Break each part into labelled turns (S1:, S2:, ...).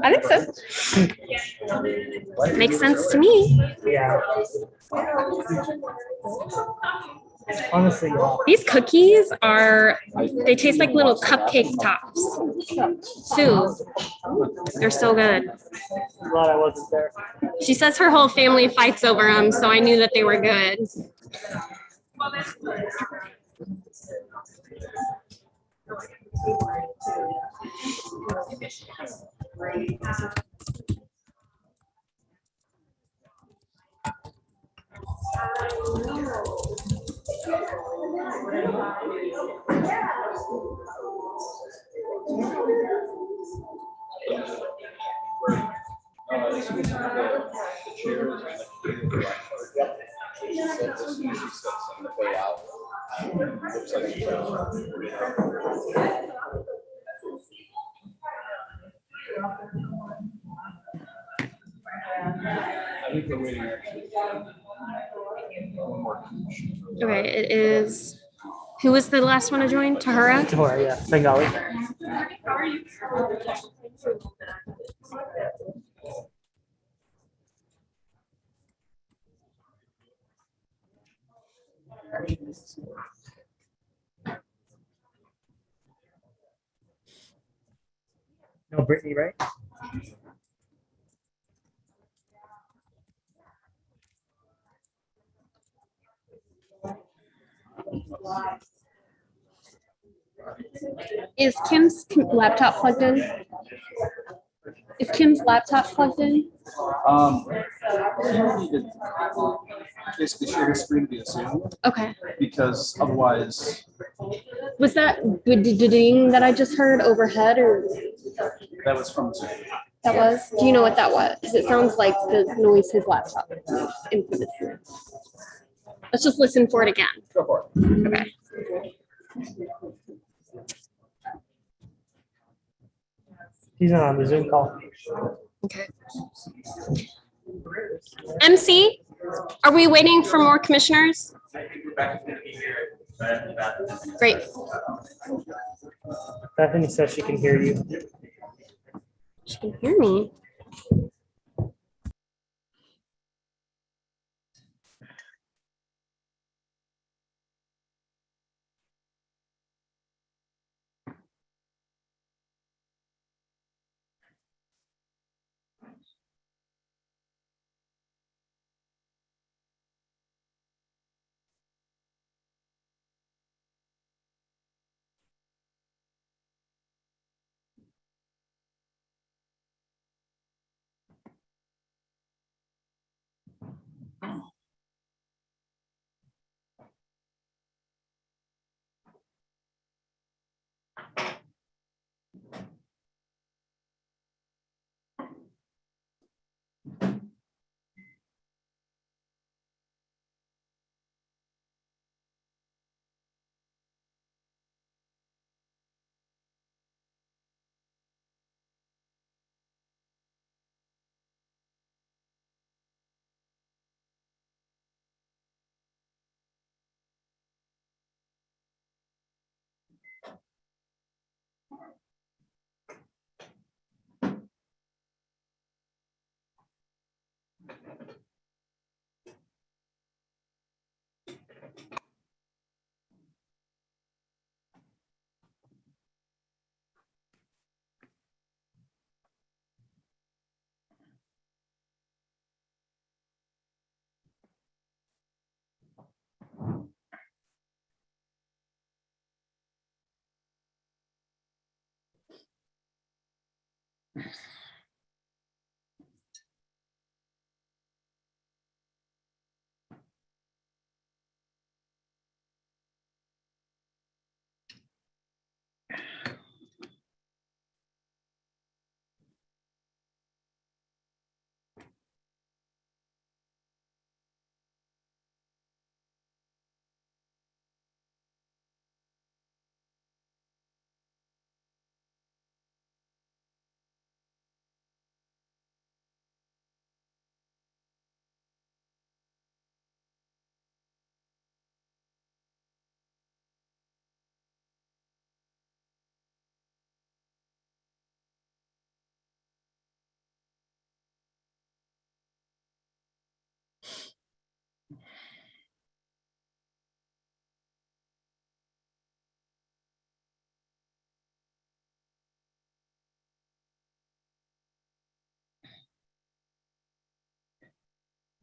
S1: I think so. Makes sense to me.
S2: Yeah. Honestly, yeah.
S1: These cookies they taste like little cupcake tops. Sue, they're so good.
S2: I'm glad I wasn't there.
S1: She says her whole family fights over them, so I knew that they were good. Okay, it is. Who was the last one to join? Tahura?
S2: Tahura, yeah. Bengali. No, Brittany, right?
S1: Is Kim's laptop plugged in? Is Kim's laptop plugged in?
S3: Basically share his screen via Zoom.
S1: Okay.
S3: Because otherwise.
S1: Was that ding that I just heard overhead, or?
S3: That was from Zoom.
S1: That was? Do you know what that was? Because it sounds like the noise his laptop inputted through. Let's just listen for it again.
S3: Go for it.
S1: Okay.
S2: He's not on the Zoom call.
S1: Okay. MC, are we waiting for more commissioners? Great.
S2: Bethany says she can hear you.
S1: She can hear me.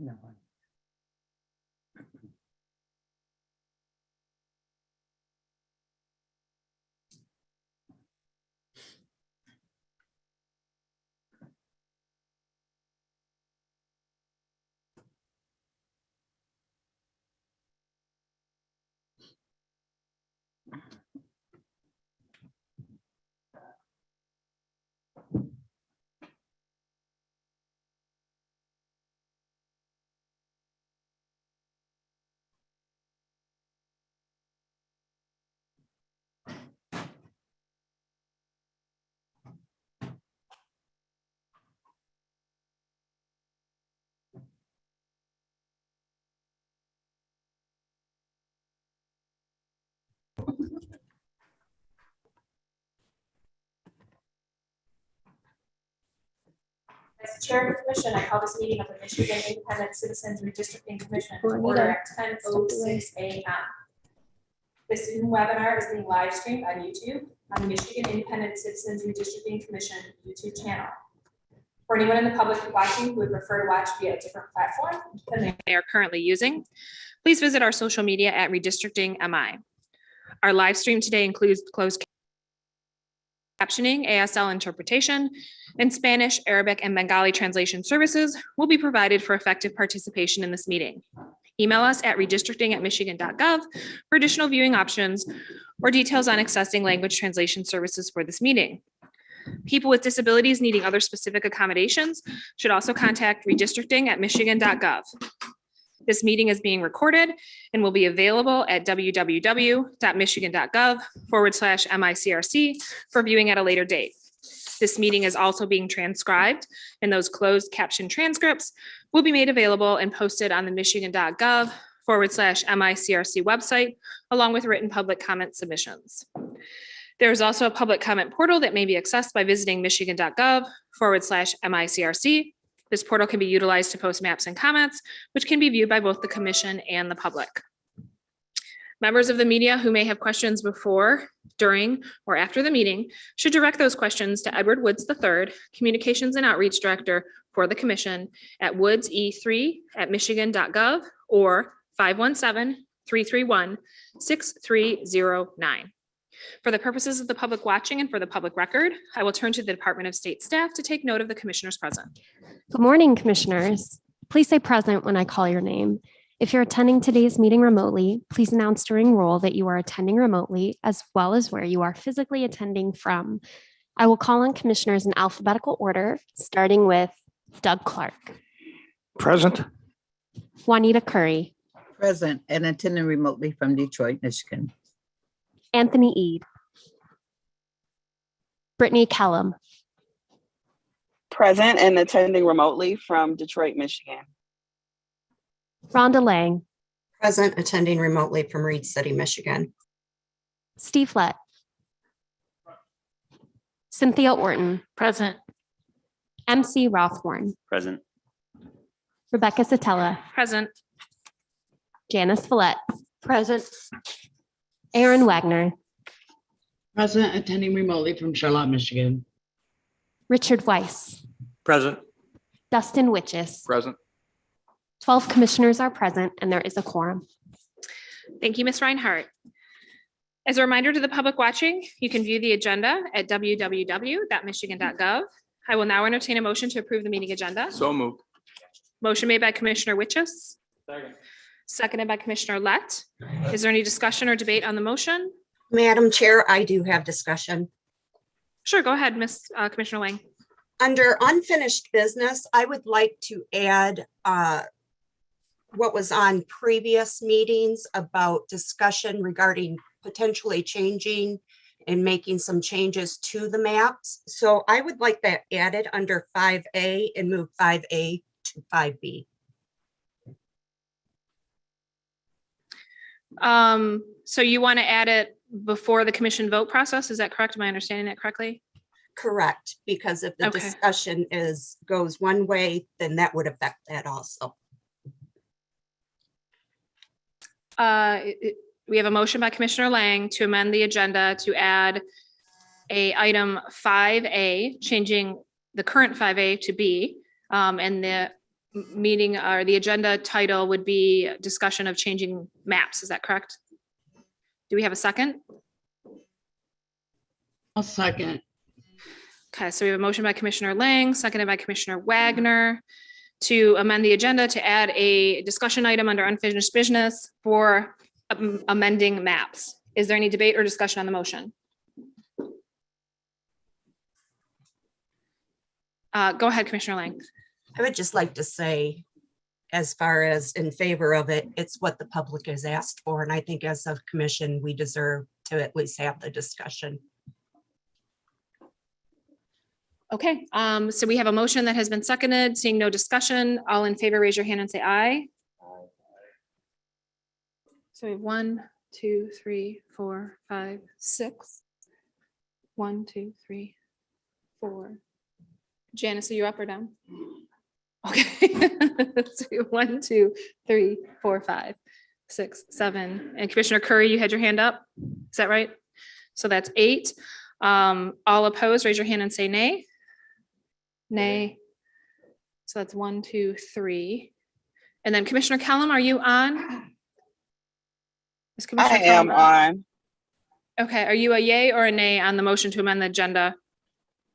S2: No.
S4: As Chair of the Commission, I call this meeting of the Michigan Independent Citizens Redistricting Commission to order at 10:06 a.m. This Zoom webinar is being live streamed on YouTube on the Michigan Independent Citizens Redistricting Commission YouTube channel. For anyone in the public watching who would prefer to watch via a different platform than they are currently using, please visit our social media at Redistricting MI. Our live stream today includes closed captioning, ASL interpretation, and Spanish, Arabic, and Bengali translation services will be provided for effective participation in this meeting. Email us at redistricting@michigan.gov for additional viewing options or details on accessing language translation services for this meeting. People with disabilities needing other specific accommodations should also contact redistricting@michigan.gov. This meeting is being recorded and will be available at www.michigan.gov/MICRC for viewing at a later date. This meeting is also being transcribed, and those closed caption transcripts will be made available and posted on the michigan.gov/MICRC website, along with written public comment submissions. There is also a public comment portal that may be accessed by visiting michigan.gov/MICRC. This portal can be utilized to post maps and comments, which can be viewed by both the commission and the public. Members of the media who may have questions before, during, or after the meeting should direct those questions to Edward Woods III, Communications and Outreach Director for the Commission at woodse3@michigan.gov or 517-331-6309. For the purposes of the public watching and for the public record, I will turn to the Department of State staff to take note of the commissioners present.
S1: Good morning, commissioners. Please say present when I call your name. If you're attending today's meeting remotely, please announce during roll that you are attending remotely, as well as where you are physically attending from. I will call on commissioners in alphabetical order, starting with Doug Clark,
S5: Present.
S1: Juanita Curry,
S6: Present and attending remotely from Detroit, Michigan.
S1: Anthony Eade, Brittany Kellum,
S7: Present and attending remotely from Detroit, Michigan.
S1: Rhonda Lang,
S8: Present, attending remotely from Reed City, Michigan.
S1: Steve Lett, Cynthia Orton,
S9: Present.
S1: MC Rothhorn,
S5: Present.
S1: Rebecca Satella,
S4: Present.
S1: Janice Follett,
S9: Present.
S1: Aaron Wagner,
S10: Present, attending remotely from Charlotte, Michigan.
S1: Richard Weiss,
S5: Present.
S1: Dustin Witches.
S3: Present.
S1: 12 commissioners are present and there is a quorum.
S4: Thank you, Ms. Reinhardt. As a reminder to the public watching, you can view the agenda at www.michigan.gov. I will now entertain a motion to approve the meeting agenda.
S3: So moved.
S4: Motion made by Commissioner Witches,
S3: Second.
S4: seconded by Commissioner Lett. Is there any discussion or debate on the motion?
S8: Madam Chair, I do have discussion.
S4: Sure, go ahead, Commissioner Lang.
S8: Under unfinished business, I would like to add what was on previous meetings about discussion regarding potentially changing and making some changes to the maps. So I would like that added under 5A and move 5A to 5B.
S4: So you want to add it before the commission vote process? Is that correct? Am I understanding that correctly?
S8: Correct, because if the
S4: Okay.
S8: discussion goes one way, then that would affect that also.
S4: We have a motion by Commissioner Lang to amend the agenda to add a item 5A, changing the current 5A to B, and the
S9: meeting or the agenda title would be discussion of changing maps. Is that correct? Do we have a second?
S10: I'll second.
S9: Okay, so we have a motion by Commissioner Lang, seconded by Commissioner Wagner to amend the agenda to add a discussion item under unfinished business for amending maps. Is there any debate or discussion on the motion? Go ahead, Commissioner Lang.
S8: I would just like to say, as far as in favor of it, it's what the public has asked for. And I think as a commission, we deserve to at least have the discussion.
S9: Okay, so we have a motion that has been seconded, seeing no discussion. All in favor, raise your hand and say aye. So we have 1, 2, 3, 4, 5, 6. 1, 2, 3, 4. Janice, are you up or down? Okay. So 1, 2, 3, 4, 5, 6, 7. And Commissioner Curry, you had your hand up. Is that right? So that's 8. All opposed, raise your hand and say nay. Nay. So that's 1, 2, 3. And then Commissioner Kellum, are you on? Is
S7: I
S9: Commissioner
S7: am
S9: Kellum
S7: on.
S9: Okay, are you a yay or a nay on the motion to amend the agenda?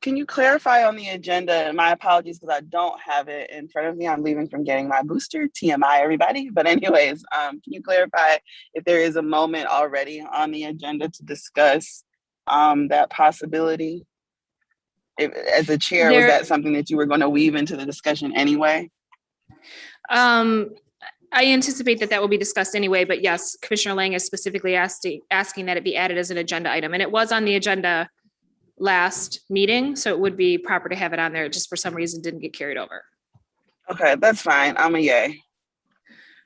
S7: Can you clarify on the agenda? My apologies because I don't have it in front of me. I'm leaving from getting my booster, TMI everybody. But anyways, can you clarify if there is a moment already on the agenda to discuss that possibility? If, as a chair, was that something that you were going to weave into the discussion anyway?
S9: I anticipate that will be discussed anyway, but yes, Commissioner Lang is specifically asking that it be added as an agenda item, and it was on the agenda last meeting, so it would be proper to have it on there. It just for some reason didn't get carried over.
S7: Okay, that's fine. I'm a yay.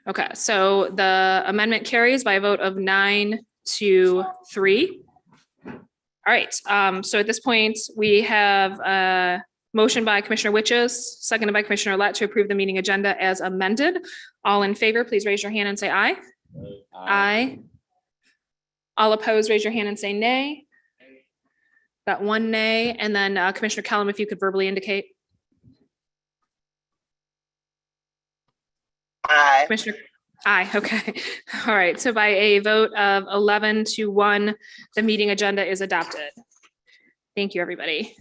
S9: Okay, so the amendment carries by a vote of 9-3. All right, so at this point, we have a motion by Commissioner Witches, seconded by Commissioner Lett to approve the meeting agenda as amended. All in favor, please raise your hand and say aye. Aye. All opposed, raise your hand and say nay. Got 1 nay, and then Commissioner Kellum, if you could verbally indicate.
S7: Aye.
S9: Commissioner, aye, okay. All right, so by a vote of 11-1, the meeting agenda is adopted. Thank you, everybody.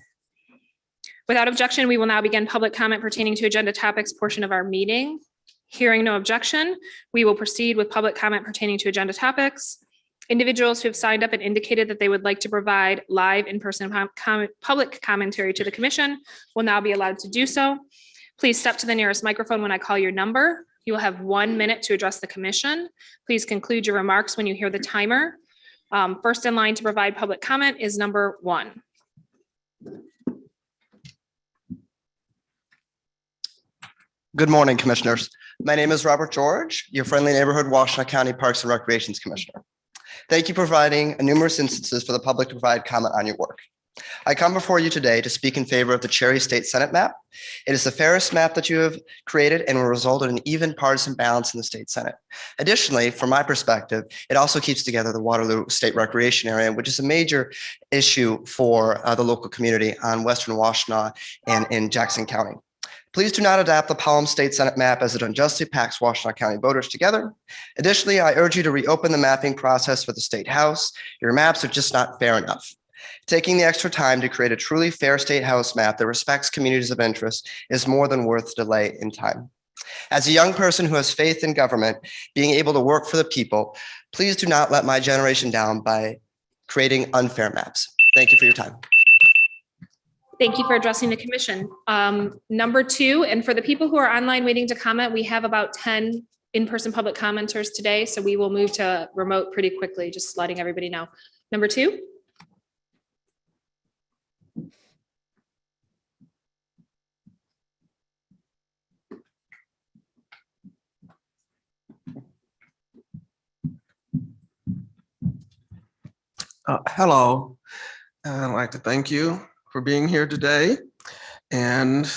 S9: Without objection, we will now begin public comment pertaining to agenda topics portion of our meeting. Hearing no objection, we will proceed with public comment pertaining to agenda topics. Individuals who have signed up and indicated that they would like to provide live in-person public commentary to the commission will now be allowed to do so. Please step to the nearest microphone when I call your number. You will have 1 minute to address the commission. Please conclude your remarks when you hear the timer. First in line to provide public comment is number 1.
S11: Good morning, commissioners. My name is Robert George, your friendly neighborhood Washtenaw County Parks and Recreations Commissioner. Thank you for providing numerous instances for the public to provide comment on your work. I come before you today to speak in favor of the Cherry State Senate map. It is the fairest map that you have created and will result in an even partisan balance in the state Senate. Additionally, from my perspective, it also keeps together the Waterloo State Recreation Area, which is a major issue for the local community on Western Washtenaw and in Jackson County. Please do not adopt the Pelham State Senate map as it unjustly packs Washtenaw County voters together. Additionally, I urge you to reopen the mapping process for the State House. Your maps are just not fair enough. Taking the extra time to create a truly fair State House map that respects communities of interest is more than worth the delay in time. As a young person who has faith in government, being able to work for the people, please do not let my generation down by creating unfair maps. Thank you for your time.
S9: Thank you for addressing the commission. Number 2, and for the people who are online waiting to comment, we have about 10 in-person public commenters today, so we will move to remote pretty quickly, just letting everybody know. Number 2.
S3: Hello. I'd like to thank you for being here today and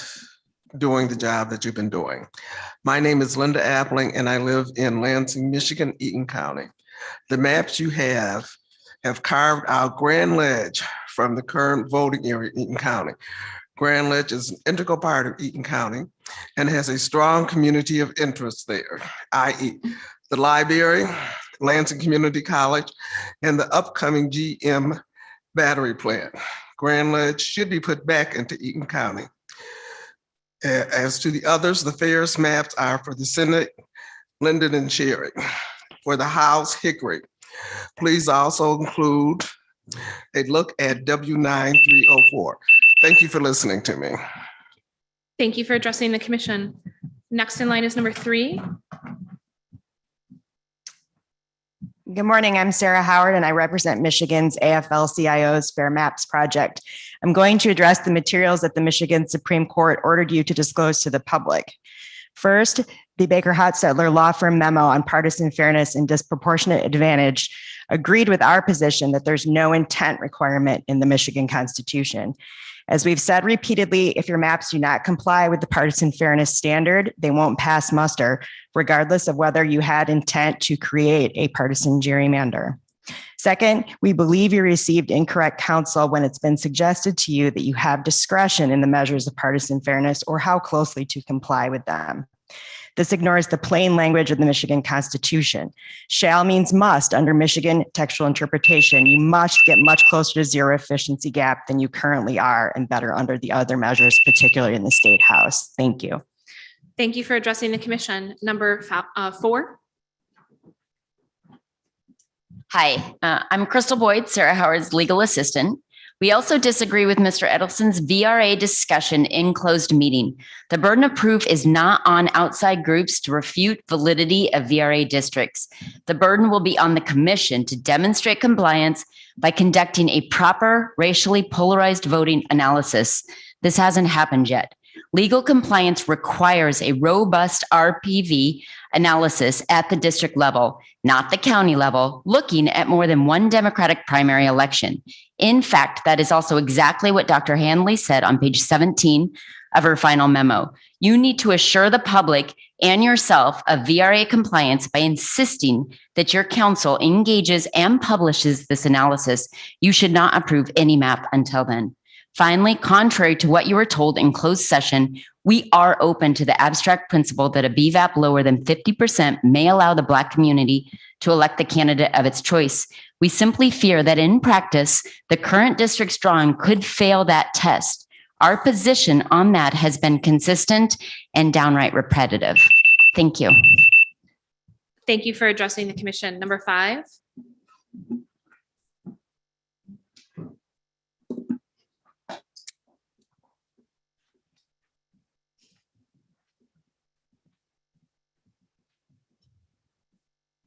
S3: doing the job that you've been doing. My name is Linda Appling and I live in Lansing, Michigan, Eaton County. The maps you have carved out Grand Ledge from the current voting area, Eaton County. Grand Ledge is an integral part of Eaton County. and has a strong community of interest there, i.e. the library, Lansing Community College, and the upcoming GM battery plant. Grand Ledge should be put back into Eaton County. As to the others, the fairest maps are for the Senate, Linden and Cherry. For the House, Hickory. Please also include a look at W9304. Thank you for listening to me.
S9: Thank you for addressing the commission. Next in line is number 3.
S12: Good morning, I'm Sarah Howard and I represent Michigan's AFL-CIO's Fair Maps project. I'm going to address the materials that the Michigan Supreme Court ordered you to disclose to the public. First, the Baker Hotsettler law firm memo on partisan fairness and disproportionate advantage agreed with our position that there's no intent requirement in the Michigan Constitution. As we've said repeatedly, if your maps do not comply with the partisan fairness standard, they won't pass muster, regardless of whether you had intent to create a partisan gerrymander. Second, we believe you received incorrect counsel when it's been suggested to you that you have discretion in the measures of partisan fairness or how closely to comply with them. This ignores the plain language of the Michigan Constitution. Shall means must under Michigan textual interpretation. You must get much closer to zero efficiency gap than you currently are and better under the other measures, particularly in the State House. Thank you.
S9: Thank you for addressing the commission. Number 4.
S13: Hi, I'm Crystal Boyd, Sarah Howard's legal assistant. We also disagree with Mr. Edelson's VRA discussion in closed meeting. The burden of proof is not on outside groups to refute validity of VRA districts. The burden will be on the commission to demonstrate compliance by conducting a proper racially polarized voting analysis. This hasn't happened yet. Legal compliance requires a robust RPV analysis at the district level, not the county level, looking at more than one Democratic primary election. In fact, that is also exactly what Dr. Hanley said on page 17 of her final memo. You need to assure the public and yourself of VRA compliance by insisting that your counsel engages and publishes this analysis. You should not approve any map until then. Finally, contrary to what you were told in closed session, we are open to the abstract principle that a BVAP lower than 50% may allow the Black community to elect the candidate of its choice. We simply fear that in practice, the current district's drawing could fail that test. Our position on that has been consistent and downright repetitive. Thank you.
S9: Thank you for addressing the commission. Number 5.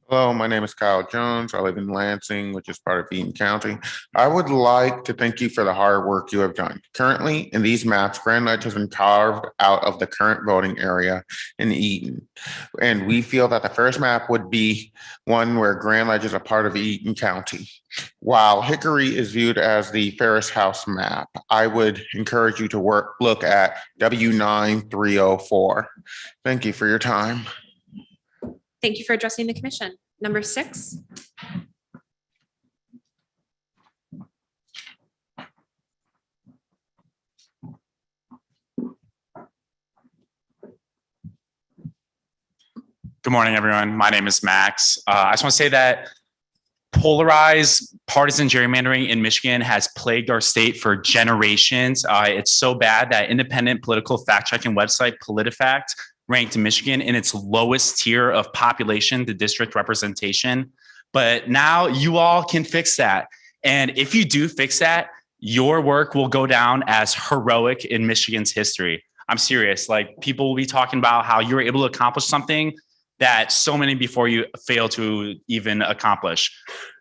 S14: Hello, my name is Kyle Jones. I live in Lansing, which is part of Eaton County. I would like to thank you for the hard work you have done. Currently, in these maps, Grand Ledge has been carved out of the current voting area in Eaton. And we feel that the first map would be one where Grand Ledge is a part of Eaton County. While Hickory is viewed as the Ferris House map, I would encourage you to look at W9304. Thank you for your time.
S9: Thank you for addressing the commission. Number 6.
S15: Good morning, everyone. My name is Max. I just want to say that polarized partisan gerrymandering in Michigan has plagued our state for generations. It's so bad that independent political fact-checking website PolitiFact ranked Michigan in its lowest tier of population to district representation. But now you all can fix that. And if you do fix that, your work will go down as heroic in Michigan's history. I'm serious. Like, people will be talking about how you were able to accomplish something that so many before you failed to even accomplish.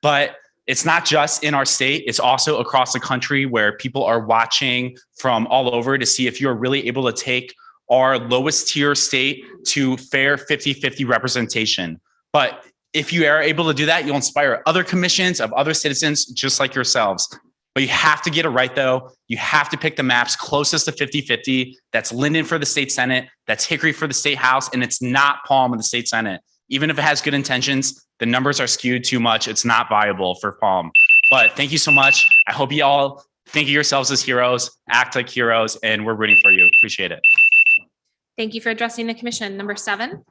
S15: But it's not just in our state, it's also across the country where people are watching from all over to see if you're really able to take our lowest tier state to fair 50-50 representation. But if you are able to do that, you'll inspire other commissions of other citizens just like yourselves. But you have to get it right, though. You have to pick the maps closest to 50-50. That's Linden for the state Senate, that's Hickory for the state House, and it's not Palm in the state Senate. Even if it has good intentions, the numbers are skewed too much. It's not viable for Palm. But thank you so much. I hope you all think of yourselves as heroes, act like heroes, and we're rooting for you. Appreciate it.
S9: Thank you for addressing the commission. Number 7.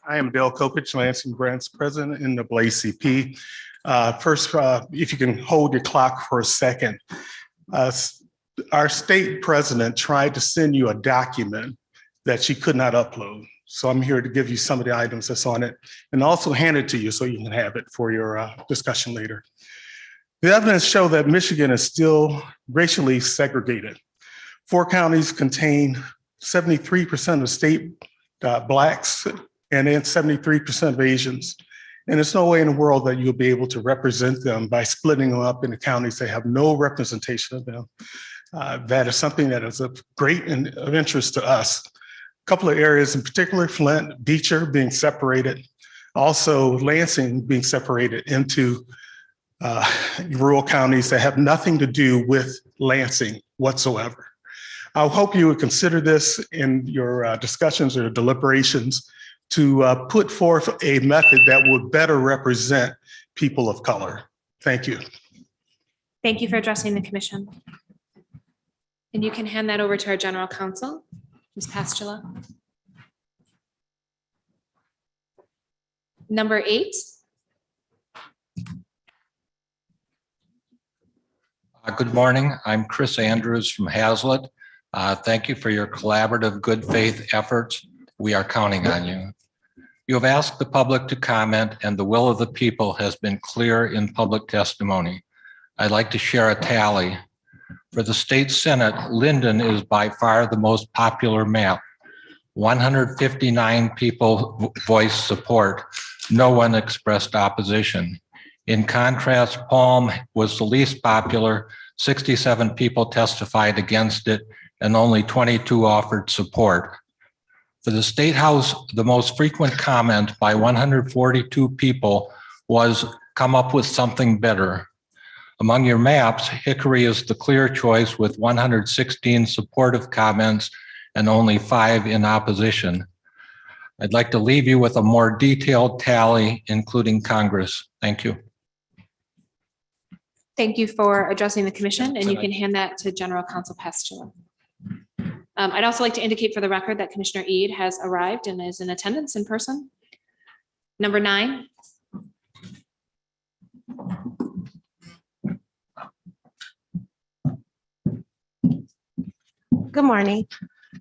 S16: I am Dale Kopich, Lansing Grants President in the Blaze CP. First, if you can hold your clock for a second. Our state president tried to send you a document that she could not upload. So I'm here to give you some of the items that's on it and also hand it to you so you can have it for your discussion later. The evidence show that Michigan is still racially segregated. 4 counties contain 73% of state Blacks and then 73% of Asians. And there's no way in the world that you'll be able to represent them by splitting them up into counties that have no representation of them. That is something that is of great of interest to us. A couple of areas in particular, Flint, Beecher being separated, also Lansing being separated into rural counties that have nothing to do with Lansing whatsoever. I hope you would consider this in your discussions or deliberations to put forth a method that would better represent people of color. Thank you.
S9: Thank you for addressing the commission. And you can hand that over to our general counsel, Ms. Pastula. Number 8.
S17: Good morning. I'm Chris Andrews from Hazlet. Thank you for your collaborative good faith efforts. We are counting on you. You have asked the public to comment, and the will of the people has been clear in public testimony. I'd like to share a tally. For the state Senate, Linden is by far the most popular map. 159 people voiced support. No one expressed opposition. In contrast, Palm was the least popular. 67 people testified against it, and only 22 offered support. For the State House, the most frequent comment by 142 people was come up with something better. Among your maps, Hickory is the clear choice with 116 supportive comments and only 5 in opposition. I'd like to leave you with a more detailed tally, including Congress. Thank you.
S9: Thank you for addressing the commission, and you can hand that to General Counsel Pastula. I'd also like to indicate for the record that Commissioner Eid has arrived and is in attendance in person. Number 9.
S18: Good morning.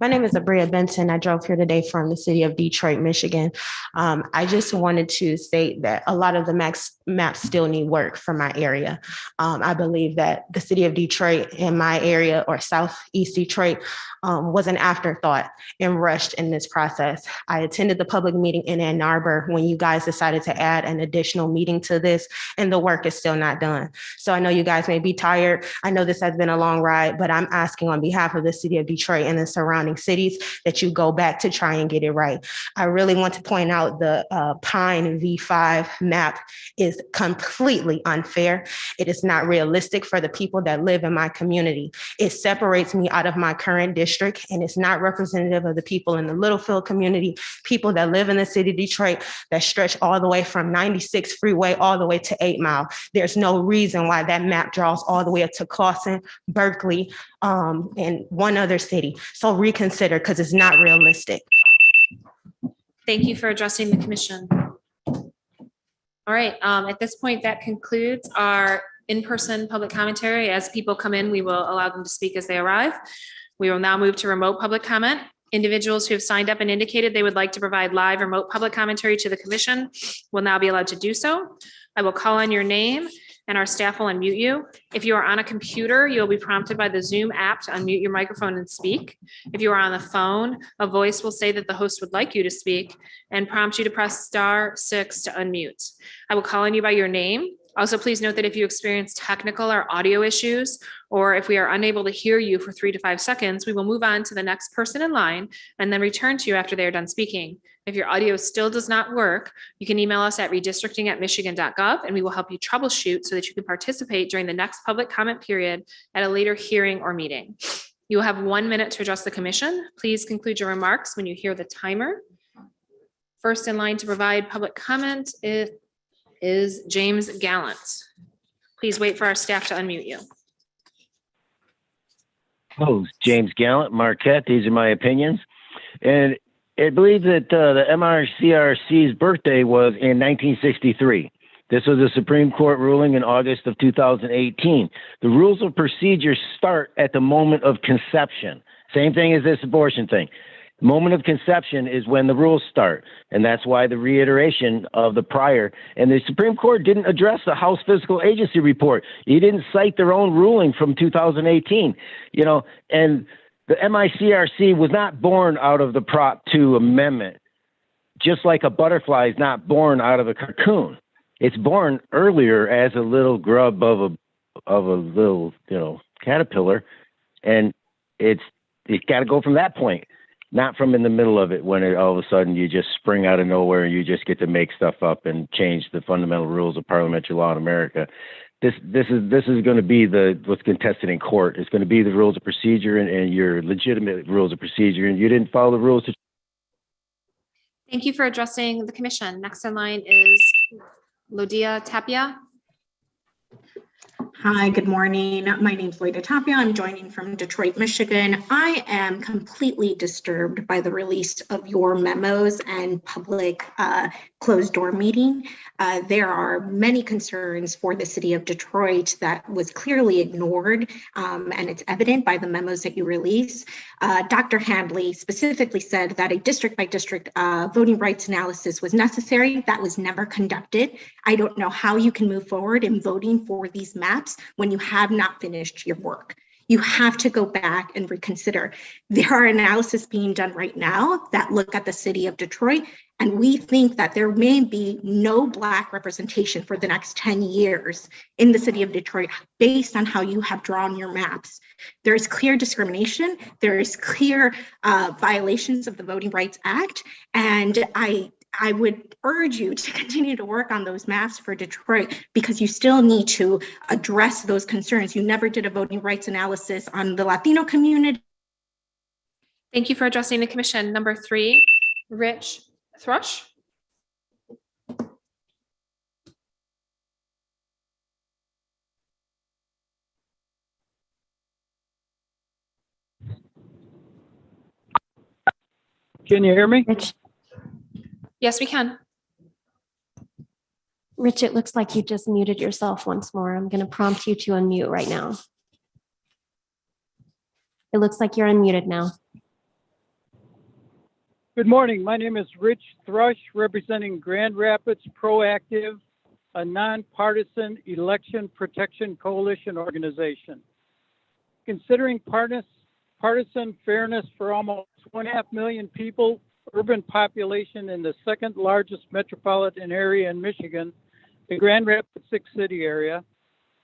S18: My name is Abria Benson. I drove here today from the city of Detroit, Michigan. I just wanted to state that a lot of the maps still need work for my area. I believe that the city of Detroit in my area or Southeast Detroit was an afterthought and rushed in this process. I attended the public meeting in Ann Arbor when you guys decided to add an additional meeting to this, and the work is still not done. So I know you guys may be tired. I know this has been a long ride, but I'm asking on behalf of the city of Detroit and the surrounding cities that you go back to try and get it right. I really want to point out the Pine V5 map is completely unfair. It is not realistic for the people that live in my community. It separates me out of my current district, and it's not representative of the people in the Littlefield community, people that live in the city of Detroit that stretch all the way from 96 freeway all the way to 8 Mile. There's no reason why that map draws all the way up to Clawson, Berkeley, and one other city. So reconsider, because it's not realistic.
S9: Thank you for addressing the commission. All right, at this point, that concludes our in-person public commentary. As people come in, we will allow them to speak as they arrive. We will now move to remote public comment. Individuals who have signed up and indicated they would like to provide live remote public commentary to the commission will now be allowed to do so. I will call on your name and our staff will unmute you. If you are on a computer, you'll be prompted by the Zoom app to unmute your microphone and speak. If you are on the phone, a voice will say that the host would like you to speak and prompt you to press *6 to unmute. I will call on you by your name. Also, please note that if you experience technical or audio issues, or if we are unable to hear you for 3 to 5 seconds, we will move on to the next person in line and then return to you after they are done speaking. If your audio still does not work, you can email us at redistricting@michigan.gov and we will help you troubleshoot so that you can participate during the next public comment period at a later hearing or meeting. You will have 1 minute to address the commission. Please conclude your remarks when you hear the timer. First in line to provide public comment is is James Gallant. Please wait for our staff to unmute you.
S19: Oh, James Gallant, Marquette. These are my opinions. And I believe that the MRCRC's birthday was in 1963. This was a Supreme Court ruling in August of 2018. The rules of procedure start at the moment of conception. Same thing as this abortion thing. Moment of conception is when the rules start. And that's why the reiteration of the prior. And the Supreme Court didn't address the House Fiscal Agency report. You didn't cite their own ruling from 2018. You know, and the MICRC was not born out of the Prop 2 amendment, just like a butterfly is not born out of a cocoon. It's born earlier as a little grub of a little, you know, caterpillar, and it's got to go from that point, not from in the middle of it when all of a sudden you just spring out of nowhere and you just get to make stuff up and change the fundamental rules of parliamentary law in America. This is going to be what's contested in court. It's going to be the rules of procedure and your legitimate rules of procedure, and you didn't follow the rules.
S9: Thank you for addressing the commission. Next in line is Lodia Tapia.
S20: Hi, good morning. My name is Loida Tapia. I'm joining from Detroit, Michigan. I am completely disturbed by the release of your memos and public closed door meeting. There are many concerns for the city of Detroit that was clearly ignored, and it's evident by the memos that you release. Dr. Handley specifically said that a district by district voting rights analysis was necessary. That was never conducted. I don't know how you can move forward in voting for these maps when you have not finished your work. You have to go back and reconsider. There are analyses being done right now that look at the city of Detroit, and we think that there may be no Black representation for the next 10 years in the city of Detroit based on how you have drawn your maps. There is clear discrimination. There is clear violations of the Voting Rights Act, and I would urge you to continue to work on those maps for Detroit because you still need to address those concerns. You never did a voting rights analysis on the Latino community.
S9: Thank you for addressing the commission. Number 3, Rich Thrush.
S2: Can you hear me?
S1: Rich,
S9: Yes, we can.
S1: Rich, it looks like you just muted yourself once more. I'm going to prompt you to unmute right now. It looks like you're unmuted now.
S21: Good morning. My name is Rich Thrush, representing Grand Rapids Proactive, a nonpartisan election protection coalition organization. Considering partisan fairness for almost 1.5 million people, urban population in the second largest metropolitan area in Michigan, the Grand Rapids 6-city area,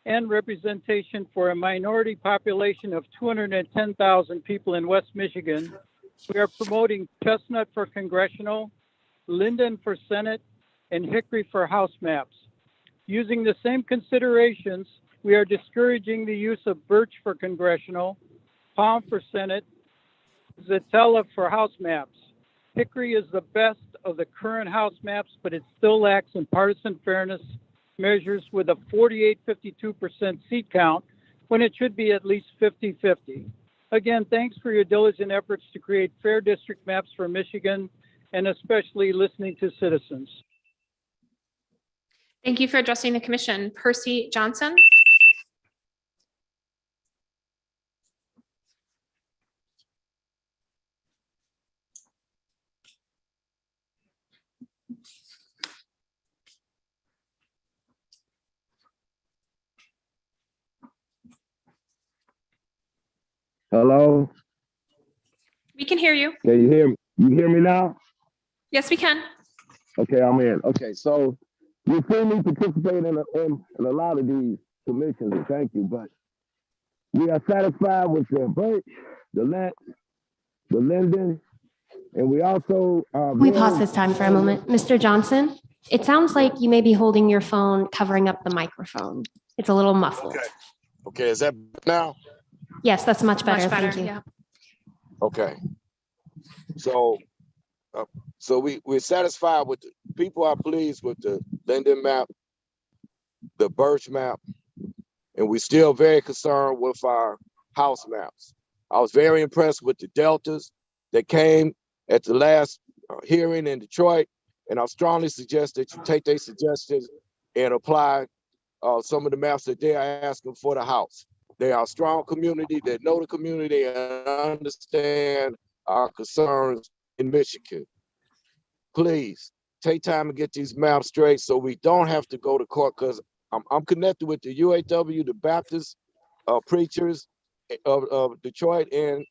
S21: and representation for a minority population of 210,000 people in West Michigan, we are promoting Chestnut for congressional, Linden for Senate, and Hickory for House maps. Using the same considerations, we are discouraging the use of Birch for congressional, Palm for Senate, Zatella for House maps. Hickory is the best of the current House maps, but it still lacks in partisan fairness measures with a 48-52% seat count when it should be at least 50-50. Again, thanks for your diligent efforts to create fair district maps for Michigan and especially listening to citizens.
S9: Thank you for addressing the commission. Percy Johnson.
S22: Hello?
S9: We can hear you.
S22: Can you hear me? You hear me now?
S9: Yes, we can.
S22: Okay, I'm in. Okay, so you see me participate in a lot of these commissions, and thank you, but we are satisfied with the Birch, the Linden, and we also
S1: We pause this time for a moment. Mr. Johnson, it sounds like you may be holding your phone covering up the microphone. It's a little muffled.
S22: Okay, is that now?
S1: Yes, that's much better.
S9: Much better,
S1: Thank you.
S9: yeah.
S22: Okay. So we're satisfied with people are pleased with the Linden map the Birch map, and we're still very concerned with our house maps. I was very impressed with the deltas that came at the last hearing in Detroit, and I strongly suggest that you take their suggestions and apply some of the maps that they are asking for the house. They are a strong community that know the community and understand our concerns in Michigan. Please take time to get these maps straight so we don't have to go to court, because I'm connected with the UAW, the Baptist preachers of Detroit and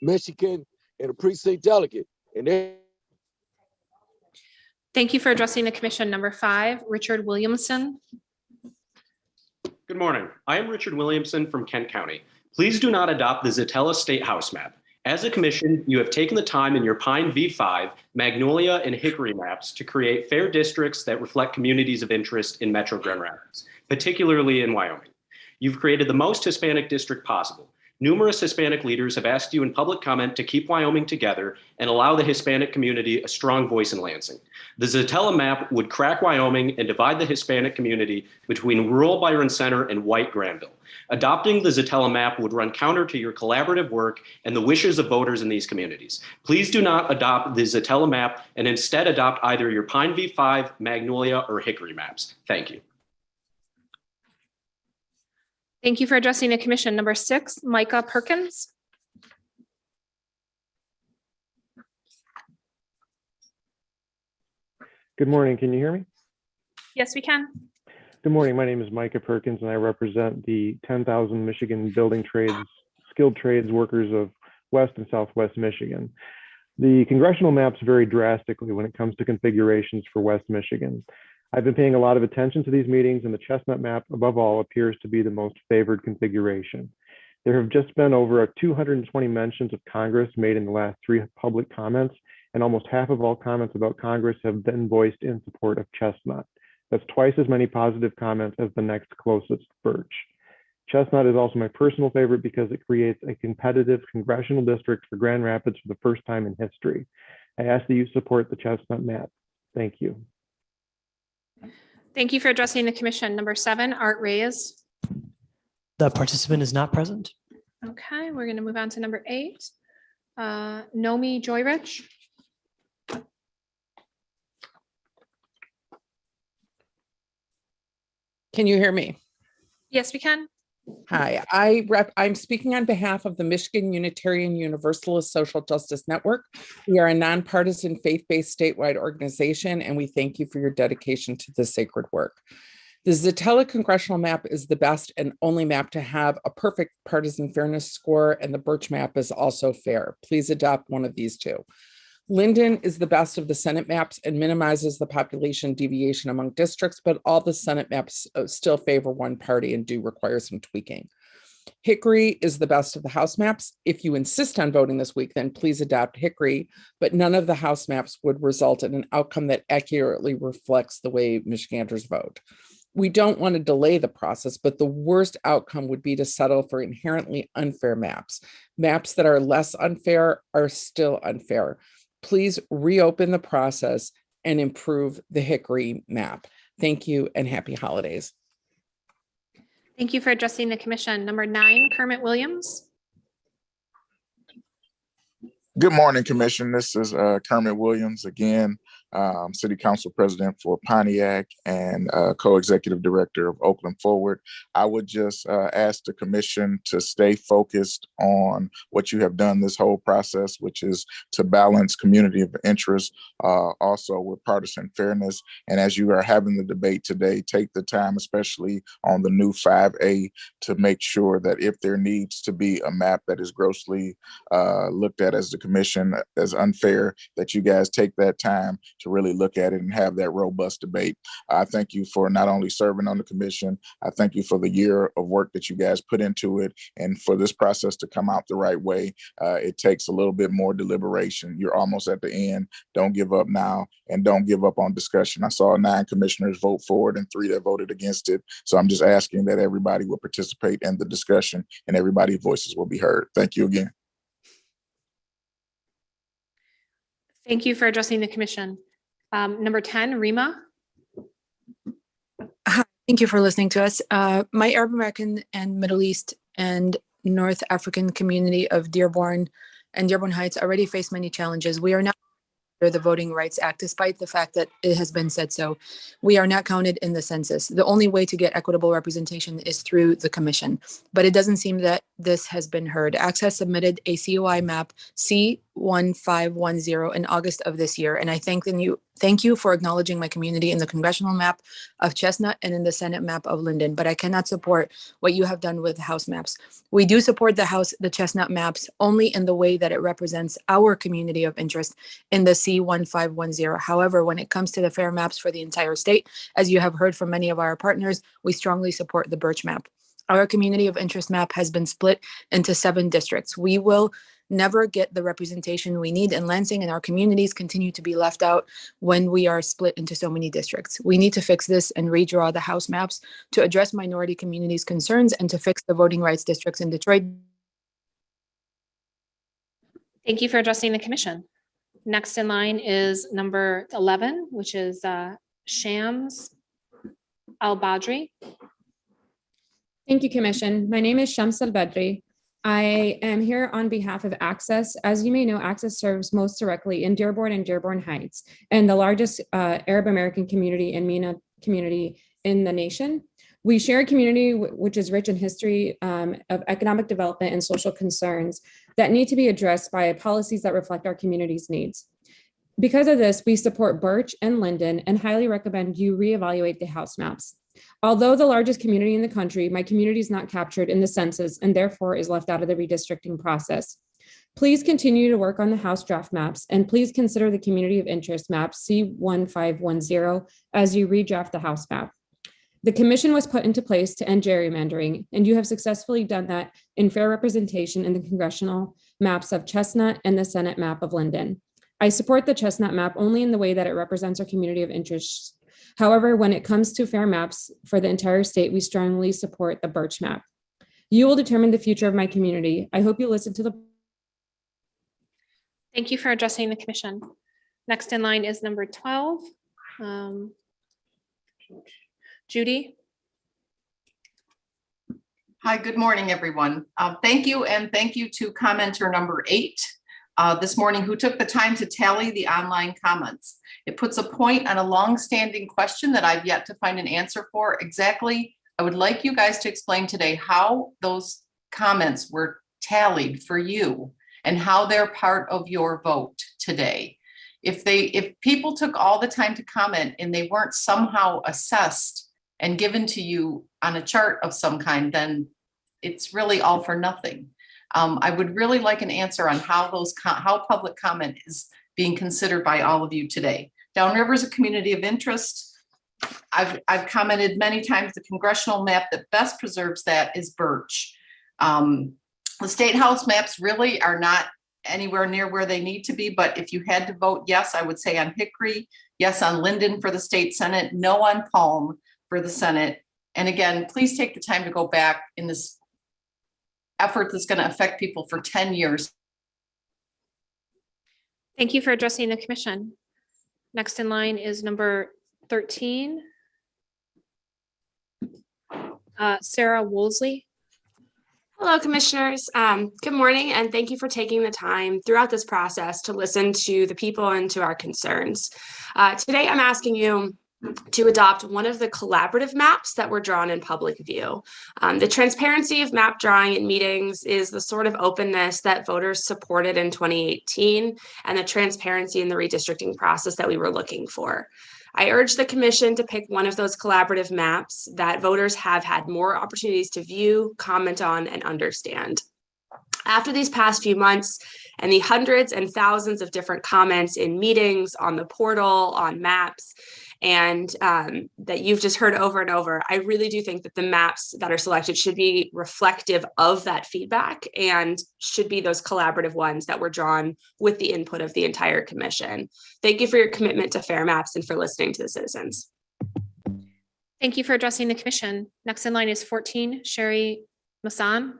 S22: Michigan, and the precinct delegate. And they
S9: Thank you for addressing the commission. Number 5, Richard Williamson.
S5: Good morning. I am Richard Williamson from Kent County. Please do not adopt the Zatella State House map. As a commission, you have taken the time in your Pine V5, Magnolia, and Hickory maps to create fair districts that reflect communities of interest in Metro Grand Rapids, particularly in Wyoming. You've created the most Hispanic district possible. Numerous Hispanic leaders have asked you in public comment to keep Wyoming together and allow the Hispanic community a strong voice in Lansing. The Zatella map would crack Wyoming and divide the Hispanic community between rural Byron Center and white Granville. Adopting the Zatella map would run counter to your collaborative work and the wishes of voters in these communities. Please do not adopt the Zatella map and instead adopt either your Pine V5, Magnolia, or Hickory maps. Thank you.
S9: Thank you for addressing the commission. Number 6, Micah Perkins.
S6: Good morning. Can you hear me?
S9: Yes, we can.
S6: Good morning. My name is Micah Perkins, and I represent the 10,000 Michigan building trades, skilled trades workers of West and Southwest Michigan. The congressional maps vary drastically when it comes to configurations for West Michigan. I've been paying a lot of attention to these meetings, and the Chestnut map, above all, appears to be the most favored configuration. There have just been over 220 mentions of Congress made in the last 3 public comments, and almost half of all comments about Congress have been voiced in support of Chestnut. That's twice as many positive comments as the next closest, Birch. Chestnut is also my personal favorite because it creates a competitive congressional district for Grand Rapids for the first time in history. I ask that you support the Chestnut map. Thank you.
S9: Thank you for addressing the commission. Number 7, Art Reyes.
S2: The participant is not present.
S9: Okay, we're going to move on to number 8. Nomi Joyrich.
S23: Can you hear me?
S9: Yes, we can.
S23: Hi, I'm speaking on behalf of the Michigan Unitarian Universalist Social Justice Network. We are a nonpartisan, faith-based statewide organization, and we thank you for your dedication to this sacred work. The Zatella congressional map is the best and only map to have a perfect partisan fairness score, and the Birch map is also fair. Please adopt one of these 2. Linden is the best of the Senate maps and minimizes the population deviation among districts, but all the Senate maps still favor one party and do require some tweaking. Hickory is the best of the House maps. If you insist on voting this week, then please adopt Hickory, but none of the House maps would result in an outcome that accurately reflects the way Michiganders vote. We don't want to delay the process, but the worst outcome would be to settle for inherently unfair maps. Maps that are less unfair are still unfair. Please reopen the process and improve the Hickory map. Thank you and happy holidays.
S9: Thank you for addressing the commission. Number 9, Kermit Williams.
S24: Good morning, Commission. This is Kermit Williams again, City Council President for Pontiac and Co-Executive Director of Oakland Forward. I would just ask the Commission to stay focused on what you have done this whole process, which is to balance community of interest, also with partisan fairness. And as you are having the debate today, take the time, especially on the new 5A, to make sure that if there needs to be a map that is grossly looked at as the Commission as unfair, that you guys take that time to really look at it and have that robust debate. I thank you for not only serving on the Commission, I thank you for the year of work that you guys put into it, and for this process to come out the right way. It takes a little bit more deliberation. You're almost at the end. Don't give up now, and don't give up on discussion. I saw 9 commissioners vote for it and 3 that voted against it. So I'm just asking that everybody will participate in the discussion and everybody's voices will be heard. Thank you again.
S9: Thank you for addressing the commission. Number 10, Rima.
S25: Hi, thank
S4: Thank you for listening to us. My Arab American and Middle East and North African community of Dearborn and Dearborn Heights already face many challenges. We are not under the Voting Rights Act, despite the fact that it has been said so. We are not counted in the census. The only way to get equitable representation is through the commission, but it doesn't seem that this has been heard. Access submitted a COI map C1510 in August of this year, and I thank you for acknowledging my community in the congressional map of Chestnut and in the Senate map of Linden, but I cannot support what you have done with House maps. We do support the Chestnut maps only in the way that it represents our community of interest in the C1510. However, when it comes to the fair maps for the entire state, as you have heard from many of our partners, we strongly support the Birch map. Our community of interest map has been split into 7 districts. We will never get the representation we need in Lansing, and our communities continue to be left out when we are split into so many districts. We need to fix this and redraw the House maps to address minority communities' concerns and to fix the voting rights districts in Detroit.
S9: Thank you for addressing the commission. Next in line is number 11, which is Shams Al-Badri.
S7: Thank you, Commission. My name is Shams Al-Badri. I am here on behalf of Access. As you may know, Access serves most directly in Dearborn and Dearborn Heights, and the largest Arab American community and MENA community in the nation. We share a community which is rich in history of economic development and social concerns that need to be addressed by policies that reflect our community's needs. Because of this, we support Birch and Linden and highly recommend you reevaluate the House maps. Although the largest community in the country, my community is not captured in the census and therefore is left out of the redistricting process. Please continue to work on the House draft maps, and please consider the community of interest map C1510 as you redraft the House map. The commission was put into place to end gerrymandering, and you have successfully done that in fair representation in the congressional maps of Chestnut and the Senate map of Linden. I support the Chestnut map only in the way that it represents our community of interest. However, when it comes to fair maps for the entire state, we strongly support the Birch map. You will determine the future of my community. I hope you listen to the.
S9: Thank you for addressing the commission. Next in line is number 12. Judy.
S8: Hi, good morning, everyone. Thank you, and thank you to commenter number 8 this morning who took the time to tally the online comments. It puts a point on a long-standing question that I've yet to find an answer for. Exactly, I would like you guys to explain today how those comments were tallied for you and how they're part of your vote today. If people took all the time to comment and they weren't somehow assessed and given to you on a chart of some kind, then it's really all for nothing. I would really like an answer on how how public comment is being considered by all of you today. Downriver is a community of interest. I've commented many times the congressional map that best preserves that is Birch. The state house maps really are not anywhere near where they need to be, but if you had to vote yes, I would say on Hickory, yes on Linden for the state Senate, no on Palm for the Senate. And again, please take the time to go back in this effort that's going to affect people for 10 years.
S9: Thank you for addressing the commission. Next in line is number 13. Sarah Woolsey.
S10: Hello, commissioners. Good morning, and thank you for taking the time throughout this process to listen to the people and to our concerns. Today, I'm asking you to adopt one of the collaborative maps that were drawn in public view. The transparency of map drawing in meetings is the sort of openness that voters supported in 2018 and the transparency in the redistricting process that we were looking for. I urge the commission to pick one of those collaborative maps that voters have had more opportunities to view, comment on, and understand. After these past few months and the hundreds and thousands of different comments in meetings, on the portal, on maps, and that you've just heard over and over, I really do think that the maps that are selected should be reflective of that feedback and should be those collaborative ones that were drawn with the input of the entire commission. Thank you for your commitment to fair maps and for listening to the citizens.
S9: Thank you for addressing the commission. Next in line is 14, Sherry Massan.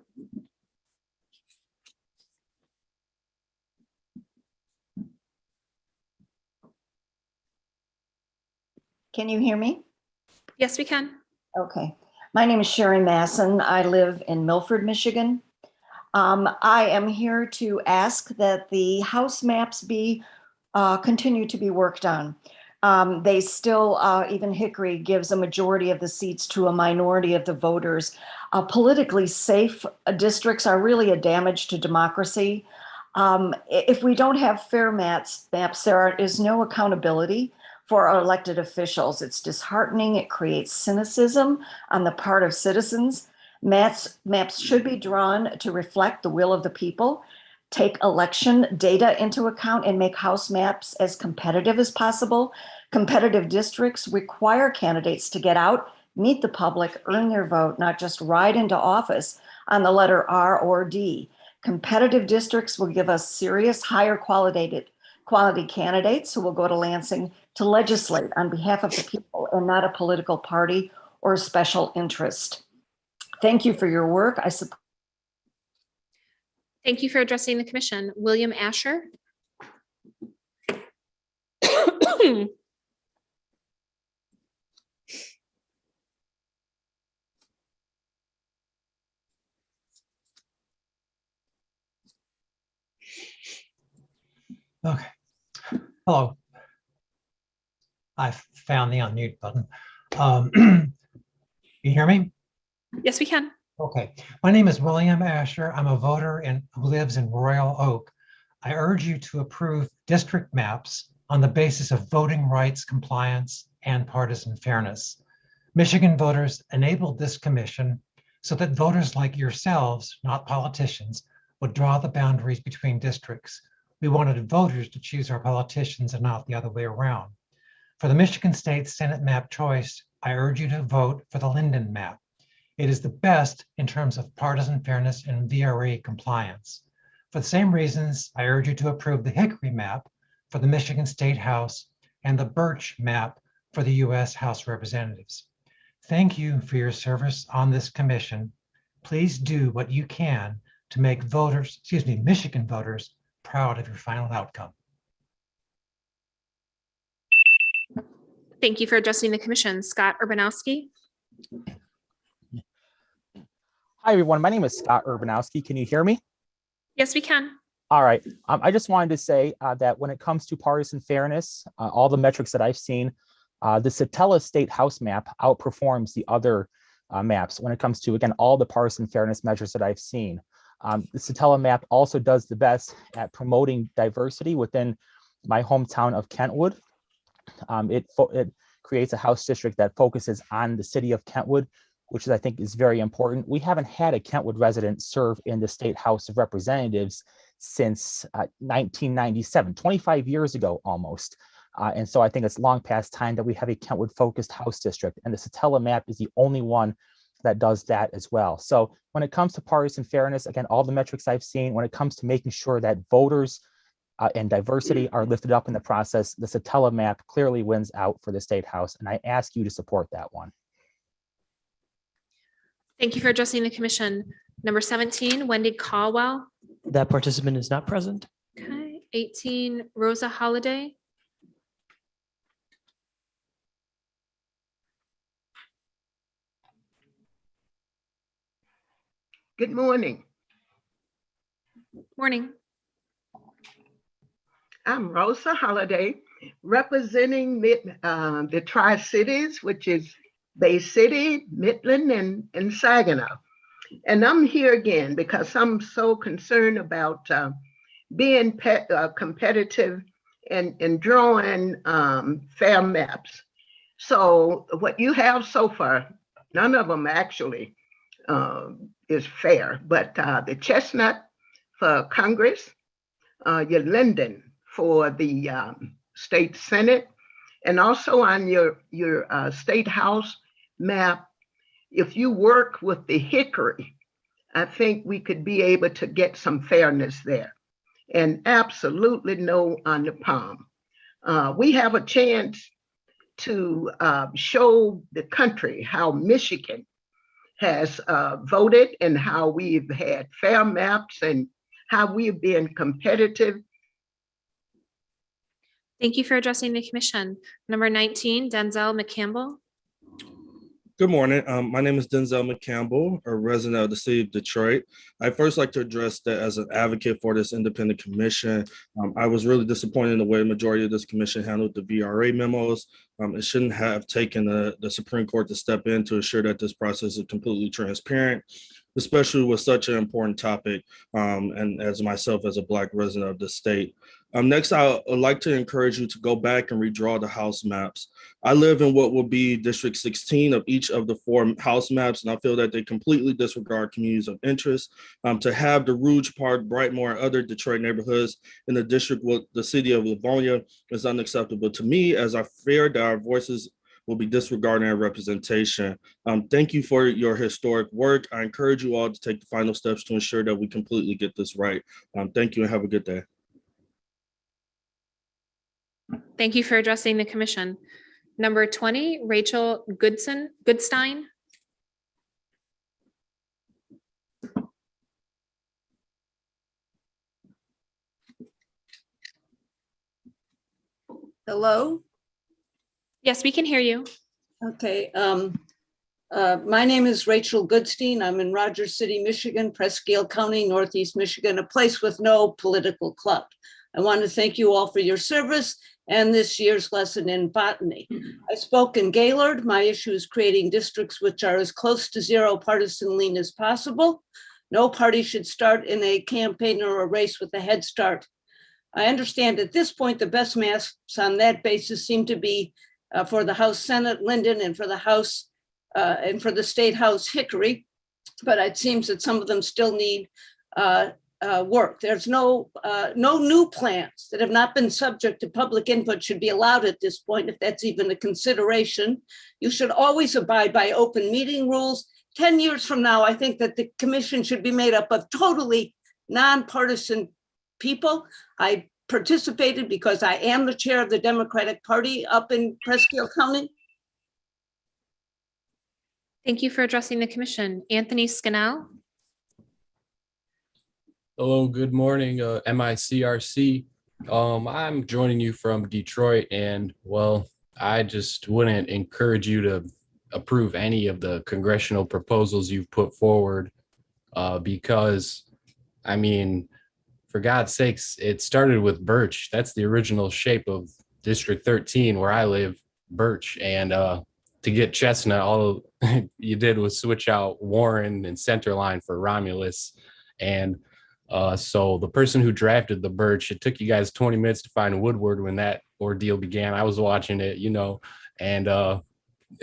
S25: Can you hear me?
S9: Yes, we can.
S3: Okay. My name is Sharon Masson. I live in Milford, Michigan. I am here to ask that the House maps be continue to be worked on. They still, even Hickory gives a majority of the seats to a minority of the voters. Politically safe districts are really a damage to democracy. If we don't have fair maps, there is no accountability for our elected officials. It's disheartening. It creates cynicism on the part of citizens. Maps should be drawn to reflect the will of the people, take election data into account, and make House maps as competitive as possible. Competitive districts require candidates to get out, meet the public, earn their vote, not just ride into office on the letter R or D. Competitive districts will give us serious, higher quality candidates who will go to Lansing to legislate on behalf of the people and not a political party or special interest. Thank you for your work. I support.
S9: Thank you for addressing the commission. William Asher.
S11: Okay. Hello. I found the unmute button. You hear me?
S9: Yes, we can.
S11: Okay. My name is William Asher. I'm a voter who lives in Royal Oak. I urge you to approve district maps on the basis of voting rights compliance and partisan fairness. Michigan voters enabled this commission so that voters like yourselves, not politicians, would draw the boundaries between districts. We wanted voters to choose our politicians and not the other way around. For the Michigan State Senate map choice, I urge you to vote for the Linden map. It is the best in terms of partisan fairness and VRE compliance. For the same reasons, I urge you to approve the Hickory map for the Michigan State House and the Birch map for the U.S. House of Representatives. Thank you for your service on this commission. Please do what you can to make Michigan voters proud of your final outcome.
S9: Thank you for addressing the commission. Scott Urbanowski.
S12: Hi, everyone. My name is Scott Urbanowski. Can you hear me?
S9: Yes, we can.
S12: All right. I just wanted to say that when it comes to partisan fairness, all the metrics that I've seen, the Satella State House map outperforms the other maps when it comes to, again, all the partisan fairness measures that I've seen. The Satella map also does the best at promoting diversity within my hometown of Kentwood. It creates a House district that focuses on the city of Kentwood, which I think is very important. We haven't had a Kentwood resident serve in the State House of Representatives since 1997, 25 years ago almost. And so I think it's long past time that we have a Kentwood focused House district, and the Satella map is the only one that does that as well. So when it comes to partisan fairness, again, all the metrics I've seen, when it comes to making sure that voters and diversity are lifted up in the process, the Satella map clearly wins out for the State House, and I ask you to support that one.
S9: Thank you for addressing the commission. Number 17, Wendy Caldwell.
S2: That participant is not present.
S9: Okay. 18, Rosa Holiday.
S13: Good morning.
S9: Morning.
S13: I'm Rosa Holiday, representing the Tri-Cities, which is Bay City, Midland, and Saginaw. And I'm here again because I'm so concerned about being competitive and drawing fair maps. So what you have so far, none of them actually is fair, but the Chestnut for Congress, your Linden for the state Senate, and also on your state house map, if you work with the Hickory, I think we could be able to get some fairness there. And absolutely no on the palm. We have a chance to show the country how Michigan has voted and how we've had fair maps and how we've been competitive.
S9: Thank you for addressing the commission. Number 19, Denzel McCampbell.
S14: Good morning. My name is Denzel McCampbell, a resident of the city of Detroit. I'd first like to address that as an advocate for this independent commission. I was really disappointed in the way the majority of this commission handled the VRA memos. It shouldn't have taken the Supreme Court to step in to ensure that this process is completely transparent, especially with such an important topic, and as myself as a Black resident of the state. Next, I would like to encourage you to go back and redraw the House maps. I live in what will be District 16 of each of the 4 House maps, and I feel that they completely disregard communities of interest. To have the Rouge Park, Brightmoor, and other Detroit neighborhoods in the district with the city of Livonia is unacceptable to me, as I fear that our voices will be disregarding our representation. Thank you for your historic work. I encourage you all to take the final steps to ensure that we completely get this right. Thank you and have a good day.
S9: Thank you for addressing the commission. Number 20, Rachel Goodstein.
S15: Hello?
S9: Yes, we can hear you.
S15: Okay. My name is Rachel Goodstein. I'm in Rogers City, Michigan, Presque County, Northeast Michigan, a place with no political club. I want to thank you all for your service and this year's lesson in botany. I spoke in Gaylord. My issue is creating districts which are as close to zero partisan lean as possible. No party should start in a campaign or a race with a head start. I understand at this point, the best maps on that basis seem to be for the House Senate, Linden, and for the House and for the State House, Hickory. But it seems that some of them still need work. There's no new plans that have not been subject to public input should be allowed at this point, if that's even a consideration. You should always abide by open meeting rules. 10 years from now, I think that the commission should be made up of totally nonpartisan people. I participated because I am the chair of the Democratic Party up in Presque County.
S9: Thank you for addressing the commission. Anthony Scannell.
S16: Hello, good morning, MICRC. I'm joining you from Detroit, and well, I just wouldn't encourage you to approve any of the congressional proposals you've put forward because, I mean, for God's sakes, it started with Birch. That's the original shape of District 13 where I live, Birch. And to get Chestnut, all you did was switch out Warren and Centerline for Romulus. And so the person who drafted the Birch, it took you guys 20 minutes to find Woodward when that ordeal began. I was watching it, you know, and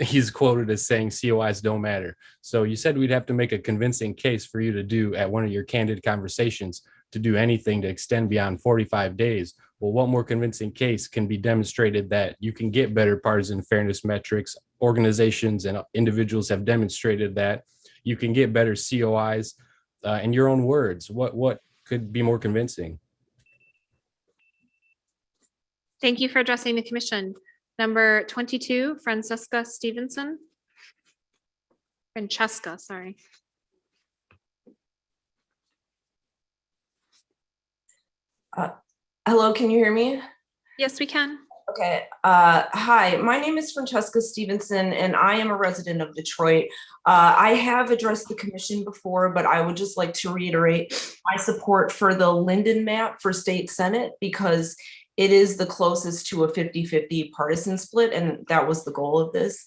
S16: he's quoted as saying COIs don't matter. So you said we'd have to make a convincing case for you to do at one of your candid conversations to do anything to extend beyond 45 days. Well, what more convincing case can be demonstrated that you can get better partisan fairness metrics? Organizations and individuals have demonstrated that you can get better COIs in your own words. What could be more convincing?
S9: Thank you for addressing the commission. Number 22, Francesca, sorry.
S17: Hello, can you hear me?
S9: Yes, we can.
S17: Okay. Hi, my name is Francesca Stevenson, and I am a resident of Detroit. I have addressed the commission before, but I would just like to reiterate my support for the Linden map for state senate because it is the closest to a 50-50 partisan split, and that was the goal of this.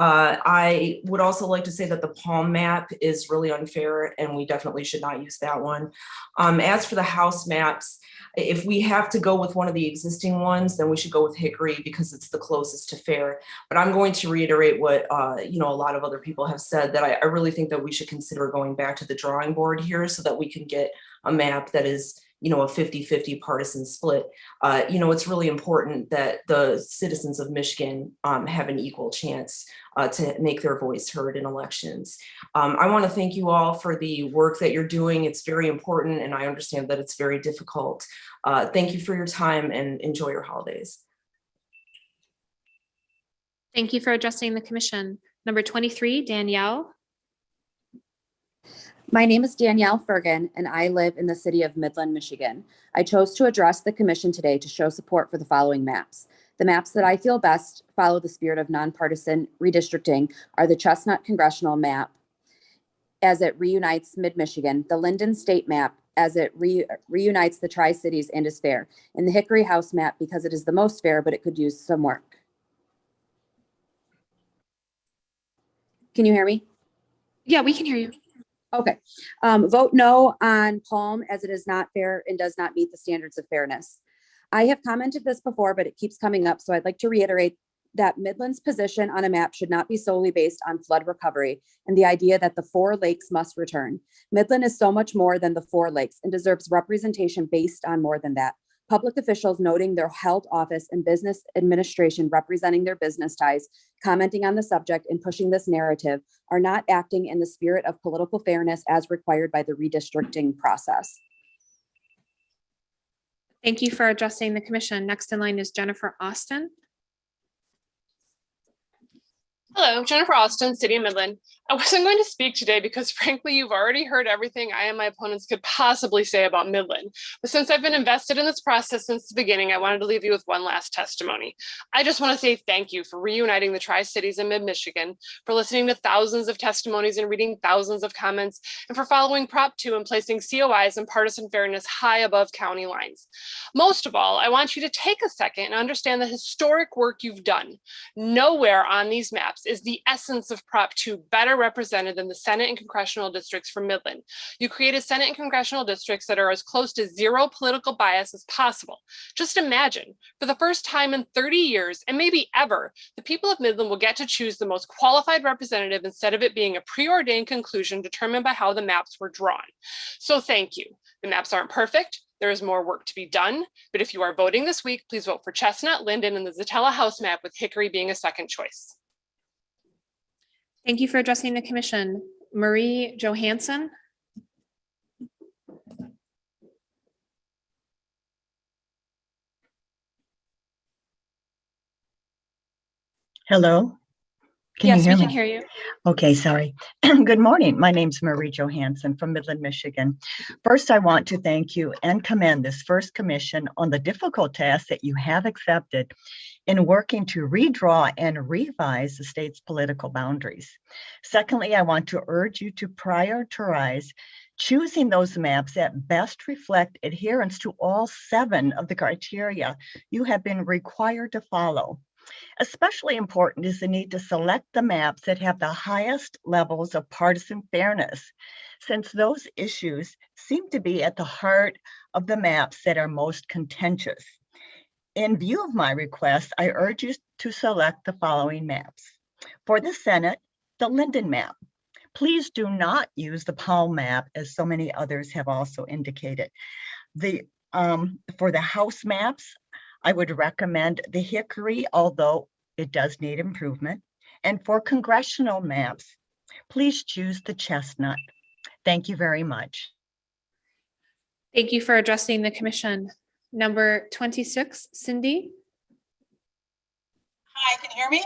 S17: I would also like to say that the Palm map is really unfair, and we definitely should not use that one. As for the House maps, if we have to go with one of the existing ones, then we should go with Hickory because it's the closest to fair. But I'm going to reiterate what a lot of other people have said, that I really think that we should consider going back to the drawing board here so that we can get a map that is a 50-50 partisan split. It's really important that the citizens of Michigan have an equal chance to make their voice heard in elections. I want to thank you all for the work that you're doing. It's very important, and I understand that it's very difficult. Thank you for your time and enjoy your holidays.
S9: Thank you for addressing the commission. Number 23, Danielle.
S25: My name is Danielle Fergan, and I live in the city of Midland, Michigan. I chose to address the commission today to show support for the following maps: The maps that I feel best follow the spirit of nonpartisan redistricting are the Chestnut Congressional Map as it reunites Mid-Michigan, the Linden State Map as it reunites the Tri-Cities and is fair, and the Hickory House Map because it is the most fair, but it could use some work. Can you hear me?
S9: Yeah, we can hear you.
S25: Okay. Vote no on Palm as it is not fair and does not meet the standards of fairness. I have commented this before, but it keeps coming up, so I'd like to reiterate that Midland's position on a map should not be solely based on flood recovery and the idea that the 4 lakes must return. Midland is so much more than the 4 lakes and deserves representation based on more than that. Public officials noting their held office and business administration representing their business ties, commenting on the subject and pushing this narrative are not acting in the spirit of political fairness as required by the redistricting process.
S9: Thank you for addressing the commission. Next in line is Jennifer Austin.
S1: Hello, Jennifer Austin, City of Midland. I wasn't going to speak today because frankly, you've already heard everything I and my opponents could possibly say about Midland. But since I've been invested in this process since the beginning, I wanted to leave you with one last testimony. I just want to say thank you for reuniting the Tri-Cities and Mid-Michigan, for listening to thousands of testimonies and reading thousands of comments, and for following Prop 2 and placing COIs and partisan fairness high above county lines. Most of all, I want you to take a second and understand the historic work you've done. Nowhere on these maps is the essence of Prop 2 better represented than the Senate and congressional districts for Midland. You created Senate and congressional districts that are as close to zero political bias as possible. Just imagine, for the first time in 30 years, and maybe ever, the people of Midland will get to choose the most qualified representative instead of it being a preordained conclusion determined by how the maps were drawn. So thank you. The maps aren't perfect. There is more work to be done, but if you are voting this week, please vote for Chestnut, Linden, and the Zatella House map with Hickory being a second choice.
S9: Thank you for addressing the commission. Marie Johansson.
S18: Hello?
S9: Yes,
S18: you
S9: we
S18: hear
S9: can
S18: me?
S9: hear you.
S18: Okay, sorry. Good morning. My name's Marie Johansson from Midland, Michigan. First, I want to thank you and commend this first commission on the difficult task that you have accepted in working to redraw and revise the state's political boundaries. Secondly, I want to urge you to prioritize choosing those maps that best reflect adherence to all 7 of the criteria you have been required to follow. Especially important is the need to select the maps that have the highest levels of partisan fairness, since those issues seem to be at the heart of the maps that are most contentious. In view of my request, I urge you to select the following maps. For the Senate, the Linden map. Please do not use the Palm map, as so many others have also indicated. For the House maps, I would recommend the Hickory, although it does need improvement. And for congressional maps, please choose the Chestnut. Thank you very much.
S9: Thank you for addressing the commission. Number 26, Cindy.
S19: Hi, can you hear me?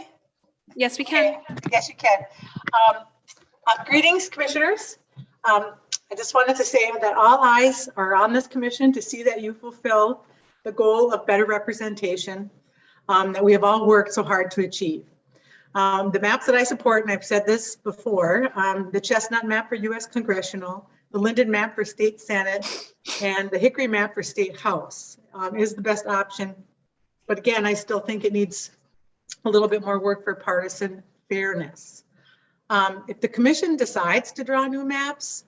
S9: Yes, we can.
S19: Okay. Yes, you can. Greetings, commissioners. I just wanted to say that all eyes are on this commission to see that you fulfill the goal of better representation that we have all worked so hard to achieve. The maps that I support, and I've said this before, the Chestnut map for U.S. Congressional, the Linden map for State Senate, and the Hickory map for State House is the best option. But again, I still think it needs a little bit more work for partisan fairness. If the commission decides to draw new maps,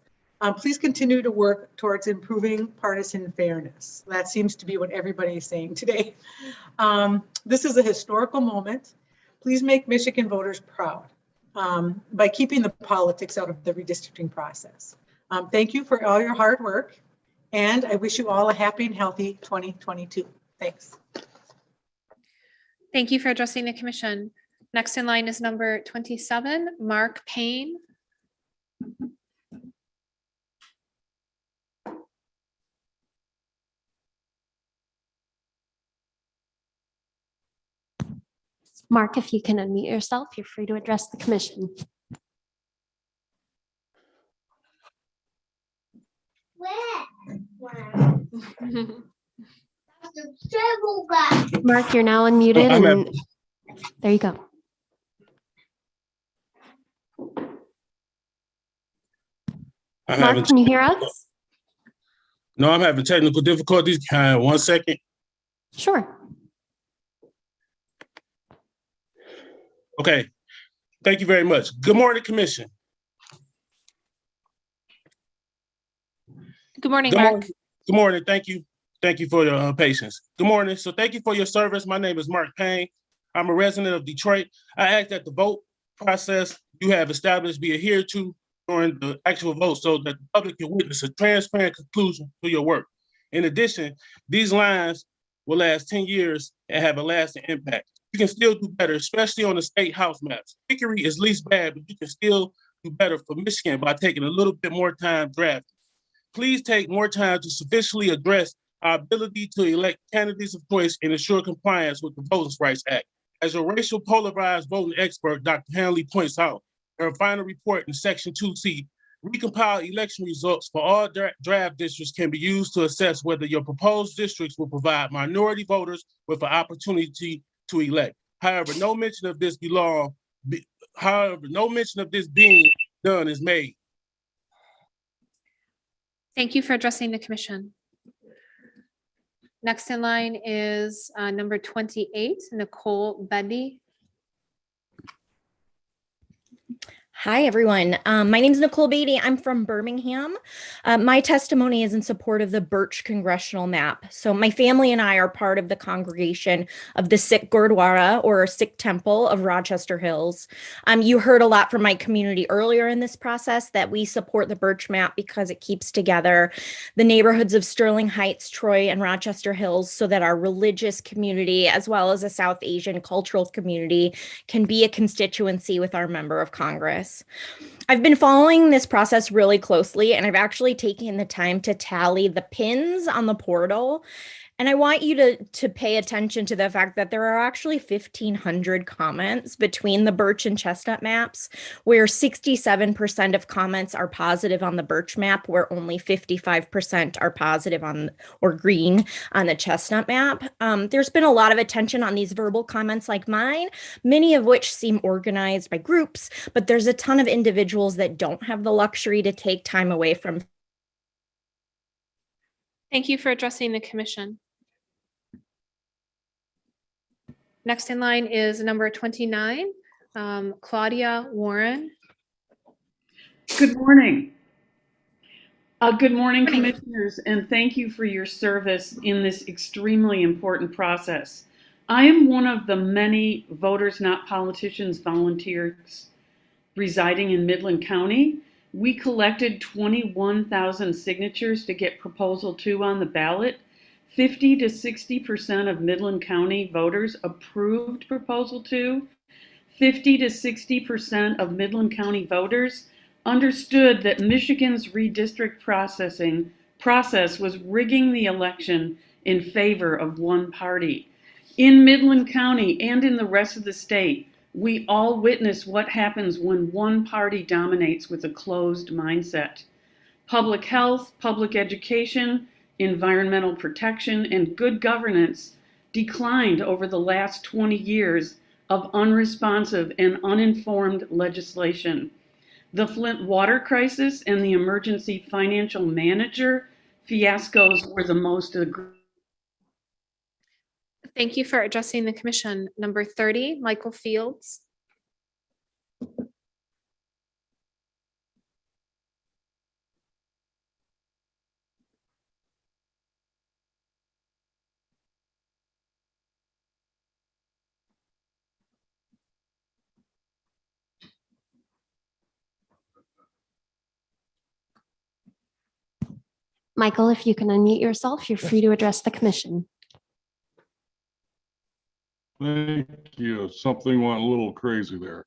S19: please continue to work towards improving partisan fairness. That seems to be what everybody is saying today. This is a historical moment. Please make Michigan voters proud by keeping the politics out of the redistricting process. Thank you for all your hard work, and I wish you all a happy and healthy 2022. Thanks.
S9: Thank you for addressing the commission. Next in line is number 27, Mark Payne.
S20: Mark, if you can unmute yourself, you're free to address the commission. Mark, you're now unmuted and there you go. Mark, can you hear us?
S5: No, I'm having technical difficulties. 1 second.
S20: Sure.
S5: Okay. Thank you very much. Good morning, Commission.
S9: Good morning,
S5: Good
S9: Mark.
S5: morning. Good morning. Thank you. Thank you for your patience. Good morning. So thank you for your service. My name is Mark Payne. I'm a resident of Detroit. I ask that the vote process you have established be adhered to during the actual vote so that the public can witness a transparent conclusion to your work. In addition, these lines will last 10 years and have a lasting impact. You can still do better, especially on the state house maps. Hickory is least bad, but you can still do better for Michigan by taking a little bit more time drafting. Please take more time to sufficiently address our ability to elect candidates of choice and ensure compliance with the Voting Rights Act. As your racial polarized voting expert, Dr. Hanley points out, in her final report in Section 2C, recompiled election results for all draft districts can be used to assess whether your proposed districts will provide minority voters with an opportunity to elect. However, no mention of this being done is made.
S9: Thank you for addressing the commission. Next in line is number 28, Nicole Bendy.
S6: Hi, everyone. My name is Nicole Beatty. I'm from Birmingham. My testimony is in support of the Birch Congressional Map. So my family and I are part of the congregation of the Sikh Gurdwara or Sikh Temple of Rochester Hills. You heard a lot from my community earlier in this process that we support the Birch Map because it keeps together the neighborhoods of Sterling Heights, Troy, and Rochester Hills so that our religious community, as well as a South Asian cultural community, can be a constituency with our member of Congress. I've been following this process really closely, and I've actually taken the time to tally the pins on the portal. And I want you to pay attention to the fact that there are actually 1,500 comments between the Birch and Chestnut maps, where 67% of comments are positive on the Birch map, where only 55% are positive on or green on the Chestnut map. There's been a lot of attention on these verbal comments like mine, many of which seem organized by groups, but there's a ton of individuals that don't have the luxury to take time away from.
S9: Thank you for addressing the commission. Next in line is number 29, Claudia Warren.
S21: Good morning. Good morning, commissioners, and thank you for your service in this extremely important process. I am one of the many Voters Not Politicians volunteers residing in Midland County. We collected 21,000 signatures to get Proposal 2 on the ballot. 50 to 60% of Midland County voters approved Proposal 2. 50 to 60% of Midland County voters understood that Michigan's redistrict process was rigging the election in favor of one party. In Midland County and in the rest of the state, we all witness what happens when one party dominates with a closed mindset. Public health, public education, environmental protection, and good governance declined over the last 20 years of unresponsive and uninformed legislation. The Flint water crisis and the emergency financial manager fiascos were the most egregious.
S9: Thank you for addressing the commission. Number 30, Michael Fields.
S20: Michael, if you can unmute yourself, you're free to address the commission.
S22: Thank you. Something went a little crazy there.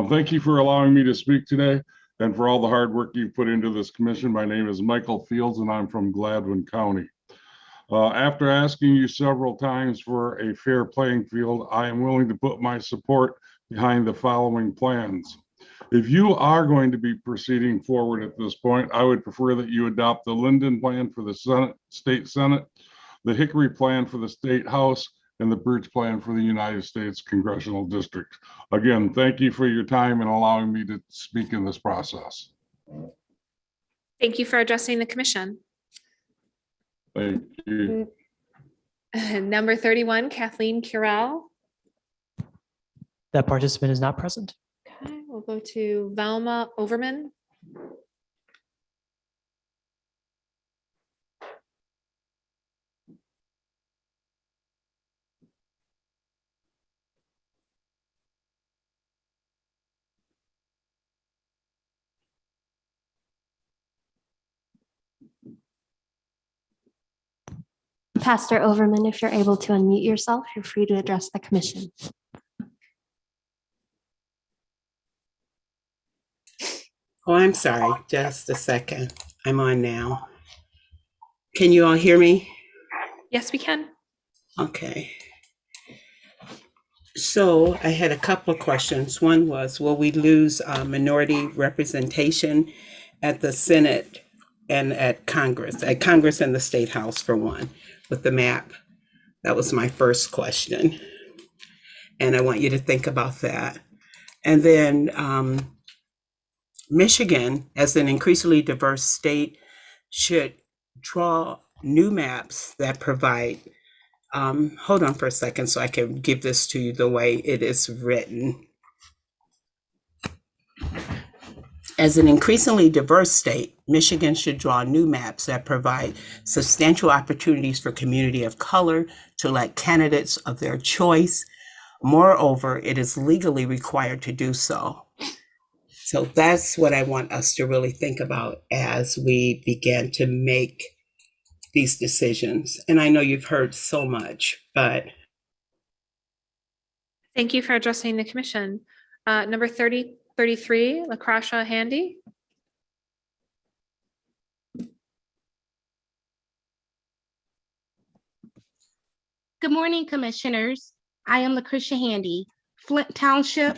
S22: Thank you for allowing me to speak today and for all the hard work you've put into this commission. My name is Michael Fields and I'm from Gladwin County. After asking you several times for a fair playing field, I am willing to put my support behind the following plans. If you are going to be proceeding forward at this point, I would prefer that you adopt the Linden plan for the State Senate, the Hickory Plan for the State House, and the Birch Plan for the United States Congressional District. Again, thank you for your time and allowing me to speak in this process.
S9: Thank you for addressing the commission.
S22: Thank you.
S9: Number 31, Kathleen Curell.
S2: That participant is not present.
S9: Okay, we'll go to Velma Overman.
S20: Pastor Overman, if you're able to unmute yourself, you're free to address the commission.
S4: Oh, I'm sorry. Just a second. I'm on now. Can you all hear me?
S9: Yes, we can.
S4: Okay. So I had a couple of questions. One was, will we lose minority representation at the Senate and at Congress and the State House for one, with the map? That was my first question. And I want you to think about that. And then Michigan, as an increasingly diverse state, should draw new maps that provide, hold on for a second so I can give this to you the way it is written. As an increasingly diverse state, Michigan should draw new maps that provide substantial opportunities for community of color to elect candidates of their choice. Moreover, it is legally required to do so. So that's what I want us to really think about as we begin to make these decisions. And I know you've heard so much, but.
S9: Thank you for addressing the commission. Number 33, LaCrasha Handy.
S7: Good morning, commissioners. I am Lucretia Handy, Flint Township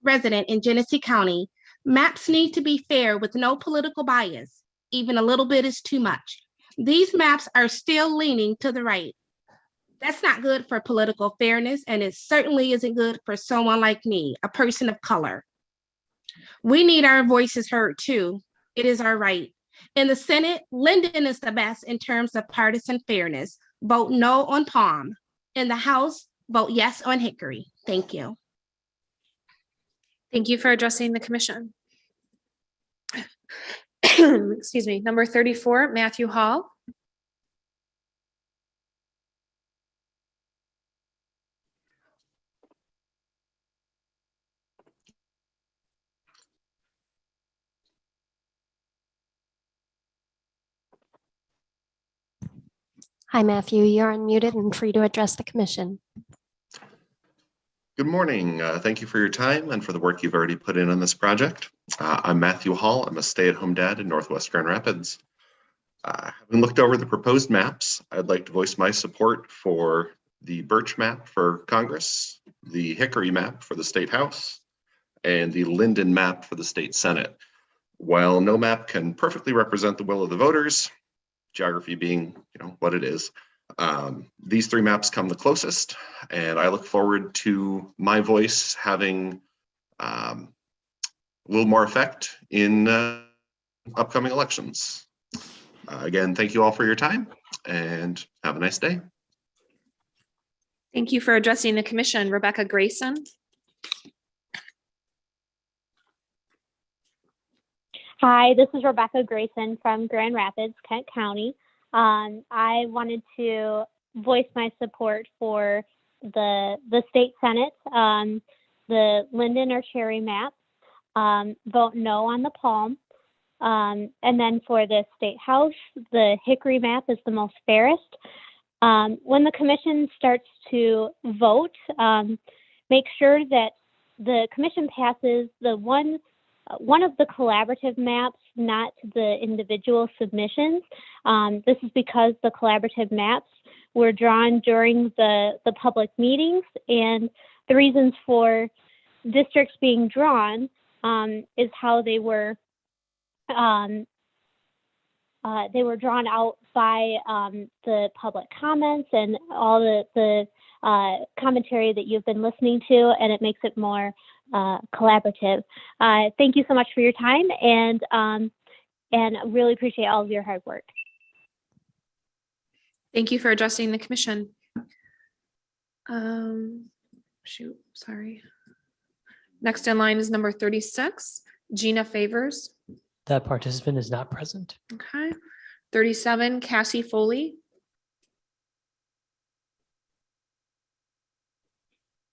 S7: resident in Genesee County. Maps need to be fair with no political bias. Even a little bit is too much. These maps are still leaning to the right. That's not good for political fairness, and it certainly isn't good for someone like me, a person of color. We need our voices heard too. It is our right. In the Senate, Linden is the best in terms of partisan fairness. Vote no on Palm. In the House, vote yes on Hickory. Thank you.
S9: Thank you for addressing the commission. Excuse me. Number 34, Matthew Hall.
S20: Hi, Matthew. You're unmuted and free to address the commission.
S8: Good morning. Thank you for your time and for the work you've already put in on this project. I'm Matthew Hall. I'm a stay-at-home dad in Northwest Grand Rapids. Having looked over the proposed maps, I'd like to voice my support for the Birch map for Congress, the Hickory map for the State House, and the Linden map for the State Senate. While no map can perfectly represent the will of the voters, geography being, what it is, these three maps come the closest, and I look forward to my voice having a little more effect in upcoming elections. Again, thank you all for your time, and have a nice day.
S9: Thank you for addressing the commission. Rebecca Grayson.
S23: Hi, this is Rebecca Grayson from Grand Rapids, Kent County. I wanted to voice my support for the state Senate, the Linden or Cherry map, vote no on the Palm. And then for the State House, the Hickory map is the most fairest. When the commission starts to vote, make sure that the commission passes the one of the collaborative maps, not the individual submissions. This is because the collaborative maps were drawn during the public meetings, and the reasons for districts being drawn is how they were they were drawn out by the public comments and all the commentary that you've been listening to, and it makes it more collaborative. Thank you so much for your time, and really appreciate all of your hard work.
S9: Thank you for addressing the commission. Sorry. Next in line is number 36, Gina Favors.
S2: That participant is not present.
S9: Okay. 37, Cassie Foley.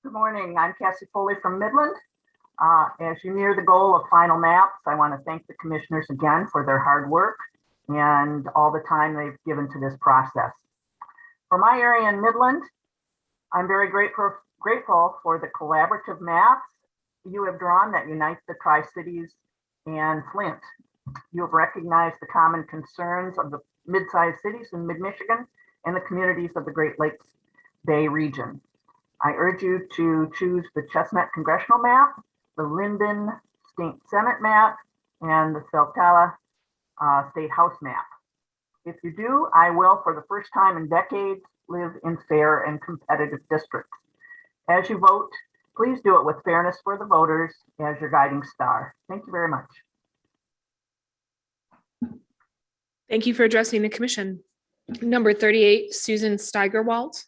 S3: Good morning. I'm Cassie Foley from Midland. As you near the goal of final maps, I want to thank the commissioners again for their hard work and all the time they've given to this process. For my area in Midland, I'm very grateful for the collaborative maps you have drawn that unite the Tri-Cities and Flint. You have recognized the common concerns of the mid-sized cities in mid-Michigan and the communities of the Great Lakes Bay region. I urge you to choose the Chestnut Congressional Map, the Linden State Senate Map, and the Saltella State House Map. If you do, I will, for the first time in decades, live in fair and competitive districts. As you vote, please do it with fairness for the voters as your guiding star. Thank you very much.
S9: Thank you for addressing the commission. Number 38, Susan Steigerwald.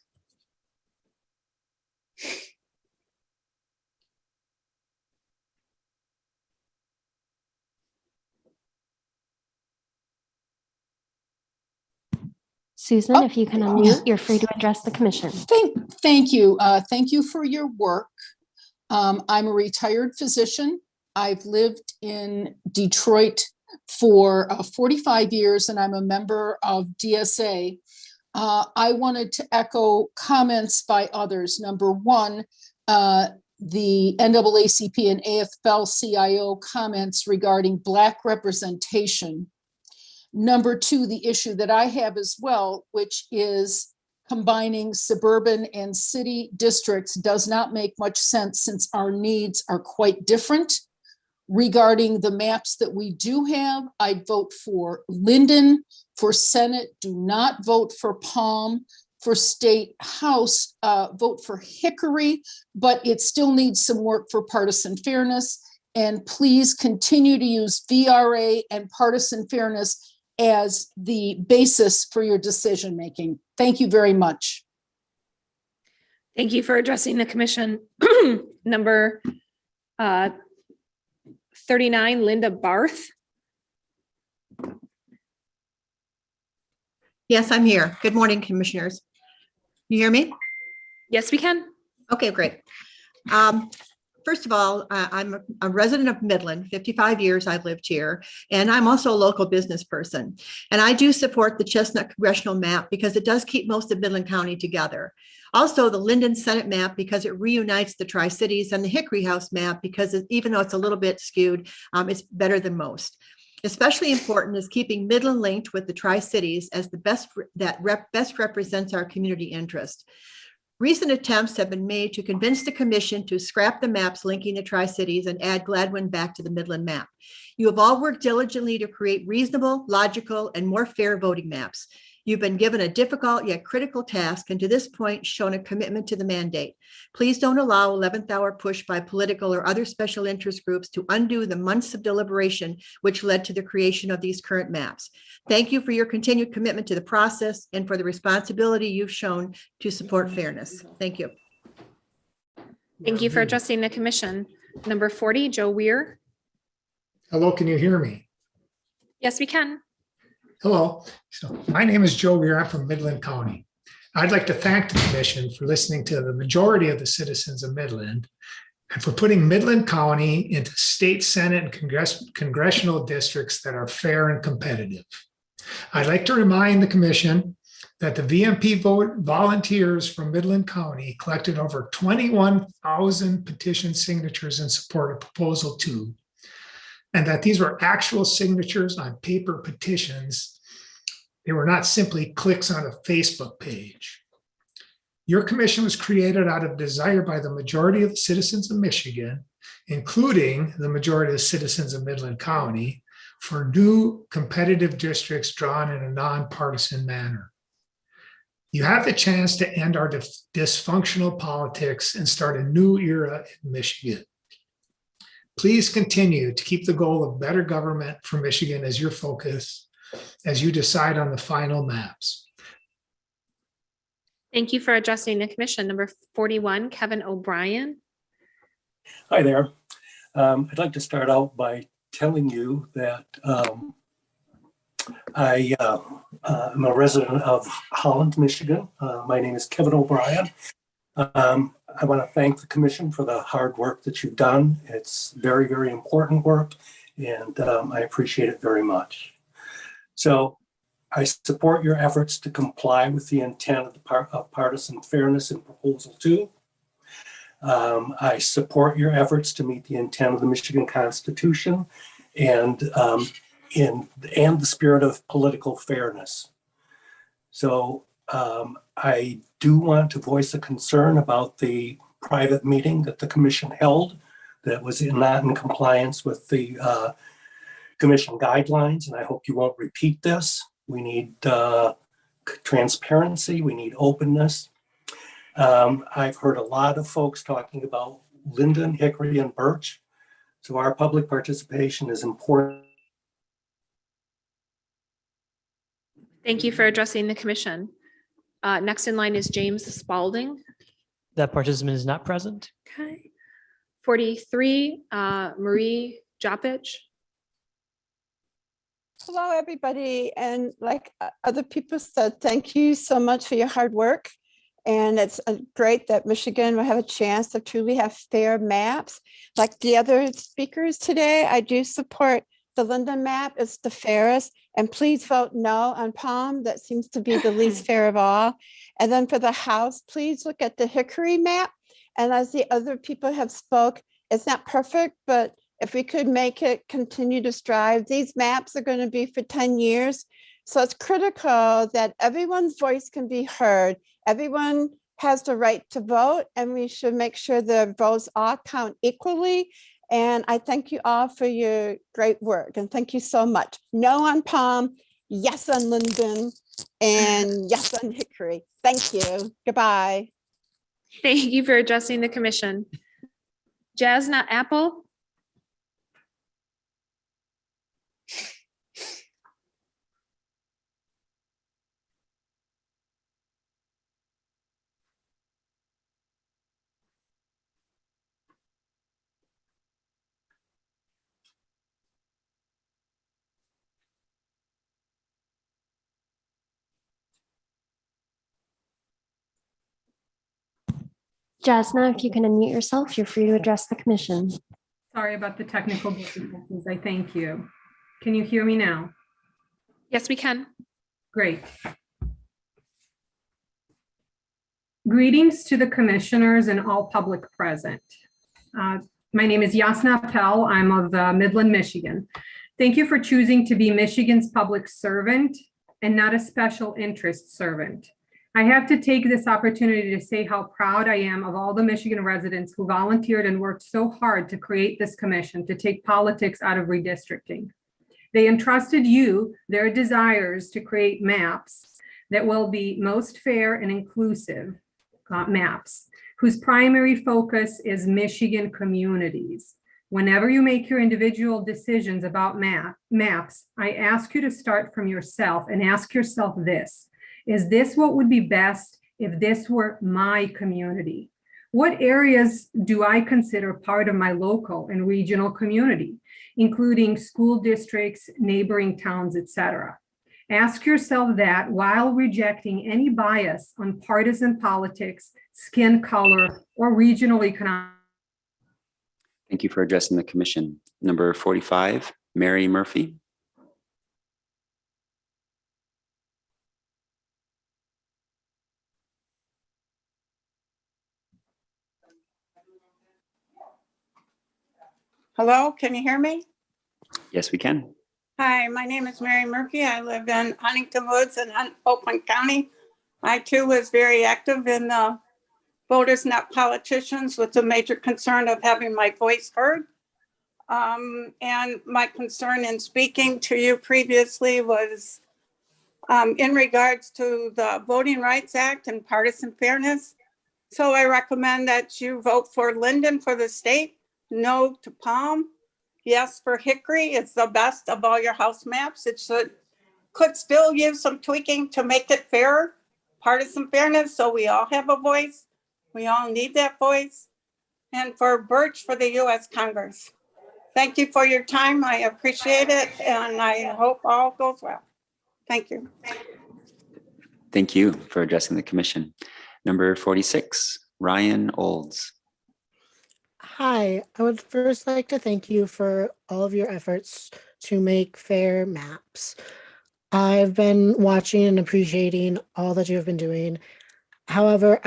S20: Susan, if you can unmute, you're free to address the commission.
S10: Thank you. Thank you for your work. I'm a retired physician. I've lived in Detroit for 45 years, and I'm a member of DSA. I wanted to echo comments by others. Number one, the NAACP and AFL-CIO comments regarding Black representation. Number two, the issue that I have as well, which is combining suburban and city districts does not make much sense since our needs are quite different. Regarding the maps that we do have, I'd vote for Linden. For Senate, do not vote for Palm. For State House, vote for Hickory, but it still needs some work for partisan fairness. And please continue to use VRA and partisan fairness as the basis for your decision making. Thank you very much.
S9: Thank you for addressing the commission. Number 39, Linda Barth.
S11: Yes, I'm here. Good morning, commissioners. You hear me?
S9: Yes, we can.
S11: Okay, great. First of all, I'm a resident of Midland, 55 years I've lived here, and I'm also a local business person. And I do support the Chestnut Congressional Map because it does keep most of Midland County together. Also the Linden Senate map because it reunites the Tri-Cities, and the Hickory House map because even though it's a little bit skewed, it's better than most. Especially important is keeping Midland linked with the Tri-Cities as the best represents our community interest. Recent attempts have been made to convince the commission to scrap the maps linking the Tri-Cities and add Gladwin back to the Midland map. You have all worked diligently to create reasonable, logical, and more fair voting maps. You've been given a difficult yet critical task, and to this point shown a commitment to the mandate. Please don't allow 11th hour push by political or other special interest groups to undo the months of deliberation which led to the creation of these current maps. Thank you for your continued commitment to the process and for the responsibility you've shown to support fairness. Thank you.
S9: Thank you for addressing the commission. Number 40, Joe Weir.
S12: Hello, can you hear me?
S9: Yes, we can.
S12: Hello, so my name is Joe Weir. I'm from Midland County. I'd like to thank the commission for listening to the majority of the citizens of Midland and for putting Midland County into state Senate and congressional districts that are fair and competitive. I'd like to remind the commission that the VMP volunteers from Midland County collected over 21,000 petition signatures in support of Proposal 2, and that these were actual signatures on paper petitions. They were not simply clicks on a Facebook page. Your commission was created out of desire by the majority of the citizens of Michigan, including the majority of the citizens of Midland County, for new competitive districts drawn in a nonpartisan manner. You have the chance to end our dysfunctional politics and start a new era in Michigan. Please continue to keep the goal of better government for Michigan as your focus as you decide on the final maps.
S9: Thank you for addressing the commission. Number 41, Kevin O'Brien.
S13: Hi there. I'd like to start out by telling you that I am a resident of Holland, Michigan. My name is Kevin O'Brien. I want to thank the commission for the hard work that you've done. It's very, very important work, and I appreciate it very much. So I support your efforts to comply with the intent of partisan fairness in Proposal 2. I support your efforts to meet the intent of the Michigan Constitution and the spirit of political fairness. So I do want to voice a concern about the private meeting that the commission held that was not in compliance with the commission guidelines, and I hope you won't repeat this. We need transparency, we need openness. I've heard a lot of folks talking about Linden, Hickory, and Birch, so our public participation is important.
S9: Thank you for addressing the commission. Next in line is James Spalding.
S2: That participant is not present.
S9: Okay. 43, Marie Jopich.
S14: Hello, everybody. And like other people said, thank you so much for your hard work. And it's great that Michigan will have a chance to truly have fair maps. Like the other speakers today, I do support the Linden map. It's the fairest. And please vote no on Palm. That seems to be the least fair of all. And then for the House, please look at the Hickory map. And as the other people have spoke, it's not perfect, but if we could make it continue to strive, these maps are going to be for 10 years. So it's critical that everyone's voice can be heard. Everyone has the right to vote, and we should make sure the votes all count equally. And I thank you all for your great work. And thank you so much. No on Palm, yes on Linden, and yes on Hickory. Thank you. Goodbye.
S9: Thank you for addressing the commission. Jasna Apple.
S20: Jasna, if you can unmute yourself, you're free to address the commission.
S15: Sorry about the technical difficulties. I thank you. Can you hear me now?
S9: Yes, we can.
S15: Great. Greetings to the commissioners and all public present. My name is Jasna Appel. I'm of Midland, Michigan. Thank you for choosing to be Michigan's public servant and not a special interest servant. I have to take this opportunity to say how proud I am of all the Michigan residents who volunteered and worked so hard to create this commission to take politics out of redistricting. They entrusted you their desires to create maps that will be most fair and inclusive maps, whose primary focus is Michigan communities. Whenever you make your individual decisions about maps, I ask you to start from yourself and ask yourself this. Is this what would be best if this were my community? What areas do I consider part of my local and regional community, including school districts, neighboring towns, etc.? Ask yourself that while rejecting any bias on partisan politics, skin color, or regional economic.
S16: Thank you for addressing the commission. Number 45, Mary Murphy.
S24: Hello, can you hear me?
S16: Yes, we can.
S24: Hi, my name is Mary Murphy. I live in Huntington Woods in Oakland County. I too was very active in Voters Not Politicians with the major concern of having my voice heard. And my concern in speaking to you previously was in regards to the Voting Rights Act and partisan fairness. So I recommend that you vote for Linden for the state, no to Palm, yes for Hickory. It's the best of all your house maps. It could still use some tweaking to make it fairer, partisan fairness, so we all have a voice. We all need that voice. And for Birch for the US Congress. Thank you for your time. I appreciate it, and I hope all goes well. Thank you.
S16: Thank you for addressing the commission. Number 46, Ryan Olds.
S1: Hi, I would first like to thank you for all of your efforts to make fair maps. I've been watching and appreciating all that you have been doing. However,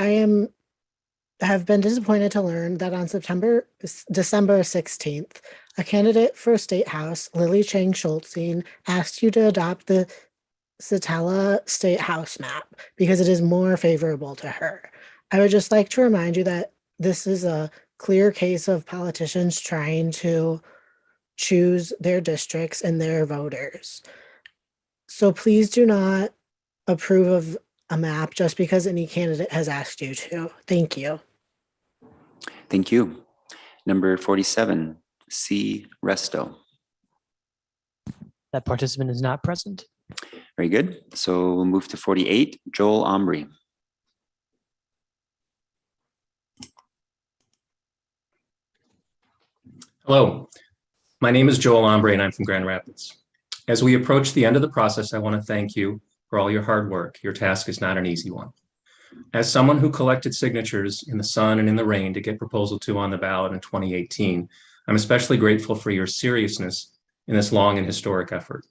S1: have been disappointed to learn that on December 16th, a candidate for State House, Lily Chang Schultzing, asked you to adopt the Satella State House map because it is more favorable to her. I would just like to remind you that this is a clear case of politicians trying to choose their districts and their voters. So please do not approve of a map just because any candidate has asked you to. Thank you.
S16: Thank you. Number 47, C. Resto.
S2: That participant is not present.
S16: Very good. So we'll move to 48, Joel Omri.
S17: Hello, my name is Joel Ombre and I'm from Grand Rapids. As we approach the end of the process, I want to thank you for all your hard work. Your task is not an easy one. As someone who collected signatures in the sun and in the rain to get Proposal 2 on the ballot in 2018, I'm especially grateful for your seriousness in this long and historic effort.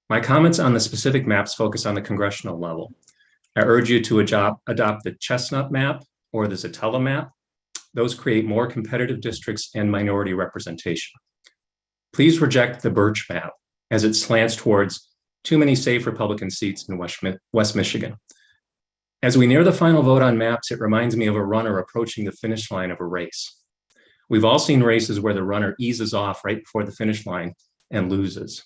S17: My comments on the specific maps focus on the congressional level. I urge you to adopt the Chestnut map or the Satella map. Those create more competitive districts and minority representation. Please reject the Birch map as it slants towards too many safe Republican seats in West Michigan. As we near the final vote on maps, it reminds me of a runner approaching the finish line of a race. We've all seen races where the runner eases off right before the finish line and loses.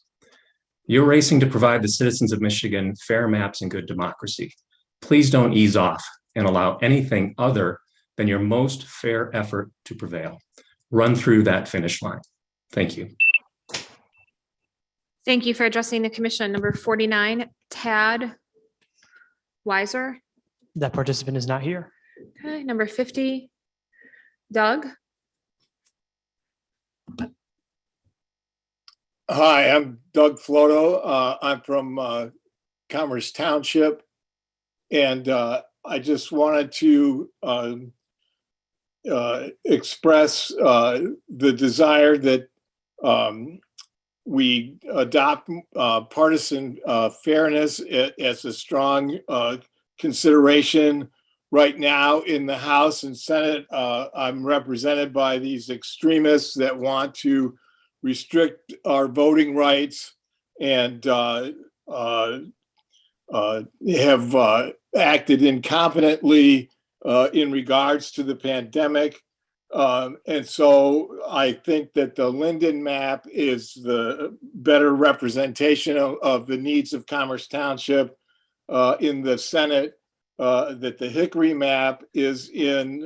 S17: You're racing to provide the citizens of Michigan fair maps and good democracy. Please don't ease off and allow anything other than your most fair effort to prevail. Run through that finish line. Thank you.
S9: Thank you for addressing the commission. Number 49, Tad Weiser.
S2: That participant is not here.
S9: Okay, number 50, Doug.
S18: Hi, I'm Doug Floto. I'm from Commerce Township, and I just wanted to express the desire that we adopt partisan fairness as a strong consideration right now in the House and Senate. I'm represented by these extremists that want to restrict our voting rights and have acted incompetently in regards to the pandemic. And so I think that the Linden map is the better representation of the needs of Commerce Township in the Senate, that the Hickory map is in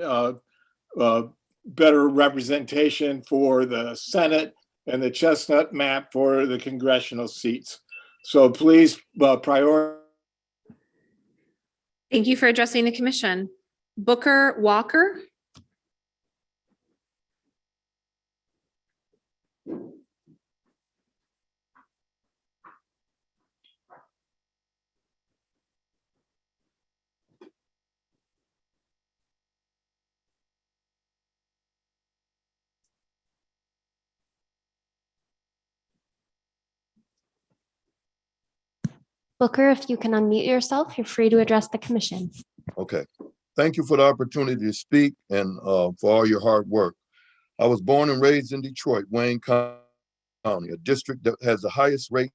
S18: better representation for the Senate, and the Chestnut map for the congressional seats. So please prioritize.
S9: Thank you for addressing the commission. Booker Walker.
S20: Booker, if you can unmute yourself, you're free to address the commission.
S19: Okay. Thank you for the opportunity to speak and for all your hard work. I was born and raised in Detroit, Wayne County, a district that has the highest rate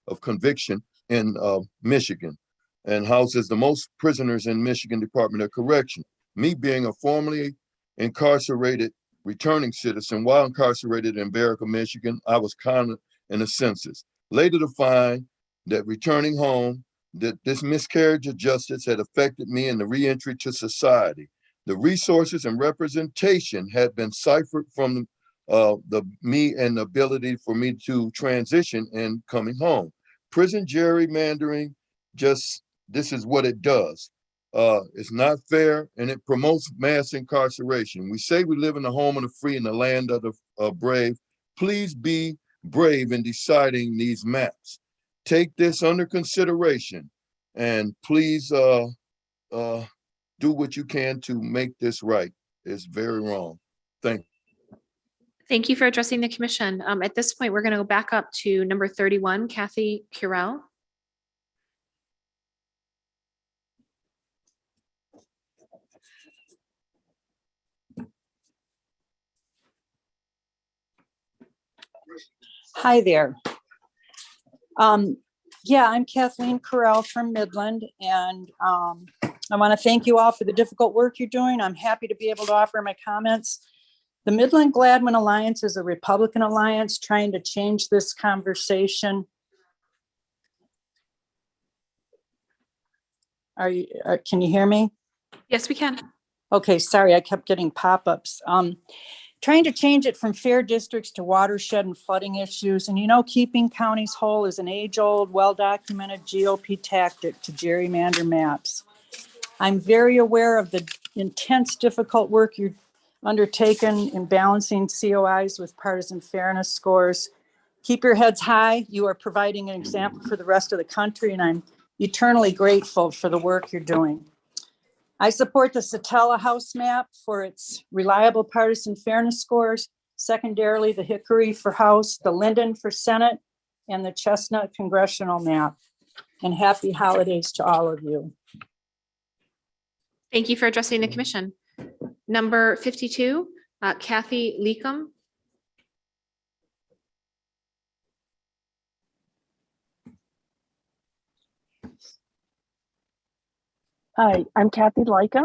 S19: of conviction in Michigan and houses the most prisoners in Michigan Department of Correction. Me being a formerly incarcerated returning citizen while incarcerated in Barica, Michigan. I was counted in the census. Later to find that returning home, that this miscarriage of justice had affected me in the reentry to society. The resources and representation had been ciphered from me and the ability for me to transition and coming home. Prison gerrymandering, just this is what it does. It's not fair, and it promotes mass incarceration. We say we live in the home of the free and the land of the brave. Please be brave in deciding these maps. Take this under consideration, and please do what you can to make this right. It's very wrong. Thank you.
S9: Thank you for addressing the commission. At this point, we're going to go back up to number 31, Kathy Curell.
S5: Hi there. Yeah, I'm Kathleen Carell from Midland, and I want to thank you all for the difficult work you're doing. I'm happy to be able to offer my comments. The Midland Gladwin Alliance is a Republican alliance trying to change this conversation. Can you hear me?
S9: Yes, we can.
S5: Okay, sorry, I kept getting pop-ups. Trying to change it from fair districts to watershed and flooding issues. And keeping counties whole is an age-old, well-documented GOP tactic to gerrymander maps. I'm very aware of the intense, difficult work you're undertaken in balancing COIs with partisan fairness scores. Keep your heads high. You are providing an example for the rest of the country, and I'm eternally grateful for the work you're doing. I support the Satella House map for its reliable partisan fairness scores. Secondarily, the Hickory for House, the Linden for Senate, and the Chestnut congressional map. And happy holidays to all of you.
S9: Thank you for addressing the commission. Number 52, Kathy Leakum.
S6: Hi, I'm Kathy Leica,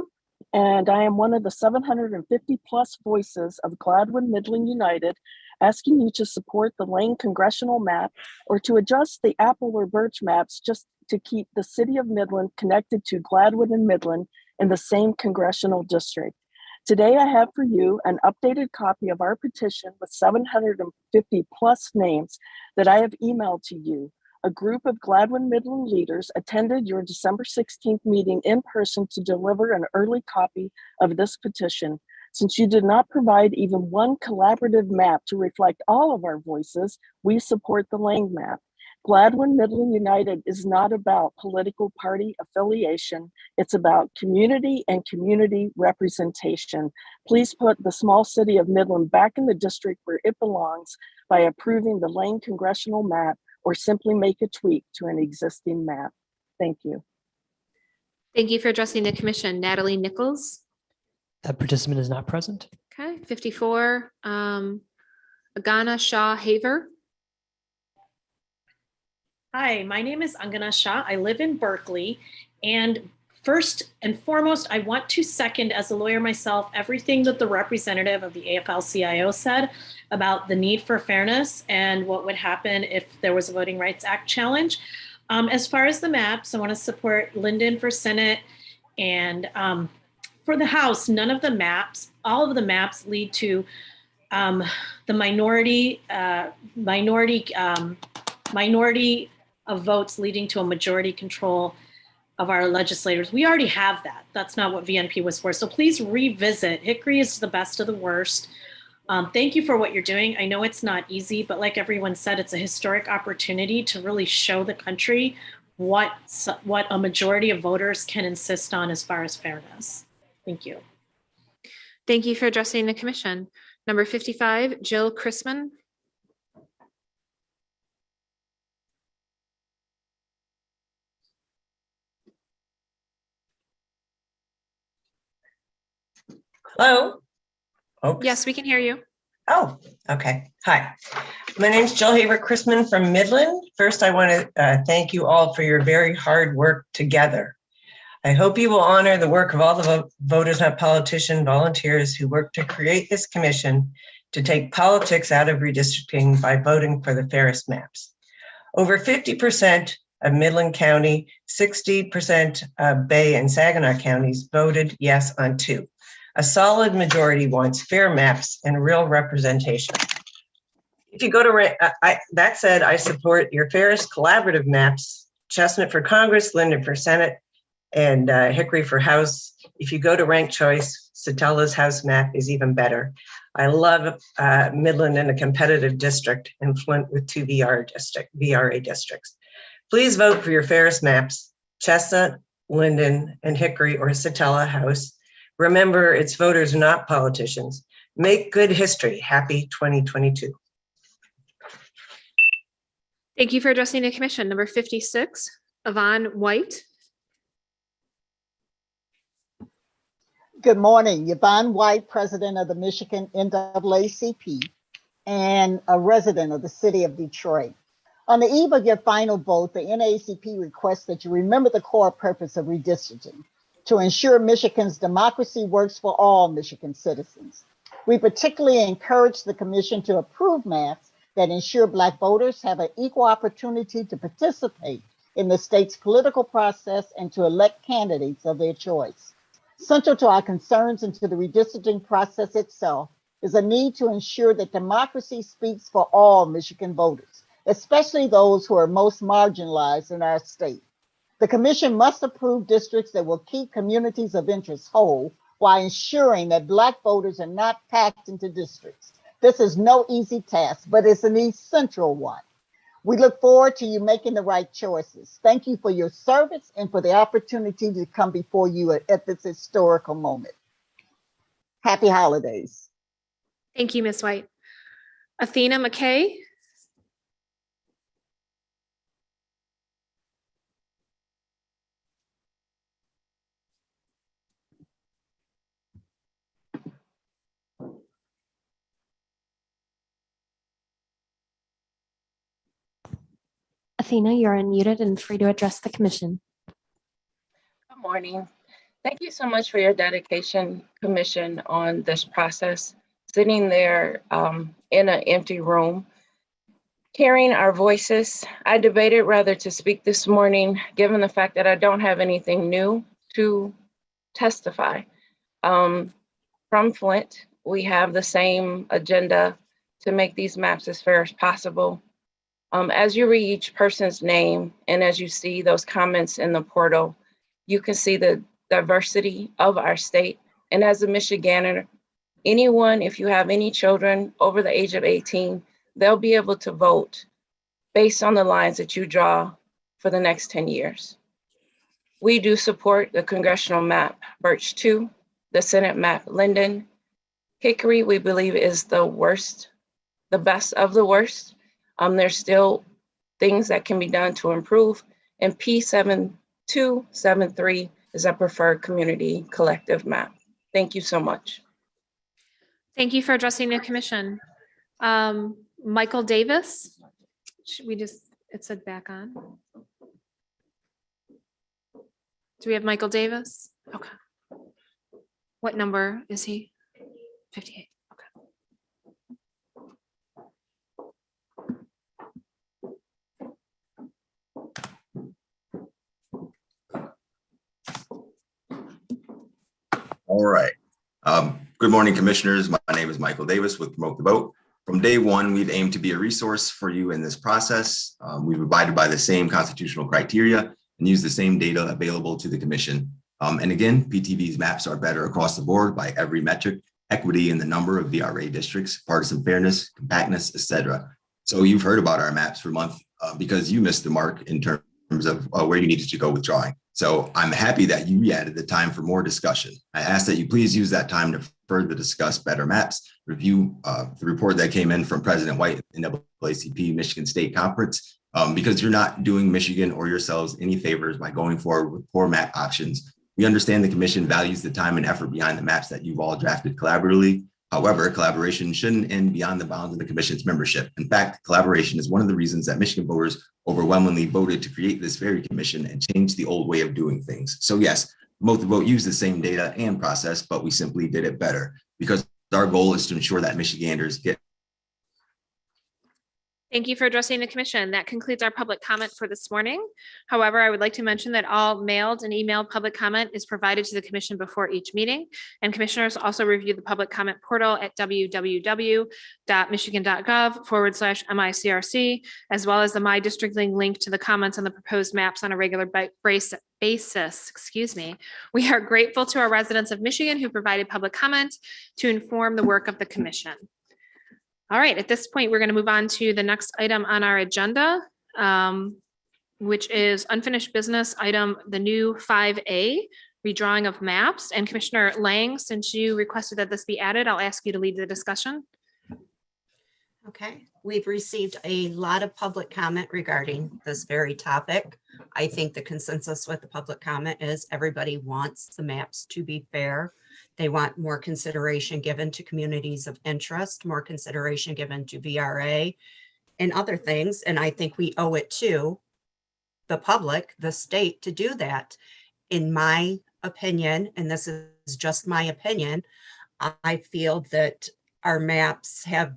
S6: and I am one of the 750 plus voices of Gladwin Midland United, asking you to support the Lane congressional map or to adjust the Apple or Birch maps just to keep the city of Midland connected to Gladwin and Midland in the same congressional district. Today, I have for you an updated copy of our petition with 750 plus names that I have emailed to you. A group of Gladwin Midland leaders attended your December 16th meeting in person to deliver an early copy of this petition. Since you did not provide even one collaborative map to reflect all of our voices, we support the Lang map. Gladwin Midland United is not about political party affiliation. It's about community and community representation. Please put the small city of Midland back in the district where it belongs by approving the Lang congressional map, or simply make a tweak to an existing map. Thank you.
S9: Thank you for addressing the commission. Natalie Nichols.
S2: That participant is not present.
S9: Okay, 54, Agana Shah Haver.
S21: Hi, my name is Angana Shah. I live in Berkeley. And first and foremost, I want to second, as a lawyer myself, everything that the representative of the AFL-CIO said about the need for fairness and what would happen if there was a Voting Rights Act challenge. As far as the maps, I want to support Linden for Senate, and for the House, none of the maps, all of the maps lead to the minority of votes leading to a majority control of our legislators. We already have that. That's not what VNP was for. So please revisit. Hickory is the best of the worst. Thank you for what you're doing. I know it's not easy, but like everyone said, it's a historic opportunity to really show the country what a majority of voters can insist on as far as fairness. Thank you.
S9: Thank you for addressing the commission. Number 55, Jill Chrisman.
S22: Hello? Oops.
S9: Yes, we can hear you.
S22: Oh, okay. Hi, my name is Jill Haver-Chrisman from Midland. First, I want to thank you all for your very hard work together. I hope you will honor the work of all the voters, not politician volunteers who work to create this commission to take politics out of redistricting by voting for the fairest maps. Over 50% of Midland County, 60% of Bay and Saginaw counties voted yes on 2. A solid majority wants fair maps and real representation. If you go to, that said, I support your fairest collaborative maps, Chestnut for Congress, Linden for Senate, and Hickory for House. If you go to ranked choice, Satella's House map is even better. I love Midland in a competitive district and Flint with 2 VRA districts. Please vote for your fairest maps, Chestnut, Linden, and Hickory or Satella House. Remember, it's voters, not politicians. Make good history. Happy 2022.
S9: Thank you for addressing the commission. Number 56, Yvonne White.
S4: Good morning, Yvonne White, president of the Michigan NAACP and a resident of the city of Detroit. On the eve of your final vote, the NAACP requests that you remember the core purpose of redistricting, to ensure Michigan's democracy works for all Michigan citizens. We particularly encourage the commission to approve maps that ensure Black voters have an equal opportunity to participate in the state's political process and to elect candidates of their choice. Central to our concerns and to the redistricting process itself is a need to ensure that democracy speaks for all Michigan voters, especially those who are most marginalized in our state. The commission must approve districts that will keep communities of interest whole while ensuring that Black voters are not packed into districts. This is no easy task, but it's an essential one. We look forward to you making the right choices. Thank you for your service and for the opportunity to come before you at this historical moment. Happy holidays.
S9: Thank you, Ms. White. Athena McKay.
S20: Athena, you're unmuted and free to address the commission.
S7: Good morning. Thank you so much for your dedication, Commission, on this process. Sitting there in an empty room, hearing our voices. I debated whether to speak this morning, given the fact that I don't have anything new to testify. From Flint, we have the same agenda to make these maps as fair as possible. As you read each person's name and as you see those comments in the portal, you can see the diversity of our state. And as a Michigander, anyone, if you have any children over the age of 18, they'll be able to vote based on the lines that you draw for the next 10 years. We do support the congressional map, Birch 2, the Senate map, Linden. Hickory, we believe, is the worst, the best of the worst. There's still things that can be done to improve. And P7273 is a preferred community collective map. Thank you so much.
S9: Thank you for addressing the commission. Michael Davis. Should we just, it said back on. Do we have Michael Davis? Okay. What number is he? 58.
S8: All right. Good morning, commissioners. My name is Michael Davis with Promote the Vote. From day one, we've aimed to be a resource for you in this process. We've abided by the same constitutional criteria and used the same data available to the commission. And again, PTV's maps are better across the board by every metric: equity in the number of VRA districts, partisan fairness, compactness, etc. So you've heard about our maps for months because you missed the mark in terms of where you needed to go with drawing. So I'm happy that you added the time for more discussion. I ask that you please use that time to further discuss better maps, review the report that came in from President White in NAACP Michigan State Conference, because you're not doing Michigan or yourselves any favors by going forward with poor map options. We understand the commission values the time and effort behind the maps that you've all drafted collaboratively. However, collaboration shouldn't end beyond the bounds of the commission's membership. In fact, collaboration is one of the reasons that Michigan voters overwhelmingly voted to create this very commission and change the old way of doing things. So yes, both vote used the same data and process, but we simply did it better because our goal is to ensure that Michiganders get.
S9: Thank you for addressing the commission. That concludes our public comment for this morning. However, I would like to mention that all mailed and emailed public comment is provided to the commission before each meeting. And commissioners also review the public comment portal at www.michigan.gov/MICRC, as well as the My Districting link to the comments on the proposed maps on a regular basis. Excuse me. We are grateful to our residents of Michigan who provided public comment to inform the work of the commission. All right, at this point, we're going to move on to the next item on our agenda, which is unfinished business item, the new 5A, redrawing of maps. And Commissioner Lang, since you requested that this be added, I'll ask you to lead the discussion.
S3: Okay, we've received a lot of public comment regarding this very topic. I think the consensus with the public comment is everybody wants the maps to be fair. They want more consideration given to communities of interest, more consideration given to VRA and other things. And I think we owe it to the public, the state, to do that. In my opinion, and this is just my opinion, I feel that our maps have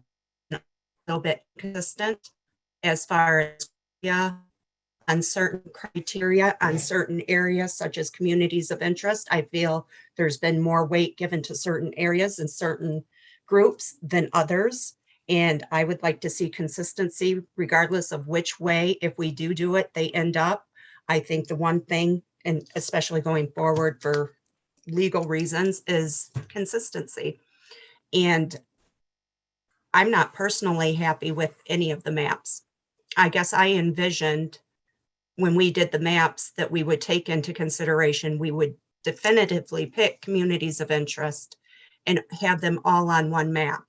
S3: been a little bit consistent as far as on certain criteria, on certain areas such as communities of interest. I feel there's been more weight given to certain areas and certain groups than others. And I would like to see consistency regardless of which way, if we do it, they end up. I think the one thing, and especially going forward for legal reasons, is consistency. And I'm not personally happy with any of the maps. I guess I envisioned when we did the maps that we would take into consideration, we would definitively pick communities of interest and have them all on one map,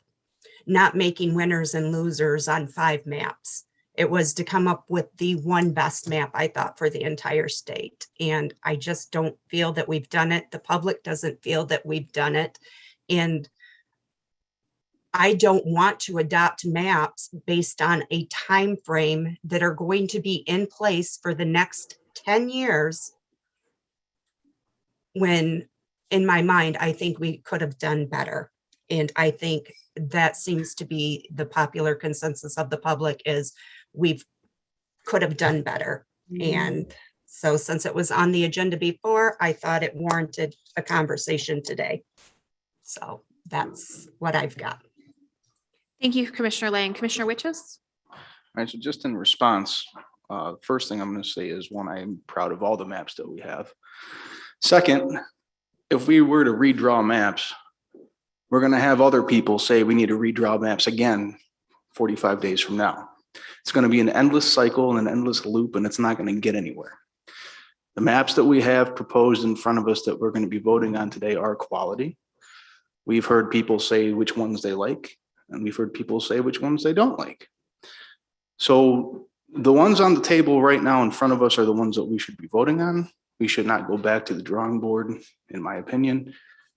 S3: not making winners and losers on 5 maps. It was to come up with the one best map, I thought, for the entire state. And I just don't feel that we've done it. The public doesn't feel that we've done it. And I don't want to adopt maps based on a time frame that are going to be in place for the next 10 years. When in my mind, I think we could have done better. And I think that seems to be the popular consensus of the public is we could have done better. And so since it was on the agenda before, I thought it warranted a conversation today. So that's what I've got.
S9: Thank you, Commissioner Lang. Commissioner Witches?
S10: All right, so just in response, first thing I'm going to say is, one, I'm proud of all the maps that we have. Second, if we were to redraw maps, we're going to have other people say we need to redraw maps again 45 days from now. It's going to be an endless cycle and an endless loop, and it's not going to get anywhere. The maps that we have proposed in front of us that we're going to be voting on today are quality. We've heard people say which ones they like, and we've heard people say which ones they don't like. So the ones on the table right now in front of us are the ones that we should be voting on. We should not go back to the drawing board, in my opinion.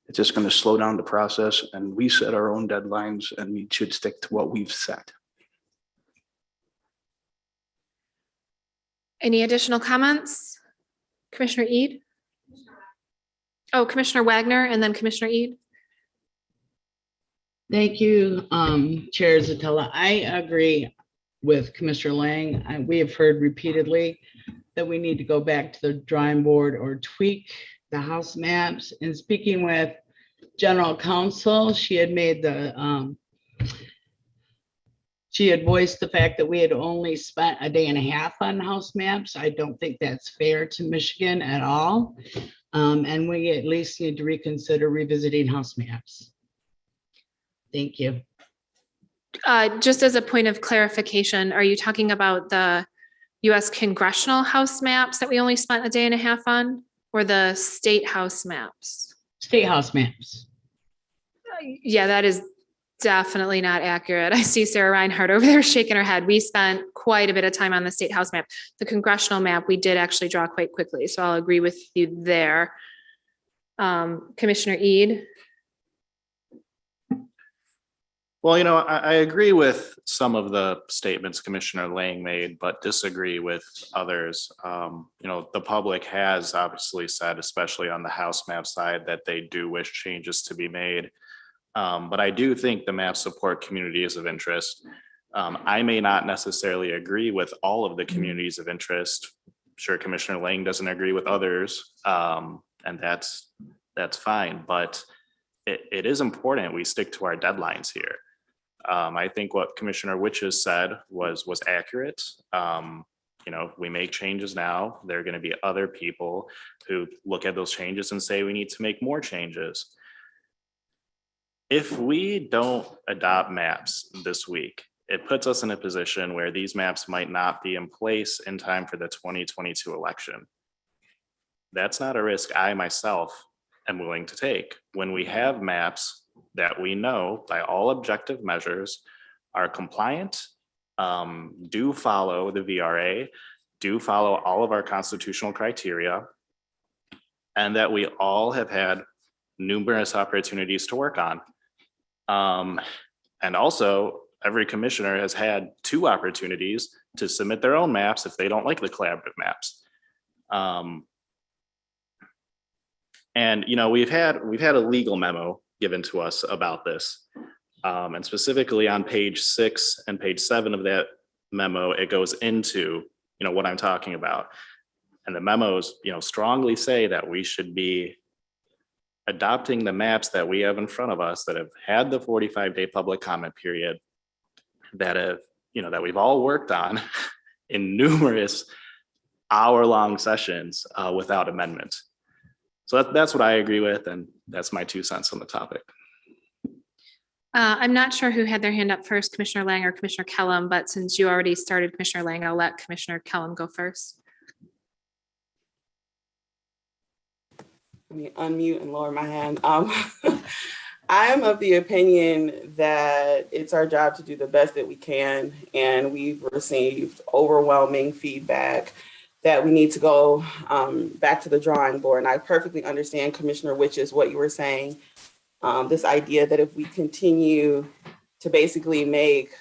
S10: It's just going to slow down the process, and we set our own deadlines, and we should stick to what we've set.
S9: Any additional comments? Commissioner Eid? Oh, Commissioner Wagner and then Commissioner Eid.
S11: Thank you, Chair Zatella. I agree with Commissioner Lang. We have heard repeatedly that we need to go back to the drawing board or tweak the house maps. And speaking with General Counsel, she had made the, she had voiced the fact that we had only spent a day and a half on house maps. I don't think that's fair to Michigan at all. And we at least need to reconsider revisiting house maps. Thank you.
S9: Just as a point of clarification, are you talking about the U.S. congressional house maps that we only spent a day and a half on, or the state house maps?
S11: State house maps.
S9: Yeah, that is definitely not accurate. I see Sarah Reinhardt over there shaking her head. We spent quite a bit of time on the state house map. The congressional map, we did actually draw quite quickly. So I'll agree with you there. Commissioner Eid.
S10: Well, I agree with some of the statements Commissioner Lang made, but disagree with others. The public has obviously said, especially on the house map side, that they do wish changes to be made. But I do think the maps support communities of interest. I may not necessarily agree with all of the communities of interest. Sure, Commissioner Lang doesn't agree with others, and that's fine. But it is important we stick to our deadlines here. I think what Commissioner Witches said was accurate. We make changes now. There are going to be other people who look at those changes and say we need to make more changes. If we don't adopt maps this week, it puts us in a position where these maps might not be in place in time for the 2022 election. That's not a risk I myself am willing to take. When we have maps that we know by all objective measures are compliant, do follow the VRA, do follow all of our constitutional criteria, and that we all have had numerous opportunities to work on. And also, every commissioner has had 2 opportunities to submit their own maps if they don't like the collaborative maps. And we've had a legal memo given to us about this. And specifically on page 6 and page 7 of that memo, it goes into, what I'm talking about. And the memos, strongly say that we should be adopting the maps that we have in front of us that have had the 45-day public comment period, that have, that we've all worked on in numerous hour-long sessions without amendment. So that's what I agree with, and that's my 2 cents on the topic.
S9: I'm not sure who had their hand up first, Commissioner Lang or Commissioner Kellum, but since you already started, Commissioner Lang, I'll let Commissioner Kellum go first.
S12: Let me unmute and lower my hand. I'm of the opinion that it's our job to do the best that we can, and we've received overwhelming feedback that we need to go back to the drawing board. And I perfectly understand, Commissioner Witches, what you were saying. This idea that if we continue to basically make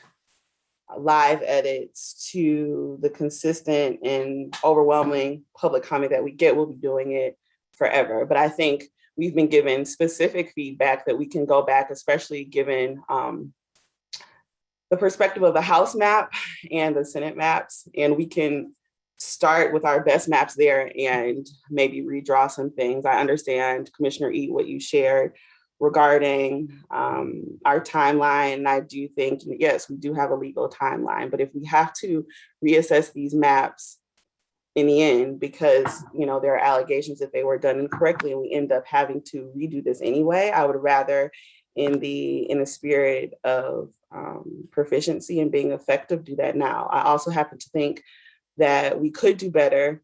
S12: live edits to the consistent and overwhelming public comment that we get, we'll be doing it forever. But I think we've been given specific feedback that we can go back, especially given the perspective of the House map and the Senate maps, and we can start with our best maps there and maybe redraw some things. I understand, Commissioner E, what you shared regarding our timeline. And I do think, yes, we do have a legal timeline, but if we have to reassess these maps in the end, because there are allegations that they were done incorrectly and we end up having to redo this anyway, I would rather, in the spirit of proficiency and being effective, do that now. I also happen to think that we could do better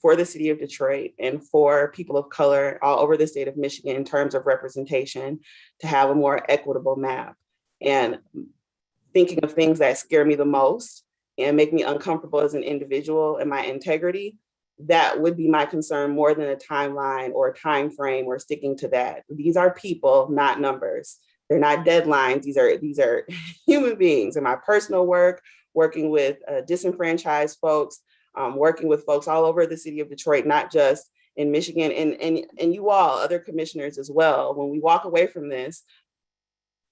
S12: for the city of Detroit and for people of color all over the state of Michigan in terms of representation, to have a more equitable map. And thinking of things that scare me the most and make me uncomfortable as an individual and my integrity, that would be my concern more than a timeline or a time frame or sticking to that. These are people, not numbers. They're not deadlines. These are human beings. In my personal work, working with disenfranchised folks, working with folks all over the city of Detroit, not just in Michigan, and you all, other commissioners as well. When we walk away from this,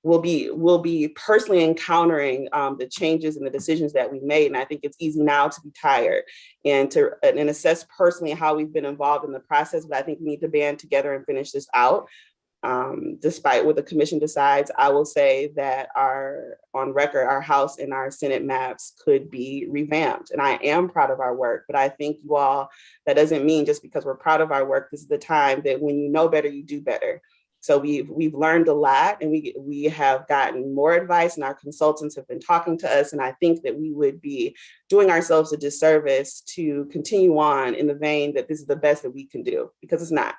S12: we'll be personally encountering the changes and the decisions that we made. And I think it's easy now to be tired and assess personally how we've been involved in the process. But I think we need to band together and finish this out. Despite what the commission decides, I will say that our House and our Senate maps could be revamped. And I am proud of our work, but I think you all, that doesn't mean just because we're proud of our work, this is the time that when you know better, you do better. So we've learned a lot, and we have gotten more advice, and our consultants have been talking to us. And I think that we would be doing ourselves a disservice to continue on in the vein that this is the best that we can do, because it's not.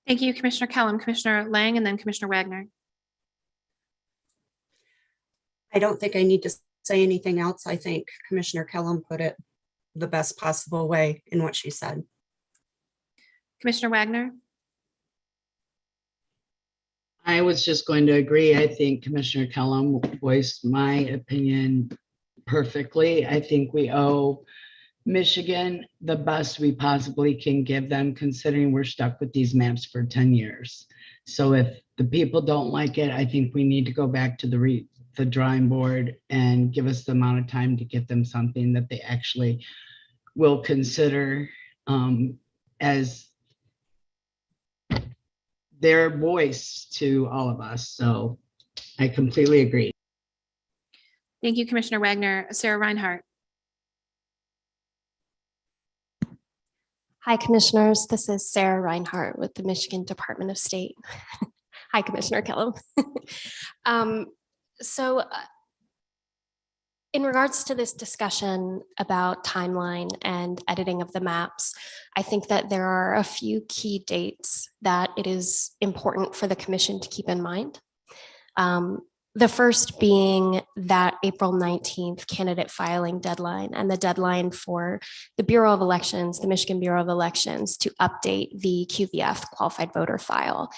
S9: Thank you, Commissioner Kellum, Commissioner Lang, and then Commissioner Wagner.
S3: I don't think I need to say anything else. I think Commissioner Kellum put it the best possible way in what she said.
S9: Commissioner Wagner.
S11: I was just going to agree. I think Commissioner Kellum voiced my opinion perfectly. I think we owe Michigan the best we possibly can give them, considering we're stuck with these maps for 10 years. So if the people don't like it, I think we need to go back to the drawing board and give us the amount of time to get them something that they actually will consider as their voice to all of us. So I completely agree.
S9: Thank you, Commissioner Wagner. Sarah Reinhardt.
S20: Hi, Commissioners. This is Sarah Reinhardt with the Michigan Department of State. Hi, Commissioner Kellum. So in regards to this discussion about timeline and editing of the maps, I think that there are a few key dates that it is important for the commission to keep in mind. The first being that April 19th candidate filing deadline and the deadline for the Bureau of Elections, the Michigan Bureau of Elections, to update the QVF qualified voter file.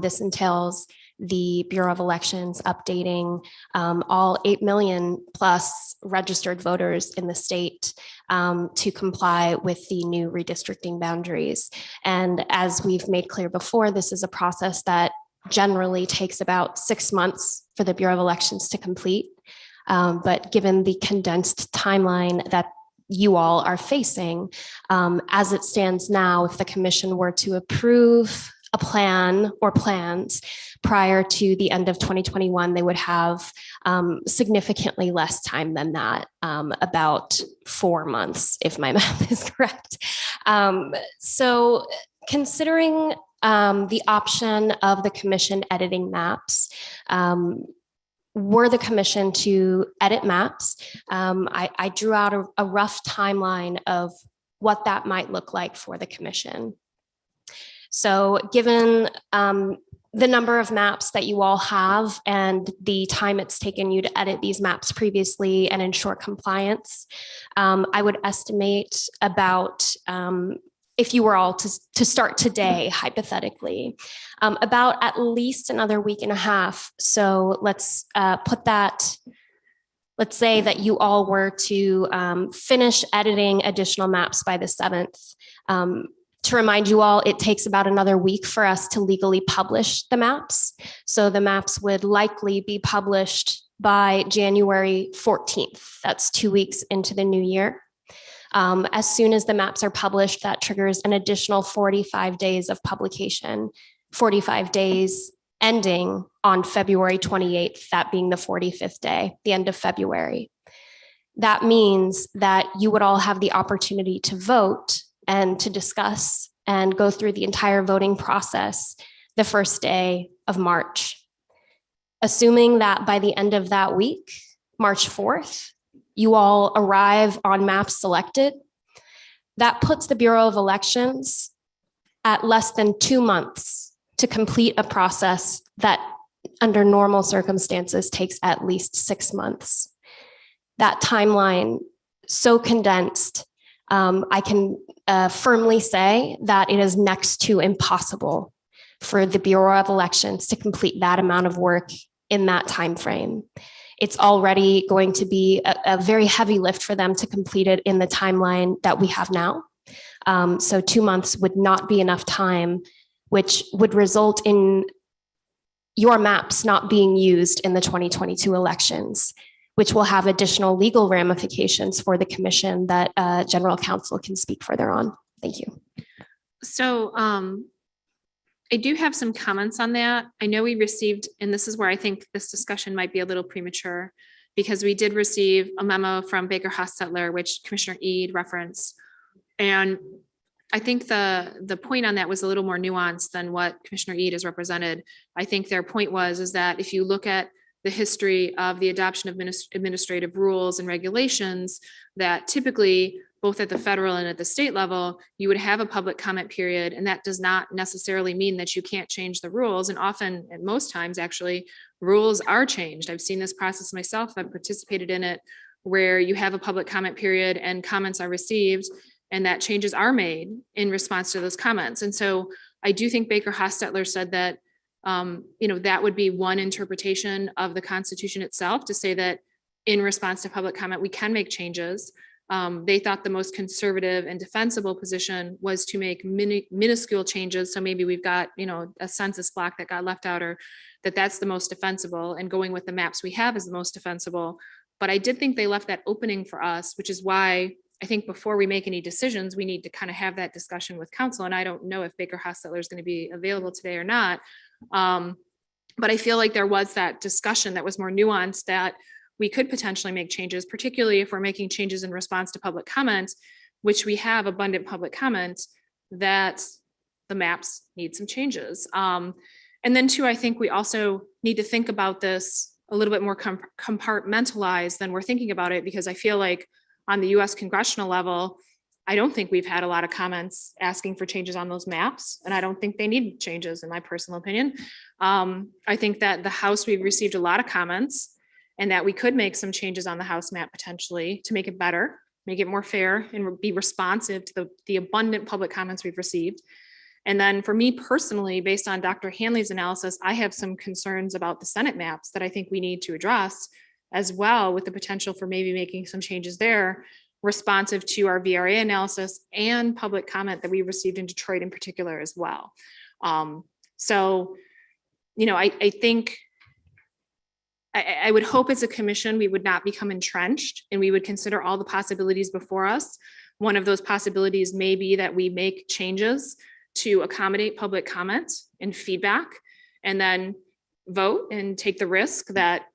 S20: This entails the Bureau of Elections updating all 8 million plus registered voters in the state to comply with the new redistricting boundaries. And as we've made clear before, this is a process that generally takes about 6 months for the Bureau of Elections to complete. But given the condensed timeline that you all are facing, as it stands now, if the commission were to approve a plan or plans prior to the end of 2021, they would have significantly less time than that, about 4 months, if my math is correct. So considering the option of the commission editing maps, were the commission to edit maps, I drew out a rough timeline of what that might look like for the commission. So given the number of maps that you all have and the time it's taken you to edit these maps previously and ensure compliance, I would estimate about, if you were all to start today, hypothetically, about at least another week and a half. So let's put that, let's say that you all were to finish editing additional maps by the 7th. To remind you all, it takes about another week for us to legally publish the maps. So the maps would likely be published by January 14th. That's 2 weeks into the new year. As soon as the maps are published, that triggers an additional 45 days of publication, 45 days ending on February 28th, that being the 45th day, the end of February. That means that you would all have the opportunity to vote and to discuss and go through the entire voting process the first day of March. Assuming that by the end of that week, March 4th, you all arrive on maps selected, that puts the Bureau of Elections at less than 2 months to complete a process that under normal circumstances takes at least 6 months. That timeline, so condensed, I can firmly say that it is next to impossible for the Bureau of Elections to complete that amount of work in that time frame. It's already going to be a very heavy lift for them to complete it in the timeline that we have now. So 2 months would not be enough time, which would result in your maps not being used in the 2022 elections, which will have additional legal ramifications for the commission that General Counsel can speak further on. Thank you.
S9: So I do have some comments on that. I know we received, and this is where I think this discussion might be a little premature, because we did receive a memo from Baker Hostetler, which Commissioner Eid referenced. And I think the point on that was a little more nuanced than what Commissioner Eid has represented. I think their point is that if you look at the history of the adoption of administrative rules and regulations, that typically both at the federal and at the state level, you would have a public comment period. And that does not necessarily mean that you can't change the rules. And often, and most times actually, rules are changed. I've seen this process myself. I've participated in it, where you have a public comment period and comments are received and that changes are made in response to those comments. And so I do think Baker Hostetler said that That would be one interpretation of the Constitution itself, to say that in response to public comment, we can make changes. They thought the most conservative and defensible position was to make minuscule changes. So maybe we've got, a census block that got left out, or that's the most defensible, and going with the maps we have is the most defensible. But I did think they left that opening for us, which is why I think before we make any decisions, we need to kind of have that discussion with council. And I don't know if Baker Hostetler is going to be available today or not. But I feel like there was that discussion that was more nuanced, that we could potentially make changes, particularly if we're making changes in response to public comment, which we have abundant public comment, that the maps need some changes. And then too, I think we also need to think about this a little bit more compartmentalized than we're thinking about it, because I feel like on the US congressional level, I don't think we've had a lot of comments asking for changes on those maps, and I don't think they need changes, in my personal opinion. I think that the House, we've received a lot of comments, and that we could make some changes on the House map potentially to make it better, make it more fair, and be responsive to the abundant public comments we've received. And then for me personally, based on Dr. Hanley's analysis, I have some concerns about the Senate maps that I think we need to address as well, with the potential for maybe making some changes there, responsive to our VRA analysis and public comment that we received in Detroit in particular as well. So, I think I would hope as a commission, we would not become entrenched, and we would consider all the possibilities before us. One of those possibilities may be that we make changes to accommodate public comment and feedback, and then vote and take the risk that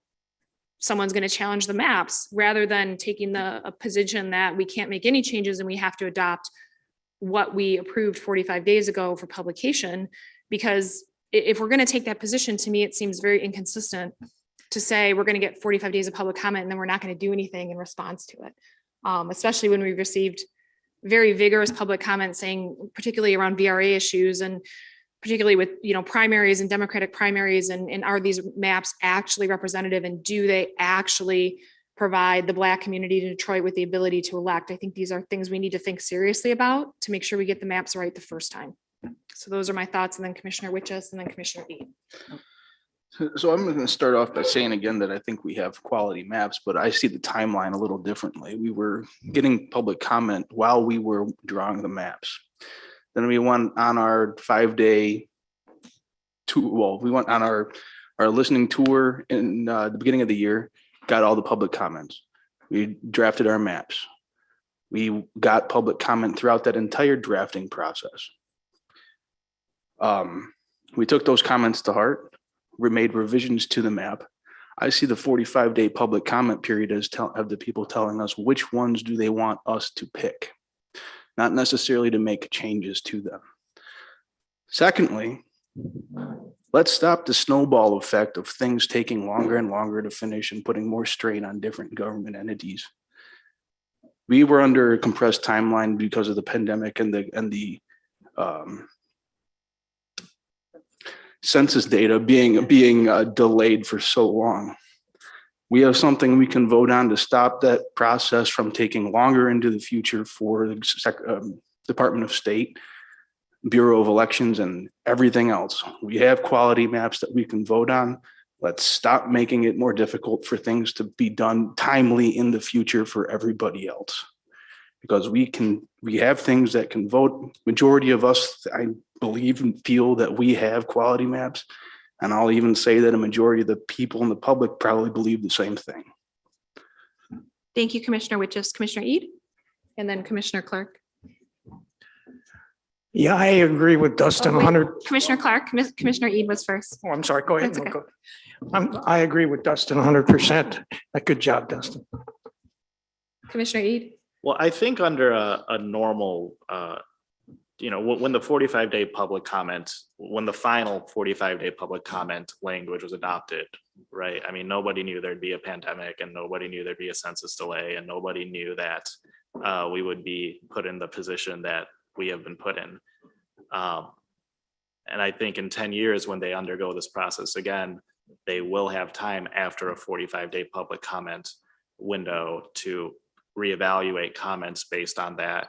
S9: someone's going to challenge the maps, rather than taking a position that we can't make any changes and we have to adopt what we approved 45 days ago for publication. Because if we're going to take that position, to me, it seems very inconsistent to say we're going to get 45 days of public comment and then we're not going to do anything in response to it. Especially when we've received very vigorous public comment saying, particularly around VRA issues, and particularly with, primaries and Democratic primaries, and are these maps actually representative, and do they actually provide the Black community in Detroit with the ability to elect? I think these are things we need to think seriously about to make sure we get the maps right the first time. So those are my thoughts, and then Commissioner Witches, and then Commissioner Eid.
S10: So I'm going to start off by saying again that I think we have quality maps, but I see the timeline a little differently. We were getting public comment while we were drawing the maps. Then we went on our 5-day tour. Well, we went on our listening tour in the beginning of the year, got all the public comments. We drafted our maps. We got public comment throughout that entire drafting process. We took those comments to heart. We made revisions to the map. I see the 45-day public comment period as of the people telling us which ones do they want us to pick, not necessarily to make changes to them. Secondly, let's stop the snowball effect of things taking longer and longer to finish and putting more strain on different government entities. We were under a compressed timeline because of the pandemic and the census data being delayed for so long. We have something we can vote on to stop that process from taking longer into the future for the Department of State, Bureau of Elections, and everything else. We have quality maps that we can vote on. Let's stop making it more difficult for things to be done timely in the future for everybody else. Because we have things that can vote. Majority of us, I believe and feel that we have quality maps. And I'll even say that a majority of the people in the public probably believe the same thing.
S9: Thank you, Commissioner Witches. Commissioner Eid, and then Commissioner Clark.
S13: Yeah, I agree with Dustin 100.
S9: Commissioner Clark, Commissioner Eid was first.
S13: Oh, I'm sorry, go ahead.
S9: That's okay.
S13: I agree with Dustin 100%. Good job, Dustin.
S9: Commissioner Eid.
S14: Well, I think under a normal, when the 45-day public comment, when the final 45-day public comment language was adopted, right? I mean, nobody knew there'd be a pandemic, and nobody knew there'd be a census delay, and nobody knew that we would be put in the position that we have been put in. And I think in 10 years, when they undergo this process again, they will have time after a 45-day public comment window to reevaluate comments based on that,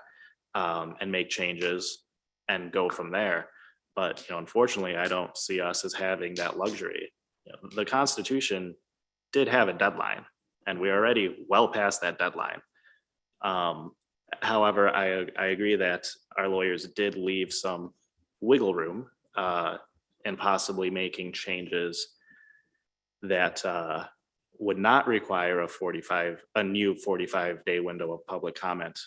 S14: and make changes and go from there. But, unfortunately, I don't see us as having that luxury. The Constitution did have a deadline, and we're already well past that deadline. However, I agree that our lawyers did leave some wiggle room in possibly making changes that would not require a new 45-day window of public comment.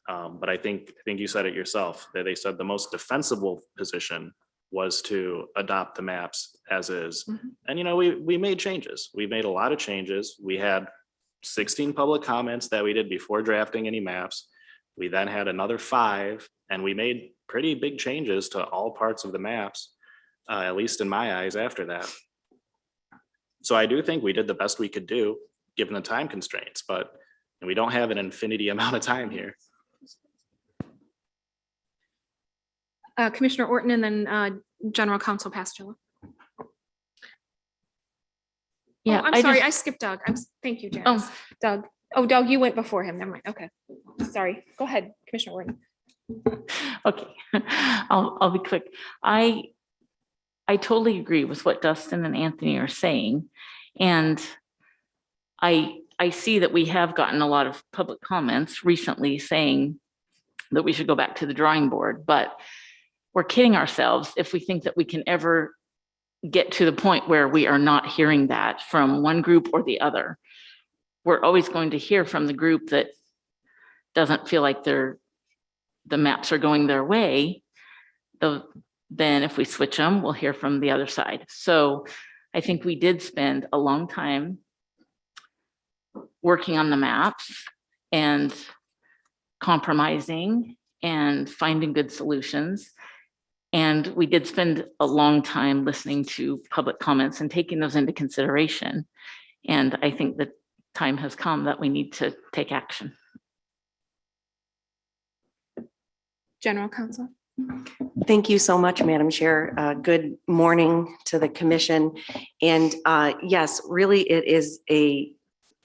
S14: But I think you said it yourself, that they said the most defensible position was to adopt the maps as is. And, we made changes. We made a lot of changes. We had 16 public comments that we did before drafting any maps. We then had another 5, and we made pretty big changes to all parts of the maps, at least in my eyes after that. So I do think we did the best we could do, given the time constraints, but we don't have an infinity amount of time here.
S9: Commissioner Orton, and then General Counsel Pastor.
S1: Yeah,
S9: I'm sorry, I skipped Doug. Thank you, Janice. Doug. Oh, Doug, you went before him. Never mind. Okay. Sorry. Go ahead, Commissioner Orton.
S1: Okay, I'll be quick. I totally agree with what Dustin and Anthony are saying. And I see that we have gotten a lot of public comments recently saying that we should go back to the drawing board, but we're kidding ourselves if we think that we can ever get to the point where we are not hearing that from one group or the other. We're always going to hear from the group that doesn't feel like the maps are going their way. Then if we switch them, we'll hear from the other side. So I think we did spend a long time working on the maps and compromising and finding good solutions. And we did spend a long time listening to public comments and taking those into consideration. And I think the time has come that we need to take action.
S9: General Counsel.
S15: Thank you so much, Madam Chair. Good morning to the commission. And yes, really it is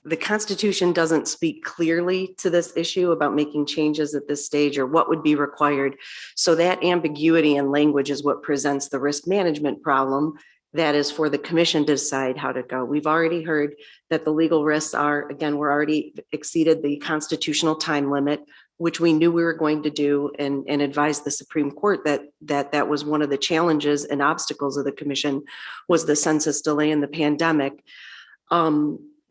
S15: the Constitution doesn't speak clearly to this issue about making changes at this stage or what would be required. So that ambiguity in language is what presents the risk management problem. That is for the commission to decide how to go. We've already heard that the legal risks are, again, we're already exceeded the constitutional time limit, which we knew we were going to do, and advised the Supreme Court that was one of the challenges and obstacles of the commission was the census delay in the pandemic.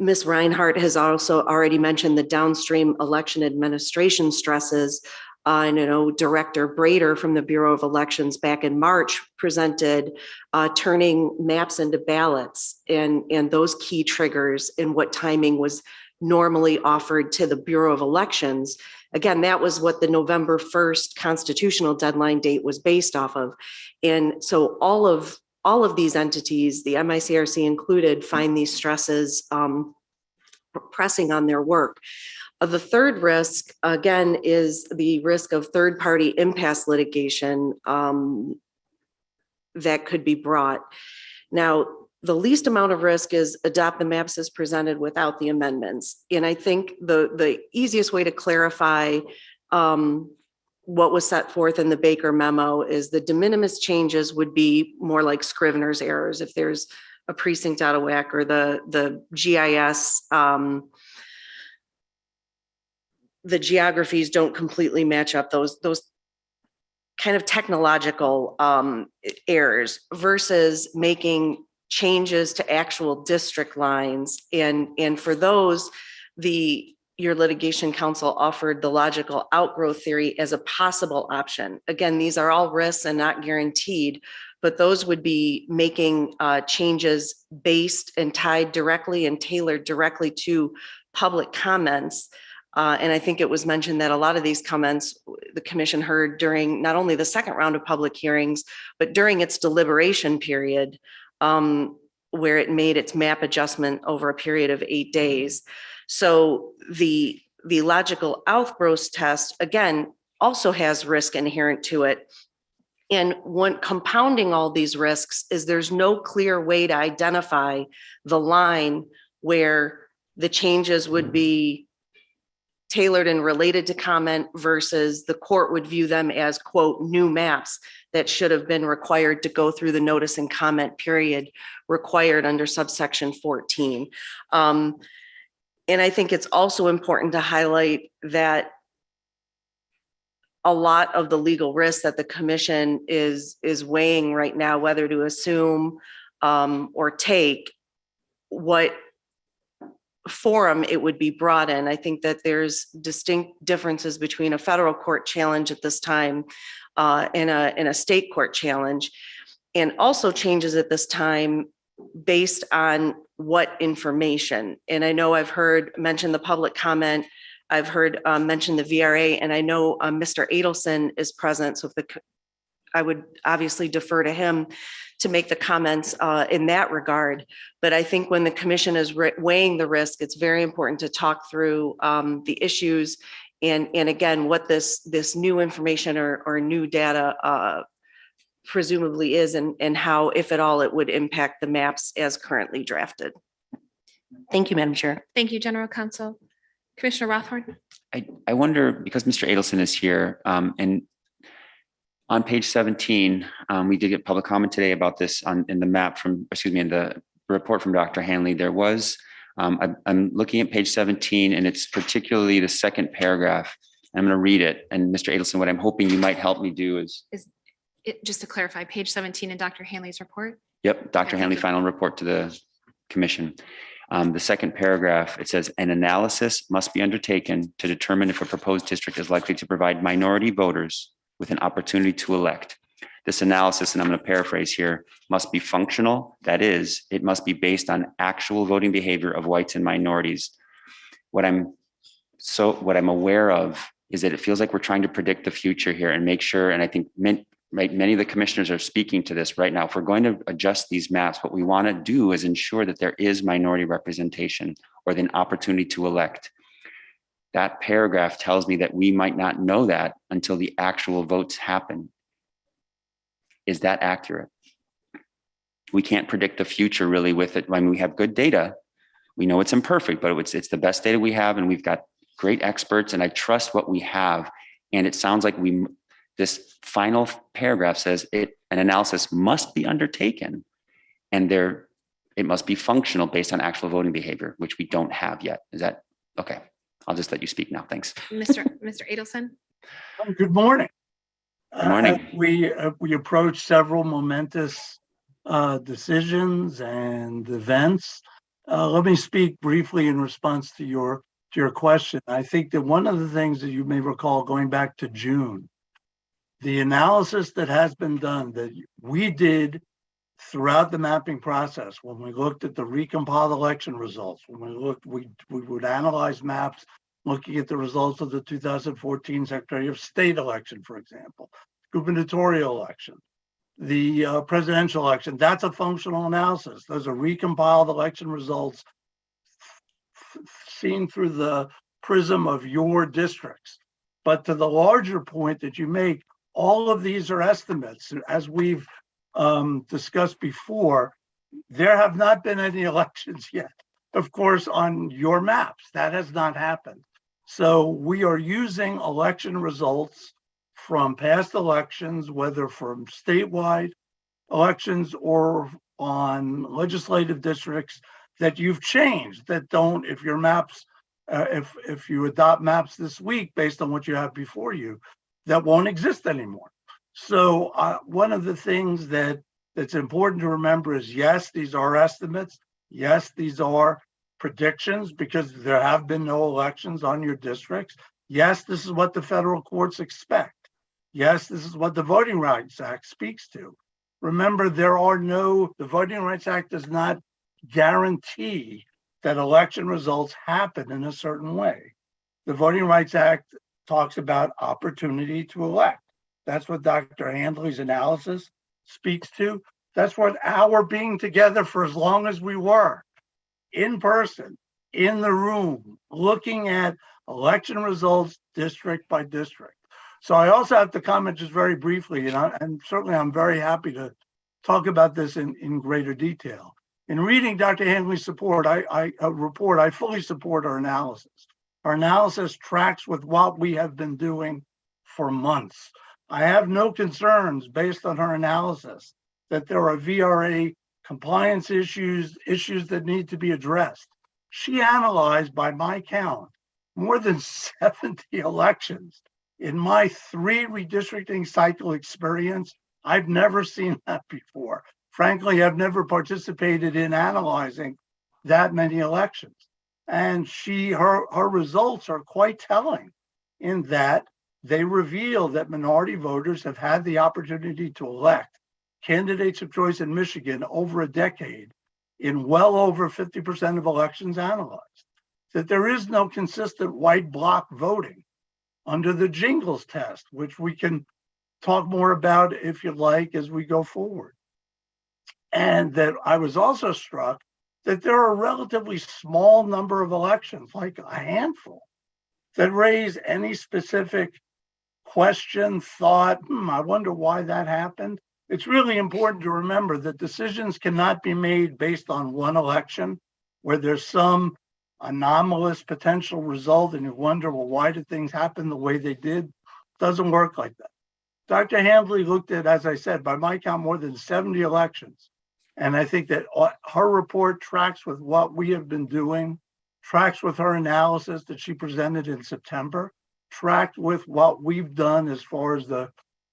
S15: Ms. Reinhardt has also already mentioned the downstream election administration stresses. I know Director Brader from the Bureau of Elections back in March presented turning maps into ballots and those key triggers and what timing was normally offered to the Bureau of Elections. Again, that was what the November 1st constitutional deadline date was based off of. And so all of these entities, the MICRC included, find these stresses pressing on their work. The third risk, again, is the risk of third-party impasse litigation that could be brought. Now, the least amount of risk is adopt the maps as presented without the amendments. And I think the easiest way to clarify what was set forth in the Baker memo is the de minimis changes would be more like Scrivener's errors. If there's a precinct out of whack or the GIS, the geographies don't completely match up, those kind of technological errors versus making changes to actual district lines. And for those, your litigation counsel offered the logical outgrowth theory as a possible option. Again, these are all risks and not guaranteed, but those would be making changes based and tied directly and tailored directly to public comments. And I think it was mentioned that a lot of these comments the commission heard during not only the second round of public hearings, but during its deliberation period, where it made its map adjustment over a period of 8 days. So the logical outgrowth test, again, also has risk inherent to it. And when compounding all these risks is there's no clear way to identify the line where the changes would be tailored and related to comment versus the court would view them as, quote, new maps. that should have been required to go through the notice and comment period required under subsection 14. And I think it's also important to highlight that a lot of the legal risks that the commission is weighing right now, whether to assume or take, what forum it would be brought in. I think that there's distinct differences between a federal court challenge at this time and a state court challenge, and also changes at this time based on what information. And I know I've heard mention the public comment, I've heard mention the VRA, and I know Mr. Adelson is present. So if I would obviously defer to him to make the comments in that regard. But I think when the commission is weighing the risk, it's very important to talk through the issues and again, what this new information or new data presumably is, and how, if at all, it would impact the maps as currently drafted. Thank you, Madam Chair.
S9: Thank you, General Counsel. Commissioner Rothorn.
S16: I wonder, because Mr. Adelson is here, and on page 17, we did get public comment today about this in the map from, in the report from Dr. Hanley. There was, I'm looking at page 17, and it's particularly the second paragraph. I'm going to read it. And Mr. Adelson, what I'm hoping you might help me do is
S9: it, just to clarify, page 17 in Dr. Hanley's report?
S16: Yep, Dr. Hanley final report to the commission. The second paragraph, it says, an analysis must be undertaken to determine if a proposed district is likely to provide minority voters with an opportunity to elect. This analysis, and I'm going to paraphrase here, must be functional. That is, it must be based on actual voting behavior of whites and minorities. What I'm aware of is that it feels like we're trying to predict the future here and make sure, and I think many of the commissioners are speaking to this right now. If we're going to adjust these maps, what we want to do is ensure that there is minority representation or an opportunity to elect. That paragraph tells me that we might not know that until the actual votes happen. Is that accurate? We can't predict the future really with it. I mean, we have good data. We know it's imperfect, but it's the best data we have, and we've got great experts, and I trust what we have. And it sounds like this final paragraph says an analysis must be undertaken, and it must be functional based on actual voting behavior, which we don't have yet. Is that okay? I'll just let you speak now. Thanks.
S9: Mr. Adelson.
S13: Good morning.
S16: Good morning.
S13: We approach several momentous decisions and events. Let me speak briefly in response to your question. I think that one of the things that you may recall going back to June, the analysis that has been done that we did throughout the mapping process, when we looked at the recompiled election results, we would analyze maps looking at the results of the 2014 Secretary of State election, for example, gubernatorial election, the presidential election. That's a functional analysis. Those are recompiled election results seen through the prism of your districts. But to the larger point that you make, all of these are estimates. As we've discussed before, there have not been any elections yet, of course, on your maps. That has not happened. So we are using election results from past elections, whether from statewide elections or on legislative districts that you've changed, that don't, if your maps, if you adopt maps this week based on what you have before you, that won't exist anymore. So one of the things that's important to remember is, yes, these are estimates. Yes, these are predictions because there have been no elections on your districts. Yes, this is what the federal courts expect. Yes, this is what the Voting Rights Act speaks to. Remember, the Voting Rights Act does not guarantee that election results happen in a certain way. The Voting Rights Act talks about opportunity to elect. That's what Dr. Handley's analysis speaks to. That's what our being together for as long as we were, in person, in the room, looking at election results district by district. So I also have to comment just very briefly, and certainly I'm very happy to talk about this in greater detail. In reading Dr. Handley's report, I fully support our analysis. Our analysis tracks with what we have been doing for months. I have no concerns based on her analysis that there are VRA compliance issues that need to be addressed. She analyzed, by my count, more than 70 elections. In my 3 redistricting cycle experience, I've never seen that before. Frankly, I've never participated in analyzing that many elections. And her results are quite telling in that they reveal that minority voters have had the opportunity to elect candidates of choice in Michigan over a decade in well over 50% of elections analyzed. That there is no consistent white bloc voting under the Jingles test, which we can talk more about if you like as we go forward. And that I was also struck that there are a relatively small number of elections, like a handful, that raise any specific question, thought, I wonder why that happened. It's really important to remember that decisions cannot be made based on one election where there's some anomalous potential result and you wonder, well, why did things happen the way they did? It doesn't work like that. Dr. Handley looked at, as I said, by my count, more than 70 elections. And I think that her report tracks with what we have been doing, tracks with her analysis that she presented in September, tracked with what we've done as far as the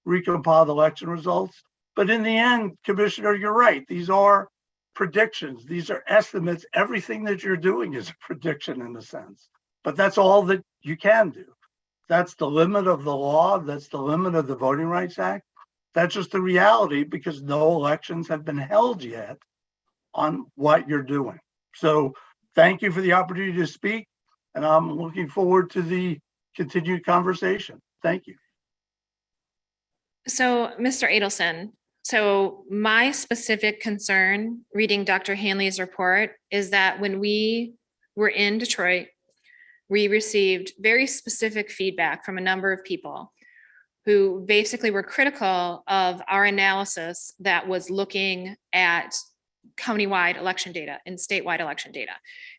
S13: recompiled election results. But in the end, Commissioner, you're right. These are predictions. These are estimates. Everything that you're doing is a prediction in a sense. But that's all that you can do. That's the limit of the law. That's the limit of the Voting Rights Act. That's just the reality because no elections have been held yet on what you're doing. So thank you for the opportunity to speak. And I'm looking forward to the continued conversation. Thank you.
S9: So, Mr. Adelson, so my specific concern reading Dr. Hanley's report is that when we were in Detroit, we received very specific feedback from a number of people who basically were critical of our analysis that was looking at countywide election data and statewide election data.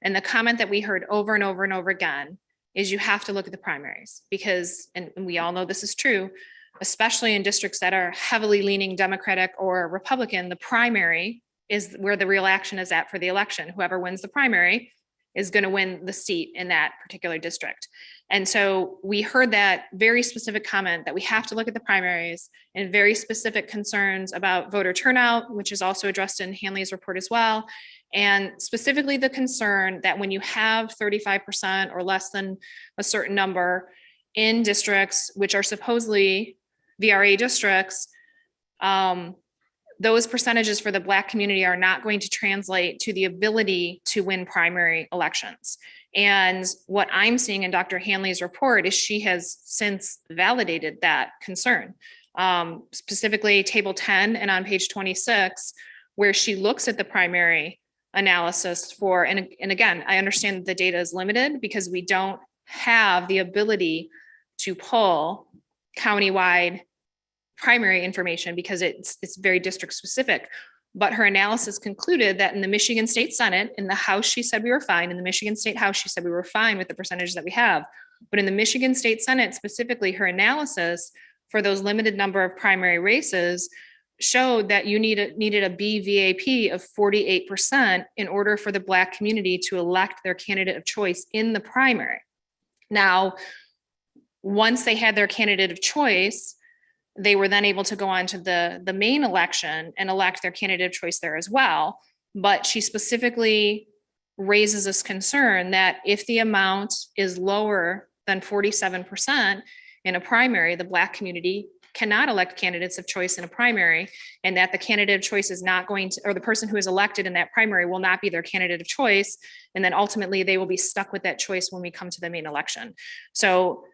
S9: And the comment that we heard over and over and over again is you have to look at the primaries because, and we all know this is true, especially in districts that are heavily leaning Democratic or Republican, the primary is where the real action is at for the election. Whoever wins the primary is going to win the seat in that particular district. And so we heard that very specific comment that we have to look at the primaries and very specific concerns about voter turnout, which is also addressed in Hanley's report as well. And specifically the concern that when you have 35% or less than a certain number in districts, which are supposedly VRA districts, those percentages for the Black community are not going to translate to the ability to win primary elections. And what I'm seeing in Dr. Hanley's report is she has since validated that concern. Specifically table 10 and on page 26, where she looks at the primary analysis for, and again, I understand that the data is limited because we don't have the ability to pull countywide primary information because it's very district specific. But her analysis concluded that in the Michigan State Senate, in the House, she said we were fine. In the Michigan State House, she said we were fine with the percentages that we have. But in the Michigan State Senate, specifically, her analysis for those limited number of primary races showed that you needed a BVAP of 48% in order for the Black community to elect their candidate of choice in the primary. Now, once they had their candidate of choice, they were then able to go on to the main election and elect their candidate of choice there as well. But she specifically raises this concern that if the amount is lower than 47% in a primary, the Black community cannot elect candidates of choice in a primary, and that the candidate of choice is not going to, or the person who is elected in that primary will not be their candidate of choice. And then ultimately they will be stuck with that choice when we come to the main election. So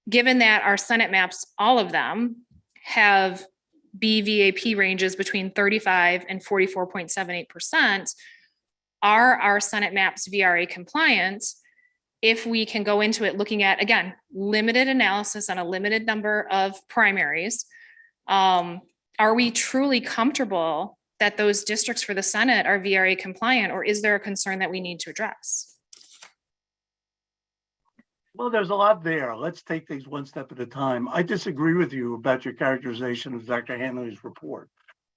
S9: given that our Senate maps, all of them, have BVAP ranges between 35 and 44.78%, are our Senate maps VRA compliant? If we can go into it looking at, again, limited analysis on a limited number of primaries, are we truly comfortable that those districts for the Senate are VRA compliant, or is there a concern that we need to address?
S13: Well, there's a lot there. Let's take things one step at a time. I disagree with you about your characterization of Dr. Hanley's report.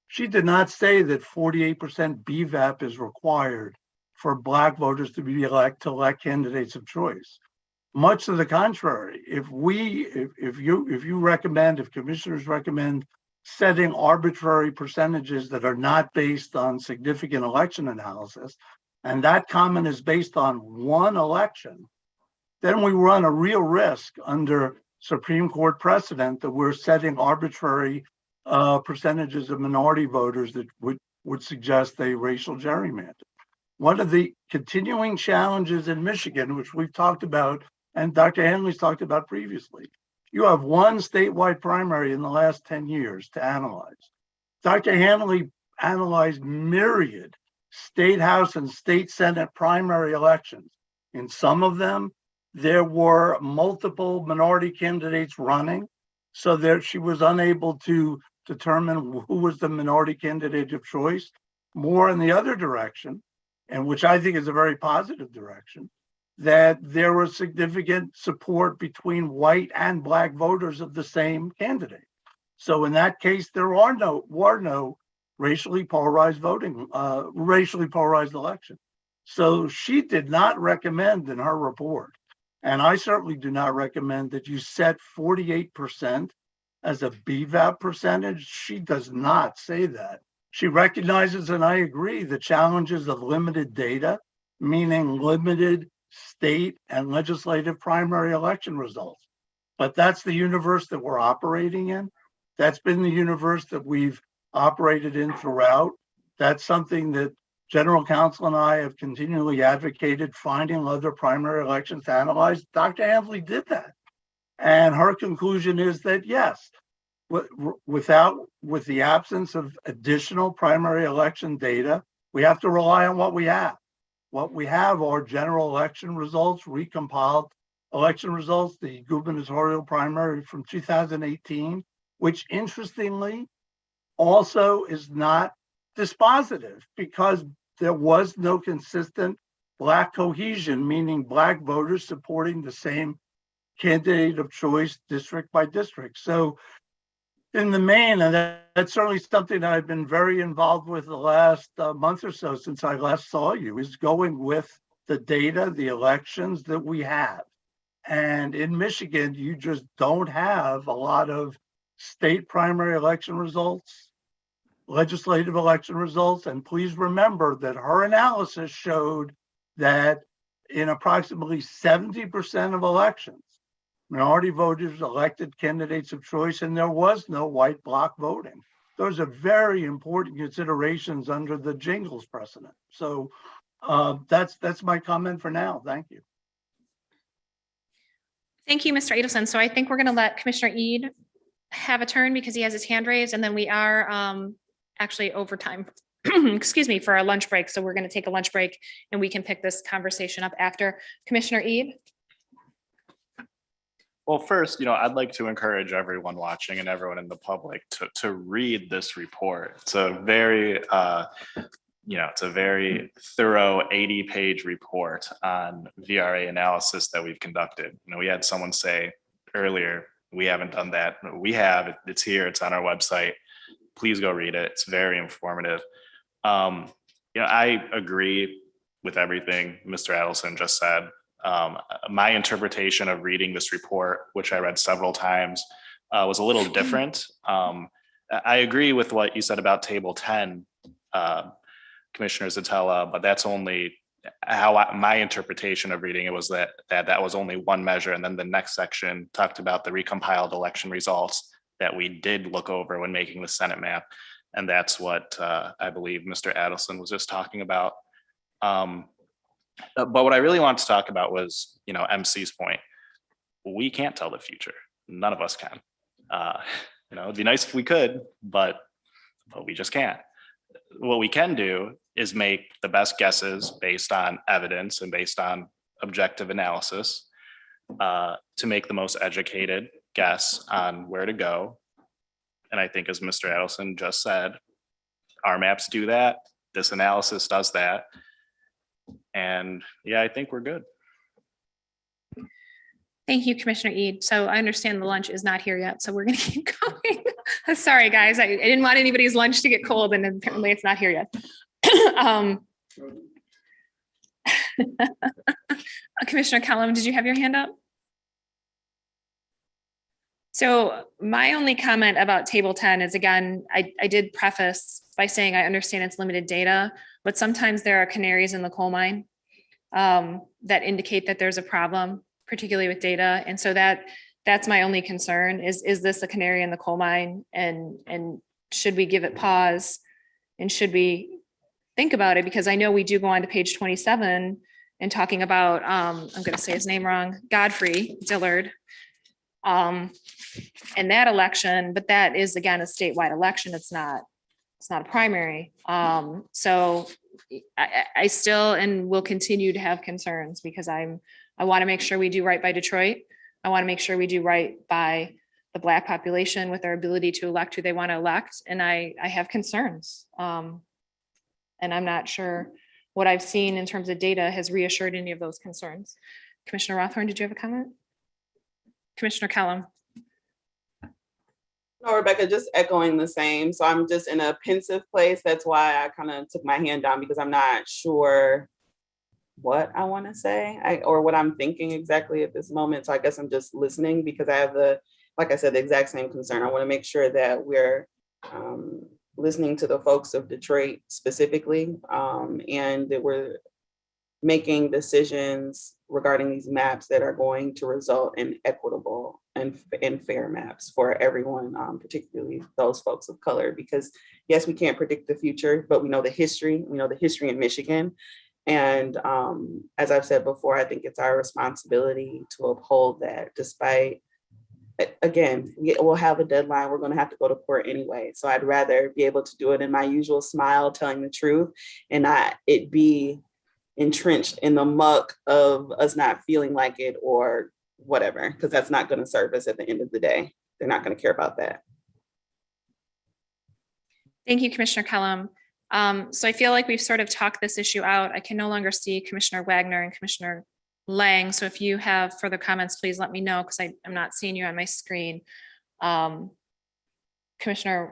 S13: She did not say that 48% BVAP is required for Black voters to be elect candidates of choice. Much to the contrary, if commissioners recommend setting arbitrary percentages that are not based on significant election analysis, and that comment is based on one election, then we run a real risk under Supreme Court precedent that we're setting arbitrary percentages of minority voters that would suggest a racial gerrymander. One of the continuing challenges in Michigan, which we've talked about and Dr. Hanley's talked about previously, you have one statewide primary in the last 10 years to analyze. Dr. Hanley analyzed myriad state house and state senate primary elections. In some of them, there were multiple minority candidates running, so there she was unable to determine who was the minority candidate of choice. More in the other direction, and which I think is a very positive direction, that there was significant support between white and Black voters of the same candidate. So in that case, there were no racially polarized election. So she did not recommend in her report, and I certainly do not recommend that you set 48% as a BVAP percentage. She does not say that. She recognizes, and I agree, the challenges of limited data, meaning limited state and legislative primary election results. But that's the universe that we're operating in. That's been the universe that we've operated in throughout. That's something that General Counsel and I have continually advocated, finding other primary elections to analyze. Dr. Hanley did that. And her conclusion is that yes, with the absence of additional primary election data, we have to rely on what we have. What we have are general election results, recompiled election results, the gubernatorial primary from 2018, which interestingly also is not dispositive because there was no consistent Black cohesion, meaning Black voters supporting the same candidate of choice district by district. So in the main, and that's certainly something that I've been very involved with the last month or so since I last saw you, is going with the data, the elections that we have. And in Michigan, you just don't have a lot of state primary election results, legislative election results. And please remember that her analysis showed that in approximately 70% of elections, minority voters elected candidates of choice, and there was no white bloc voting. Those are very important considerations under the Jingles precedent. So that's my comment for now. Thank you.
S9: Thank you, Mr. Adelson. So I think we're going to let Commissioner Eid have a turn because he has his hand raised, and then we are actually over time, excuse me, for our lunch break. So we're going to take a lunch break and we can pick this conversation up after. Commissioner Eid.
S14: Well, first, I'd like to encourage everyone watching and everyone in the public to read this report. It's a very, it's a very thorough 80-page report on VRA analysis that we've conducted. We had someone say earlier, we haven't done that. We have. It's here. It's on our website. Please go read it. It's very informative. I agree with everything Mr. Adelson just said. My interpretation of reading this report, which I read several times, was a little different. I agree with what you said about table 10, Commissioner Zatella, but that's only how my interpretation of reading it was that was only one measure. And then the next section talked about the recompiled election results that we did look over when making the Senate map. And that's what I believe Mr. Adelson was just talking about. But what I really want to talk about was, MC's point. We can't tell the future. None of us can. It'd be nice if we could, but we just can't. What we can do is make the best guesses based on evidence and based on objective analysis to make the most educated guess on where to go. And I think, as Mr. Adelson just said, our maps do that. This analysis does that. And yeah, I think we're good.
S9: Thank you, Commissioner Eid. So I understand the lunch is not here yet, so we're gonna keep going. Sorry, guys, I didn't want anybody's lunch to get cold, and apparently it's not here yet. Commissioner Kellum, did you have your hand up? So my only comment about table 10 is, again, I did preface by saying I understand it's limited data, but sometimes there are canaries in the coal mine that indicate that there's a problem, particularly with data. And so that's my only concern is this a canary in the coal mine? And should we give it pause? And should we think about it? Because I know we do go on to page 27 and talking about, I'm going to say his name wrong, Godfrey Dillard. And that election, but that is again a statewide election. It's not a primary. So I still and will continue to have concerns because I want to make sure we do right by Detroit. I want to make sure we do right by the Black population with their ability to elect who they want to elect. And I have concerns. And I'm not sure what I've seen in terms of data has reassured any of those concerns. Commissioner Rothorn, did you have a comment? Commissioner Kellum.
S12: No, Rebecca, just echoing the same. So I'm just in a pensive place. That's why I kind of took my hand down because I'm not sure what I want to say or what I'm thinking exactly at this moment. So I guess I'm just listening because I have like I said, the exact same concern. I want to make sure that we're listening to the folks of Detroit specifically and that we're making decisions regarding these maps that are going to result in equitable and fair maps for everyone, particularly those folks of color, because yes, we can't predict the future, but we know the history in Michigan. And as I've said before, I think it's our responsibility to uphold that despite, again, we'll have a deadline, we're gonna have to go to court anyway. So I'd rather be able to do it in my usual smile, telling the truth and not it be entrenched in the muck of us not feeling like it or whatever, because that's not going to serve us at the end of the day. They're not going to care about that.
S9: Thank you, Commissioner Kellum. So I feel like we've sort of talked this issue out. I can no longer see Commissioner Wagner and Commissioner Lang. So if you have further comments, please let me know because I'm not seeing you on my screen. Commissioner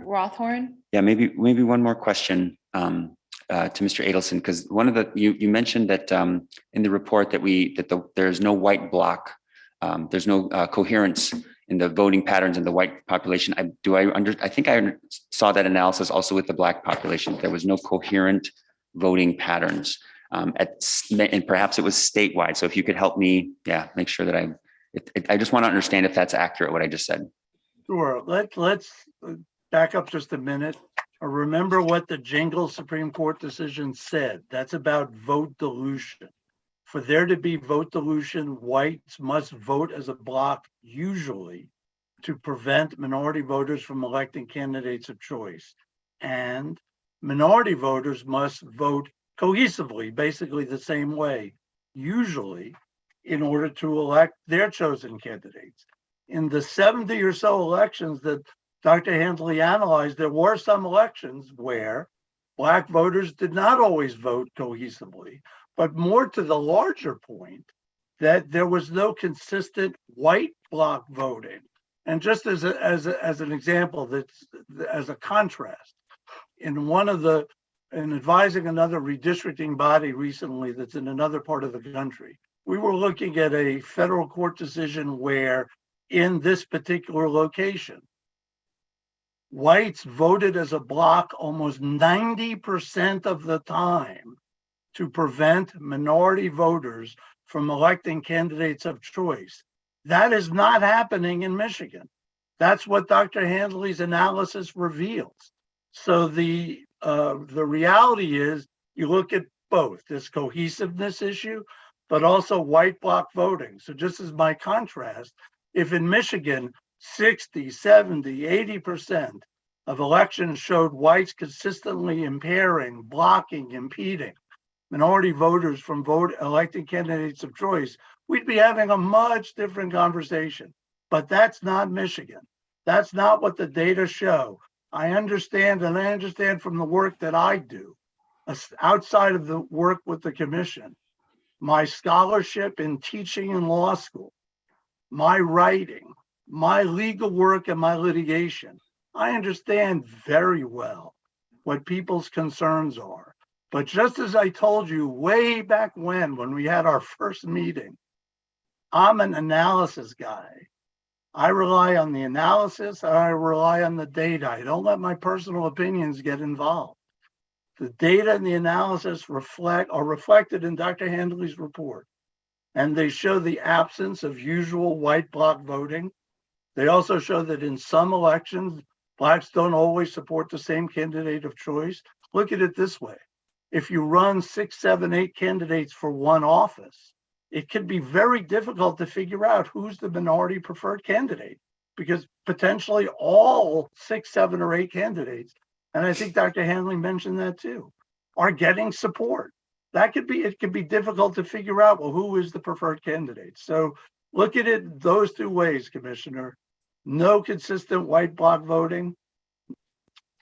S9: Rothorn?
S16: Yeah, maybe one more question to Mr. Adelson, because one of the you mentioned that in the report that there's no white block, there's no coherence in the voting patterns in the white population. I think I saw that analysis also with the Black population. There was no coherent voting patterns, and perhaps it was statewide. So if you could help me, make sure that I just want to understand if that's accurate what I just said.
S13: Sure. Let's back up just a minute. Remember what the Jingle Supreme Court decision said. That's about vote dilution. For there to be vote dilution, whites must vote as a block, usually, to prevent minority voters from electing candidates of choice. And minority voters must vote cohesively, basically the same way, usually, in order to elect their chosen candidates. In the 70 or so elections that Dr. Handley analyzed, there were some elections where Black voters did not always vote cohesively, but more to the larger point that there was no consistent white bloc voting. And just as an example, that's as a contrast, in advising another redistricting body recently that's in another part of the country, we were looking at a federal court decision where in this particular location, whites voted as a block almost 90% of the time to prevent minority voters from electing candidates of choice. That is not happening in Michigan. That's what Dr. Handley's analysis reveals. So the reality is you look at both this cohesiveness issue, but also white bloc voting. So just as my contrast, if in Michigan, 60, 70, 80% of elections showed whites consistently impairing, blocking, impeding minority voters from electing candidates of choice, we'd be having a much different conversation. But that's not Michigan. That's not what the data show. I understand, and I understand from the work that I do, outside of the work with the commission, my scholarship in teaching in law school, my writing, my legal work and my litigation, I understand very well what people's concerns are. But just as I told you way back when we had our first meeting, I'm an analysis guy. I rely on the analysis and I rely on the data. I don't let my personal opinions get involved. The data and the analysis are reflected in Dr. Handley's report. And they show the absence of usual white bloc voting. They also show that in some elections, Blacks don't always support the same candidate of choice. Look at it this way. If you run 6, 7, 8 candidates for one office, it can be very difficult to figure out who's the minority preferred candidate, because potentially all 6, 7, or 8 candidates, and I think Dr. Handley mentioned that too, are getting support. It could be difficult to figure out, well, who is the preferred candidate? So look at it those two ways, Commissioner. No consistent white bloc voting.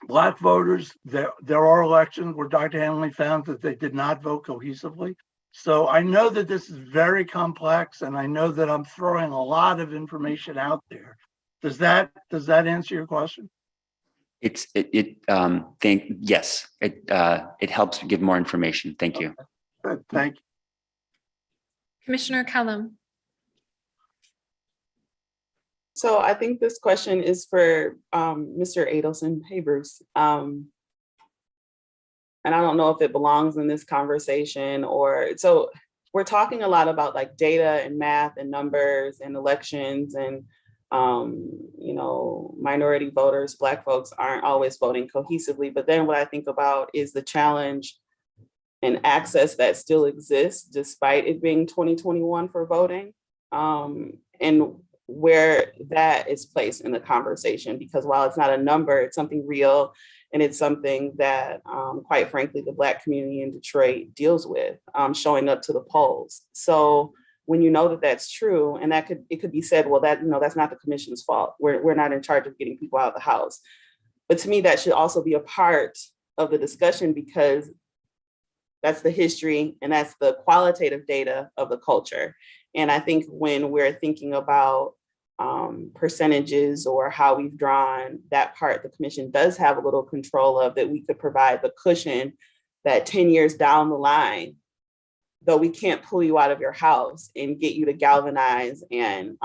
S13: Black voters, there are elections where Dr. Handley found that they did not vote cohesively. So I know that this is very complex, and I know that I'm throwing a lot of information out there. Does that answer your question?
S16: Yes, it helps give more information. Thank you.
S13: Good, thank you.
S9: Commissioner Kellum.
S12: So I think this question is for Mr. Adelson. Hey, Bruce. And I don't know if it belongs in this conversation so we're talking a lot about like data and math and numbers and elections and, minority voters, Black folks aren't always voting cohesively. But then what I think about is the challenge and access that still exists despite it being 2021 for voting. And where that is placed in the conversation, because while it's not a number, it's something real, and it's something that, quite frankly, the Black community in Detroit deals with, showing up to the polls. So when you know that that's true, and it could be said, well, that's not the commission's fault. We're not in charge of getting people out of the house. But to me, that should also be a part of the discussion, because that's the history and that's the qualitative data of the culture. And I think when we're thinking about percentages or how we've drawn that part, the commission does have a little control of that. We could provide the cushion that 10 years down the line, though we can't pull you out of your house and get you to galvanize and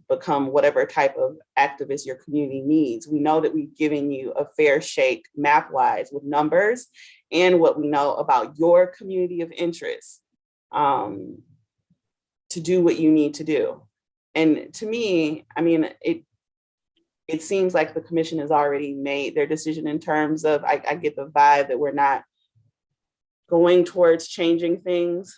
S12: become whatever type of activist your community needs. We know that we've given you a fair shake map-wise with numbers and what we know about your community of interest to do what you need to do. And to me, I mean, it seems like the commission has already made their decision in terms of, I get the vibe that we're not going towards changing things,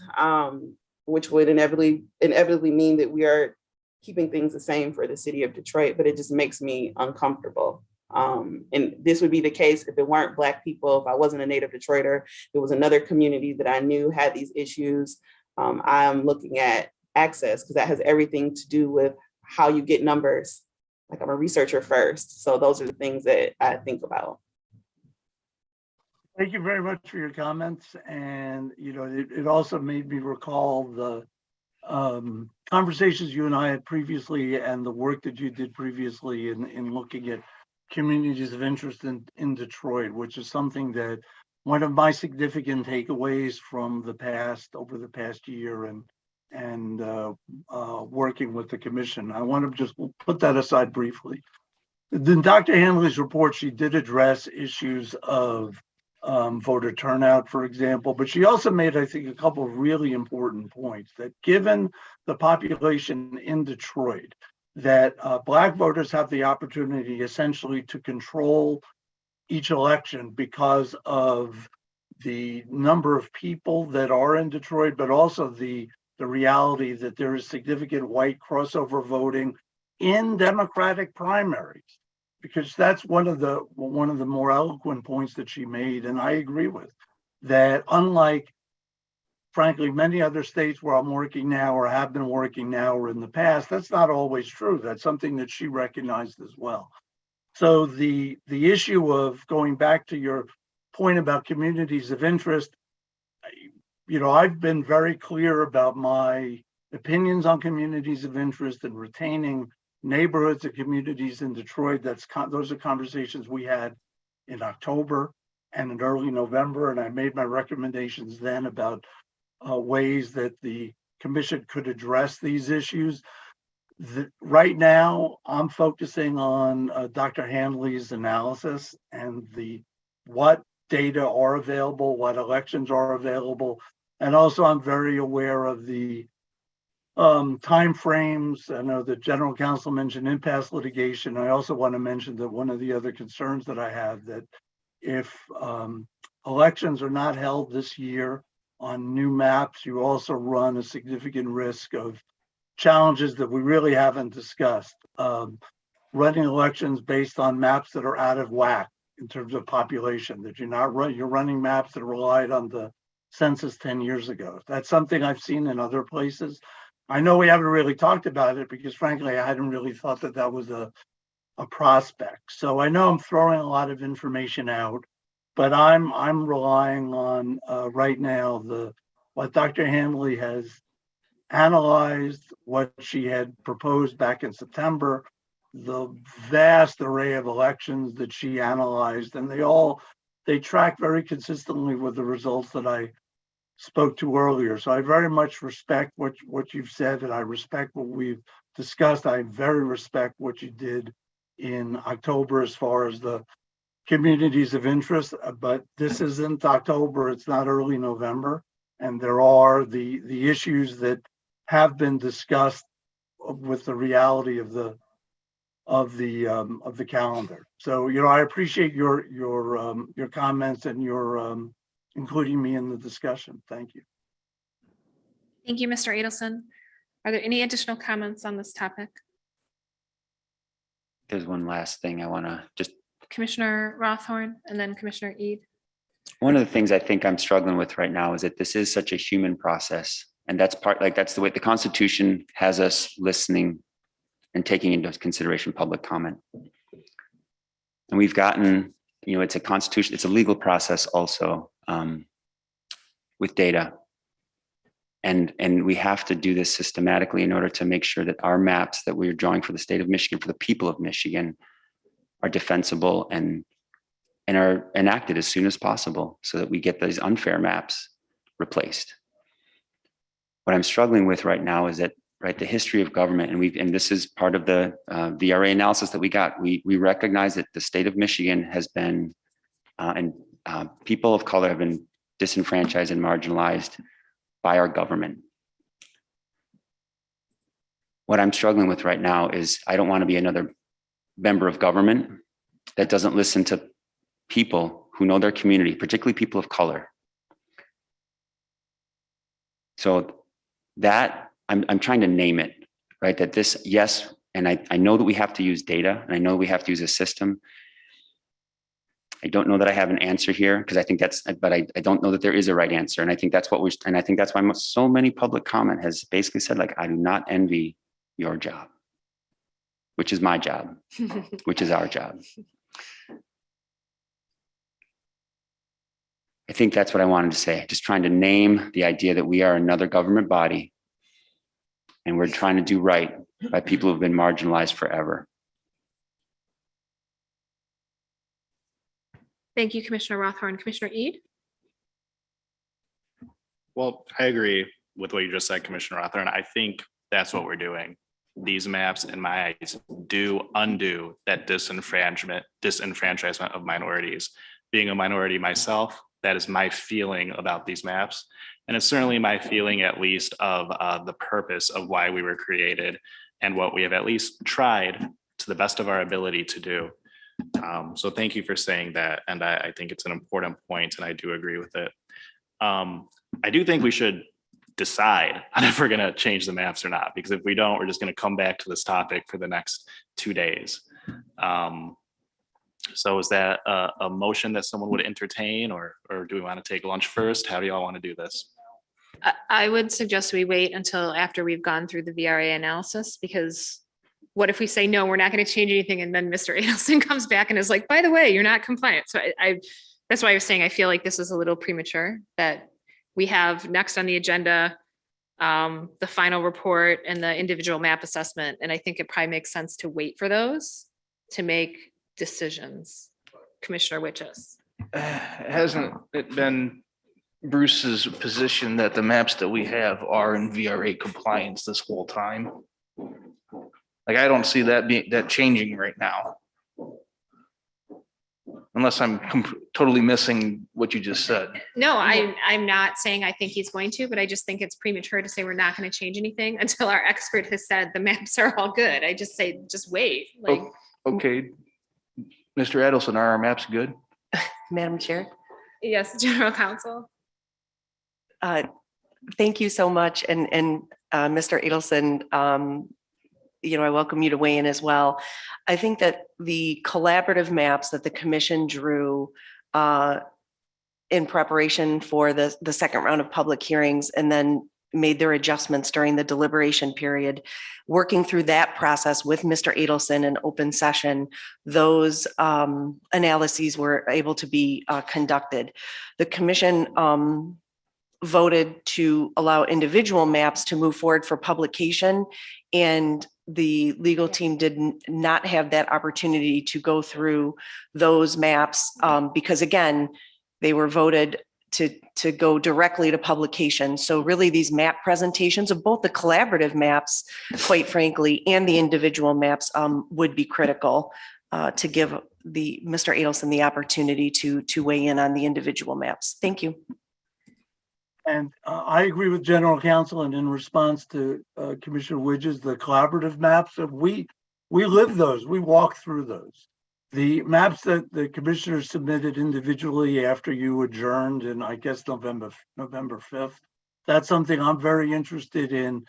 S12: which would inevitably mean that we are keeping things the same for the city of Detroit, but it just makes me uncomfortable. And this would be the case if it weren't Black people, if I wasn't a native Detroiter, there was another community that I knew had these issues. I'm looking at access, because that has everything to do with how you get numbers. Like, I'm a researcher first. So those are the things that I think about.
S13: Thank you very much for your comments. And, it also made me recall the conversations you and I had previously and the work that you did previously in looking at communities of interest in Detroit, which is something that one of my significant takeaways from over the past year and working with the commission. I want to just put that aside briefly. In Dr. Handley's report, she did address issues of voter turnout, for example, but she also made, I think, a couple of really important points that given the population in Detroit, that Black voters have the opportunity essentially to control each election because of the number of people that are in Detroit, but also the reality that there is significant white crossover voting in Democratic primaries, because that's one of the more eloquent points that she made, and I agree with, that unlike, frankly, many other states where I'm working now or have been working now or in the past, that's not always true. That's something that she recognized as well. So the issue of going back to your point about communities of interest, I've been very clear about my opinions on communities of interest and retaining neighborhoods and communities in Detroit. Those are conversations we had in October and in early November, and I made my recommendations then about ways that the commission could address these issues. Right now, I'm focusing on Dr. Hanley's analysis and what data are available, what elections are available, and also I'm very aware of the timeframes. I know the general counsel mentioned impasse litigation. I also want to mention that one of the other concerns that I have, that if elections are not held this year on new maps, you also run a significant risk of challenges that we really haven't discussed. Running elections based on maps that are out of whack in terms of population, that you're running maps that relied on the census 10 years ago. That's something I've seen in other places. I know we haven't really talked about it because frankly, I hadn't really thought that that was a prospect. So I know I'm throwing a lot of information out, but I'm relying on right now what Dr. Hanley has analyzed, what she had proposed back in September, the vast array of elections that she analyzed, and they track very consistently with the results that I spoke to earlier. So I very much respect what you've said, and I respect what we've discussed. I very respect what you did in October as far as the communities of interest, but this isn't October, it's not early November, and there are the issues that have been discussed with the reality of the calendar. So, I appreciate your comments and your including me in the discussion. Thank you.
S9: Thank you, Mr. Adelson. Are there any additional comments on this topic?
S16: There's one last thing I want to just,
S9: Commissioner Rothorn and then Commissioner Eid.
S16: one of the things I think I'm struggling with right now is that this is such a human process. And that's that's the way the Constitution has us listening and taking into consideration public comment. And we've gotten, it's a constitution, it's a legal process also with data. And we have to do this systematically in order to make sure that our maps that we're drawing for the state of Michigan, for the people of Michigan, are defensible and are enacted as soon as possible so that we get these unfair maps replaced. What I'm struggling with right now is that, the history of government, and this is part of the VRA analysis that we got. We recognize that the state of Michigan has been, and people of color have been disenfranchised and marginalized by our government. What I'm struggling with right now is I don't want to be another member of government that doesn't listen to people who know their community, particularly people of color. So that I'm trying to name it, right? That this, yes, and I know that we have to use data, and I know we have to use a system. I don't know that I have an answer here because I think but I don't know that there is a right answer. And I think that's I think that's why so many public comment has basically said, I do not envy your job, which is my job, which is our job. I think that's what I wanted to say. Just trying to name the idea that we are another government body and we're trying to do right by people who've been marginalized forever.
S9: Thank you, Commissioner Rothorn. Commissioner Eid?
S14: Well, I agree with what you just said, Commissioner Rothorn. I think that's what we're doing. These maps, in my eyes, do undo that disenfranchisement of minorities. Being a minority myself, that is my feeling about these maps. And it's certainly my feeling, at least, of the purpose of why we were created and what we have at least tried to the best of our ability to do. So thank you for saying that. And I think it's an important point, and I do agree with it. I do think we should decide on if we're going to change the maps or not, because if we don't, we're just going to come back to this topic for the next 2 days. So is that a motion that someone would entertain, or do we want to take lunch first? How do y'all want to do this?
S9: I would suggest we wait until after we've gone through the VRA analysis, because what if we say, no, we're not going to change anything, and then Mr. Adelson comes back and is like, by the way, you're not compliant. So that's why I was saying I feel like this is a little premature, that we have next on the agenda the final report and the individual map assessment. And I think it probably makes sense to wait for those to make decisions. Commissioner Witches.
S10: Hasn't it been Bruce's position that the maps that we have are in VRA compliance this whole time? Like, I don't see that changing right now. Unless I'm totally missing what you just said.
S9: No, I'm not saying I think he's going to, but I just think it's premature to say we're not going to change anything until our expert has said the maps are all good. I just say, just wait. Like,
S10: Okay, Mr. Edelson, are our maps good?
S15: Madam Chair.
S9: yes, General Counsel.
S15: Thank you so much. And Mr. Edelson, I welcome you to weigh in as well. I think that the collaborative maps that the commission drew in preparation for the second round of public hearings and then made their adjustments during the deliberation period, working through that process with Mr. Edelson in open session, those analyses were able to be conducted. The commission voted to allow individual maps to move forward for publication, and the legal team did not have that opportunity to go through those maps because, again, they were voted to go directly to publication. So really these map presentations of both the collaborative maps, quite frankly, and the individual maps would be critical to give Mr. Edelson the opportunity to weigh in on the individual maps. Thank you.
S13: And I agree with General Counsel, and in response to Commissioner Widges, the collaborative maps, we live those, we walk through those. The maps that the commissioners submitted individually after you adjourned in, I guess, November 5th, that's something I'm very interested in,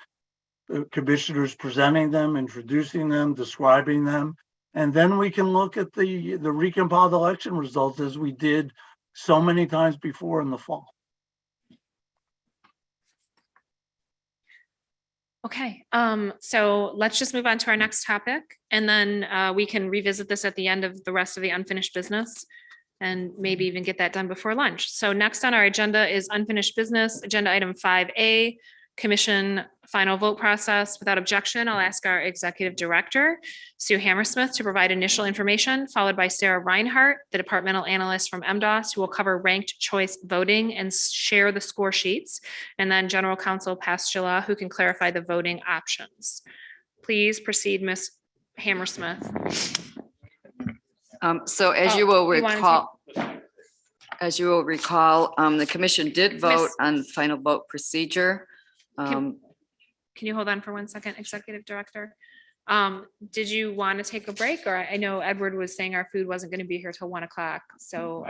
S13: the commissioners presenting them, introducing them, describing them. And then we can look at the recompiled election results as we did so many times before in the fall.
S9: Okay, so let's just move on to our next topic, and then we can revisit this at the end of the rest of the unfinished business and maybe even get that done before lunch. So next on our agenda is unfinished business, agenda item 5A, commission final vote process. Without objection, I'll ask our executive director, Sue Hammersmith, to provide initial information, followed by Sarah Reinhart, the departmental analyst from MDOS, who will cover ranked choice voting and share the score sheets. And then General Counsel Pastula, who can clarify the voting options. Please proceed, Ms. Hammersmith.
S17: So as you will recall, the commission did vote on final vote procedure.
S9: Can you hold on for 1 second, Executive Director? Did you want to take a break? Or I know Edward was saying our food wasn't going to be here till 1 o'clock. So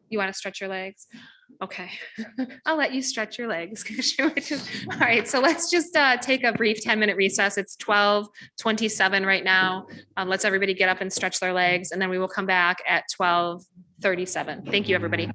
S9: you want to stretch your legs? Okay, I'll let you stretch your legs. All right, so let's just take a brief 10-minute recess. It's 12:27 right now. Let's everybody get up and stretch their legs, and then we will come back at 12:37. Thank you, everybody.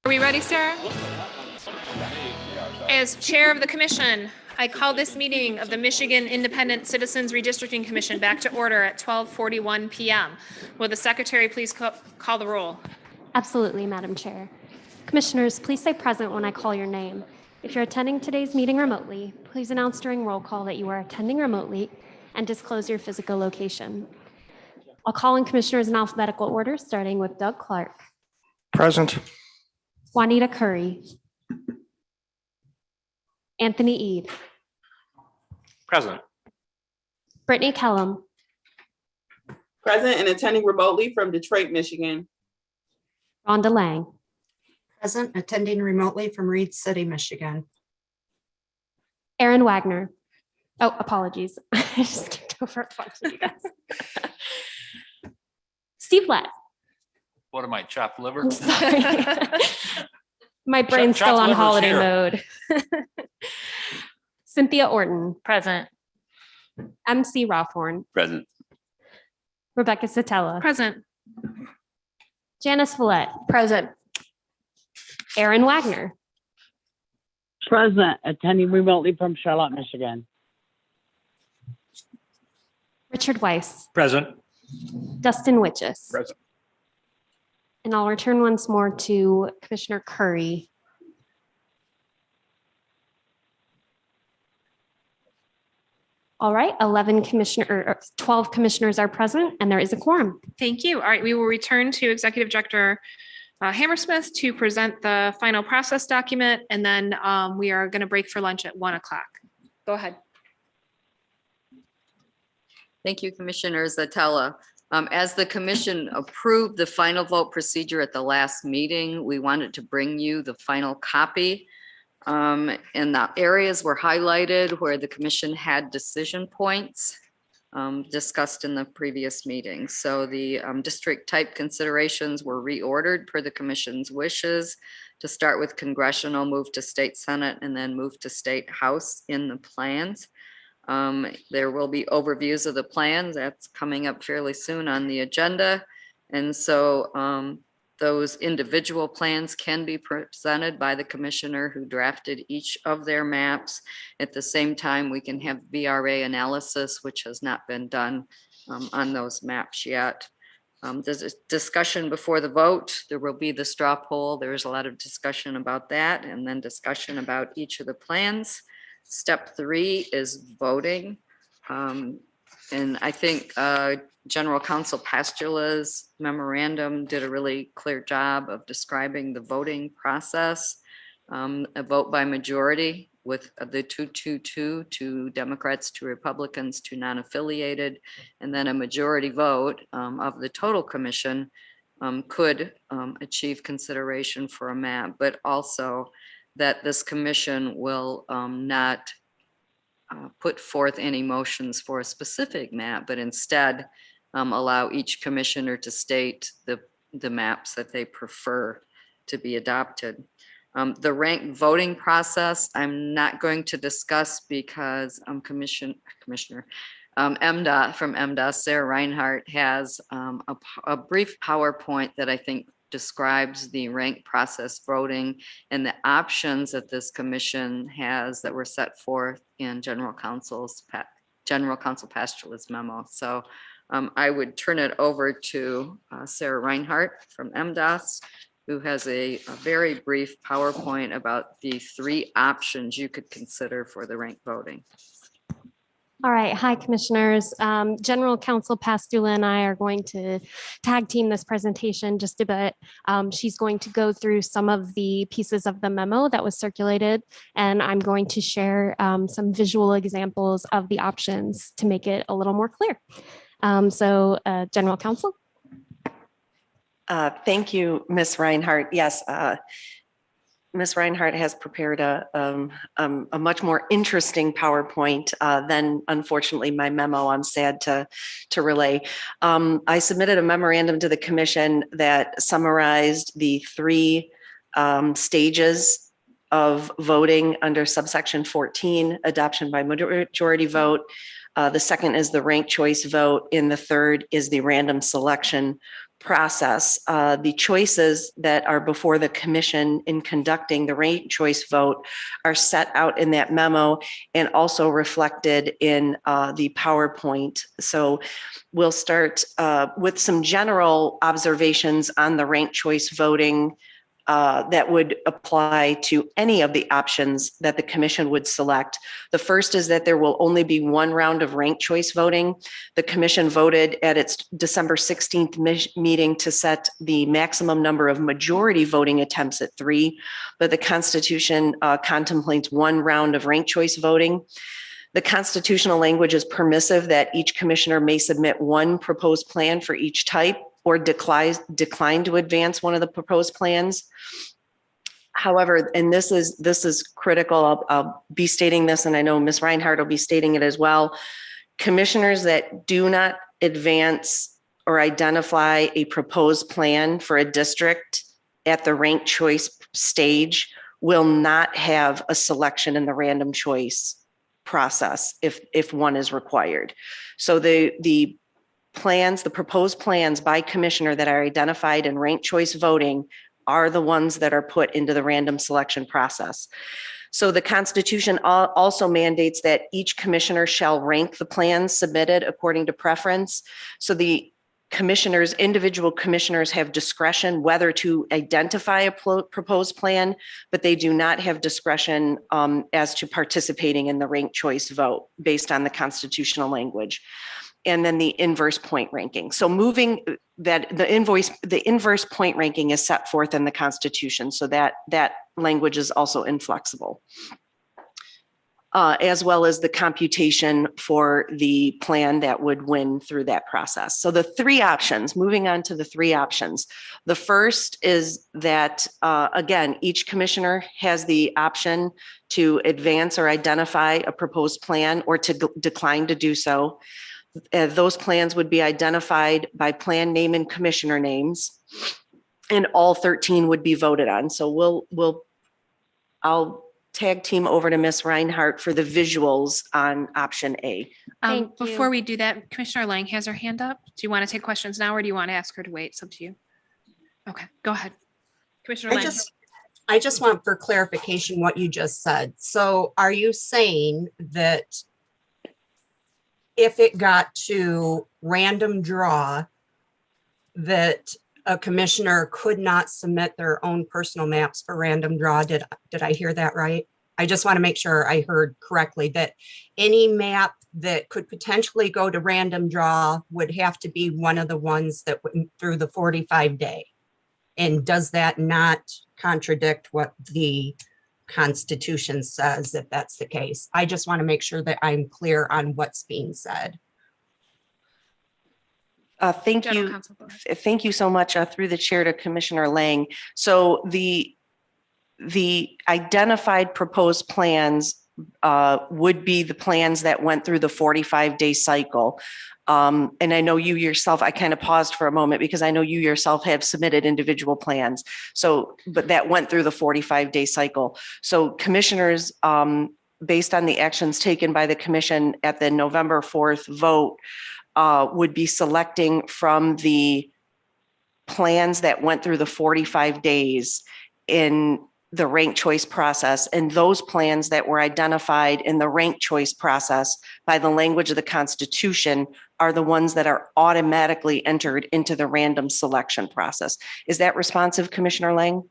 S9: Are we ready, Sarah? As chair of the commission, I call this meeting of the Michigan Independent Citizens Redistricting Commission back to order at 12:41 p.m. Will the secretary please call the roll?
S20: Absolutely, Madam Chair. Commissioners, please say present when I call your name. If you're attending today's meeting remotely, please announce during roll call that you are attending remotely and disclose your physical location. I'll call in commissioners in alphabetical order, starting with Doug Clark,
S10: Present.
S20: Juanita Curry, Anthony Eade,
S14: Present.
S20: Brittany Kellum,
S12: Present and attending remotely from Detroit, Michigan.
S20: Rhonda Lang,
S3: Present, attending remotely from Reed City, Michigan.
S20: Aaron Wagner. Oh, apologies. I just skipped over a bunch of you guys. Steve Lett.
S18: What am I, chopped liver?
S20: Sorry. My brain's
S18: Chopped
S20: still on
S18: liver's
S20: holiday
S18: here.
S20: mode. Cynthia Orton,
S1: Present.
S20: MC Rawhorn,
S16: Present.
S20: Rebecca Satella,
S9: Present.
S20: Janice Follett, present. Aaron Wagner,
S19: Present, attending remotely from Charlotte, Michigan.
S20: Richard Weiss,
S18: Present.
S20: Dustin Witches.
S18: Present.
S20: And I'll return once more to Commissioner Curry. All right, 12 commissioners are present and there is a quorum.
S9: Thank you. All right, we will return to Executive Director Hammersmith to present the final process document, and then we are going to break for lunch at 1 o'clock. Go ahead.
S17: Thank you, Commissioner Zatella. As the commission approved the final vote procedure at the last meeting, we wanted to bring you the final copy. And the areas were highlighted where the commission had decision points discussed in the previous meeting. So the district type considerations were reordered per the commission's wishes to start with congressional, move to state senate, and then move to state house in the plans. There will be overviews of the plans that's coming up fairly soon on the agenda. And so those individual plans can be presented by the commissioner who drafted each of their maps. At the same time, we can have VRA analysis, which has not been done on those maps yet. There's a discussion before the vote. There will be the straw poll. There's a lot of discussion about that, and then discussion about each of the plans. Step 3 is voting. And I think General Counsel Pastula's memorandum did a really clear job of describing the voting process. A vote by majority with the 2-2-2, 2 Democrats, 2 Republicans, 2 non-affiliated, and then a majority vote of the total commission could achieve consideration for a map, but also that this commission will not put forth any motions for a specific map, but instead allow each commissioner to state the maps that they prefer to be adopted. The ranked voting process, I'm not going to discuss because Commissioner MDOT from MDOT, Sarah Reinhardt, has a brief PowerPoint that I think describes the ranked process voting and the options that this commission has that were set forth in General Counsel Pastula's memo. So I would turn it over to Sarah Reinhardt from MDOT, who has a very brief PowerPoint about the 3 options you could consider for the ranked voting.
S20: All right, hi commissioners. General Counsel Pastula and I are going to tag team this presentation just a bit. She's going to go through some of the pieces of the memo that was circulated, and I'm going to share some visual examples of the options to make it a little more clear. General Counsel.
S15: Thank you, Ms. Reinhardt. Yes, Ms. Reinhardt has prepared a much more interesting PowerPoint than, unfortunately, my memo I'm sad to relay. I submitted a memorandum to the commission that summarized the 3 stages of voting under subsection 14, adoption by majority vote. The second is the ranked choice vote, and the third is the random selection process, the choices that are before the commission in conducting the ranked choice vote are set out in that memo and also reflected in the PowerPoint. So we'll start with some general observations on the ranked choice voting that would apply to any of the options that the commission would select. The first is that there will only be one round of ranked choice voting. The commission voted at its December 16th meeting to set the maximum number of majority voting attempts at 3, but the Constitution contemplates one round of ranked choice voting. The constitutional language is permissive that each commissioner may submit one proposed plan for each type or decline to advance one of the proposed plans. However, and this is critical, I'll be stating this, and I know Ms. Reinhardt will be stating it as well. Commissioners that do not advance or identify a proposed plan for a district at the ranked choice stage will not have a selection in the random choice process if one is required. So the plans, the proposed plans by commissioner that are identified in ranked choice voting are the ones that are put into the random selection process. So the Constitution also mandates that each commissioner shall rank the plans submitted according to preference. So the commissioners, individual commissioners have discretion whether to identify a proposed plan, but they do not have discretion as to participating in the ranked choice vote based on the constitutional language. And then the inverse point ranking. So moving that the inverse point ranking is set forth in the Constitution. So that language is also inflexible. As well as the computation for the plan that would win through that process. So the three options, moving on to the three options. The first is that, again, each commissioner has the option to advance or identify a proposed plan or to decline to do so. Those plans would be identified by plan name and commissioner names, and all 13 would be voted on. So I'll tag team over to Ms. Reinhardt for the visuals on option A.
S9: Before we do that, Commissioner Lang has her hand up. Do you want to take questions now, or do you want to ask her to wait? It's up to you. Okay, go ahead. Commissioner Lang.
S3: I just want for clarification what you just said. So are you saying that if it got to random draw, that a commissioner could not submit their own personal maps for random draw? Did I hear that right? I just want to make sure I heard correctly that any map that could potentially go to random draw would have to be one of the ones that went through the 45-day. And does that not contradict what the Constitution says if that's the case? I just want to make sure that I'm clear on what's being said.
S15: Thank you. Thank you so much through the chair to Commissioner Lang. So the identified proposed plans would be the plans that went through the 45-day cycle. And I know you yourself, I kind of paused for a moment because I know you yourself have submitted individual plans. So, but that went through the 45-day cycle. So commissioners, based on the actions taken by the commission at the November 4th vote, would be selecting from the plans that went through the 45 days in the ranked choice process, and those plans that were identified in the ranked choice process by the language of the Constitution are the ones that are automatically entered into the random selection process. Is that responsive, Commissioner Lang?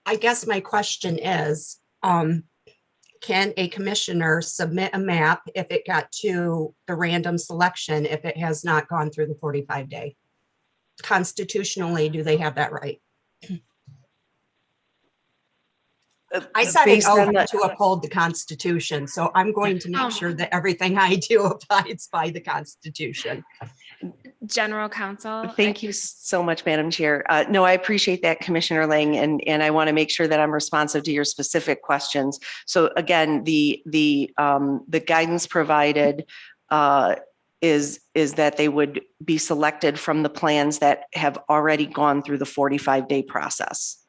S3: I guess my question is, can a commissioner submit a map if it got to the random selection if it has not gone through the 45-day? Constitutionally, do they have that right? I set an oath to uphold the Constitution, so I'm going to make sure that everything I do abides by the Constitution.
S9: General Counsel.
S15: Thank you so much, Madam Chair. No, I appreciate that, Commissioner Lang, and I want to make sure that I'm responsive to your specific questions. So again, the guidance provided is that they would be selected from the plans that have already gone through the 45-day process.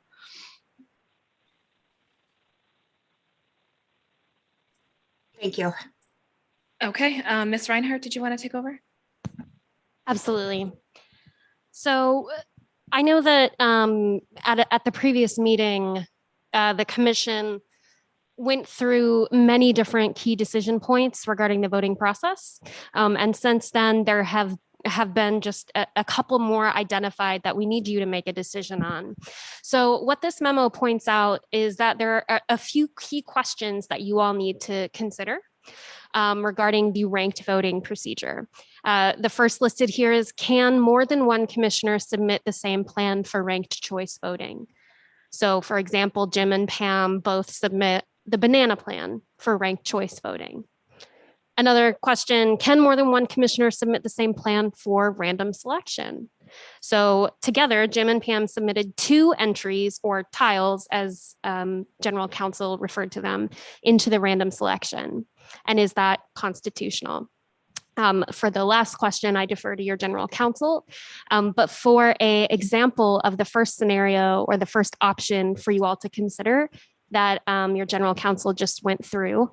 S3: Thank you.
S9: Okay, Ms. Reinhardt, did you want to take over?
S20: Absolutely. So I know that at the previous meeting, the commission went through many different key decision points regarding the voting process. And since then, there have been just a couple more identified that we need you to make a decision on. So what this memo points out is that there are a few key questions that you all need to consider regarding the ranked voting procedure. The first listed here is, can more than one commissioner submit the same plan for ranked choice voting? So for example, Jim and Pam both submit the banana plan for ranked choice voting. Another question, can more than one commissioner submit the same plan for random selection? So together, Jim and Pam submitted 2 entries, or tiles as general counsel referred to them, into the random selection. And is that constitutional? For the last question, I defer to your general counsel. But for an example of the first scenario or the first option for you all to consider that your general counsel just went through.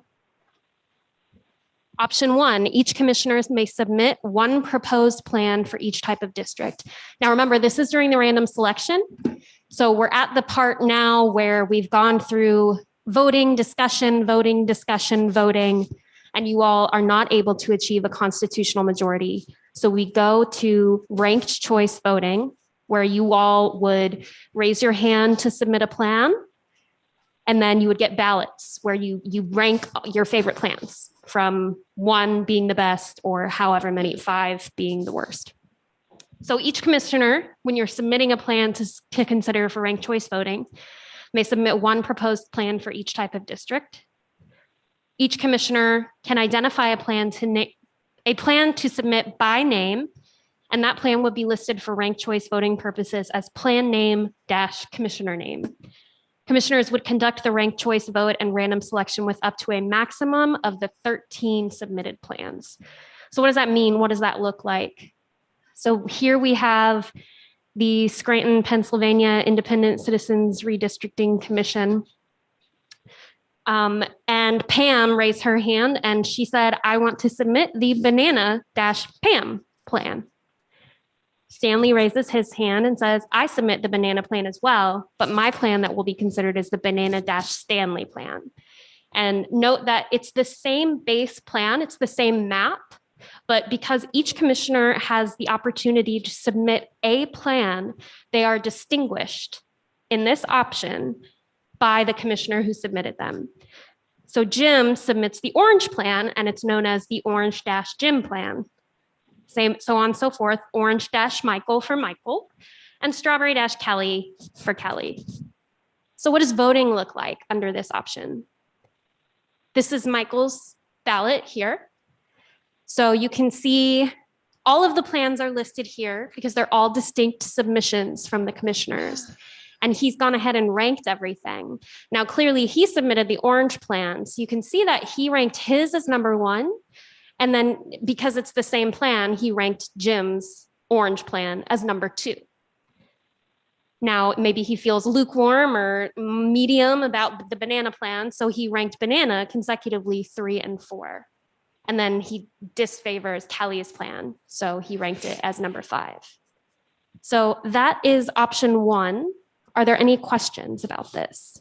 S20: Option 1, each commissioner may submit one proposed plan for each type of district. Now remember, this is during the random selection. So we're at the part now where we've gone through voting, discussion, voting, discussion, voting, and you all are not able to achieve a constitutional majority. So we go to ranked choice voting, where you all would raise your hand to submit a plan. And then you would get ballots where you rank your favorite plans, from 1 being the best or however many, 5 being the worst. So each commissioner, when you're submitting a plan to consider for ranked choice voting, may submit one proposed plan for each type of district. Each commissioner can identify a plan to submit by name, and that plan would be listed for ranked choice voting purposes as plan name - commissioner name. Commissioners would conduct the ranked choice vote and random selection with up to a maximum of the 13 submitted plans. So what does that mean? What does that look like? So here we have the Scranton, Pennsylvania Independent Citizens Redistricting Commission. And Pam raised her hand and she said, I want to submit the banana - Pam plan. Stanley raises his hand and says, I submit the banana plan as well, but my plan that will be considered is the banana - Stanley plan. And note that it's the same base plan, it's the same map, but because each commissioner has the opportunity to submit a plan, they are distinguished in this option by the commissioner who submitted them. So Jim submits the orange plan and it's known as the orange - Jim plan. Same, so on and so forth, orange - Michael for Michael, and strawberry - Kelly for Kelly. So what does voting look like under this option? This is Michael's ballot here. So you can see all of the plans are listed here because they're all distinct submissions from the commissioners. And he's gone ahead and ranked everything. Now, clearly he submitted the orange plan. So you can see that he ranked his as number 1. And then because it's the same plan, he ranked Jim's orange plan as number 2. Now, maybe he feels lukewarm or medium about the banana plan. So he ranked banana consecutively 3 and 4. And then he disfavors Kelly's plan. So he ranked it as number 5. So that is option 1. Are there any questions about this?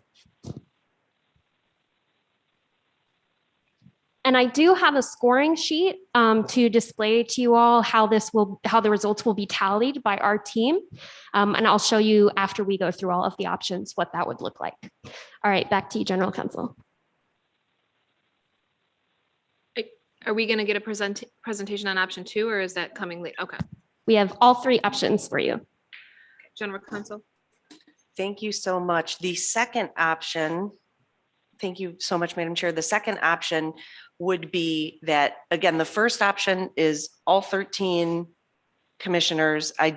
S20: And I do have a scoring sheet to display to you all how the results will be tallied by our team. And I'll show you after we go through all of the options what that would look like. All right, back to you, General Counsel.
S9: Are we going to get a presentation on option 2, or is that coming late? Okay.
S20: We have all 3 options for you.
S9: General Counsel.
S15: Thank you so much. The second option, thank you so much, Madam Chair. The second option would be that, again, the first option is all 13 commissioners have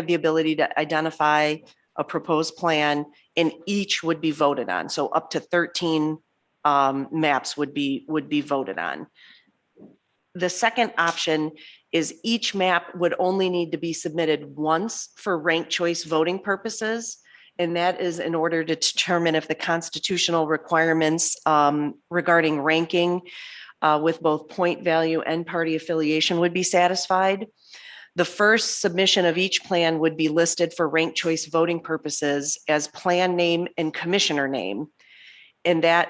S15: the ability to identify a proposed plan, and each would be voted on. So up to 13 maps would be voted on. The second option is each map would only need to be submitted once for ranked choice voting purposes. And that is in order to determine if the constitutional requirements regarding ranking with both point value and party affiliation would be satisfied. The first submission of each plan would be listed for ranked choice voting purposes as plan name and commissioner name. And that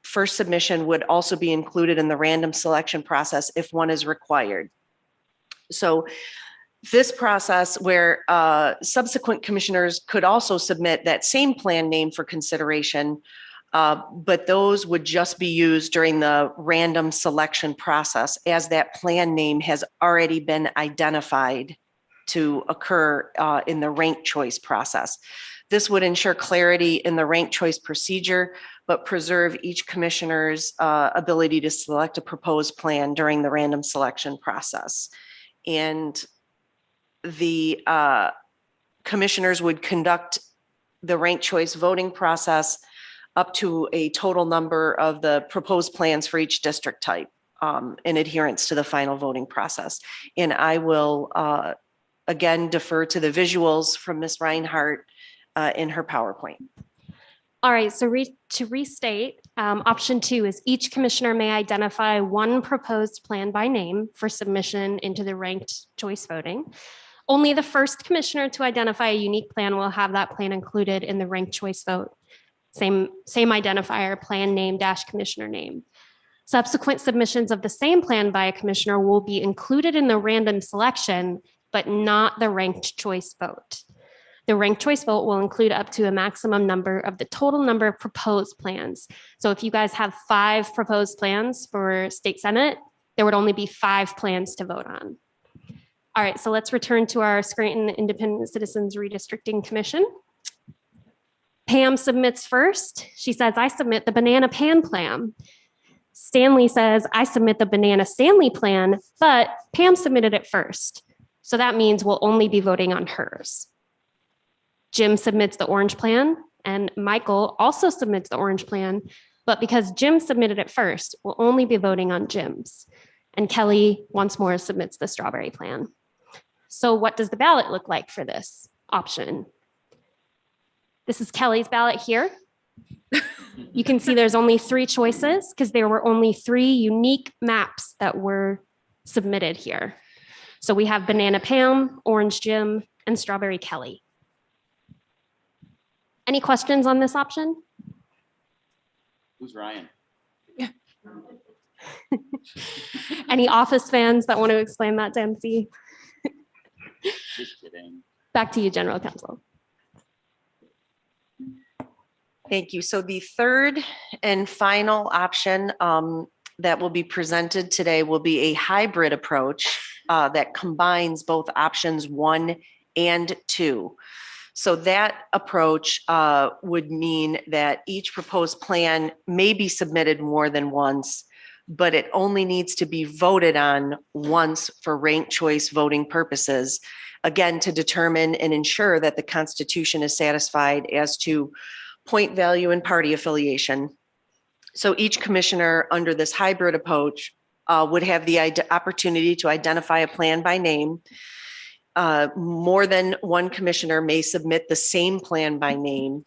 S15: first submission would also be included in the random selection process if one is required. So this process where subsequent commissioners could also submit that same plan name for consideration, but those would just be used during the random selection process as that plan name has already been identified to occur in the ranked choice process. This would ensure clarity in the ranked choice procedure, but preserve each commissioner's ability to select a proposed plan during the random selection process. And the commissioners would conduct the ranked choice voting process up to a total number of the proposed plans for each district type in adherence to the final voting process. And I will again defer to the visuals from Ms. Reinhardt in her PowerPoint.
S20: All right, so to restate, option 2 is each commissioner may identify one proposed plan by name for submission into the ranked choice voting. Only the first commissioner to identify a unique plan will have that plan included in the ranked choice vote. Same identifier, plan name dash commissioner name. Subsequent submissions of the same plan by a commissioner will be included in the random selection, but not the ranked choice vote. The ranked choice vote will include up to a maximum number of the total number of proposed plans. So if you guys have 5 proposed plans for state senate, there would only be 5 plans to vote on. All right, so let's return to our Scranton Independent Citizens Redistricting Commission. Pam submits first. She says, I submit the banana pan plan. Stanley says, I submit the banana Stanley plan, but Pam submitted it first. So that means we'll only be voting on hers. Jim submits the orange plan, and Michael also submits the orange plan, but because Jim submitted it first, we'll only be voting on Jim's. And Kelly once more submits the strawberry plan. So what does the ballot look like for this option? This is Kelly's ballot here. You can see there's only 3 choices because there were only 3 unique maps that were submitted here. So we have banana Pam, orange Jim, and strawberry Kelly. Any questions on this option?
S16: Who's Ryan?
S20: Any Office fans that want to explain that to MC?
S16: Just kidding.
S20: Back to you, General Counsel.
S15: Thank you. So the third and final option that will be presented today will be a hybrid approach that combines both options 1 and 2. So that approach would mean that each proposed plan may be submitted more than once, but it only needs to be voted on once for ranked choice voting purposes, again, to determine and ensure that the Constitution is satisfied as to point value and party affiliation. So each commissioner under this hybrid approach would have the opportunity to identify a plan by name. More than one commissioner may submit the same plan by name,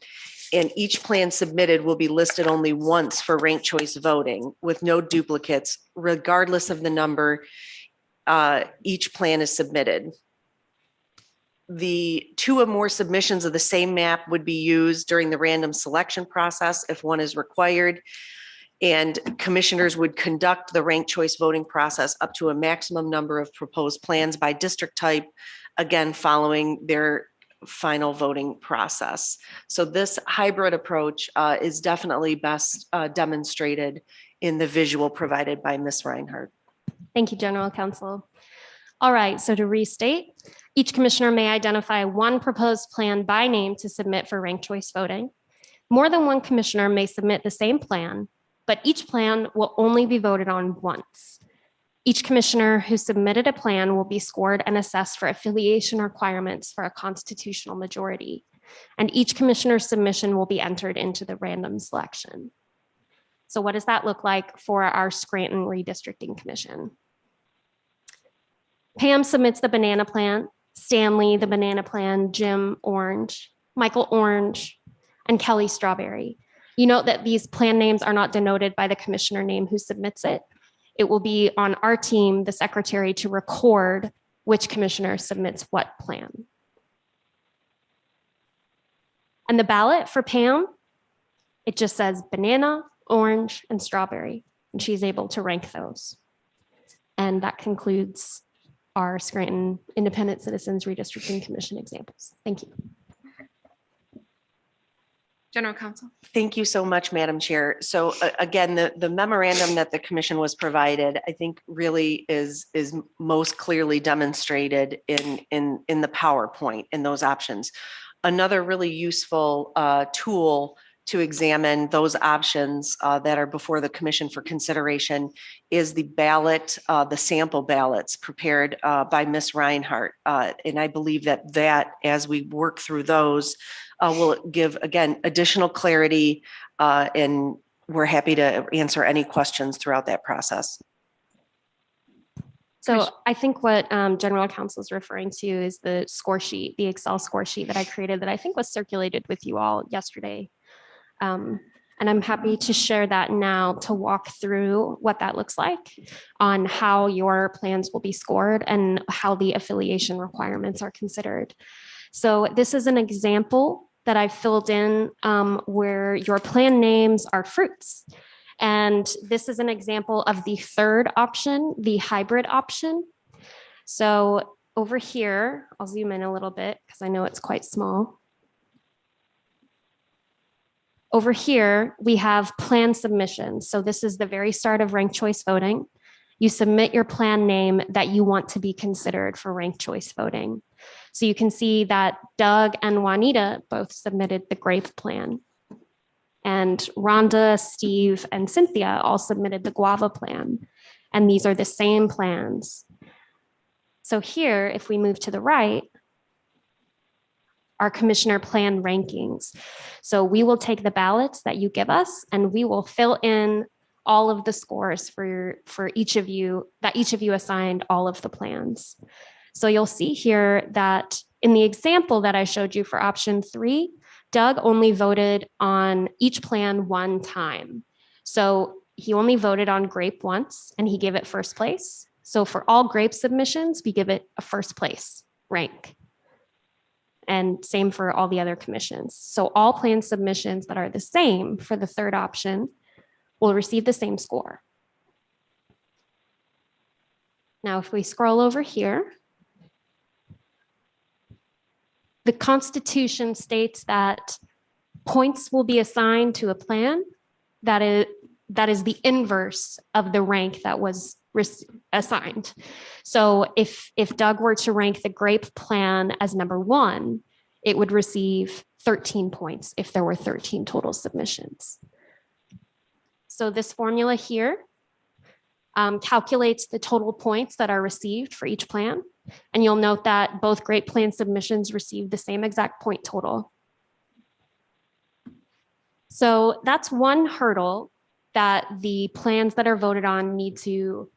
S15: and each plan submitted will be listed only once for ranked choice voting with no duplicates, regardless of the number each plan is submitted. The 2 or more submissions of the same map would be used during the random selection process if one is required. And commissioners would conduct the ranked choice voting process up to a maximum number of proposed plans by district type, again, following their final voting process. So this hybrid approach is definitely best demonstrated in the visual provided by Ms. Reinhardt.
S20: Thank you, General Counsel. All right, so to restate, each commissioner may identify one proposed plan by name to submit for ranked choice voting. More than one commissioner may submit the same plan, but each plan will only be voted on once. Each commissioner who submitted a plan will be scored and assessed for affiliation requirements for a constitutional majority, and each commissioner's submission will be entered into the random selection. So what does that look like for our Scranton Redistricting Commission? Pam submits the banana plan, Stanley the banana plan, Jim orange, Michael orange, and Kelly strawberry. You note that these plan names are not denoted by the commissioner name who submits it. It will be on our team, the secretary, to record which commissioner submits what plan. And the ballot for Pam, it just says banana, orange, and strawberry, and she's able to rank those. And that concludes our Scranton Independent Citizens Redistricting Commission examples. Thank you.
S9: General Counsel.
S15: Thank you so much, Madam Chair. So again, the memorandum that the commission was provided, I think really is most clearly demonstrated in the PowerPoint in those options. Another really useful tool to examine those options that are before the commission for consideration is the ballot, the sample ballots prepared by Ms. Reinhardt. And I believe that as we work through those, will give, again, additional clarity, and we're happy to answer any questions throughout that process.
S20: So I think what General Counsel is referring to is the score sheet, the Excel score sheet that I created that I think was circulated with you all yesterday. And I'm happy to share that now to walk through what that looks like on how your plans will be scored and how the affiliation requirements are considered. So this is an example that I filled in where your plan names are fruits. And this is an example of the third option, the hybrid option. So over here, I'll zoom in a little bit because I know it's quite small. Over here, we have plan submissions. So this is the very start of ranked choice voting. You submit your plan name that you want to be considered for ranked choice voting. So you can see that Doug and Juanita both submitted the grape plan. And Rhonda, Steve, and Cynthia all submitted the guava plan. And these are the same plans. So here, if we move to the right, our commissioner plan rankings. So we will take the ballots that you give us and we will fill in all of the scores for each of you, that each of you assigned all of the plans. So you'll see here that in the example that I showed you for option 3, Doug only voted on each plan one time. So he only voted on grape once and he gave it first place. So for all grape submissions, we give it a first place rank. And same for all the other commissions. So all plan submissions that are the same for the third option will receive the same score. Now, if we scroll over here, the Constitution states that points will be assigned to a plan that is the inverse of the rank that was assigned. So if Doug were to rank the grape plan as number 1, it would receive 13 points if there were 13 total submissions. So this formula here calculates the total points that are received for each plan. And you'll note that both grape plan submissions receive the same exact point total. So that's one hurdle that the plans that are voted on need to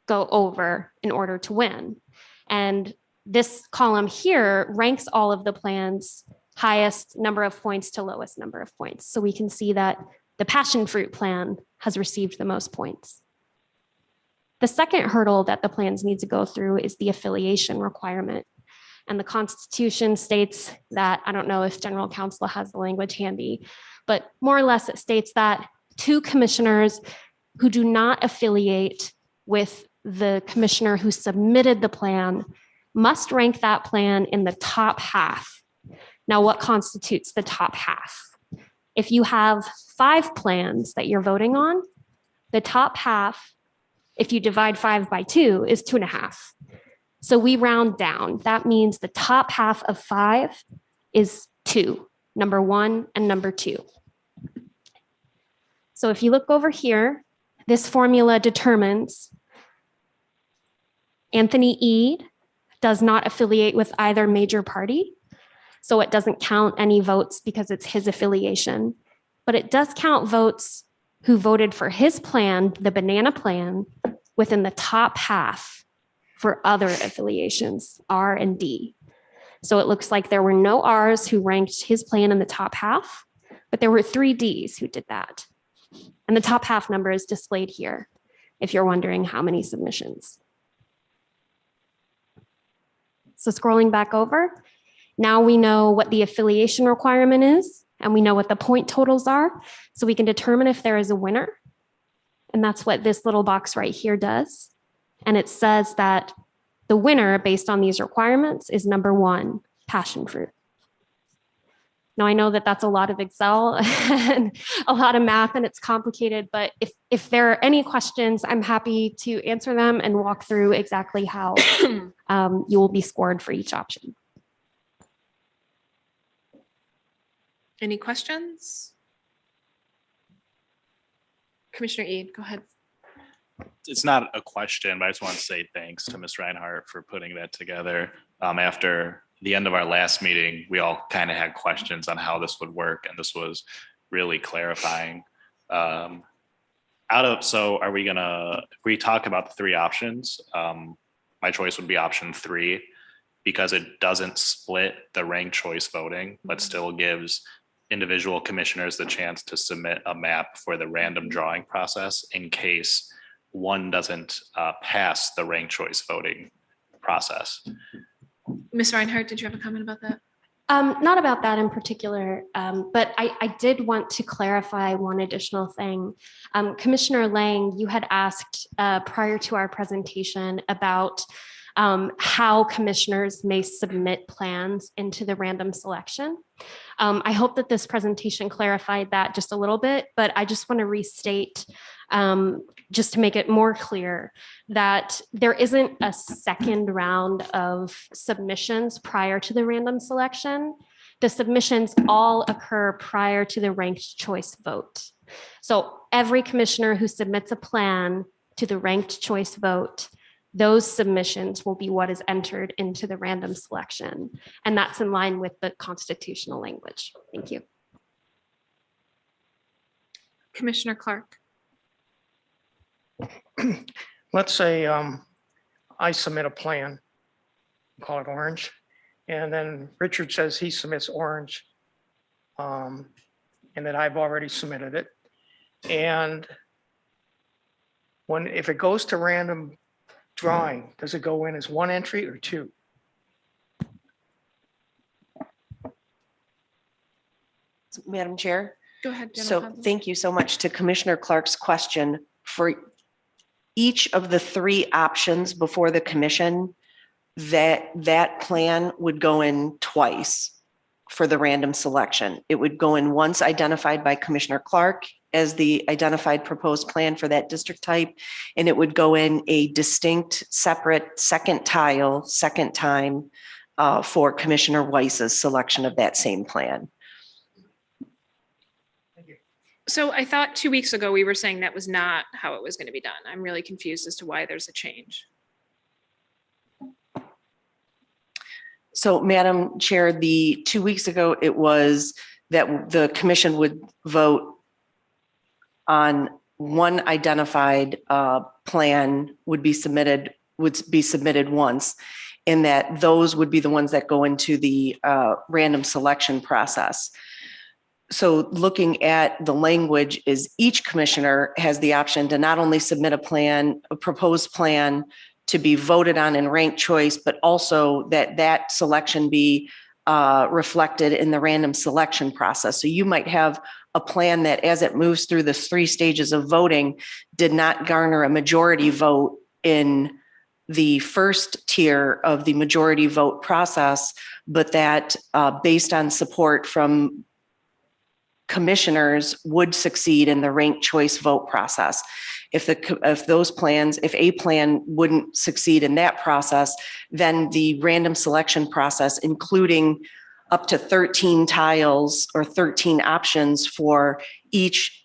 S20: go over in order to win. And this column here ranks all of the plans highest number of points to lowest number of points. So we can see that the passion fruit plan has received the most points. The second hurdle that the plans need to go through is the affiliation requirement. And the Constitution states that, I don't know if General Counsel has the language handy, but more or less it states that 2 commissioners who do not affiliate with the commissioner who submitted the plan must rank that plan in the top half. Now, what constitutes the top half? If you have 5 plans that you're voting on, the top half, if you divide 5 by 2, is 2.5. So we round down. That means the top half of 5 is 2, number 1 and number 2. So if you look over here, this formula determines Anthony Eade does not affiliate with either major party. So it doesn't count any votes because it's his affiliation, but it does count votes who voted for his plan, the banana plan, within the top half for other affiliations, R and D. So it looks like there were no R's who ranked his plan in the top half, but there were 3 D's who did that. And the top half number is displayed here, if you're wondering how many submissions. So scrolling back over, now we know what the affiliation requirement is, and we know what the point totals are. So we can determine if there is a winner. And that's what this little box right here does. And it says that the winner based on these requirements is number 1, passion fruit. Now I know that that's a lot of Excel and a lot of math and it's complicated, but if there are any questions, I'm happy to answer them and walk through exactly how you will be scored for each option.
S9: Any questions? Commissioner Eid, go ahead.
S14: It's not a question, but I just want to say thanks to Ms. Reinhardt for putting that together. After the end of our last meeting, we all kind of had questions on how this would work, and this was really clarifying. So are we gonna, if we talk about the 3 options, my choice would be option 3, because it doesn't split the ranked choice voting, but still gives individual commissioners the chance to submit a map for the random drawing process in case one doesn't pass the ranked choice voting process.
S9: Ms. Reinhardt, did you have a comment about that?
S20: Not about that in particular, but I did want to clarify one additional thing. Commissioner Lang, you had asked prior to our presentation about how commissioners may submit plans into the random selection. I hope that this presentation clarified that just a little bit, but I just want to restate, just to make it more clear, that there isn't a second round of submissions prior to the random selection. The submissions all occur prior to the ranked choice vote. So every commissioner who submits a plan to the ranked choice vote, those submissions will be what is entered into the random selection. And that's in line with the constitutional language. Thank you.
S9: Commissioner Clark.
S5: Let's say I submit a plan, call it orange, and then Richard says he submits orange, and that I've already submitted it. And if it goes to random drawing, does it go in as 1 entry or 2?
S15: Madam Chair.
S9: Go ahead.
S15: So thank you so much to Commissioner Clark's question. For each of the 3 options before the commission, that plan would go in twice for the random selection. It would go in once identified by Commissioner Clark as the identified proposed plan for that district type, and it would go in a distinct, separate second time for Commissioner Weiss's selection of that same plan.
S9: So I thought 2 weeks ago we were saying that was not how it was going to be done. I'm really confused as to why there's a change.
S15: So Madam Chair, 2 weeks ago, it was that the commission would vote on one identified plan would be submitted once, and that those would be the ones that go into the random selection process. So looking at the language is each commissioner has the option to not only submit a proposed plan to be voted on in ranked choice, but also that selection be reflected in the random selection process. So you might have a plan that as it moves through the 3 stages of voting did not garner a majority vote in the first tier of the majority vote process, but that based on support from commissioners would succeed in the ranked choice vote process. If a plan wouldn't succeed in that process, then the random selection process, including up to 13 tiles or 13 options for each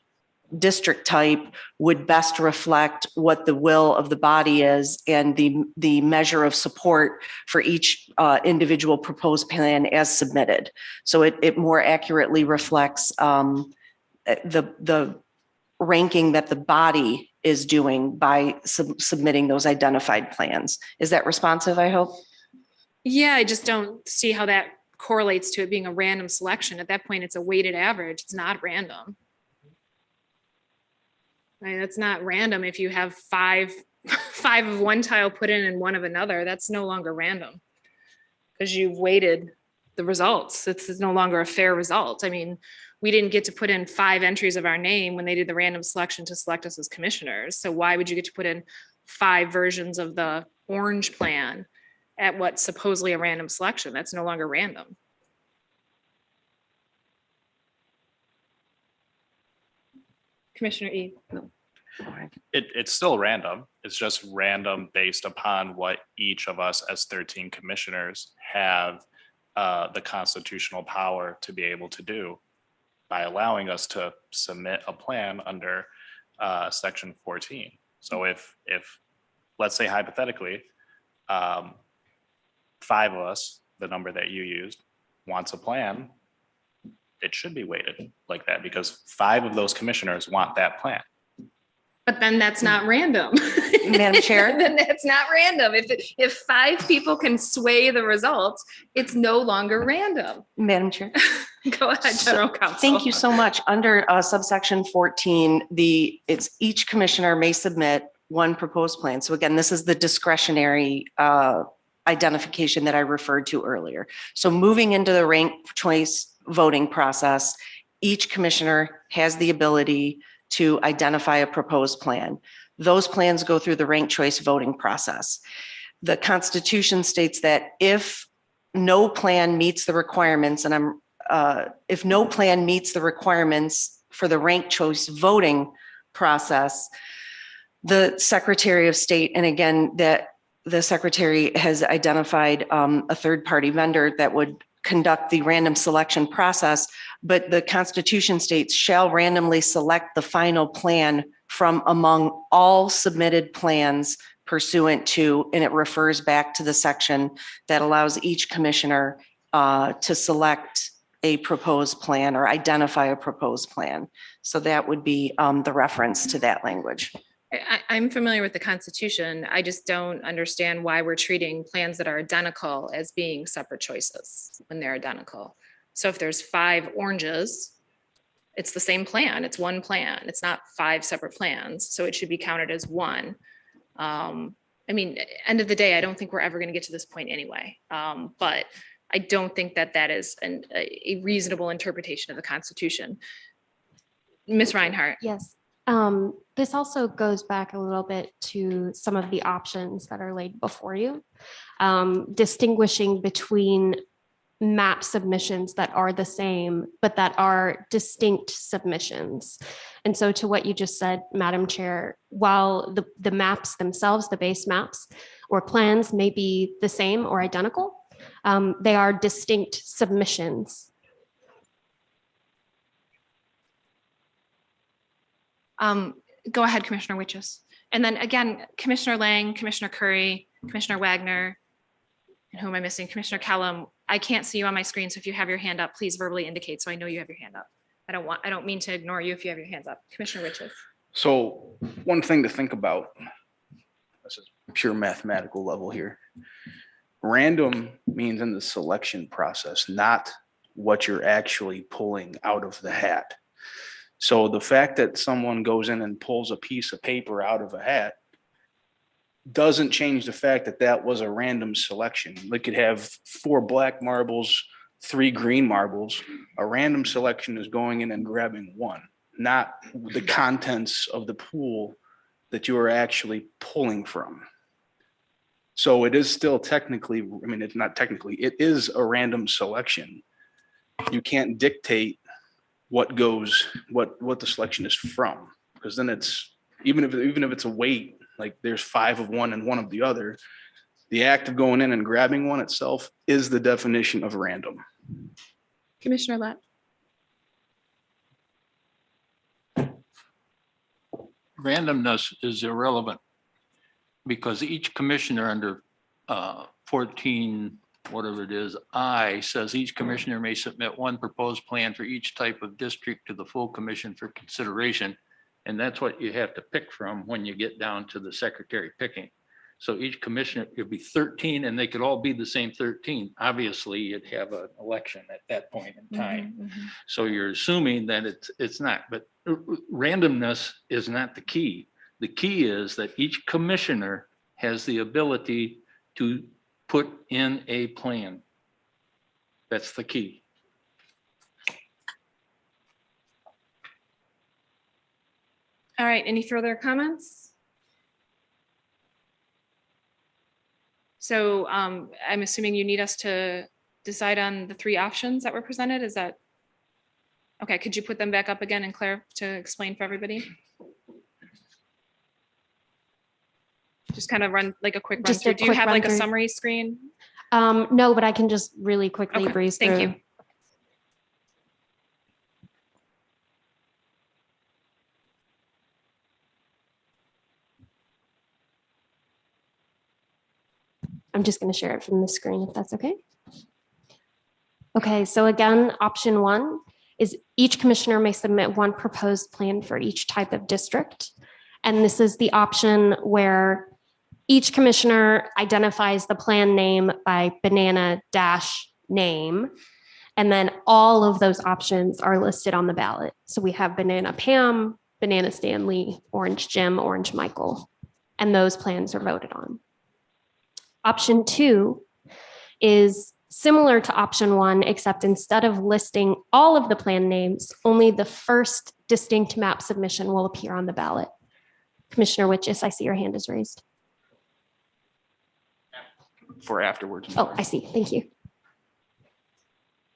S15: district type, would best reflect what the will of the body is and the measure of support for each individual proposed plan as submitted. So it more accurately reflects the ranking that the body is doing by submitting those identified plans. Is that responsive, I hope?
S9: Yeah, I just don't see how that correlates to it being a random selection. At that point, it's a weighted average. It's not random. Right, that's not random. If you have five of one tile put in and 1 of another, that's no longer random. because you've weighted the results. It's no longer a fair result. I mean, we didn't get to put in 5 entries of our name when they did the random selection to select us as commissioners. So why would you get to put in 5 versions of the orange plan at what's supposedly a random selection? That's no longer random. Commissioner E.
S14: It's still random. It's just random based upon what each of us as 13 commissioners have the constitutional power to be able to do by allowing us to submit a plan under section 14. So if let's say hypothetically, 5 of us, the number that you used, wants a plan, it should be weighted like that because 5 of those commissioners want that plan.
S9: But then that's not random.
S15: Madam Chair?
S9: Then that's not random. If 5 people can sway the results, it's no longer random.
S15: Madam Chair?
S9: Go ahead, General Counsel.
S15: Thank you so much. Under subsection 14, it's each commissioner may submit 1 proposed plan. So again, this is the discretionary identification that I referred to earlier. So moving into the ranked choice voting process, each commissioner has the ability to identify a proposed plan. Those plans go through the ranked choice voting process. The Constitution states that if no plan meets the requirements, and if no plan meets the requirements for the ranked choice voting process, the Secretary of State, and again, that the Secretary has identified a third-party vendor that would conduct the random selection process, but the Constitution states shall randomly select the final plan from among all submitted plans pursuant to, and it refers back to the section that allows each commissioner to select a proposed plan or identify a proposed plan. So that would be the reference to that language.
S9: I'm familiar with the Constitution. I just don't understand why we're treating plans that are identical as being separate choices when they're identical. So if there's 5 oranges, it's the same plan. It's 1 plan. It's not 5 separate plans. So it should be counted as 1. I mean, end of the day, I don't think we're ever going to get to this point anyway. But I don't think that that is a reasonable interpretation of the Constitution. Ms. Reinhardt.
S20: Yes. This also goes back a little bit to some of the options that are laid before you, distinguishing between map submissions that are the same, but that are distinct submissions. And so to what you just said, Madam Chair, while the maps themselves, the base maps or plans may be the same or identical, they are distinct submissions.
S9: Go ahead, Commissioner Witches. And then again, Commissioner Lang, Commissioner Curry, Commissioner Wagner, and who am I missing? Commissioner Kellum. I can't see you on my screen, so if you have your hand up, please verbally indicate so I know you have your hand up. I don't mean to ignore you if you have your hands up. Commissioner Witches.
S10: So one thing to think about, this is pure mathematical level here. Random means in the selection process, not what you're actually pulling out of the hat. So the fact that someone goes in and pulls a piece of paper out of a hat doesn't change the fact that that was a random selection. They could have 4 black marbles, 3 green marbles. A random selection is going in and grabbing 1, not the contents of the pool that you are actually pulling from. So it is still technically, I mean, it's not technically, it is a random selection. You can't dictate what goes, what the selection is from, because then it's, even if it's a weight, like there's 5 of one and 1 of the other, the act of going in and grabbing one itself is the definition of random.
S9: Commissioner Lett.
S18: Randomness is irrelevant because each commissioner under 14, whatever it is, I says each commissioner may submit 1 proposed plan for each type of district to the full commission for consideration. And that's what you have to pick from when you get down to the secretary picking. So each commissioner could be 13 and they could all be the same 13. Obviously, you'd have an election at that point in time. So you're assuming that it's not, but randomness is not the key. The key is that each commissioner has the ability to put in a plan. That's the key.
S9: All right, any further comments? So I'm assuming you need us to decide on the three options that were presented, is that? Okay, could you put them back up again and Claire to explain for everybody? Just kind of run like a quick run
S20: Just a
S9: through. Do you
S20: quick
S9: have
S20: run
S9: like a
S20: through.
S9: summary screen?
S20: No, but I can just really quickly
S9: Okay,
S20: breeze
S9: thank
S20: through.
S9: you.
S20: I'm just going to share it from the screen if that's okay. Okay, so again, option one is each commissioner may submit one proposed plan for each type of district. And this is the option where each commissioner identifies the plan name by banana dash name. And then all of those options are listed on the ballot. So we have banana Pam, banana Stanley, orange Jim, orange Michael, and those plans are voted on. Option two is similar to option one, except instead of listing all of the plan names, only the first distinct map submission will appear on the ballot. Commissioner Witches, I see your hand is raised.
S10: For afterwards.
S20: Oh, I see. Thank you.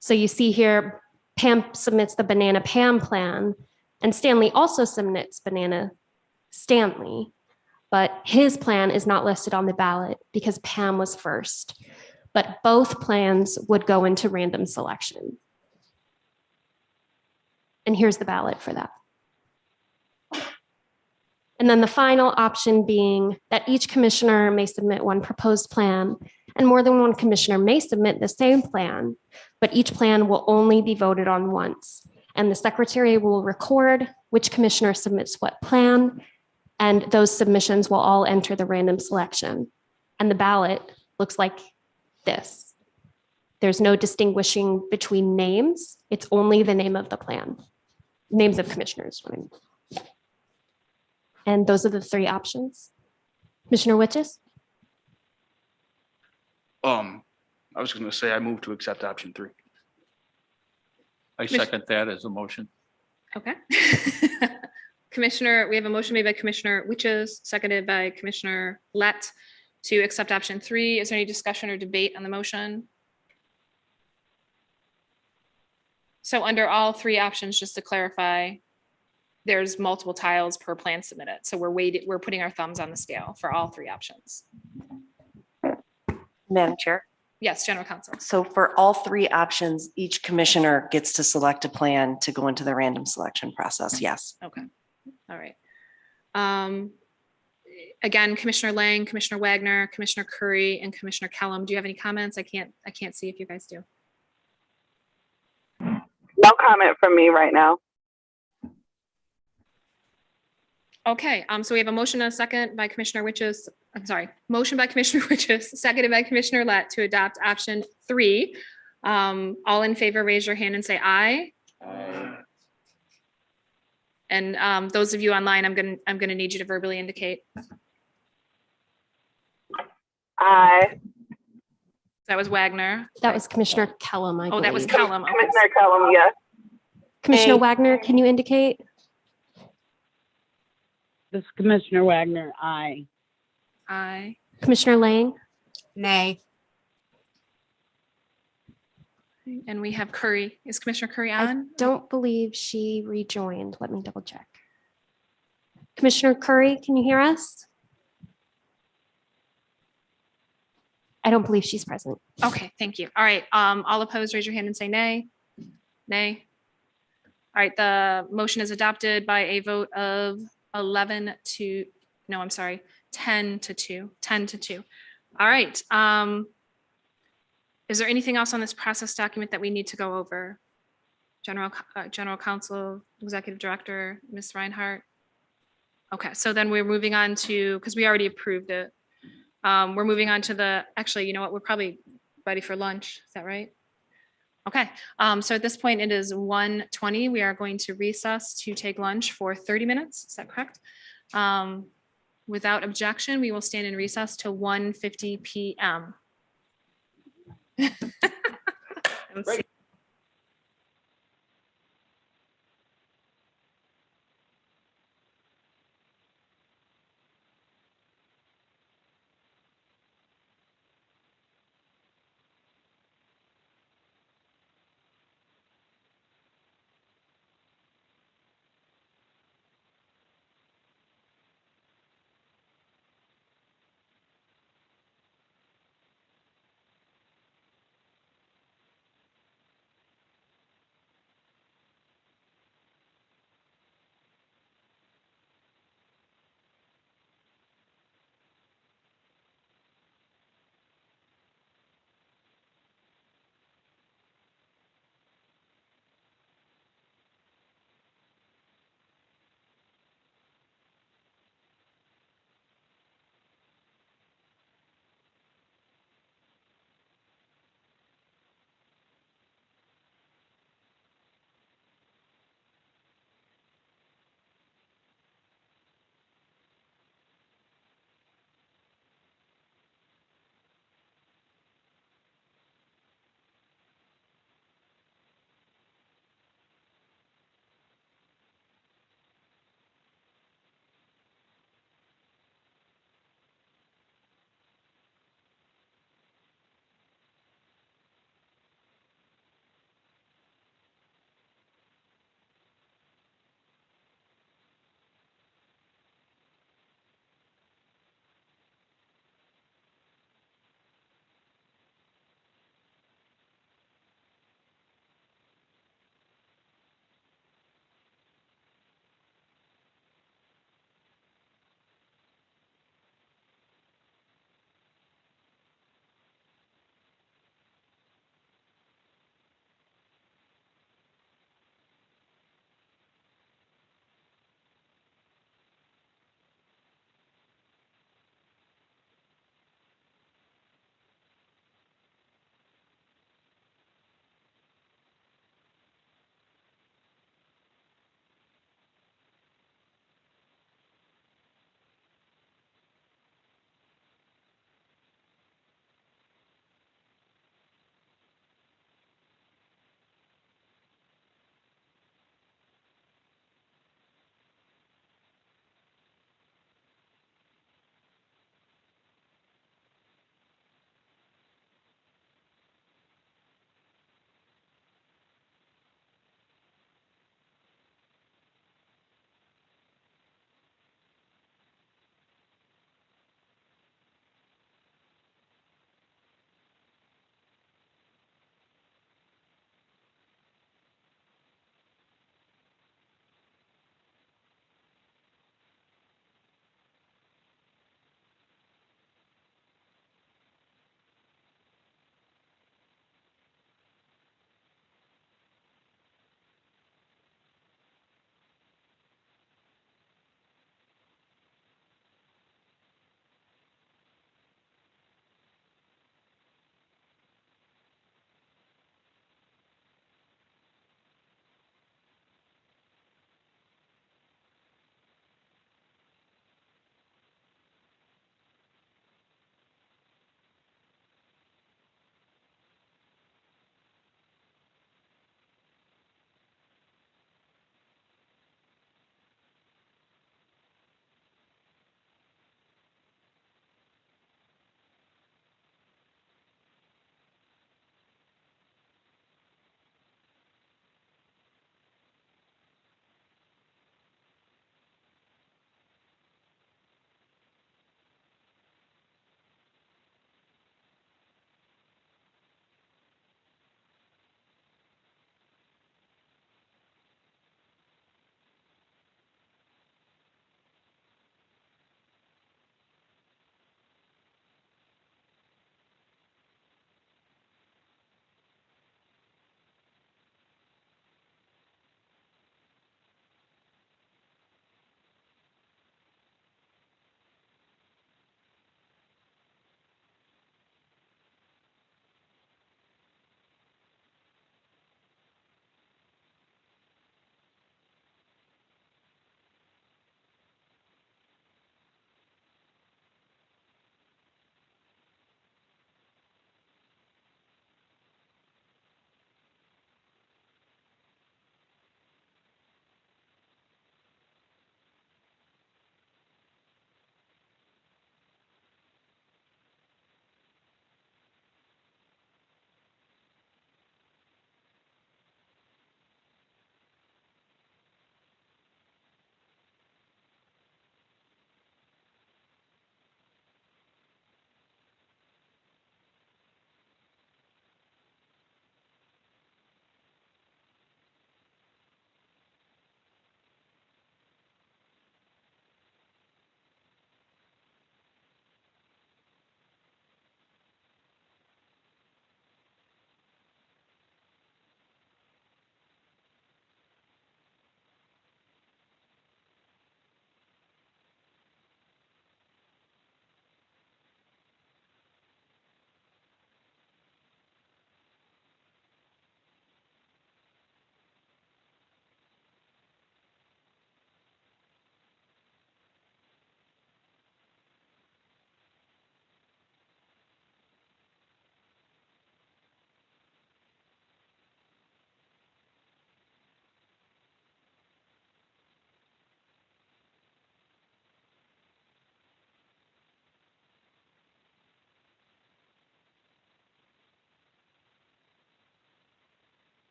S20: So you see here, Pam submits the banana Pam plan, and Stanley also submits banana Stanley, but his plan is not listed on the ballot because Pam was first. But both plans would go into random selection. And here's the ballot for that. And then the final option being that each commissioner may submit one proposed plan, and more than one commissioner may submit the same plan, but each plan will only be voted on once. And the secretary will record which commissioner submits what plan, and those submissions will all enter the random selection. And the ballot looks like this. There's no distinguishing between names. It's only the name of the plan. Names of commissioners. And those are the three options. Commissioner Witches?
S10: I was going to say, I move to accept option 3.
S18: I second that as a motion.
S9: Okay. Commissioner, we have a motion made by Commissioner Witches, seconded by Commissioner Lett to accept option 3. Is there any discussion or debate on the motion? So under all three options, just to clarify, there's multiple tiles per plan submitted. So we're putting our thumbs on the scale for all three options.
S15: Madam Chair.
S9: Yes, General Counsel.
S15: So for all three options, each commissioner gets to select a plan to go into the random selection process. Yes.
S9: Okay. All right. Again, Commissioner Lang, Commissioner Wagner, Commissioner Curry, and Commissioner Kellum. Do you have any comments? I can't see if you guys do.
S2: No comment from me right now.
S9: Okay, so we have a motion and a second by Commissioner Witches. I'm sorry, motion by Commissioner Witches, seconded by Commissioner Lett to adopt option 3. All in favor, raise your hand and say aye.
S18: Aye.
S9: And those of you online, I'm gonna need you to verbally indicate.
S2: Aye.
S9: That was Wagner.
S20: That was Commissioner Kellum, I
S9: Oh, that was
S20: believe.
S9: Kellum. Okay.
S2: Commissioner Kellum, yes.
S20: Commissioner
S2: Aye.
S20: Wagner, can you indicate?
S19: This is Commissioner Wagner, aye.
S9: Aye.
S20: Commissioner Lang?
S3: Nay.
S9: And we have Curry. Is Commissioner Curry
S20: I
S9: on?
S20: don't believe she rejoined. Let me double check. Commissioner Curry, can you hear us? I don't believe she's present.
S9: Okay, thank you. All right, all opposed, raise your hand and say nay. Nay. All right, the motion is adopted by a vote of 10 to 2, 10 to 2. All right. Is there anything else on this process document that we need to go over? General Counsel, Executive Director, Ms. Reinhardt? Okay, so then we're moving on to, because we already approved it. We're moving on to actually, you know what, we're probably ready for lunch. Is that right? Okay, so at this point it is 1:20. We are going to recess to take lunch for 30 minutes. Is that correct? Without objection, we will stand in recess till 1:50 p.m.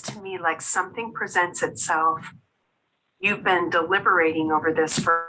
S6: to me like something presents itself. You've been deliberating over this for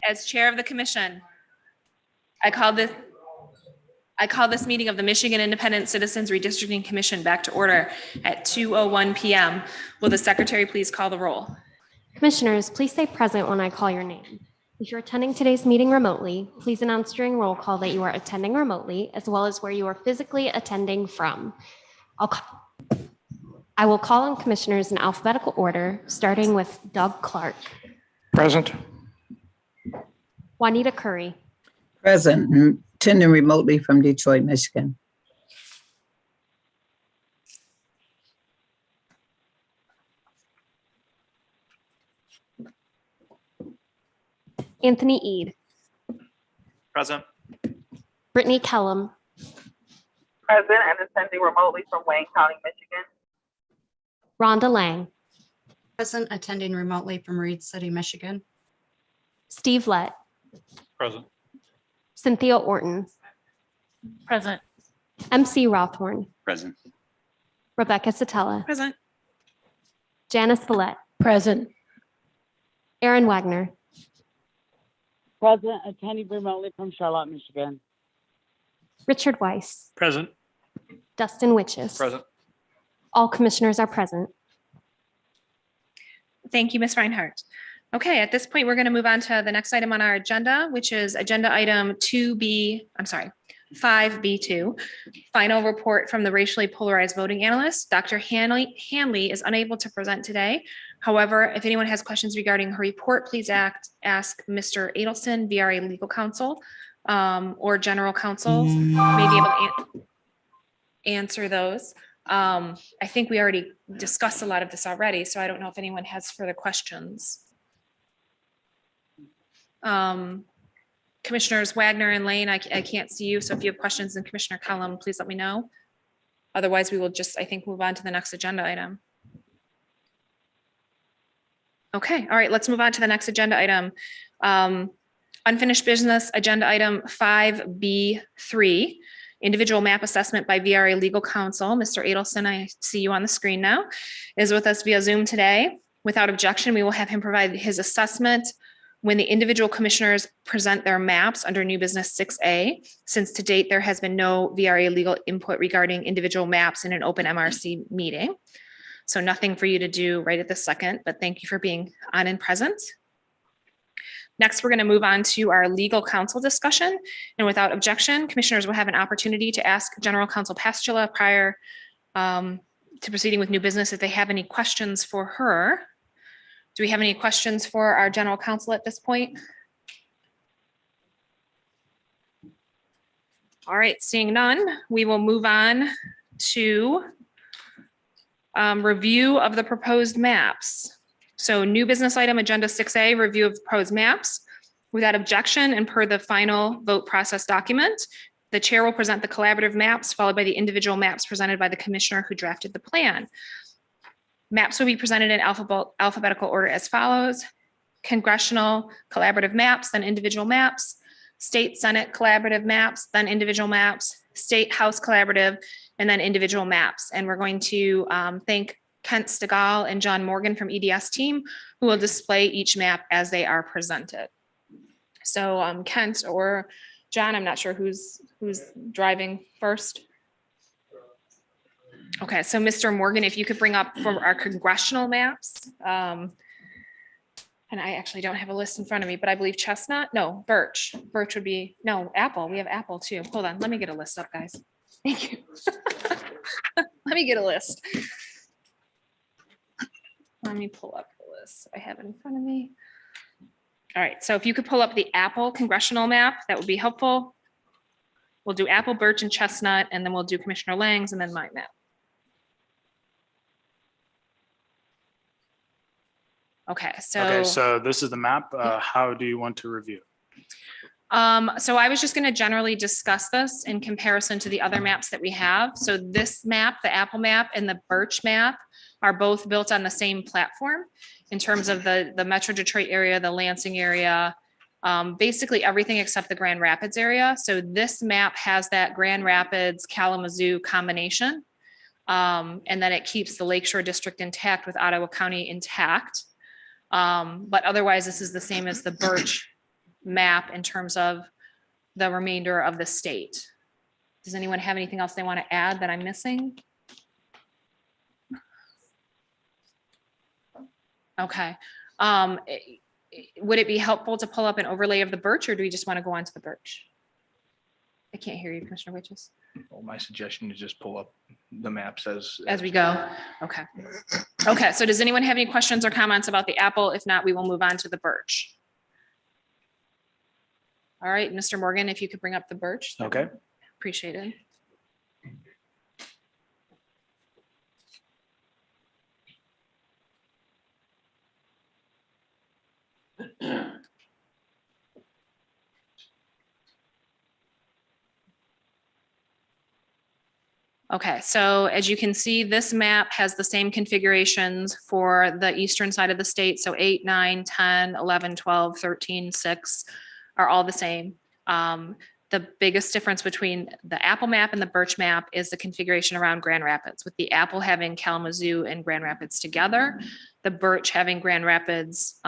S9: As chair of the commission, I call this meeting of the Michigan Independent Citizens Redistricting Commission back to order at 2:01 PM. Will the secretary please call the roll?
S20: Commissioners, please say present when I call your name. If you're attending today's meeting remotely, please announce during roll call that you are attending remotely, as well as where you are physically attending from. I will call on commissioners in alphabetical order, starting with Doug Clark,
S5: Present.
S20: Juanita Curry,
S21: Present, attending remotely from Detroit, Michigan.
S20: Anthony Eade,
S14: Present.
S20: Brittany Kellum,
S2: Present and attending remotely from Wayne County, Michigan.
S20: Rhonda Lang,
S3: Present, attending remotely from Reed City, Michigan.
S20: Steve Lett,
S18: Present.
S20: Cynthia Orton,
S1: Present.
S20: MC Rothorn,
S16: Present.
S20: Rebecca Satella,
S9: Present.
S20: Janice Villette,
S19: Present.
S20: Aaron Wagner,
S19: Present, attending remotely from Charlotte, Michigan.
S20: Richard Weiss,
S18: Present.
S20: Dustin Witches.
S18: Present.
S20: All commissioners are present.
S9: Thank you, Ms. Reinhardt. Okay, at this point, we're going to move on to the next item on our agenda, which is agenda item 5B2, final report from the racially polarized voting analyst. Dr. Hanley is unable to present today. However, if anyone has questions regarding her report, please ask Mr. Adelson, VRA legal counsel, or general counsel, may be able to answer those. I think we already discussed a lot of this already, so I don't know if anyone has further questions. Commissioners Wagner and Lane, I can't see you, so if you have questions in Commissioner Cullum, please let me know. Otherwise, we will just, I think, move on to the next agenda item. Okay, all right, let's move on to the next agenda item. Unfinished business, agenda item 5B3, individual map assessment by VRA legal counsel. Mr. Adelson, I see you on the screen now, is with us via Zoom today. Without objection, we will have him provide his assessment when the individual commissioners present their maps under new business 6A. Since to date, there has been no VRA legal input regarding individual maps in an open MRC meeting. So nothing for you to do right at this second, but thank you for being on and present. Next, we're going to move on to our legal counsel discussion. And without objection, commissioners will have an opportunity to ask General Counsel Pastula prior to proceeding with new business if they have any questions for her. Do we have any questions for our general counsel at this point? All right, seeing none, we will move on to review of the proposed maps. So new business item agenda 6A, review of proposed maps. Without objection and per the final vote process document, the chair will present the collaborative maps followed by the individual maps presented by the commissioner who drafted the plan. Maps will be presented in alphabetical order as follows: congressional collaborative maps, then individual maps, state senate collaborative maps, then individual maps, state house collaborative, and then individual maps. And we're going to thank Kent Stegall and John Morgan from EDS team who will display each map as they are presented. So Kent or John, I'm not sure who's driving first. Okay, so Mr. Morgan, if you could bring up for our congressional maps. And I actually don't have a list in front of me, but I believe Chestnut, no, Birch. Birch would be, no, Apple. We have Apple too. Hold on, let me get a list up, guys. Thank you. Let me get a list. Let me pull up the list I have in front of me. All right, so if you could pull up the Apple congressional map, that would be helpful. We'll do Apple, Birch, and Chestnut, and then we'll do Commissioner Lang's and then my map. Okay,
S22: so this is the map. How do you want to review?
S9: So I was just going to generally discuss this in comparison to the other maps that we have. So this map, the Apple map and the Birch map are both built on the same platform in terms of the Metro Detroit area, the Lansing area, basically everything except the Grand Rapids area. So this map has that Grand Rapids Kalamazoo combination. And then it keeps the Lakeshore District intact with Ottawa County intact. But otherwise, this is the same as the Birch map in terms of the remainder of the state. Does anyone have anything else they want to add that I'm missing? Okay. Would it be helpful to pull up an overlay of the Birch, or do we just want to go on to the Birch? I can't hear you, Commissioner Witches.
S10: Well, my suggestion is just pull up the maps as.
S9: As we go. Okay. Okay, so does anyone have any questions or comments about the Apple? If not, we will move on to the Birch. All right, Mr. Morgan, if you could bring up the Birch.
S22: Okay.
S9: Appreciate it. Okay, so as you can see, this map has the same configurations for the eastern side of the state. So 8, 9, 10, 11, 12, 13, 6 are all the same. The biggest difference between the Apple map and the Birch map is the configuration around Grand Rapids, with the Apple having Kalamazoo and Grand Rapids together, the Birch having Grand Rapids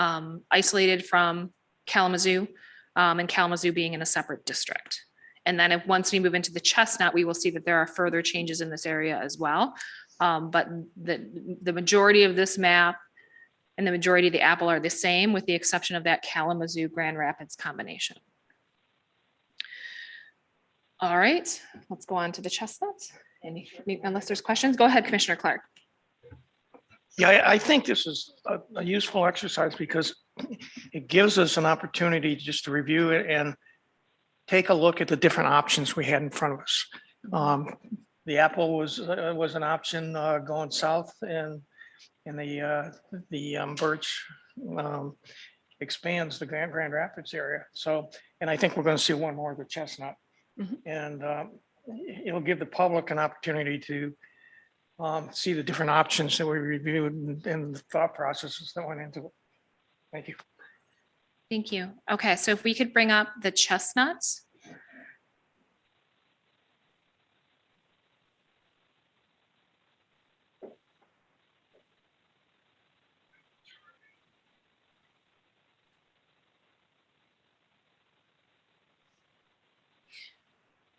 S9: isolated from Kalamazoo, and Kalamazoo being in a separate district. And then once we move into the Chestnut, we will see that there are further changes in this area as well. But the majority of this map and the majority of the Apple are the same, with the exception of that Kalamazoo Grand Rapids combination. All right, let's go on to the Chestnut. Unless there's questions, go ahead, Commissioner Clark.
S5: Yeah, I think this is a useful exercise because it gives us an opportunity just to review it and take a look at the different options we had in front of us. The Apple was an option going south, and the Birch expands the Grand Rapids area. So, and I think we're going to see one more of the Chestnut. And it'll give the public an opportunity to see the different options that we reviewed and the thought processes that went into it. Thank you.
S9: Thank you. Okay, so if we could bring up the Chestnuts.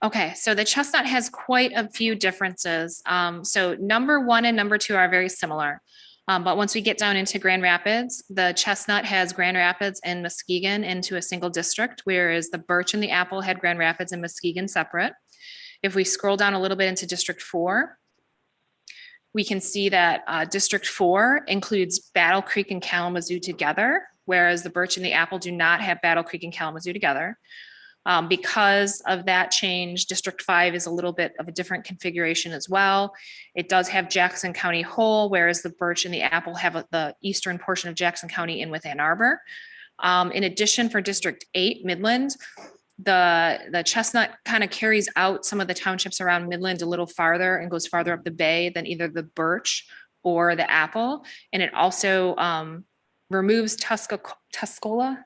S9: Okay, so the Chestnut has quite a few differences. So number 1 and number 2 are very similar. But once we get down into Grand Rapids, the Chestnut has Grand Rapids and Muskegon into a single district, whereas the Birch and the Apple had Grand Rapids and Muskegon separate. If we scroll down a little bit into District 4, we can see that District 4 includes Battle Creek and Kalamazoo together, whereas the Birch and the Apple do not have Battle Creek and Kalamazoo together. Because of that change, District 5 is a little bit of a different configuration as well. It does have Jackson County whole, whereas the Birch and the Apple have the eastern portion of Jackson County in with Ann Arbor. In addition, for District 8, Midland, the Chestnut kind of carries out some of the townships around Midland a little farther and goes farther up the bay than either the Birch or the Apple. And it also removes Tuscola,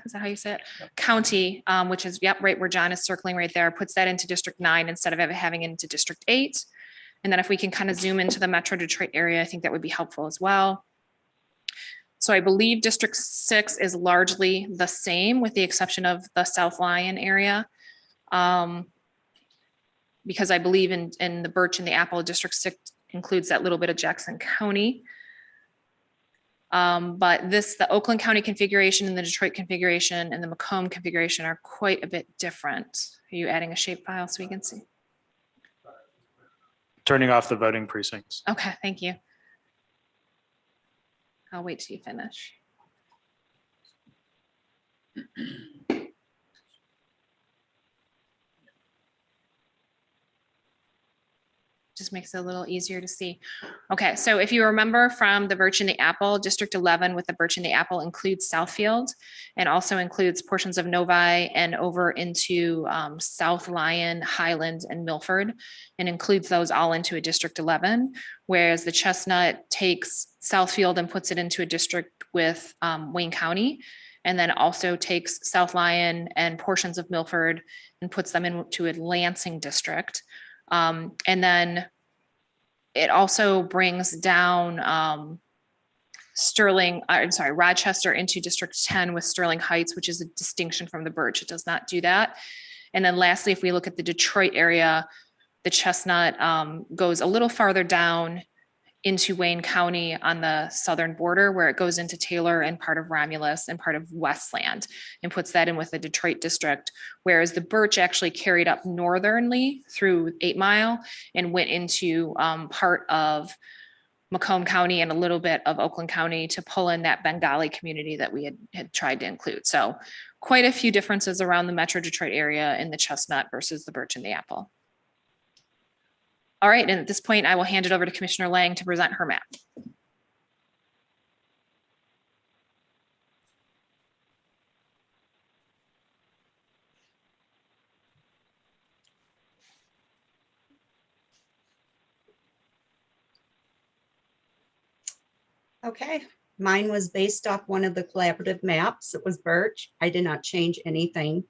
S9: is that how you say it? County, which is, yep, right where John is circling right there, puts that into District 9 instead of having it into District 8. And then if we can kind of zoom into the Metro Detroit area, I think that would be helpful as well. So I believe District 6 is largely the same with the exception of the South Lyon area. Because I believe in the Birch and the Apple, District 6 includes that little bit of Jackson County. But the Oakland County configuration and the Detroit configuration and the Macomb configuration are quite a bit different. Are you adding a shapefile so we can see?
S22: Turning off the voting precincts.
S9: Okay, thank you. I'll wait till you finish. Just makes it a little easier to see. Okay, so if you remember from the Birch and the Apple, District 11 with the Birch and the Apple includes Southfield and also includes portions of Novi and over into South Lyon, Highland, and Milford, and includes those all into a District 11, whereas the Chestnut takes Southfield and puts it into a district with Wayne County, and then also takes South Lyon and portions of Milford and puts them into a Lansing district. And then it also brings down Sterling, I'm sorry, Rochester into District 10 with Sterling Heights, which is a distinction from the Birch. It does not do that. And then lastly, if we look at the Detroit area, the Chestnut goes a little farther down into Wayne County on the southern border, where it goes into Taylor and part of Romulus and part of Westland, and puts that in with the Detroit district. Whereas the Birch actually carried up northernly through 8 Mile and went into part of Macomb County and a little bit of Oakland County to pull in that Bengali community that we had tried to include. So quite a few differences around the Metro Detroit area in the Chestnut versus the Birch and the Apple. All right, and at this point, I will hand it over to Commissioner Lang to present her map.
S3: Okay, mine was based off one of the collaborative maps. It was Birch. I did not change anything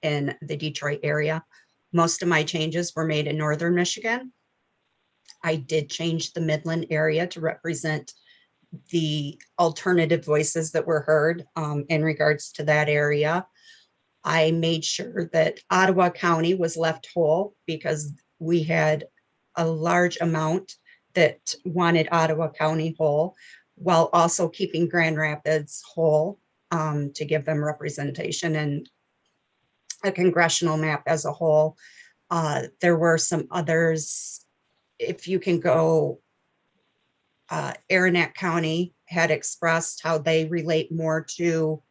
S3: in the Detroit area. Most of my changes were made in northern Michigan. I did change the Midland area to represent the alternative voices that were heard in regards to that area. I made sure that Ottawa County was left whole because we had a large amount that wanted Ottawa County whole, while also keeping Grand Rapids whole to give them representation and a congressional map as a whole. There were some others. If you can go, Aranac County had expressed how they relate more to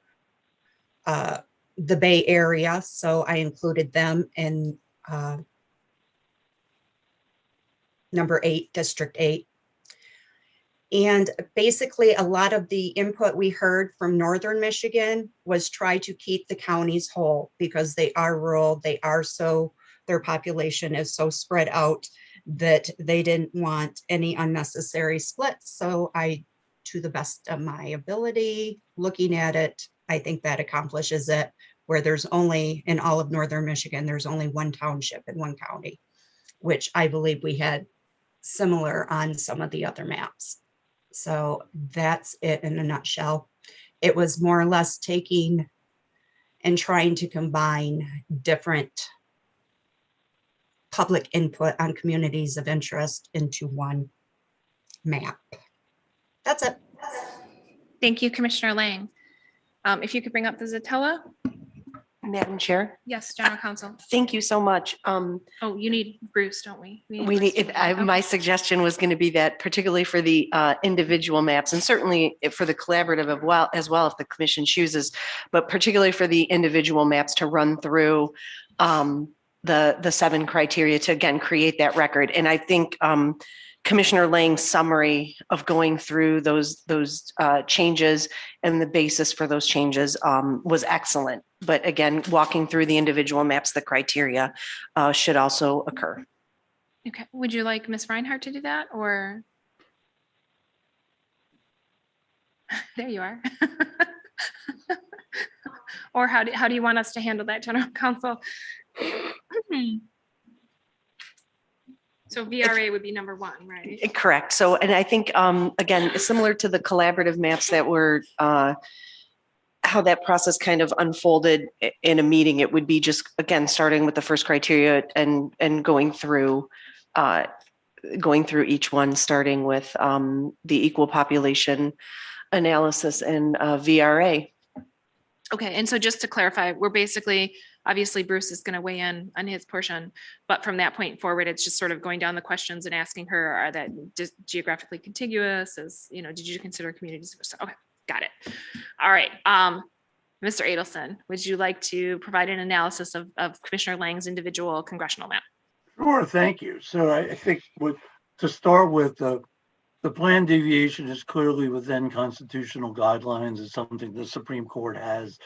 S3: the Bay Area, so I included them in number 8, District 8. And basically, a lot of the input we heard from Northern Michigan was try to keep the counties whole because they are rural, their population is so spread out that they didn't want any unnecessary splits. So I, to the best of my ability, looking at it, I think that accomplishes it, where there's only, in all of Northern Michigan, there's only one township in one county, which I believe we had similar on some of the other maps. So that's it in a nutshell. It was more or less taking and trying to combine different public input on communities of interest into one map. That's it.
S9: Thank you, Commissioner Lang. If you could bring up the Zatella.
S15: Madam Chair.
S9: Yes, General Counsel.
S15: Thank you so much.
S9: Oh, you need Bruce, don't we?
S15: My suggestion was going to be that particularly for the individual maps, and certainly for the collaborative as well, if the commission chooses, but particularly for the individual maps to run through the 7 criteria to again create that record. And I think Commissioner Lang's summary of going through those changes and the basis for those changes was excellent. But again, walking through the individual maps, the criteria should also occur.
S9: Okay, would you like Ms. Reinhardt to do that, or? There you are. Or how do you want us to handle that, General Counsel? So VRA would be number 1, right?
S15: Correct. So, and I think, again, similar to the collaborative maps that were, how that process kind of unfolded in a meeting, it would be just, again, starting with the first criteria and going through each one, starting with the equal population analysis and VRA.
S9: Okay, and so just to clarify, we're basically, obviously Bruce is going to weigh in on his portion, but from that point forward, it's just sort of going down the questions and asking her, are that geographically contiguous? Did you consider communities? Okay, got it. All right. Mr. Adelson, would you like to provide an analysis of Commissioner Lang's individual congressional map?
S13: Sure, thank you. So I think to start with, the planned deviation is clearly within constitutional guidelines. It's something the Supreme Court has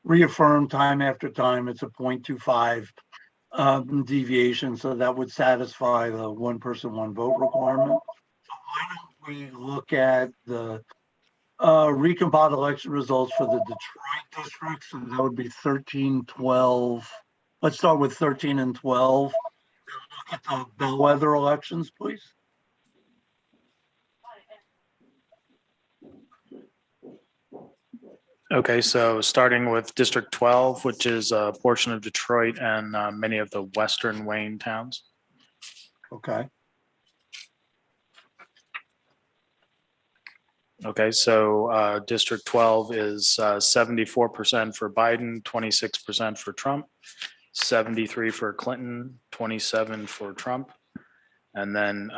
S13: reaffirmed time after time. It's a 0.25 deviation, so that would satisfy the 1 person, 1 vote requirement. So why don't we look at the recompiled election results for the Detroit districts, and that would be 13, 12. Let's start with 13 and 12. Look at the bellwether elections, please.
S22: Okay, so starting with District 12, which is a portion of Detroit and many of the western Wayne towns.
S13: Okay,
S22: Okay, so District 12 is 74% for Biden, 26% for Trump, 73 for Clinton, 27 for Trump, and then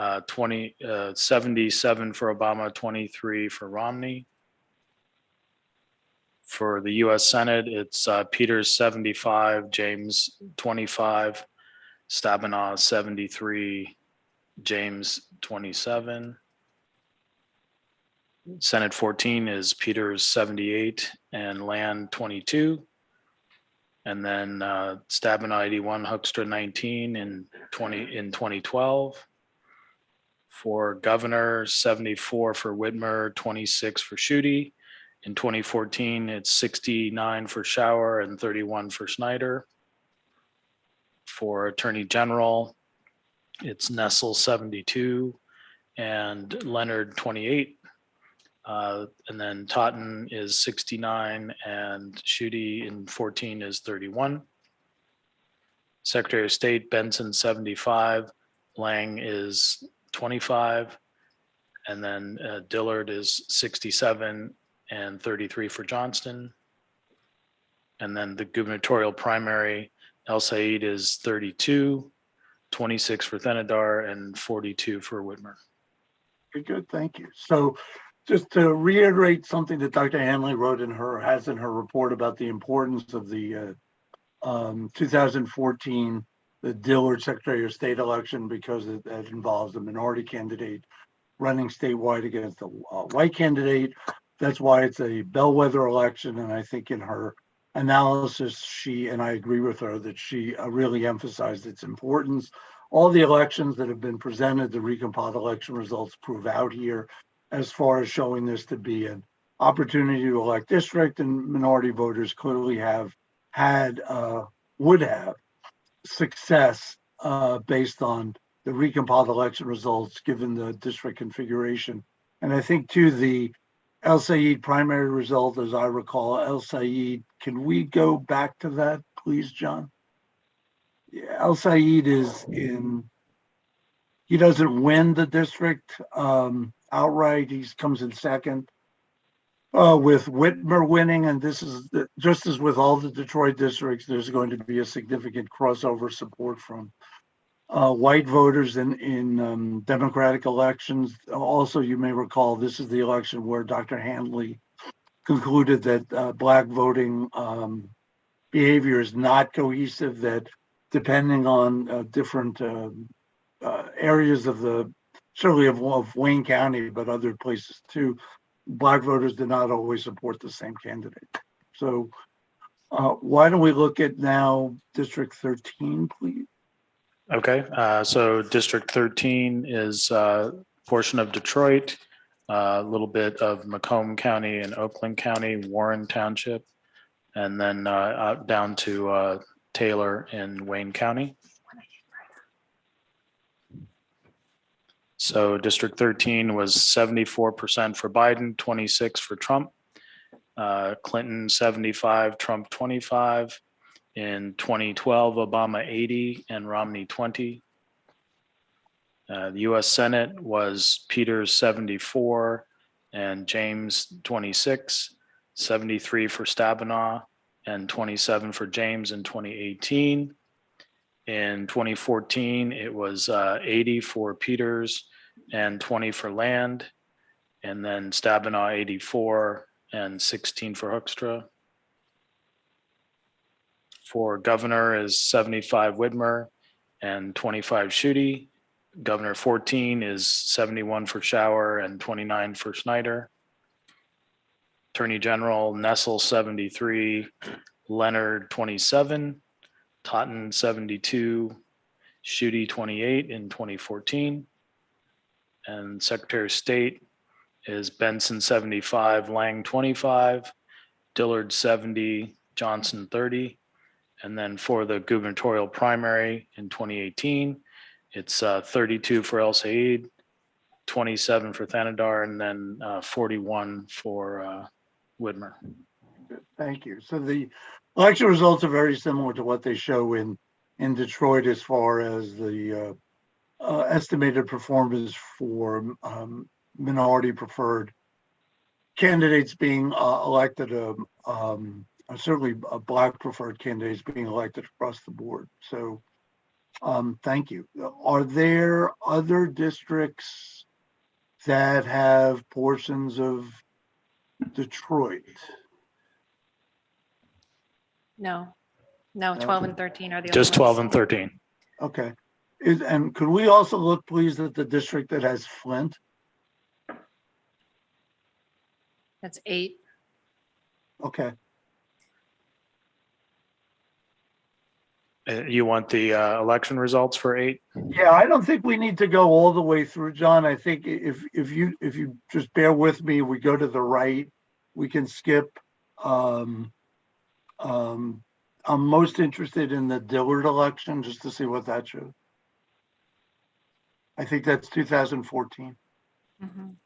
S22: 77 for Obama, 23 for Romney. For the US Senate, it's Peters 75, James 25, Stabenow 73, James 27. Senate 14 is Peters 78 and Land 22. And then Stabenow 81, Hoekstra 19 in 2012. For governor, 74 for Whitmer, 26 for Schuette. In 2014, it's 69 for Shower and 31 for Snyder. For attorney general, it's Nessel 72 and Leonard 28. And then Totten is 69 and Schuette in 14 is 31. Secretary of State, Benson 75, Lang is 25. And then Dillard is 67 and 33 for Johnston. And then the gubernatorial primary, El Said is 32, 26 for Thenadar and 42 for Whitmer.
S13: very good, thank you. So just to reiterate something that Dr. Hanley has in her report about the importance of the 2014, the Dillard Secretary of State election, because that involves a minority candidate running statewide against a white candidate. That's why it's a bellwether election. And I think in her analysis, and I agree with her, that she really emphasized its importance. All the elections that have been presented, the recompiled election results prove out here as far as showing this to be an opportunity to elect district, and minority voters clearly would have success based on the recompiled election results given the district configuration. And I think too, the El Said primary result, as I recall, El Said, can we go back to that, please, John? Yeah, El Said he doesn't win the district outright. He comes in second with Whitmer winning. And this is just as with all the Detroit districts, there's going to be a significant crossover support from white voters in Democratic elections. Also, you may recall, this is the election where Dr. Handley concluded that Black voting behavior is not cohesive, that depending on different areas certainly of Wayne County, but other places too, Black voters did not always support the same candidate. So why don't we look at now District 13, please?
S22: Okay, so District 13 is a portion of Detroit, a little bit of Macomb County and Oakland County, Warren Township, and then out down to Taylor in Wayne County. So District 13 was 74% for Biden, 26 for Trump, Clinton 75, Trump 25. In 2012, Obama 80 and Romney 20. The US Senate was Peters 74 and James 26, 73 for Stabenow and 27 for James in 2018. In 2014, it was 80 for Peters and 20 for Land, and then Stabenow 84 and 16 for Hoekstra. For governor is 75 Whitmer and 25 Schuette. Governor 14 is 71 for Shower and 29 for Snyder. Attorney General Nessel 73, Leonard 27, Totten 72, Schuette 28 in 2014. And Secretary of State is Benson 75, Lang 25, Dillard 70, Johnson 30. And then for the gubernatorial primary in 2018, it's 32 for El Said, 27 for Thenadar, and then 41 for Whitmer.
S13: Thank you. So the election results are very similar to what they show in Detroit as far as the estimated performance for minority preferred candidates being elected, certainly Black preferred candidates being elected across the board. So thank you. Are there other districts that have portions of Detroit?
S4: No, 12 and 13 are the only
S22: Just 12
S4: ones.
S22: and 13.
S13: Okay. And could we also look, please, at the district that has Flint?
S4: That's 8.
S13: Okay.
S22: You want the election results for 8?
S13: Yeah, I don't think we need to go all the way through, John. I think if you just bear with me, we go to the right, we can skip. I'm most interested in the Dillard election just to see what that shows. I think that's 2014.
S4: Mhm.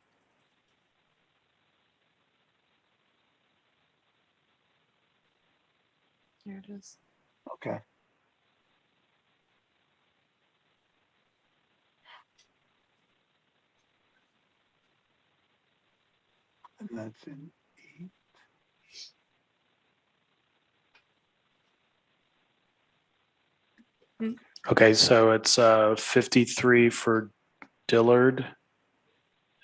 S4: Here it is.
S13: Okay. And that's in 8.
S22: Okay, so it's 53 for Dillard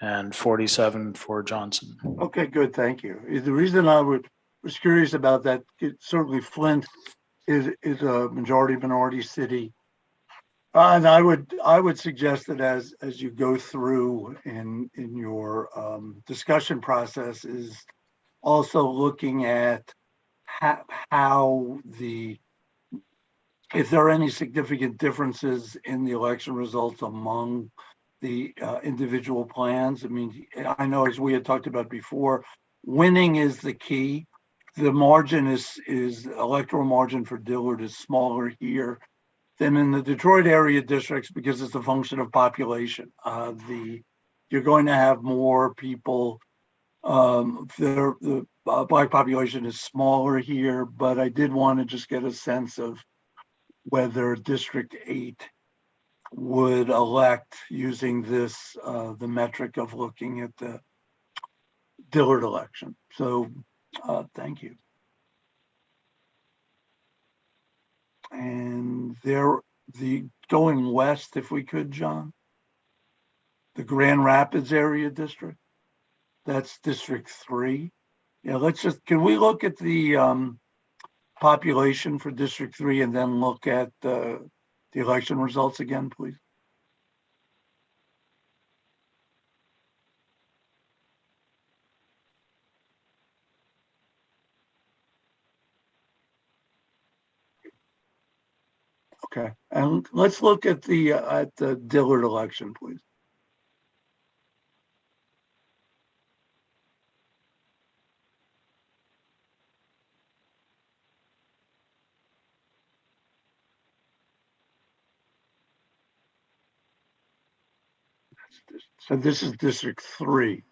S22: and 47 for Johnson.
S13: Okay, good, thank you. The reason I was curious about that, certainly Flint is a majority minority city. And I would suggest that as you go through in your discussion process is also looking at how if there are any significant differences in the election results among the individual plans. I mean, I know as we had talked about before, winning is the key. The margin is electoral margin for Dillard is smaller here than in the Detroit area districts because it's a function of population. You're going to have more people. The Black population is smaller here, but I did want to just get a sense of whether District 8 would elect using this, the metric of looking at the Dillard election. So thank you. And going west, if we could, John, the Grand Rapids area district, that's District 3. Yeah, can we look at the population for District 3 and then look at the election results again, please? Okay, and let's look at the Dillard election, please. So this is District 3.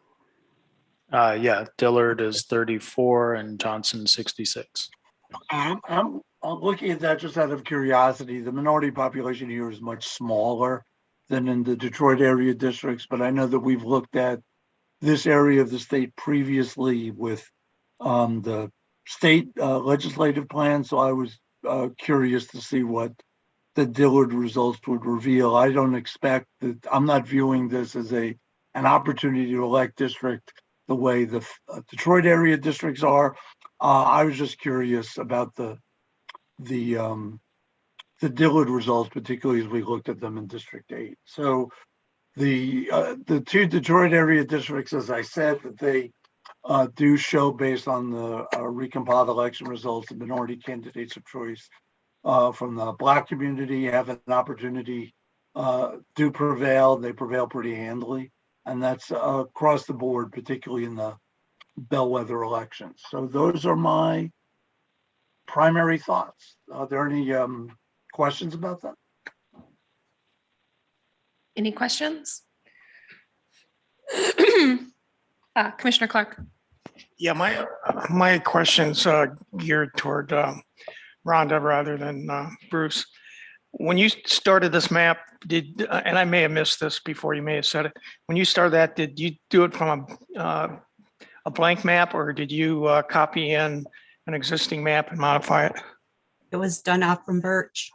S22: Yeah, Dillard is 34 and Johnson 66.
S13: I'm looking at that just out of curiosity. The minority population here is much smaller than in the Detroit area districts, but I know that we've looked at this area of the state previously with the state legislative plan. So I was curious to see what the Dillard results would reveal. I don't expect that. I'm not viewing this as an opportunity to elect district the way the Detroit area districts are. I was just curious about the Dillard results, particularly as we looked at them in District 8. So the two Detroit area districts, as I said, that they do show based on the recompiled election results, the minority candidates of choice from the Black community have an opportunity, do prevail. They prevail pretty handily. And that's across the board, particularly in the bellwether elections. So those are my primary thoughts. Are there any questions about that?
S9: Any questions? Commissioner Clark.
S5: Yeah, my question's geared toward Rhonda rather than Bruce. When you started this map, and I may have missed this before, you may have said it. When you started that, did you do it from a blank map, or did you copy in an existing map and modify it?
S3: It was done off from Birch.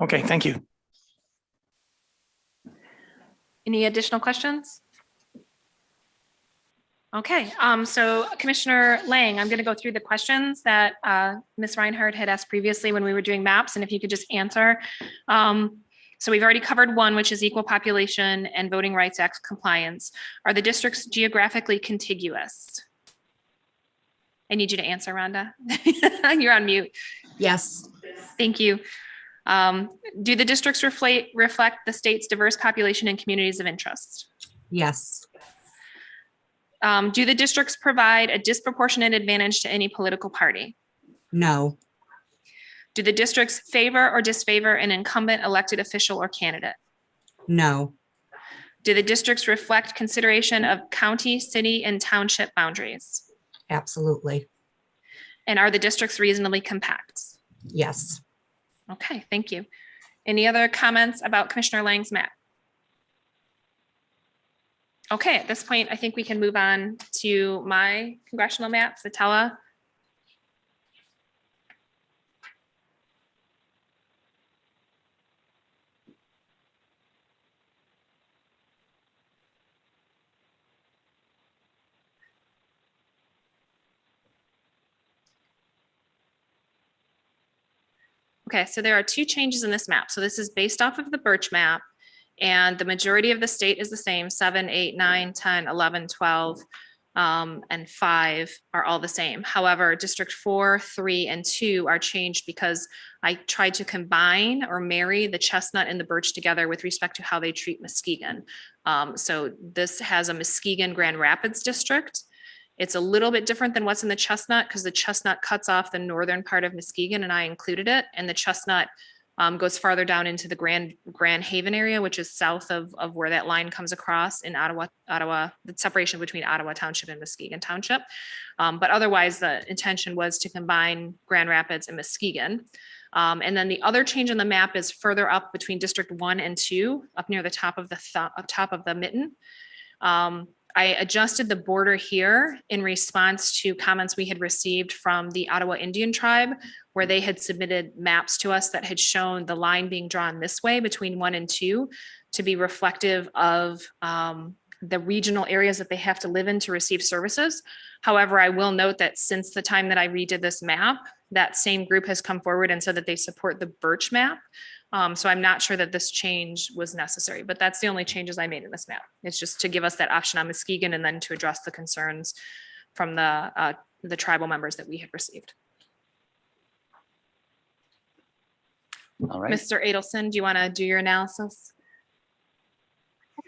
S5: Okay, thank you.
S9: Any additional questions? Okay, so Commissioner Lang, I'm going to go through the questions that Ms. Reinhardt had asked previously when we were doing maps, and if you could just answer. So we've already covered one, which is equal population and Voting Rights Act compliance. Are the districts geographically contiguous? I need you to answer, Rhonda. You're on mute.
S3: Yes.
S9: Thank you. Do the districts reflect the state's diverse population and communities of interest?
S3: Yes.
S9: Do the districts provide a disproportionate advantage to any political party?
S3: No.
S9: Do the districts favor or disfavor an incumbent elected official or candidate?
S3: No.
S9: Do the districts reflect consideration of county, city, and township boundaries?
S3: Absolutely.
S9: And are the districts reasonably compact?
S3: Yes.
S9: Okay, thank you. Any other comments about Commissioner Lang's map? Okay, at this point, I think we can move on to my congressional map, Satella. Okay, so there are two changes in this map. So this is based off of the Birch map, and the majority of the state is the same, 7, 8, 9, 10, 11, 12, and 5 are all the same. However, District 4, 3, and 2 are changed because I tried to combine or marry the Chestnut and the Birch together with respect to how they treat Muskegon. So this has a Muskegon Grand Rapids district. It's a little bit different than what's in the Chestnut because the Chestnut cuts off the northern part of Muskegon, and I included it. And the Chestnut goes farther down into the Grand Haven area, which is south of where that line comes across in Ottawa, the separation between Ottawa Township and Muskegon Township. But otherwise, the intention was to combine Grand Rapids and Muskegon. And then the other change in the map is further up between District 1 and 2, up near the top of the mitten. I adjusted the border here in response to comments we had received from the Ottawa Indian tribe, where they had submitted maps to us that had shown the line being drawn this way between 1 and 2 to be reflective of the regional areas that they have to live in to receive services. However, I will note that since the time that I redid this map, that same group has come forward and said that they support the Birch map. So I'm not sure that this change was necessary, but that's the only changes I made in this map. It's just to give us that option on Muskegon and then to address the concerns from the tribal members that we had received.
S16: All right.
S9: Mr. Adelson, do you want to do your analysis?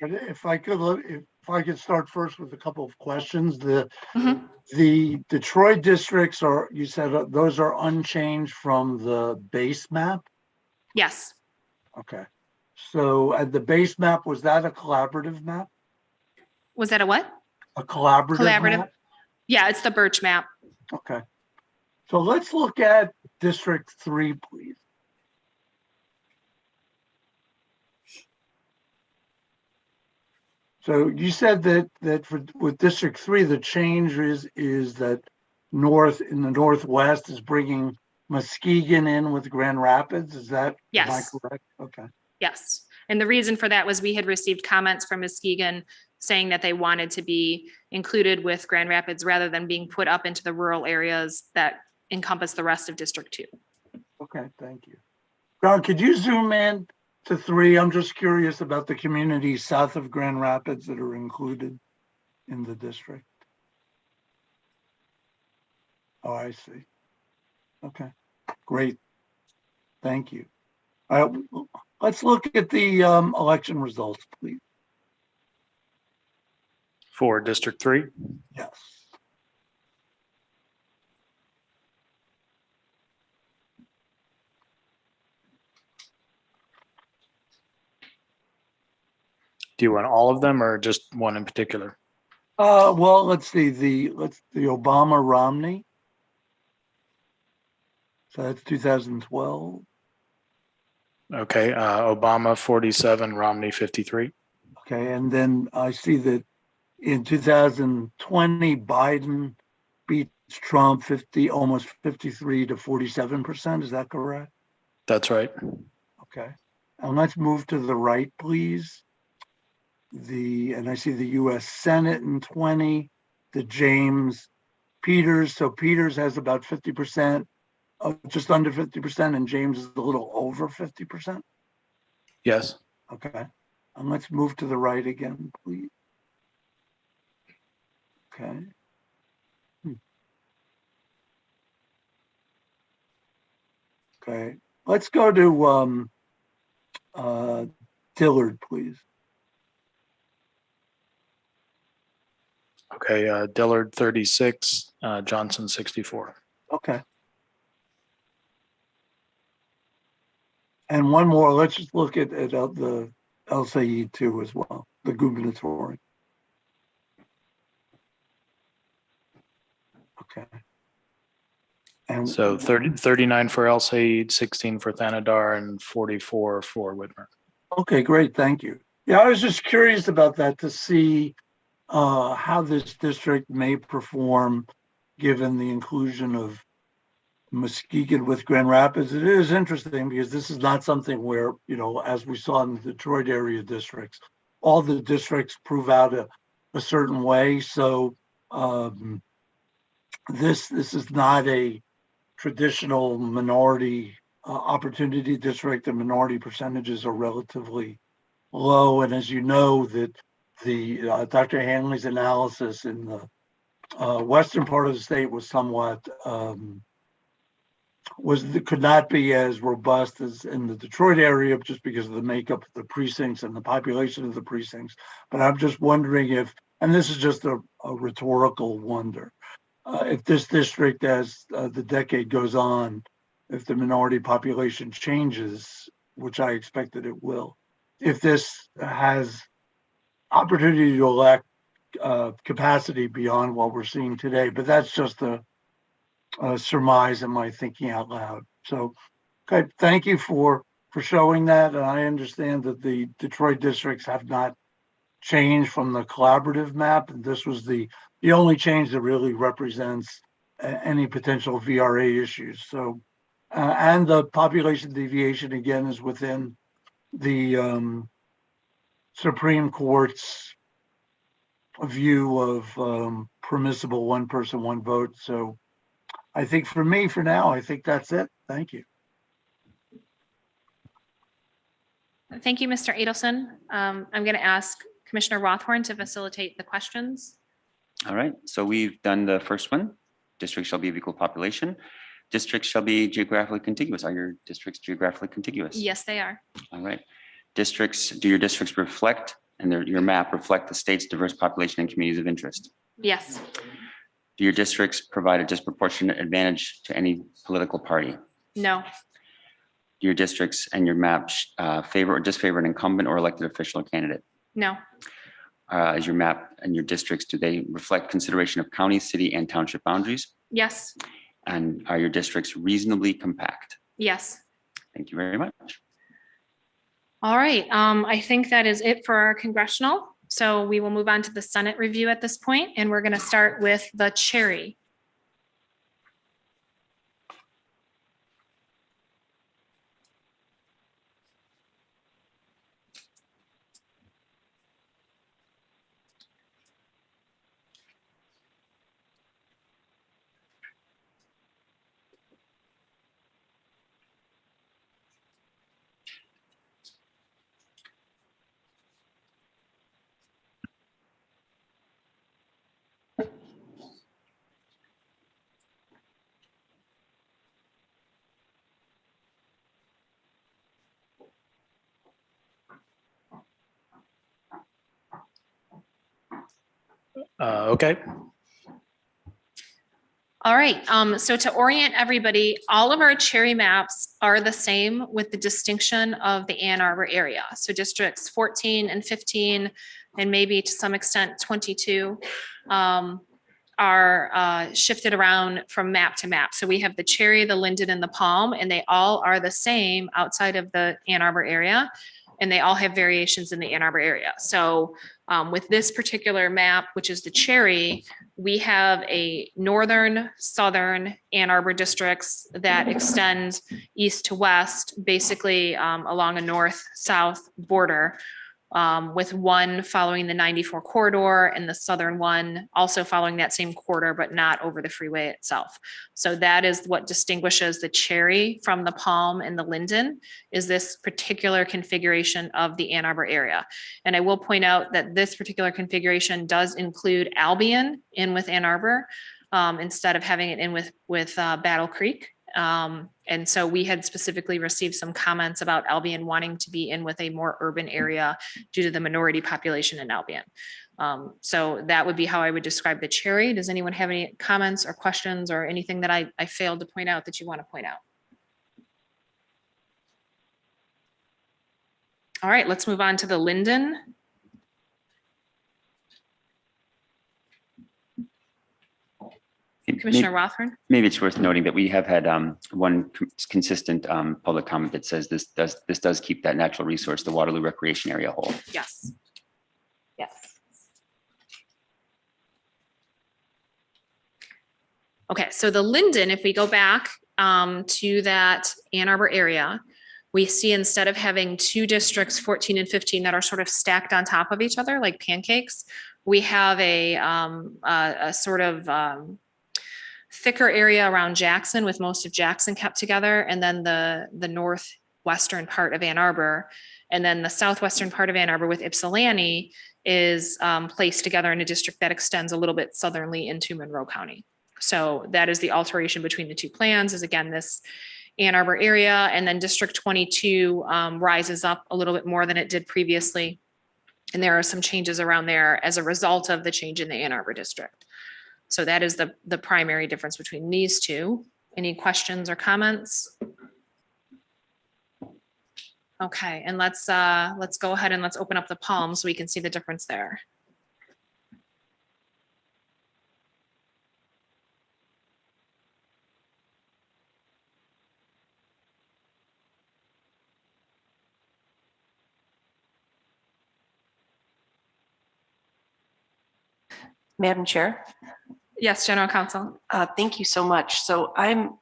S13: If I could start first with a couple of questions.
S9: Mhm.
S13: The Detroit districts are, you said those are unchanged from the base map?
S9: Yes.
S13: Okay. So at the base map, was that a collaborative map?
S9: Was that a what?
S13: A collaborative map?
S9: Yeah, it's the Birch map.
S13: Okay. So let's look at District 3, please. So you said that with District 3, the change is that in the northwest is bringing Muskegon in with Grand Rapids. Is that, am I
S9: Yes.
S13: correct? Okay.
S9: Yes. And the reason for that was we had received comments from Muskegon saying that they wanted to be included with Grand Rapids rather than being put up into the rural areas that encompass the rest of District 2.
S13: Okay, thank you. Ron, could you zoom in to 3? I'm just curious about the communities south of Grand Rapids that are included in the district. Oh, I see. Okay, great. Thank you. Let's look at the election results, please.
S22: For District 3?
S13: Yes.
S22: Do you want all of them or just one in particular?
S13: Well, let's see, the Obama Romney. So that's 2012.
S22: Okay, Obama 47, Romney 53.
S13: Okay, and then I see that in 2020, Biden beats Trump almost 53 to 47%. Is that correct?
S22: That's right.
S13: Okay. And let's move to the right, please. And I see the US Senate in 20, the James Peters. So Peters has about 50%, just under 50%, and James is a little over 50%.
S22: Yes.
S13: Okay. And let's move to the right again, please. Okay. Okay. Let's go to Dillard, please.
S22: Okay, Dillard 36, Johnson 64.
S13: Okay. And one more, let's just look at the LCE too as well, the gubernatorial. Okay. And
S22: So 39 for El Sayed, 16 for Thanadar, and 44 for Whitmer.
S13: okay, great, thank you. Yeah, I was just curious about that to see how this district may perform given the inclusion of Muskegon with Grand Rapids. It is interesting because this is not something where, as we saw in the Detroit area districts, all the districts prove out a certain way. So this is not a traditional minority opportunity district. The minority percentages are relatively low. And as you know, that the Dr. Hanley's analysis in the western part of the state was somewhat could not be as robust as in the Detroit area just because of the makeup of the precincts and the population of the precincts. But I'm just wondering if, and this is just a rhetorical wonder, if this district, as the decade goes on, if the minority population changes, which I expect that it will, if this has opportunity to elect capacity beyond what we're seeing today. But that's just a surmise in my thinking out loud. So, okay, thank you for showing that. And I understand that the Detroit districts have not changed from the collaborative map. And this was the only change that really represents any potential VRA issues. So, and the population deviation again is within the Supreme Court's view of permissible one person, one vote. So I think for me, for now, I think that's it. Thank you.
S9: Thank you, Mr. Adelson. I'm going to ask Commissioner Rothorn to facilitate the questions.
S16: All right, so we've done the first one. Districts shall be of equal population. Districts shall be geographically contiguous. Are your districts geographically contiguous?
S9: Yes, they are.
S16: All right. Do your districts reflect and your map reflect the state's diverse population and communities of interest?
S9: Yes.
S16: Do your districts provide a disproportionate advantage to any political party?
S9: No.
S16: Do your districts and your map favor or disfavor an incumbent or elected official or candidate?
S9: No.
S16: Is your map and your districts, do they reflect consideration of county, city, and township boundaries?
S9: Yes.
S16: And are your districts reasonably compact?
S9: Yes.
S16: Thank you very much.
S9: All right. I think that is it for our congressional. So we will move on to the Senate review at this point, and we're going to start with the Cherry.
S22: Okay.
S9: All right, so to orient everybody, all of our cherry maps are the same with the distinction of the Ann Arbor area. So districts 14 and 15, and maybe to some extent 22, are shifted around from map to map. So we have the cherry, the linden, and the palm, and they all are the same outside of the Ann Arbor area. And they all have variations in the Ann Arbor area. So with this particular map, which is the cherry, we have a northern, southern Ann Arbor districts that extend east to west, basically along a north-south border, with one following the 94 corridor and the southern one also following that same corridor, but not over the freeway itself. So that is what distinguishes the cherry from the palm and the linden, is this particular configuration of the Ann Arbor area. And I will point out that this particular configuration does include Albion in with Ann Arbor, instead of having it in with Battle Creek. And so we had specifically received some comments about Albion wanting to be in with a more urban area due to the minority population in Albion. So that would be how I would describe the cherry. Does anyone have any comments or questions or anything that I failed to point out that you want to point out? All right, let's move on to the linden. Commissioner Rothman?
S16: Maybe it's worth noting that we have had one consistent public comment that says this does keep that natural resource, the Waterloo Recreation Area, whole.
S9: Yes. Yes. Okay, so the linden, if we go back to that Ann Arbor area, we see instead of having two districts, 14 and 15, that are sort of stacked on top of each other like pancakes, we have a sort of thicker area around Jackson, with most of Jackson kept together, and then the northwestern part of Ann Arbor, and then the southwestern part of Ann Arbor with Ypsilanti is placed together in a district that extends a little bit southerly into Monroe County. So that is the alteration between the two plans, is again this Ann Arbor area, and then District 22 rises up a little bit more than it did previously. And there are some changes around there as a result of the change in the Ann Arbor district. So that is the primary difference between these two. Any questions or comments? Okay, and let's go ahead and let's open up the palm so we can see the difference there.
S15: Madam Chair?
S9: Yes, General Counsel.
S15: Thank you so much. So I'm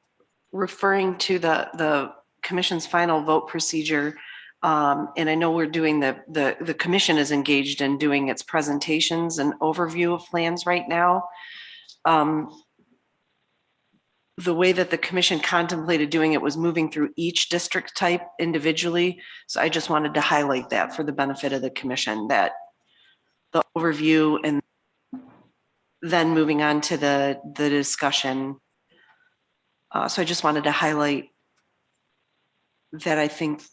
S15: referring to the commission's final vote procedure. And I know we're doing the commission is engaged in doing its presentations and overview of plans right now. The way that the commission contemplated doing it was moving through each district type individually. So I just wanted to highlight that for the benefit of the commission, that the overview and then moving on to the discussion. So I just wanted to highlight that I think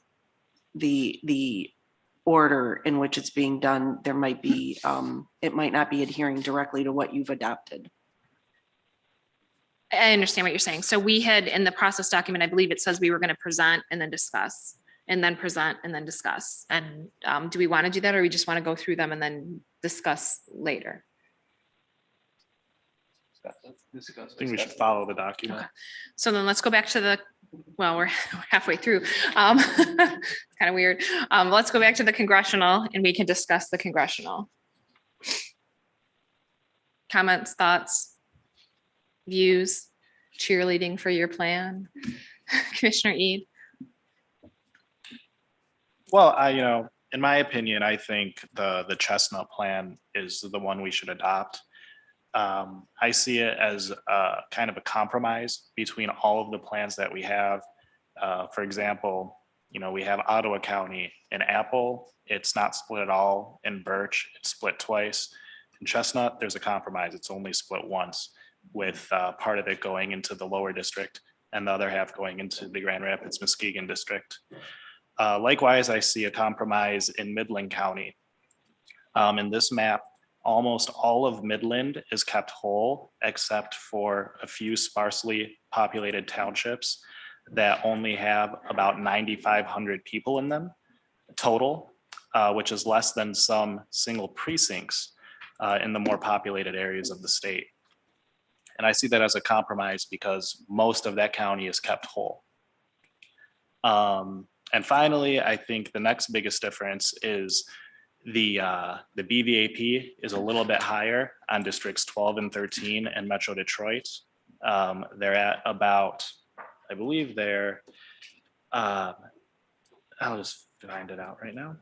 S15: the order in which it's being done, there might be, it might not be adhering directly to what you've adopted.
S9: I understand what you're saying. So we had in the process document, I believe it says we were going to present and then discuss, and then present and then discuss. And do we want to do that, or we just want to go through them and then discuss later?
S14: I think we should follow the document.
S9: Okay. So then let's go back to the, well, we're halfway through. Kind of weird. Let's go back to the congressional and we can discuss the congressional. Comments, thoughts, views, cheerleading for your plan. Commissioner Eid.
S14: Well, in my opinion, I think the Chestnut plan is the one we should adopt. I see it as kind of a compromise between all of the plans that we have. For example, we have Ottawa County and Apple. It's not split at all. In Birch, it's split twice. In Chestnut, there's a compromise. It's only split once, with part of it going into the lower district and the other half going into the Grand Rapids Muskegon district. Likewise, I see a compromise in Midland County. In this map, almost all of Midland is kept whole, except for a few sparsely populated townships that only have about 9,500 people in them total, which is less than some single precincts in the more populated areas of the state. And I see that as a compromise because most of that county is kept whole. And finally, I think the next biggest difference is the BVAP is a little bit higher on districts 12 and 13 and Metro Detroit. They're at about, I believe they're, I'll just find it out right now.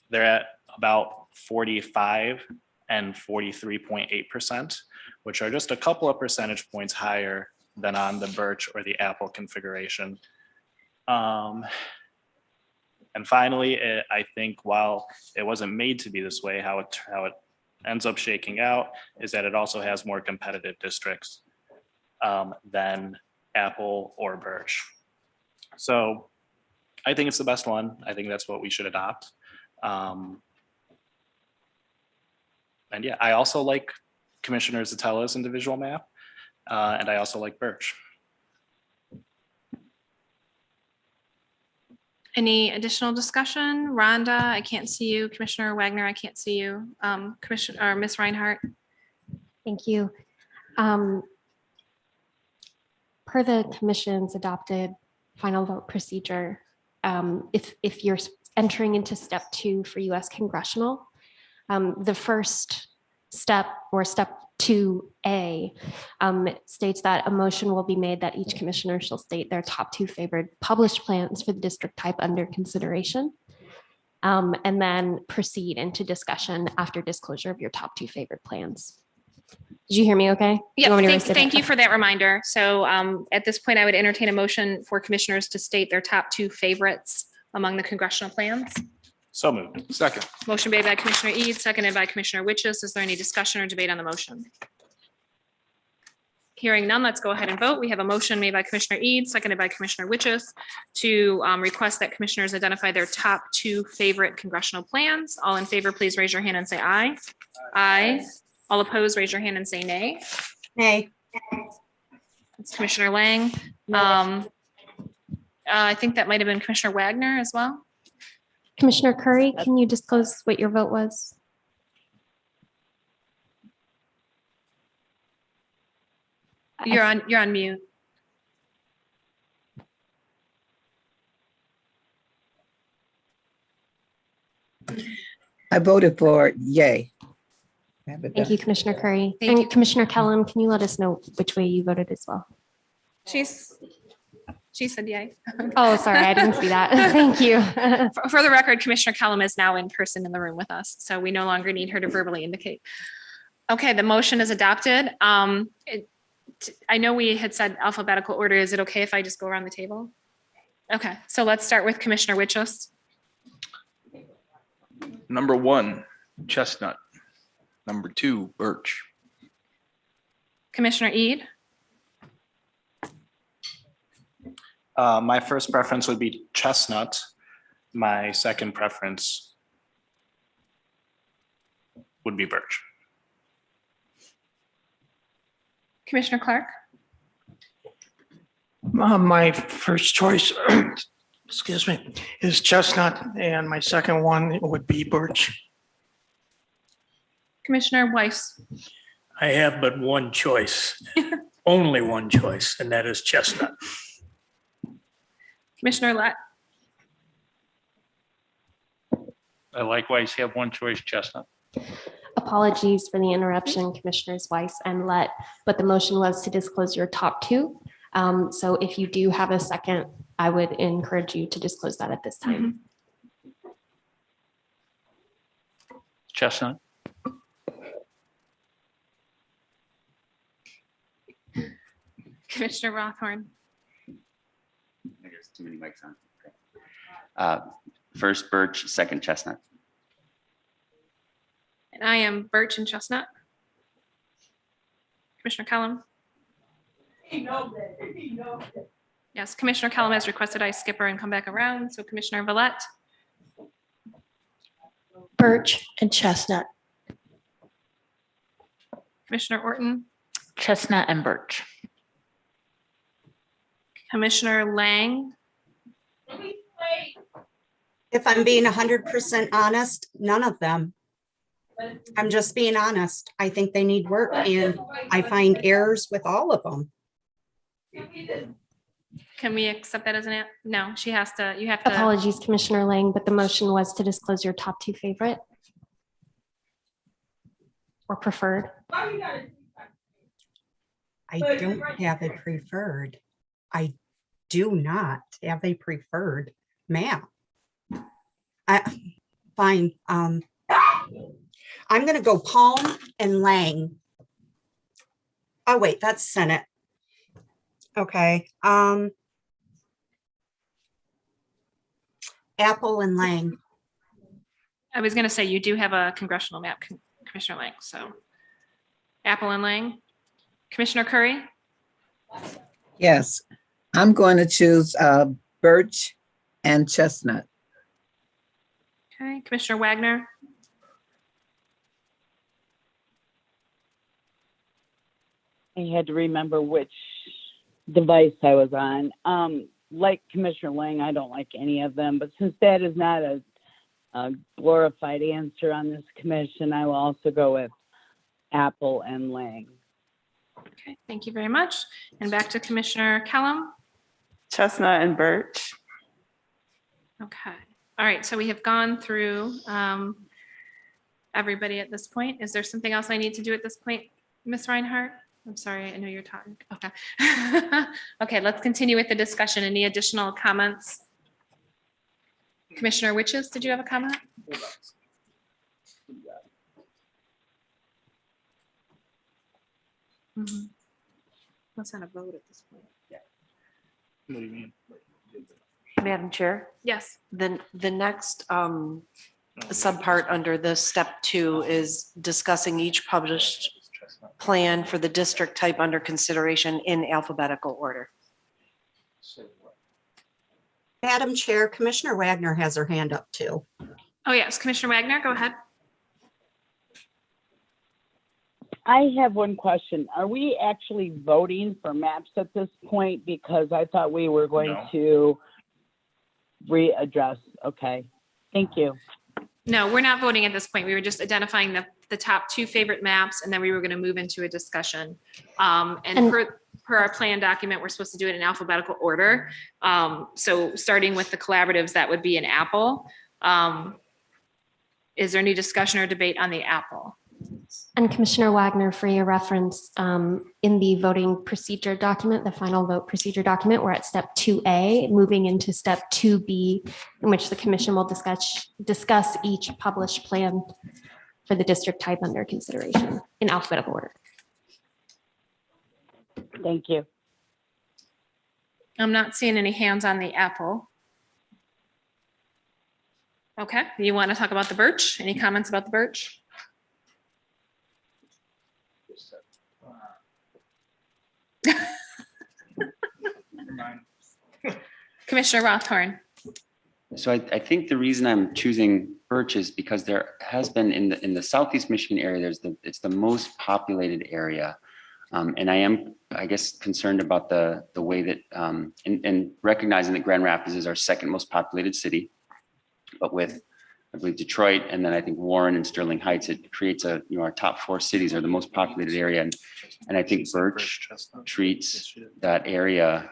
S14: They're at about 45 and 43.8%, which are just a couple of percentage points higher than on the Birch or the Apple configuration. And finally, I think while it wasn't made to be this way, how it ends up shaking out is that it also has more competitive districts than Apple or Birch. So I think it's the best one. I think that's what we should adopt. And yeah, I also like Commissioner Zatella's individual map, and I also like Birch.
S9: Any additional discussion? Rhonda, I can't see you. Commissioner Wagner, I can't see you. Commissioner or Ms. Reinhardt.
S20: Thank you. Per the commission's adopted final vote procedure, if you're entering into step 2 for US congressional, the first step or step 2A states that a motion will be made that each commissioner shall state their top 2 favored published plans for the district type under consideration, and then proceed into discussion after disclosure of your top 2 favored plans. Did you hear me okay?
S9: Yeah, thank you for that reminder. So at this point, I would entertain a motion for commissioners to state their top 2 favorites among the congressional plans.
S14: So moved. Second.
S9: Motion made by Commissioner Eads, seconded by Commissioner Witches. Is there any discussion or debate on the motion? Hearing none, let's go ahead and vote. We have a motion made by Commissioner Eads, seconded by Commissioner Witches to request that commissioners identify their top 2 favorite congressional plans. All in favor, please raise your hand and say aye. Aye. All opposed, raise your hand and say nay.
S3: Nay.
S9: That's Commissioner Lang. I think that might have been Commissioner Wagner as well.
S20: Commissioner Curry, can you disclose what your vote was?
S9: You're on mute.
S21: I voted for yay.
S20: Thank you, Commissioner Curry.
S9: Thank
S20: And
S9: you.
S20: Commissioner Kellum, can you let us know which way you voted as well?
S9: She said yay.
S20: Oh, sorry, I didn't see that. Thank you.
S9: For the record, Commissioner Kellum is now in person in the room with us, so we no longer need her to verbally indicate. Okay, the motion is adopted. I know we had said alphabetical order. Is it okay if I just go around the table? Okay, so let's start with Commissioner Witches.
S10: Number 1, Chestnut. Number 2, Birch.
S9: Commissioner Ead.
S14: My first preference would be Chestnut. My second preference would be Birch.
S9: Commissioner Clark.
S5: My first choice, excuse me, is Chestnut, and my second one would be Birch.
S9: Commissioner Weiss.
S7: I have but one choice, only one choice, and that is Chestnut.
S9: Commissioner Lett.
S18: I likewise have one choice, Chestnut.
S20: Apologies for the interruption, Commissioners Weiss and Lett, but the motion was to disclose your top 2. So if you do have a second, I would encourage you to disclose that at this time.
S18: Chestnut.
S9: Commissioner Rothorn.
S16: There's too many mics on. First Birch, second Chestnut.
S9: And I am Birch and Chestnut. Commissioner Kellum. Yes, Commissioner Kellum has requested I skip her and come back around. So Commissioner Vallette.
S8: Birch and Chestnut.
S9: Commissioner Orton,
S1: Chestnut and Birch.
S9: Commissioner Lang,
S3: If I'm being 100% honest, none of them. I'm just being honest. I think they need work and I find errors with all of them.
S9: can we accept that as no, she has to, you have to.
S20: Apologies, Commissioner Lang, but the motion was to disclose your top two favorite or preferred.
S3: I don't have a preferred. I do not have a preferred map. Fine. I'm gonna go Palm and Lang. Oh, wait, that's Senate. Okay. Apple and Lang.
S9: I was gonna say, you do have a congressional map, Commissioner Lang, so. Apple and Lang. Commissioner Curry,
S21: Yes, I'm going to choose Birch and Chestnut.
S9: okay, Commissioner Wagner,
S19: I had to remember which device I was on. Like Commissioner Lang, I don't like any of them, but since that is not a glorified answer on this commission, I will also go with Apple and Lang.
S9: okay, thank you very much. And back to Commissioner Kellum.
S12: Chestnut and Birch.
S9: Okay, all right, so we have gone through everybody at this point. Is there something else I need to do at this point, Ms. Reinhardt? I'm sorry, I know you're talking. Okay. Okay, let's continue with the discussion. Any additional comments? Commissioner Witches, did you have a comment? Mhm. Let's not a vote at this point.
S7: What do you mean?
S15: Madam Chair,
S9: Yes.
S15: then the next subpart under the step 2 is discussing each published plan for the district type under consideration in alphabetical order.
S3: Madam Chair, Commissioner Wagner has her hand up too.
S9: Oh, yes, Commissioner Wagner, go ahead.
S19: I have one question. Are we actually voting for maps at this point? Because I thought we were going to readdress. Okay, thank you.
S9: No, we're not voting at this point. We were just identifying the top two favorite maps, and then we were going to move into a discussion. And per our plan document, we're supposed to do it in alphabetical order. So starting with the collaboratives, that would be an Apple. Is there any discussion or debate on the Apple?
S20: And Commissioner Wagner, for your reference, in the voting procedure document, the final vote procedure document, we're at step 2A, moving into step 2B, in which the commission will discuss each published plan for the district type under consideration in alphabetical order.
S19: Thank you.
S9: I'm not seeing any hands on the Apple. Okay, you want to talk about the Birch? Any comments about the Birch? Commissioner Rothorn.
S16: So I think the reason I'm choosing Birch is because there has been in the Southeast Michigan area, it's the most populated area. And I am, I guess, concerned about the way that, and recognizing that Grand Rapids is our second most populated city, but with, I believe, Detroit, and then I think Warren and Sterling Heights, it creates our top 4 cities are the most populated area. And I think Birch treats that area,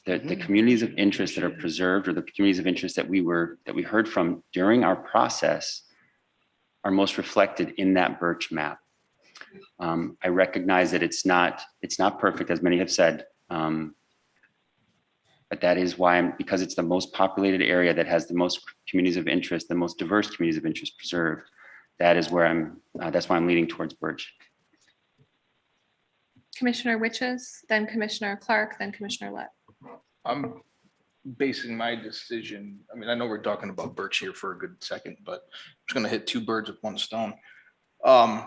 S16: the communities of interest that are preserved, or the communities of interest that we heard from during our process, are most reflected in that Birch map. I recognize that it's not perfect, as many have said, but that is why because it's the most populated area that has the most communities of interest, the most diverse communities of interest preserved. That is where that's why I'm leaning towards Birch.
S9: Commissioner Witches, then Commissioner Clark, then Commissioner Lett.
S10: I'm basing my decision, I mean, I know we're talking about Birch here for a good second, but I'm just gonna hit 2 birds with 1 stone. I'm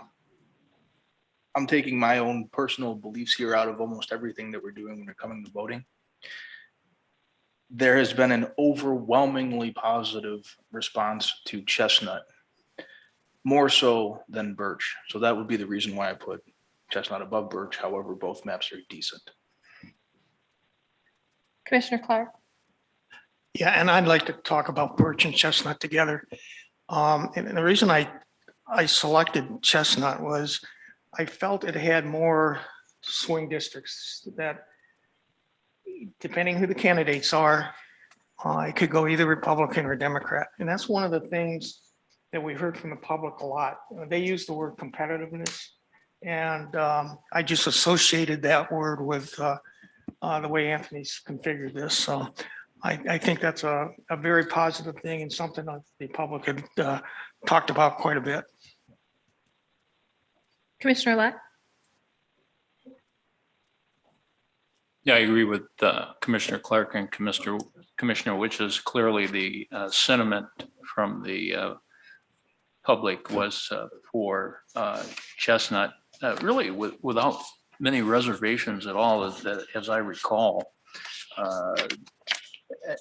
S10: taking my own personal beliefs here out of almost everything that we're doing when we're coming to voting. There has been an overwhelmingly positive response to Chestnut. more so than Birch. So that would be the reason why I put Chestnut above Birch. However, both maps are decent.
S9: Commissioner Clark.
S5: Yeah, and I'd like to talk about Birch and Chestnut together. And the reason I selected Chestnut was I felt it had more swing districts that, depending who the candidates are, it could go either Republican or Democrat. And that's one of the things that we heard from the public a lot. They use the word competitiveness. And I just associated that word with the way Anthony's configured this. So I think that's a very positive thing and something that the public had talked about quite a bit.
S9: Commissioner Lett.
S18: Yeah, I agree with Commissioner Clark and Commissioner, which is clearly the sentiment from the public was for Chestnut, really without many reservations at all, as I recall.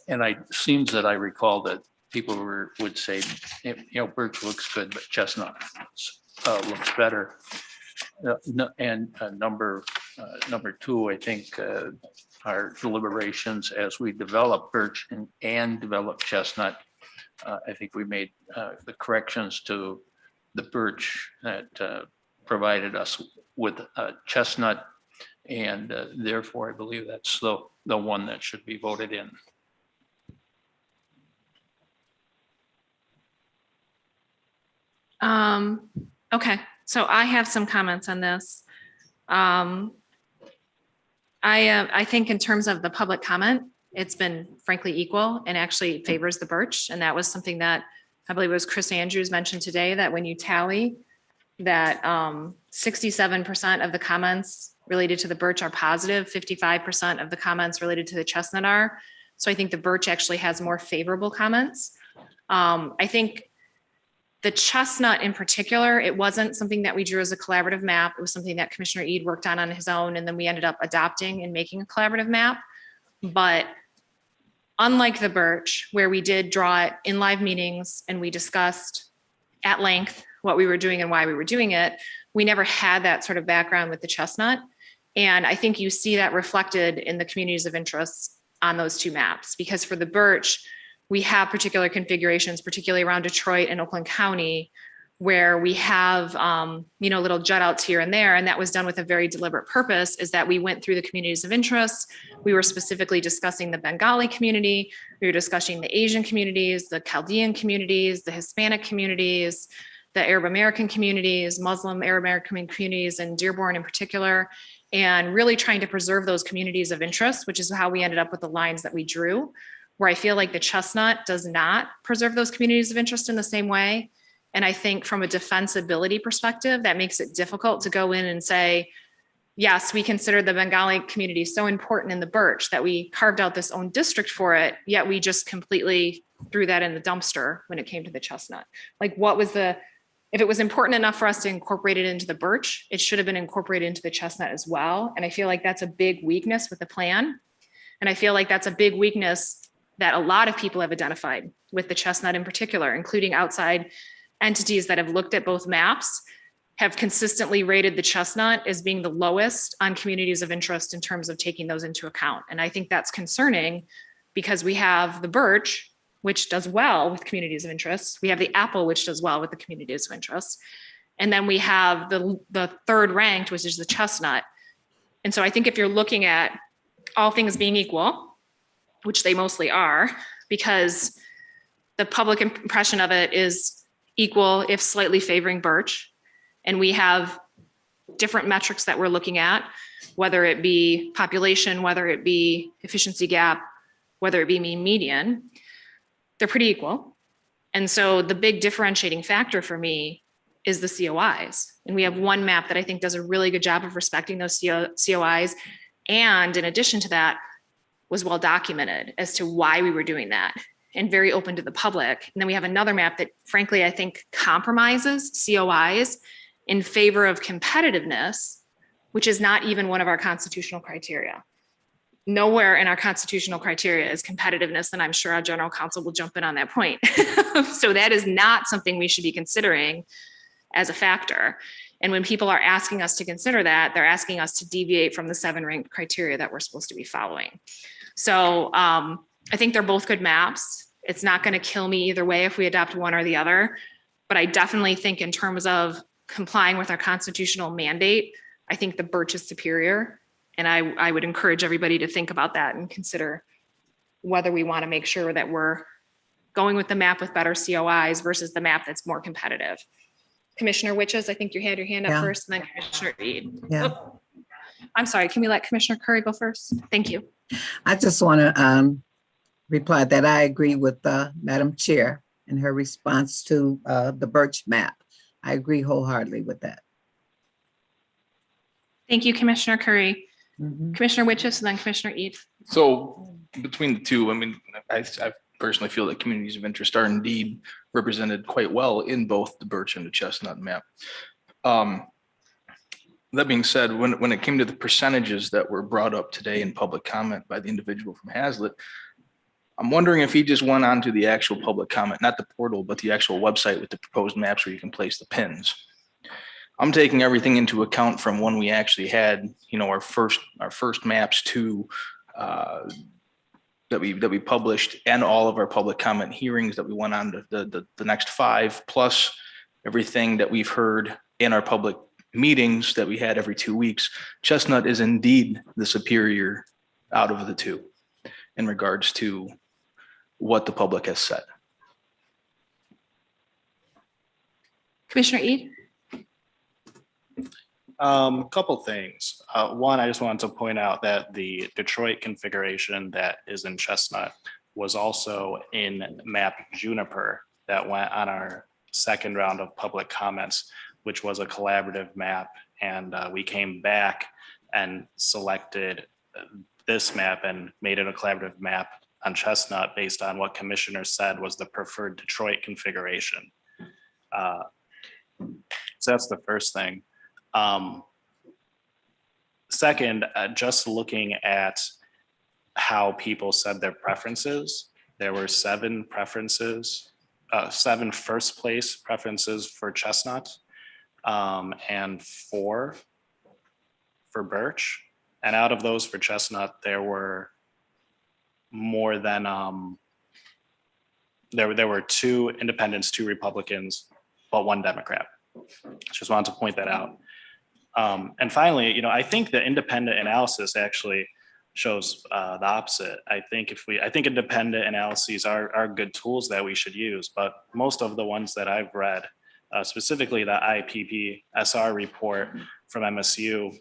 S18: And it seems that I recall that people would say, you know, Birch looks good, but Chestnut looks better. And number two, I think our deliberations as we develop Birch and develop Chestnut, I think we made the corrections to the Birch that provided us with Chestnut, and therefore I believe that's the one that should be voted in.
S9: Okay, so I have some comments on this. I think in terms of the public comment, it's been frankly equal and actually favors the Birch. And that was something that I believe it was Chris Andrews mentioned today, that when you tally that 67% of the comments related to the Birch are positive, 55% of the comments related to the Chestnut are. So I think the Birch actually has more favorable comments. I think the Chestnut in particular, it wasn't something that we drew as a collaborative map. It was something that Commissioner Eid worked on his own, and then we ended up adopting and making a collaborative map. But unlike the Birch, where we did draw it in live meetings and we discussed at length what we were doing and why we were doing it, we never had that sort of background with the Chestnut. And I think you see that reflected in the communities of interest on those two maps, because for the Birch, we have particular configurations, particularly around Detroit and Oakland County, where we have, little jut outs here and there. And that was done with a very deliberate purpose, is that we went through the communities of interest. We were specifically discussing the Bengali community. We were discussing the Asian communities, the Chaldean communities, the Hispanic communities, the Arab American communities, Muslim Arab American communities, and Dearborn in particular, and really trying to preserve those communities of interest, which is how we ended up with the lines that we drew, where I feel like the Chestnut does not preserve those communities of interest in the same way. And I think from a defensibility perspective, that makes it difficult to go in and say, yes, we consider the Bengali community so important in the Birch that we carved out this own district for it, yet we just completely threw that in the dumpster when it came to the Chestnut. Like, if it was important enough for us to incorporate it into the Birch, it should have been incorporated into the Chestnut as well. And I feel like that's a big weakness with the plan. And I feel like that's a big weakness that a lot of people have identified with the Chestnut in particular, including outside entities that have looked at both maps, have consistently rated the Chestnut as being the lowest on communities of interest in terms of taking those into account. And I think that's concerning, because we have the Birch, which does well with communities of interest. We have the Apple, which does well with the communities of interest. And then we have the third ranked, which is the Chestnut. And so I think if you're looking at all things being equal, which they mostly are, because the public impression of it is equal, if slightly favoring Birch. And we have different metrics that we're looking at, whether it be population, whether it be efficiency gap, whether it be mean median, they're pretty equal. And so the big differentiating factor for me is the COIs. And we have one map that I think does a really good job of respecting those COIs. And in addition to that, was well documented as to why we were doing that and very open to the public. And then we have another map that frankly, I think compromises COIs in favor of competitiveness, which is not even one of our constitutional criteria. Nowhere in our constitutional criteria is competitiveness, and I'm sure our general counsel will jump in on that point. So that is not something we should be considering as a factor. And when people are asking us to consider that, they're asking us to deviate from the 7 ranked criteria that we're supposed to be following. So I think they're both good maps. It's not going to kill me either way if we adopt one or the other. But I definitely think in terms of complying with our constitutional mandate, I think the Birch is superior. And I would encourage everybody to think about that and consider whether we want to make sure that we're going with the map with better COIs versus the map that's more competitive. Commissioner Witches, I think you had your hand up
S21: Yeah.
S9: first, and then Commissioner Eid.
S21: Yeah.
S9: Oh, I'm sorry, can we let Commissioner Curry go first? Thank you.
S21: I just want to reply that I agree with Madam Chair in her response to the Birch map. I agree wholeheartedly with that.
S9: Thank you, Commissioner Curry.
S21: Mhm.
S9: Commissioner Witches, and then Commissioner Eid.
S10: So between the two, I mean, I personally feel that communities of interest are indeed represented quite well in both the Birch and the Chestnut map. That being said, when it came to the percentages that were brought up today in public comment by the individual from Hazlet, I'm wondering if he just went on to the actual public comment, not the portal, but the actual website with the proposed maps where you can place the pins. I'm taking everything into account from when we actually had, you know, our first maps to that we published, and all of our public comment hearings that we went on to the next 5, plus everything that we've heard in our public meetings that we had every 2 weeks. Chestnut is indeed the superior out of the two in regards to what the public has said.
S9: Commissioner Eid.
S14: Couple things. One, I just wanted to point out that the Detroit configuration that is in Chestnut was also in map Juniper that went on our second round of public comments, which was a collaborative map. And we came back and selected this map and made it a collaborative map on Chestnut based on what commissioners said was the preferred Detroit configuration. So that's the first thing. Second, just looking at how people said their preferences, there were 7 preferences, 7 first place preferences for Chestnut, and 4 for Birch. And out of those for Chestnut, there were more than, there were 2 independents, 2 Republicans, but 1 Democrat. Just wanted to point that out. And finally, you know, I think the independent analysis actually shows the opposite. I think independent analyses are good tools that we should use, but most of the ones that I've read, specifically the IPPSR report from MSU,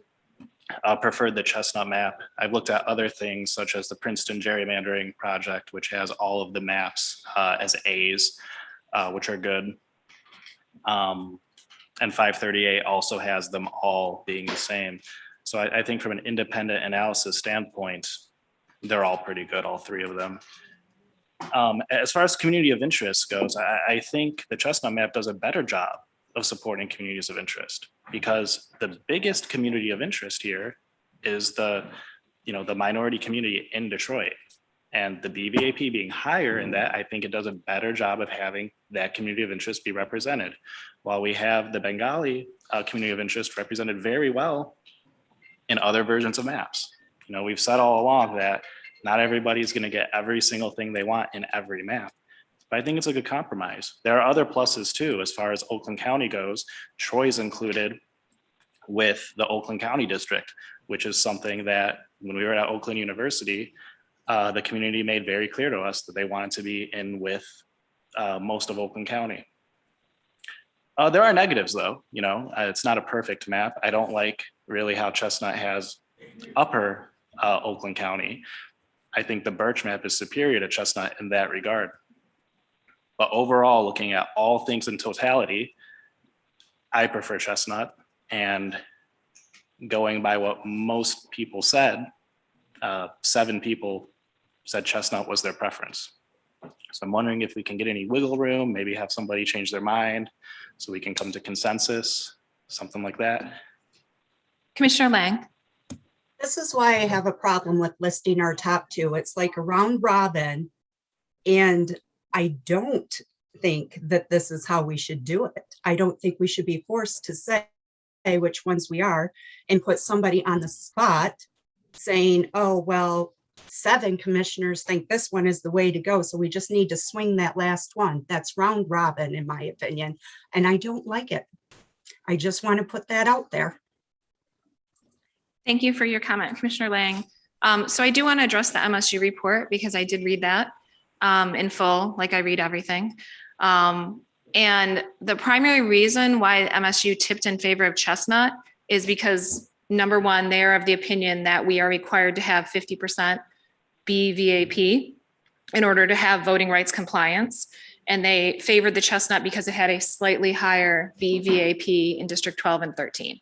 S14: preferred the Chestnut map. I've looked at other things such as the Princeton gerrymandering project, which has all of the maps as A's, which are good. And 538 also has them all being the same. So I think from an independent analysis standpoint, they're all pretty good, all 3 of them. As far as community of interest goes, I think the Chestnut map does a better job of supporting communities of interest, because the biggest community of interest here is the minority community in Detroit. And the BVAP being higher in that, I think it does a better job of having that community of interest be represented. While we have the Bengali community of interest represented very well in other versions of maps. You know, we've said all along that not everybody's going to get every single thing they want in every map. But I think it's a good compromise. There are other pluses too, as far as Oakland County goes. Troy's included with the Oakland County District, which is something that when we were at Oakland University, the community made very clear to us that they wanted to be in with most of Oakland County. There are negatives though, you know, it's not a perfect map. I don't like really how Chestnut has upper Oakland County. I think the Birch map is superior to Chestnut in that regard. But overall, looking at all things in totality, I prefer Chestnut, and going by what most people said, 7 people said Chestnut was their preference. So I'm wondering if we can get any wiggle room, maybe have somebody change their mind so we can come to consensus, something like that.
S9: Commissioner Lang.
S3: This is why I have a problem with listing our top 2. It's like a round robin. And I don't think that this is how we should do it. I don't think we should be forced to say which ones we are and put somebody on the spot saying, oh, well, 7 commissioners think this one is the way to go, so we just need to swing that last one. That's round robin, in my opinion, and I don't like it. I just want to put that out there.
S9: Thank you for your comment, Commissioner Lang. So I do want to address the MSU report because I did read that in full, like I read everything. And the primary reason why MSU tipped in favor of Chestnut is because, number one, they are of the opinion that we are required to have 50% BVAP in order to have voting rights compliance. And they favored the Chestnut because it had a slightly higher BVAP in District 12 and 13.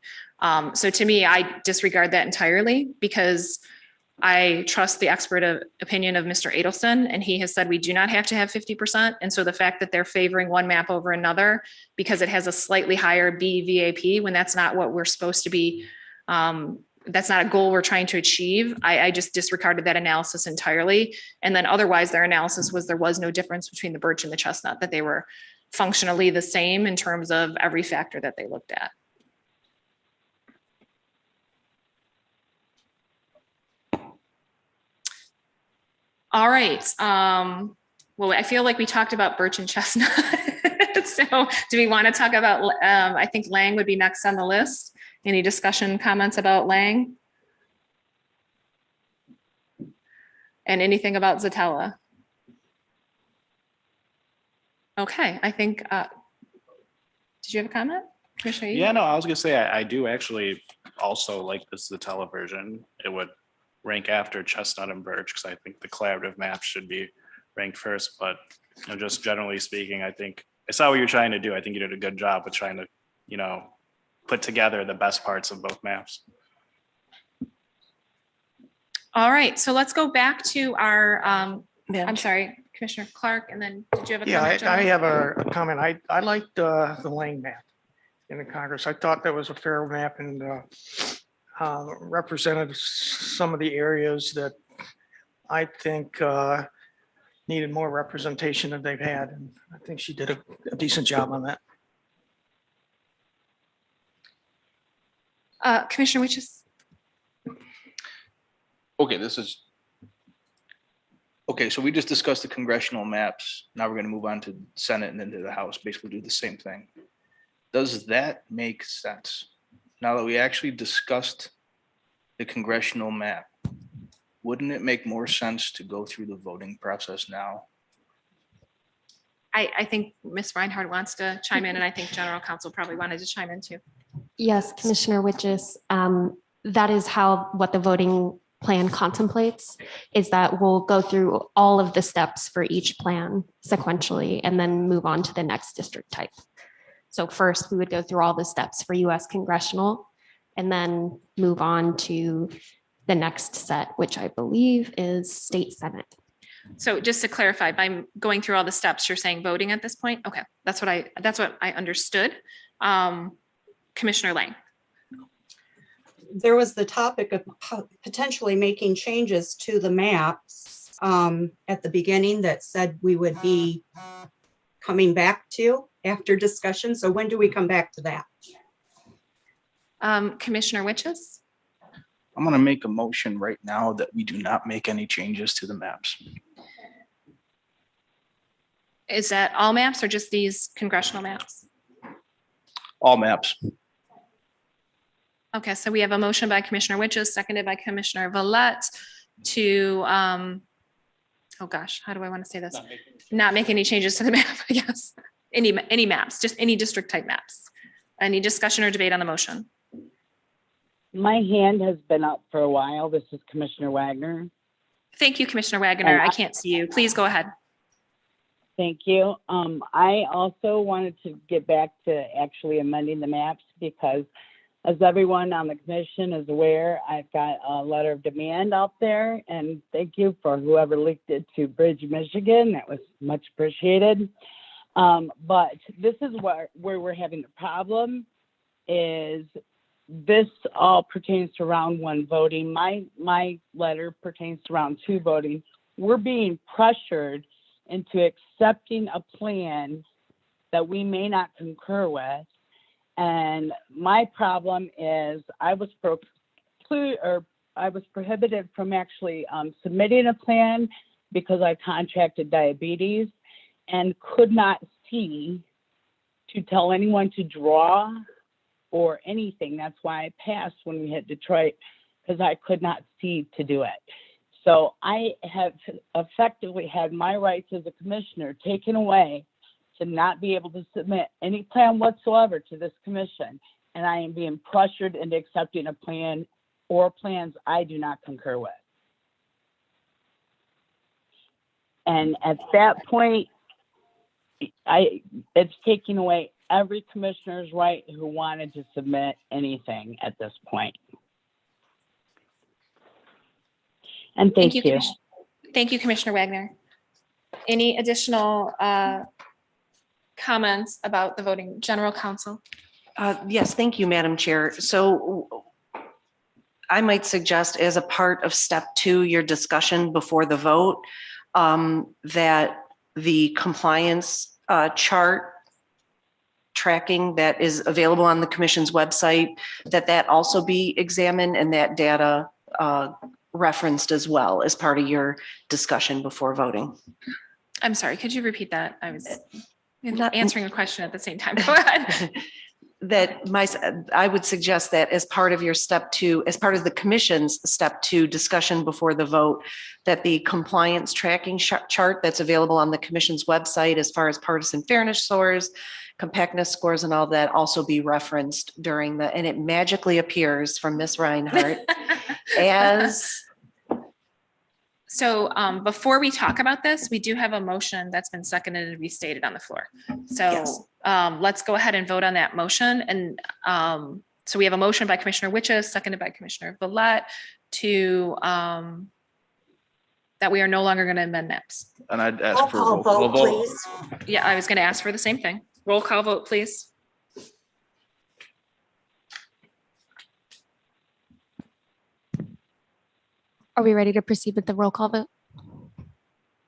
S9: So to me, I disregard that entirely because I trust the expert opinion of Mr. Adelson, and he has said we do not have to have 50%. And so the fact that they're favoring one map over another because it has a slightly higher BVAP, when that's not what we're supposed to be, that's not a goal we're trying to achieve. I just disregarded that analysis entirely. And then otherwise their analysis was there was no difference between the Birch and the Chestnut, that they were functionally the same in terms of every factor that they looked at. All right. Well, I feel like we talked about Birch and Chestnut. So do we want to talk about, I think Lang would be next on the list. Any discussion, comments about Lang? And anything about Zatella? Okay, I think, did you have a comment, Commissioner?
S14: Yeah, no, I was gonna say, I do actually also like this Zatella version. It would rank after Chestnut and Birch, because I think the collaborative maps should be ranked first, but you know, just generally speaking, I think I saw what you're trying to do. I think you did a good job with trying to, you know, put together the best parts of both maps.
S9: All right, so let's go back to our, I'm sorry, Commissioner Clark, and then did you have a comment?
S5: Yeah, I have a comment. I liked the Lang map in the Congress. I thought that was a fair map and represented some of the areas that I think needed more representation than they've had. And I think she did a decent job on that.
S9: Commissioner Witches.
S10: Okay, so we just discussed the congressional maps. Now we're going to move on to Senate and then to the House, basically do the same thing. Does that make sense? Now that we actually discussed the congressional map, wouldn't it make more sense to go through the voting process now?
S9: I think Ms. Reinhardt wants to chime in, and I think General Counsel probably wanted to chime in too.
S20: Yes, Commissioner Witches, that is what the voting plan contemplates, is that we'll go through all of the steps for each plan sequentially and then move on to the next district type. So first we would go through all the steps for US congressional and then move on to the next set, which I believe is state Senate.
S9: So just to clarify, by going through all the steps, you're saying voting at this point? Okay, that's what I understood. Commissioner Lang.
S3: There was the topic of potentially making changes to the maps at the beginning that said we would be coming back to after discussion. So when do we come back to that?
S9: Commissioner Witches?
S10: I'm going to make a motion right now that we do not make any changes to the maps.
S9: Is that all maps or just these congressional maps?
S10: All maps.
S9: Okay, so we have a motion by Commissioner Witches, seconded by Commissioner Valette to, oh gosh, how do I want to say this? Not make any changes to the map, I guess. Any maps, just any district type maps. Any discussion or debate on the motion?
S19: My hand has been up for a while. This is Commissioner Wagner.
S9: Thank you, Commissioner Wagner. I can't see you. Please go ahead.
S19: Thank you. I also wanted to get back to actually amending the maps because as everyone on the commission is aware, I've got a letter of demand out there, and thank you for whoever leaked it to Bridge, Michigan. That was much appreciated. But this is where we're having the problem is this all pertains to round 1 voting. My letter pertains to round 2 voting. We're being pressured into accepting a plan that we may not concur with. And my problem is I was prohibited from actually submitting a plan because I contracted diabetes and could not see to tell anyone to draw or anything. That's why I passed when we hit Detroit, because I could not see to do it. So I have effectively had my rights as a commissioner taken away to not be able to submit any plan whatsoever to this commission. And I am being pressured into accepting a plan or plans I do not concur with. And at that point, it's taking away every commissioner's right who wanted to submit anything at this point. And thank you.
S9: Thank you, Commissioner Wagner. Any additional comments about the voting? General Counsel?
S15: Yes, thank you, Madam Chair. So I might suggest as a part of step 2, your discussion before the vote, that the compliance chart tracking that is available on the commission's website, that also be examined and that data referenced as well as part of your discussion before voting.
S9: I'm sorry, could you repeat that? I was answering a question at the same time. Go ahead.
S15: I would suggest that as part of your step 2, as part of the commission's step 2 discussion before the vote, that the compliance tracking chart that's available on the commission's website as far as partisan fairness scores, compactness scores and all that also be referenced during and it magically appears from Ms. Reinhardt as.
S9: So before we talk about this, we do have a motion that's been seconded and restated on the floor. So
S15: Yes.
S9: Let's go ahead and vote on that motion. And so we have a motion by Commissioner Witches, seconded by Commissioner Villette to that we are no longer going to amend maps.
S10: And I'd ask for a
S3: Roll call
S10: roll
S3: vote,
S10: vote.
S3: please.
S9: Yeah, I was going to ask for the same thing. Roll call vote, please.
S20: Are we ready to proceed with the roll call vote?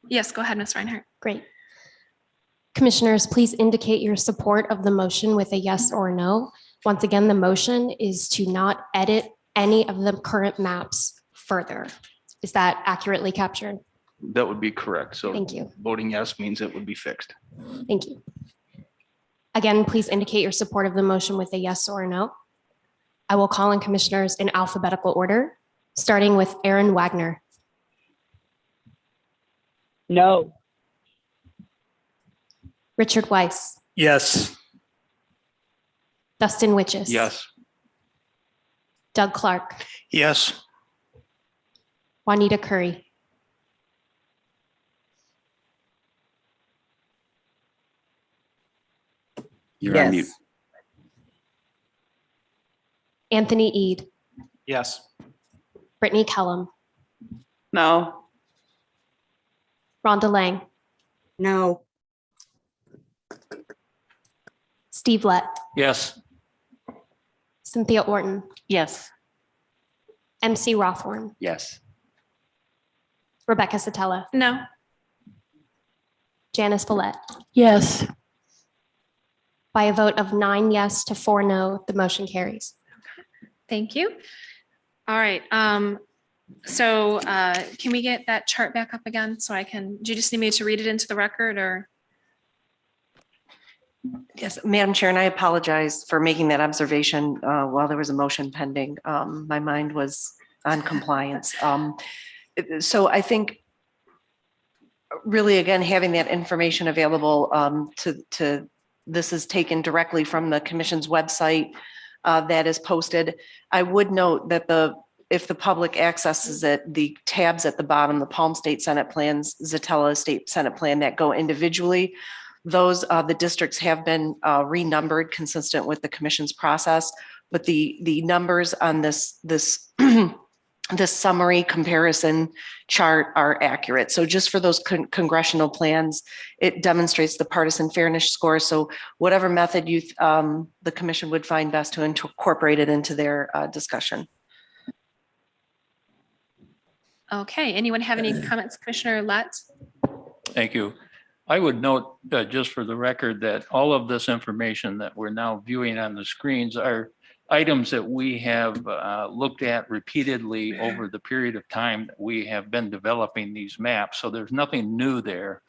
S9: Yes, go ahead, Ms. Reinhardt.
S20: Great. Commissioners, please indicate your support of the motion with a yes or no. Once again, the motion is to not edit any of the current maps further. Is that accurately captured?
S10: That would be correct. So
S20: Thank you.
S10: voting yes means it would be fixed.
S20: Thank you. Again, please indicate your support of the motion with a yes or a no. I will call on commissioners in alphabetical order, starting with Aaron Wagner.
S19: No.
S20: Richard Weiss.
S7: Yes.
S20: Dustin Witches.
S10: Yes.
S20: Doug Clark.
S7: Yes.
S20: Juanita Curry.
S16: You're on mute.
S21: Yes.
S20: Anthony Eade.
S14: Yes.
S20: Brittany Kellum.
S12: No.
S20: Rhonda Lang.
S3: No.
S20: Steve Lett.
S18: Yes.
S20: Cynthia Orton.
S1: Yes.
S20: MC Rothorn.
S16: Yes.
S20: Rebecca Satella.
S9: No.
S20: Janice Villette.
S1: Yes.
S20: By a vote of 9 yes to 4 no, the motion carries.
S9: Thank you. All right. So can we get that chart back up again so I can, do you just need me to read it into the record or?
S15: Yes, Madam Chair, and I apologize for making that observation while there was a motion pending. My mind was on compliance. So I think really, again, having that information available to this is taken directly from the commission's website that is posted. I would note that if the public accesses it, the tabs at the bottom, the Palm State Senate plans, Zatella State Senate plan that go individually, those the districts have been renumbered consistent with the commission's process, but the numbers on this this summary comparison chart are accurate. So just for those congressional plans, it demonstrates the partisan fairness score. So whatever method the commission would find best to incorporate it into their discussion.
S9: Okay, anyone have any comments? Commissioner Lett?
S18: Thank you. I would note, just for the record, that all of this information that we're now viewing on the screens are items that we have looked at repeatedly over the period of time that we have been developing these maps. So there's nothing new there.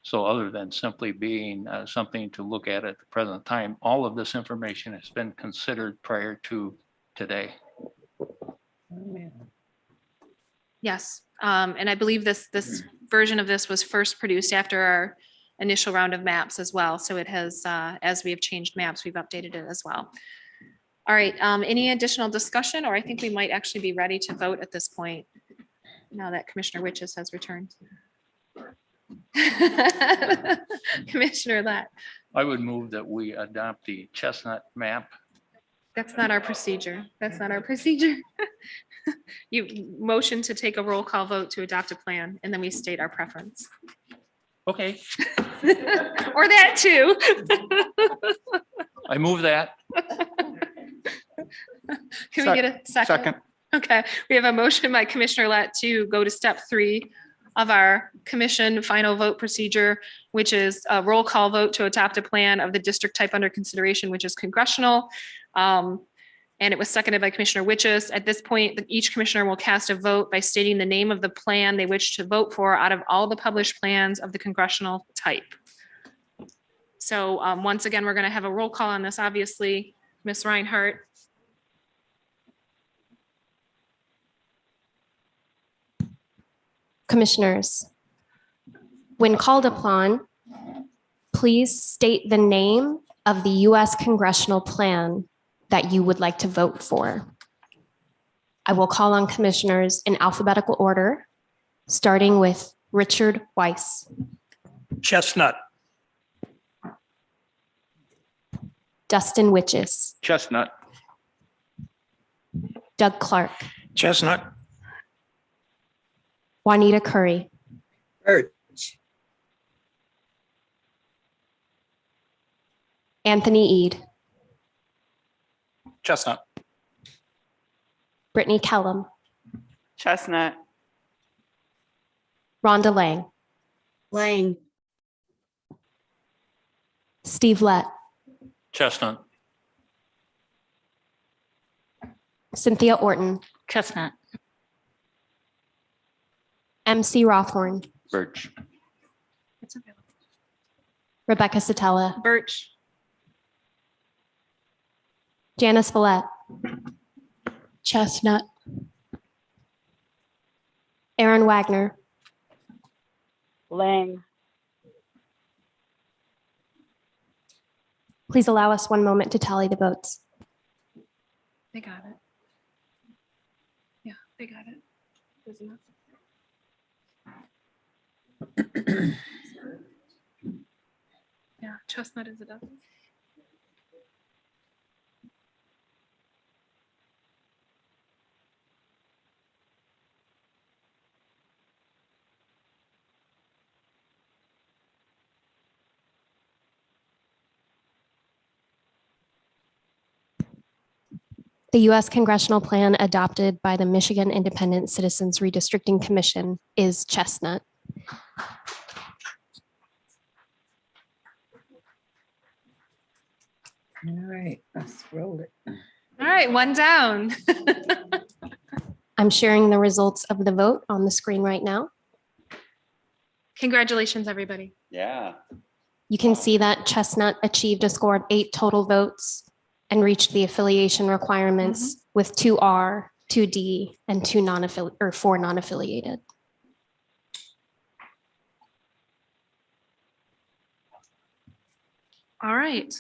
S18: So other than simply being something to look at the present time, all of this information has been considered prior to today.
S9: Yes, and I believe this version of this was first produced after our initial round of maps as well. So it has, as we have changed maps, we've updated it as well. All right, any additional discussion, or I think we might actually be ready to vote at this point, now that Commissioner Witches has returned. Commissioner Lett.
S18: I would move that we adopt the Chestnut map.
S9: That's not our procedure. That's not our procedure. You motion to take a roll call vote to adopt a plan, and then we state our preference.
S18: Okay.
S9: Or that too.
S18: I move that.
S9: Can we get a second?
S10: Second.
S9: Okay, we have a motion by Commissioner Lett to go to step 3 of our commission final vote procedure, which is a roll call vote to adopt a plan of the district type under consideration, which is congressional. And it was seconded by Commissioner Witches. At this point, each commissioner will cast a vote by stating the name of the plan they wish to vote for out of all the published plans of the congressional type. So once again, we're going to have a roll call on this, obviously. Ms. Reinhardt.
S20: Commissioners, when called upon, please state the name of the U.S. congressional plan that you would like to vote for. I will call on commissioners in alphabetical order, starting with Richard Weiss.
S7: Chestnut.
S20: Dustin Witches.
S10: Chestnut.
S20: Doug Clark.
S7: Chestnut.
S20: Juanita Curry.
S21: Birch.
S20: Anthony Ede.
S14: Chestnut.
S20: Brittany Kellum.
S12: Chestnut.
S20: Rhonda Lang.
S3: Lang.
S20: Steve Lett.
S18: Chestnut.
S20: Cynthia Orton.
S1: Chestnut.
S20: MC Rothorn.
S16: Birch.
S20: Rebecca Satella.
S9: Birch.
S20: Janice Villette. Chestnut. Aaron Wagner.
S19: Lang.
S20: Please allow us one moment to tally the votes.
S9: They got it. Yeah, they got it. There's enough. Yeah, Chestnut is a dozen.
S20: The U.S. congressional plan adopted by the Michigan Independent Citizens Redistricting Commission is Chestnut.
S21: All right, let's roll it.
S9: All right, one down.
S20: I'm sharing the results of the vote on the screen right now.
S9: Congratulations, everybody.
S16: Yeah.
S20: You can see that Chestnut achieved a score of 8 total votes and reached the affiliation requirements with 2 R, 2 D, and 2 non-affiliated or 4 non-affiliated.
S9: All right.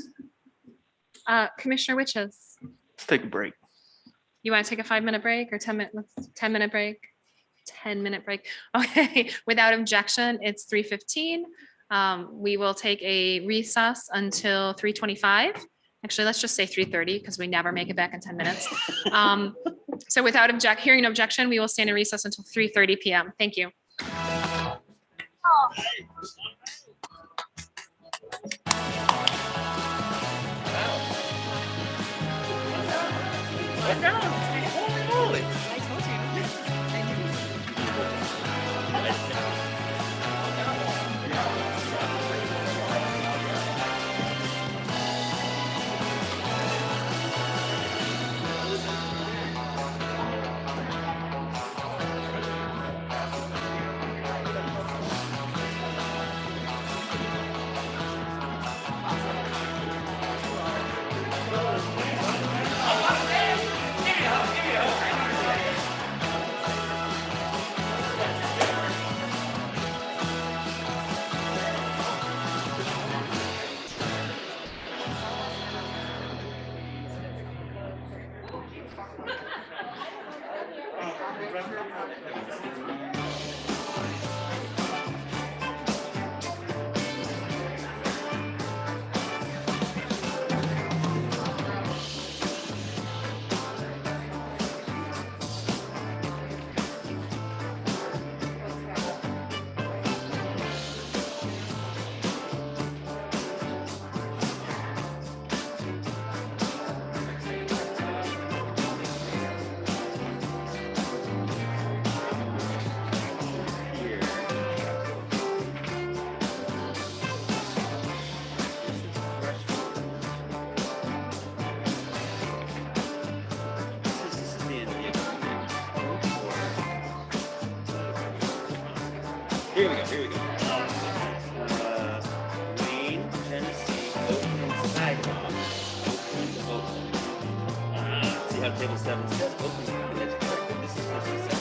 S9: Commissioner Witches,
S10: Let's take a break.
S9: you want to take a 5-minute break or 10 minute, 10-minute break? 10-minute break. Okay, without objection, it's 3:15. We will take a recess until 3:25. Actually, let's just say 3:30 because we never make it back in 10 minutes. So without hearing no objection, we will stand in recess until 3:30 p.m. Thank you.
S8: Here we go, here we go. Wayne, Tennessee, Oakland sidewalk. Oakland. See how table 7 says Oakland, and that's correct, but this is supposed to be 7.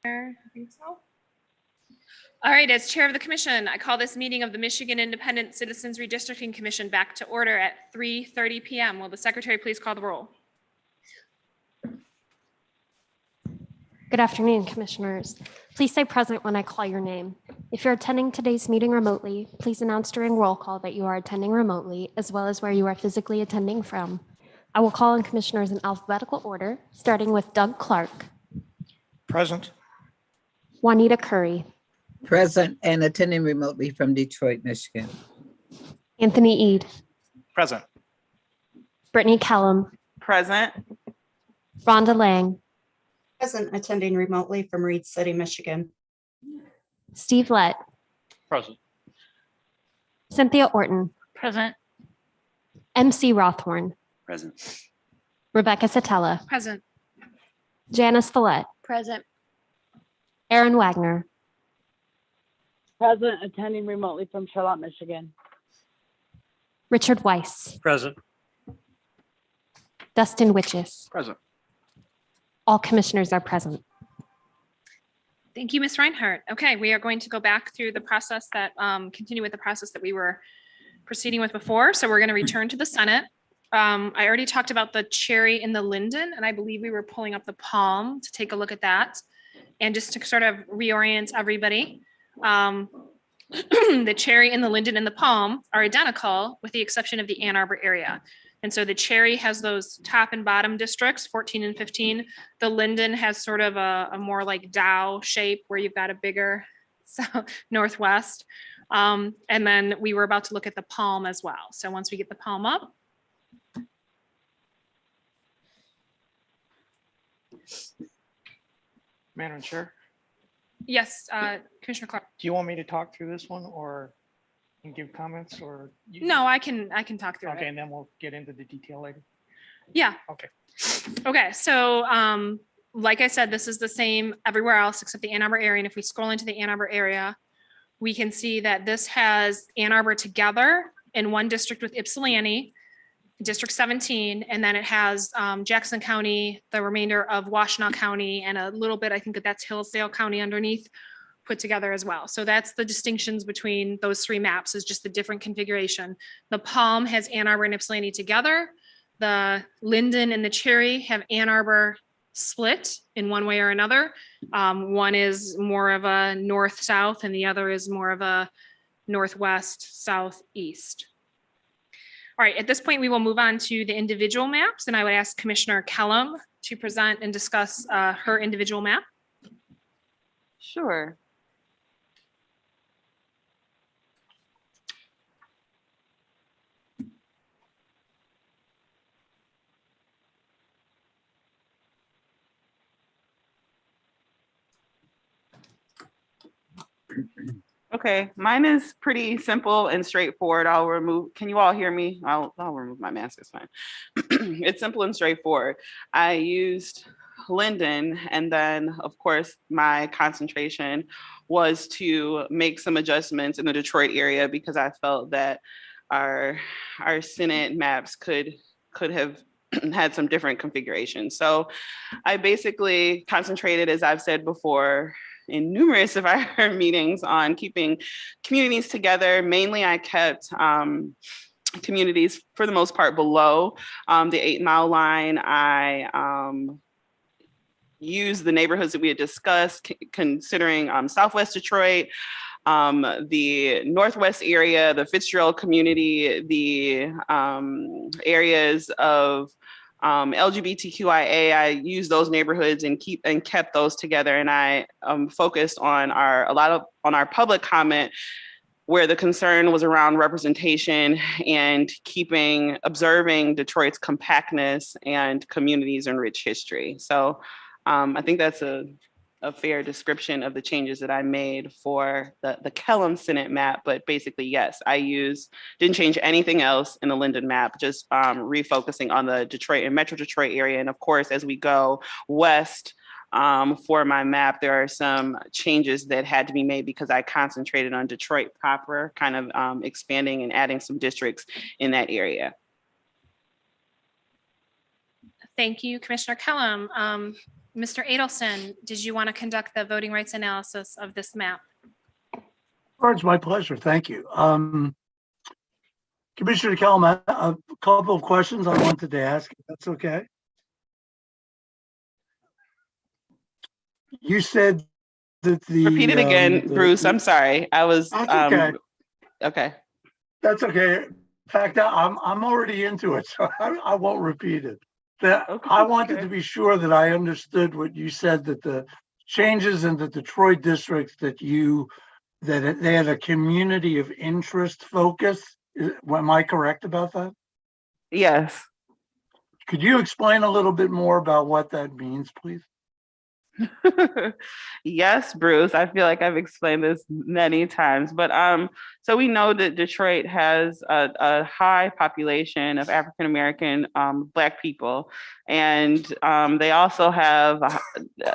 S9: I think so. All right, as chair of the commission, I call this meeting of the Michigan Independent Citizens Redistricting Commission back to order at 3:30 PM. Will the secretary please call the roll?
S20: Good afternoon, commissioners. Please say present when I call your name. If you're attending today's meeting remotely, please announce during roll call that you are attending remotely, as well as where you are physically attending from. I will call on commissioners in alphabetical order, starting with Doug Clark,
S5: Present.
S20: Juanita Curry,
S21: Present and attending remotely from Detroit, Michigan.
S20: Anthony Ede,
S14: Present.
S20: Brittany Kellum,
S2: Present.
S20: Rhonda Lang,
S3: Present, attending remotely from Reed City, Michigan.
S20: Steve Lett,
S18: Present.
S20: Cynthia Orton,
S1: Present.
S20: MC Rothorn,
S16: Present.
S20: Rebecca Satella,
S9: Present.
S20: Janice Follett,
S4: Present.
S20: Aaron Wagner,
S19: Present, attending remotely from Charlotte, Michigan.
S20: Richard Weiss,
S7: Present.
S20: Dustin Witches.
S10: Present.
S20: All commissioners are present.
S9: Thank you, Ms. Reinhardt. Okay, we are going to go back through the process that, continue with the process that we were proceeding with before. So we're going to return to the Senate. I already talked about the cherry and the linden, and I believe we were pulling up the palm to take a look at that. And just to sort of reorient everybody, the cherry and the linden and the palm are identical with the exception of the Ann Arbor area. And so the cherry has those top and bottom districts, 14 and 15. The linden has sort of a more like Dow shape where you've got a bigger northwest. And then we were about to look at the palm as well. So once we get the palm up.
S5: Madam Chair,
S9: Yes, Commissioner Clark.
S5: do you want me to talk through this one or and give comments or?
S9: No, I can talk through
S5: Okay,
S9: it.
S5: and then we'll get into the detail later.
S9: Yeah.
S5: Okay.
S9: Okay, so like I said, this is the same everywhere else except the Ann Arbor area. And if we scroll into the Ann Arbor area, we can see that this has Ann Arbor together in one district with Ypsilanti, District 17, and then it has Jackson County, the remainder of Washtenaw County, and a little bit, I think that's Hillsdale County underneath put together as well. So that's the distinctions between those three maps is just the different configuration. The palm has Ann Arbor and Ypsilanti together. The linden and the cherry have Ann Arbor split in one way or another. One is more of a north-south and the other is more of a northwest-southeast. All right, at this point, we will move on to the individual maps, and I would ask Commissioner Kellum to present and discuss her individual map.
S2: Sure. Okay, mine is pretty simple and straightforward. I'll remove, can you all hear me? I'll remove my mask, it's fine. It's simple and straightforward. I used linden, and then of course my concentration was to make some adjustments in the Detroit area because I felt that our Senate maps could have had some different configurations. So I basically concentrated, as I've said before, in numerous of our meetings on keeping communities together. Mainly I kept communities for the most part below the 8 mile line. I used the neighborhoods that we had discussed, considering Southwest Detroit, the Northwest area, the Fitzgerald community, the areas of LGBTQIA. I used those neighborhoods and kept those together. And I focused on our public comment where the concern was around representation and observing Detroit's compactness and communities and rich history. So I think that's a fair description of the changes that I made for the Kellum Senate map. But basically, yes, didn't change anything else in the Linden map, just refocusing on the Detroit and Metro Detroit area. And of course, as we go west for my map, there are some changes that had to be made because I concentrated on Detroit proper, kind of expanding and adding some districts in that area.
S9: Thank you, Commissioner Kellum.
S4: Mr. Adelson, did you want to conduct the voting rights analysis of this map?
S13: Sure, it's my pleasure. Thank you. Commissioner Kellum, a couple of questions I wanted to ask, if that's okay. You said that the.
S2: Repeat it again, Bruce. I'm sorry. I was,
S13: That's okay.
S2: Okay.
S13: That's okay. In fact, I'm already into it, so I won't repeat it. I wanted to be sure that I understood what you said, that the changes in the Detroit districts that they had a community of interest focus. Am I correct about that?
S2: Yes.
S13: Could you explain a little bit more about what that means, please?
S2: Yes, Bruce. I feel like I've explained this many times, but so we know that Detroit has a high population of African American Black people, and they also have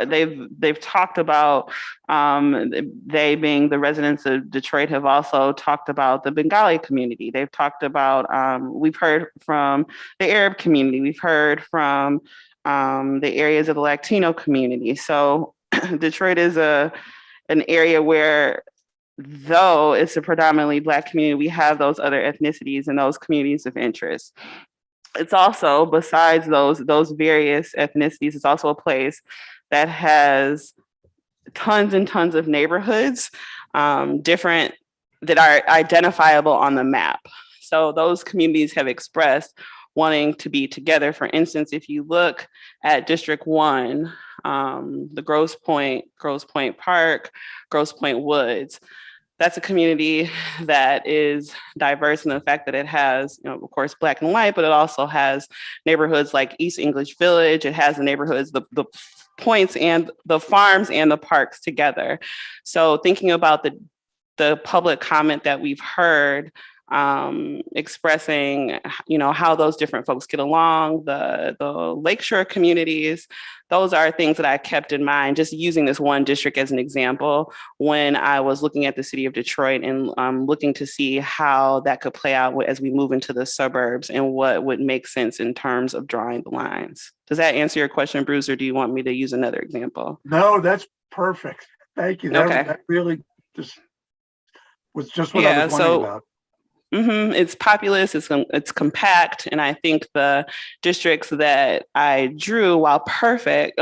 S2: they've talked about they being the residents of Detroit have also talked about the Bengali community. They've talked about we've heard from the Arab community. We've heard from the areas of the Latino community. So Detroit is an area where, though it's a predominantly Black community, we have those other ethnicities and those communities of interest. It's also, besides those various ethnicities, it's also a place that has tons and tons of neighborhoods, different that are identifiable on the map. So those communities have expressed wanting to be together. For instance, if you look at District 1, the Grosse Pointe Park, Grosse Pointe Woods, that's a community that is diverse in the fact that it has, of course, Black and white, but it also has neighborhoods like East English Village. It has the neighborhoods, the points and the farms and the parks together. So thinking about the public comment that we've heard, expressing, how those different folks get along, the lakeshore communities, those are things that I kept in mind, just using this one district as an example when I was looking at the city of Detroit and looking to see how that could play out as we move into the suburbs and what would make sense in terms of drawing the lines. Does that answer your question, Bruce, or do you want me to use another example?
S13: No, that's perfect. Thank you. That really was just what I was wondering about.
S2: It's populous, it's compact, and I think the districts that I drew, while not perfect,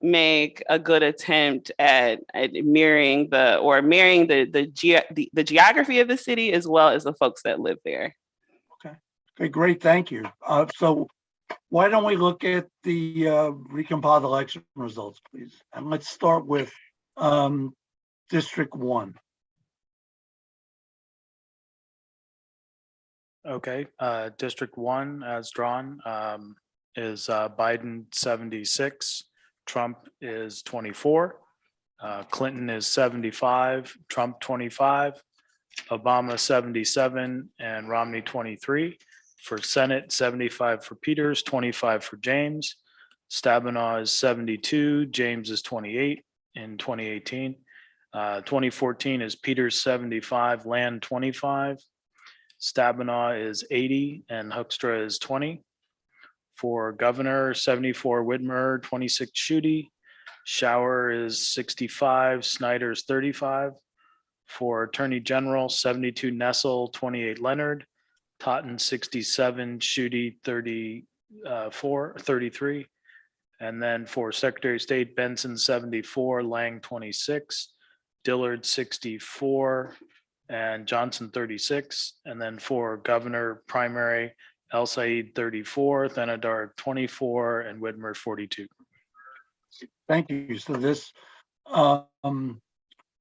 S2: make a good attempt at mirroring the geography of the city as well as the folks that live there.
S13: Okay, great, thank you. So why don't we look at the recompiled election results, please? And let's start with District 1.
S22: Okay, District 1 as drawn is Biden 76, Trump is 24, Clinton is 75, Trump 25, Obama 77, and Romney 23. For Senate, 75 for Peters, 25 for James. Stabenow is 72, James is 28 in 2018. 2014 is Peters 75, Land 25. Stabenow is 80 and Hoekstra is 20. For governor, 74 Whitmer, 26 Schuette. Shower is 65, Snyder's 35. For attorney general, 72 Nessel, 28 Leonard. Totten 67, Schuette 33. And then for Secretary of State, Benson 74, Lang 26, Dillard 64, and Johnson 36. And then for governor primary, El Said 34, Thenadar 24, and Whitmer 42.
S13: Thank you. So this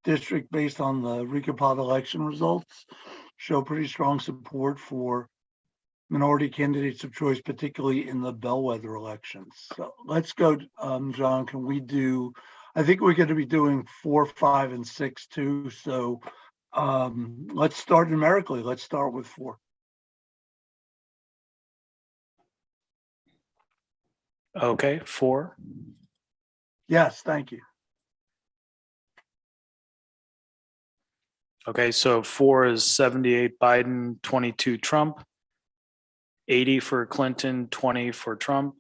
S13: district, based on the recompiled election results, show pretty strong support for minority candidates of choice, particularly in the bellwether elections. So let's go, John, can we do, I think we're going to be doing 4, 5, and 6 too. So let's start numerically. Let's start with 4.
S22: Okay, 4.
S13: Yes, thank you.
S22: Okay, so 4 is 78 Biden, 22 Trump. 80 for Clinton, 20 for Trump,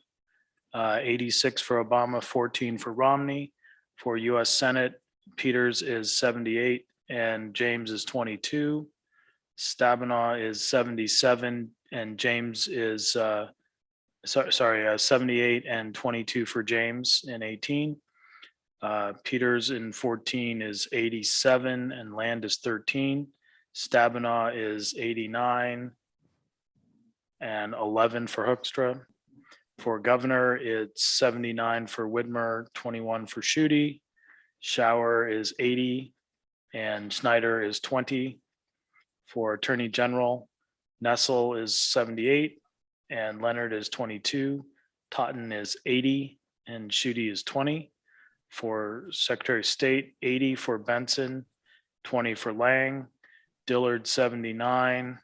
S22: 86 for Obama, 14 for Romney. For US Senate, Peters is 78 and James is 22. Stabenow is 77 and James is, 78 and 22 for James in 18. Peters in 14 is 87 and Land is 13. Stabenow is 89 and 11 for Hoekstra. For governor, it's 79 for Whitmer, 21 for Schuette. Shower is 80 and Snyder is 20. For attorney general, Nessel is 78 and Leonard is 22. Totten is 80 and Schuette is 20. For secretary of state, 80 for Benson, 20 for Lang, Dillard 79,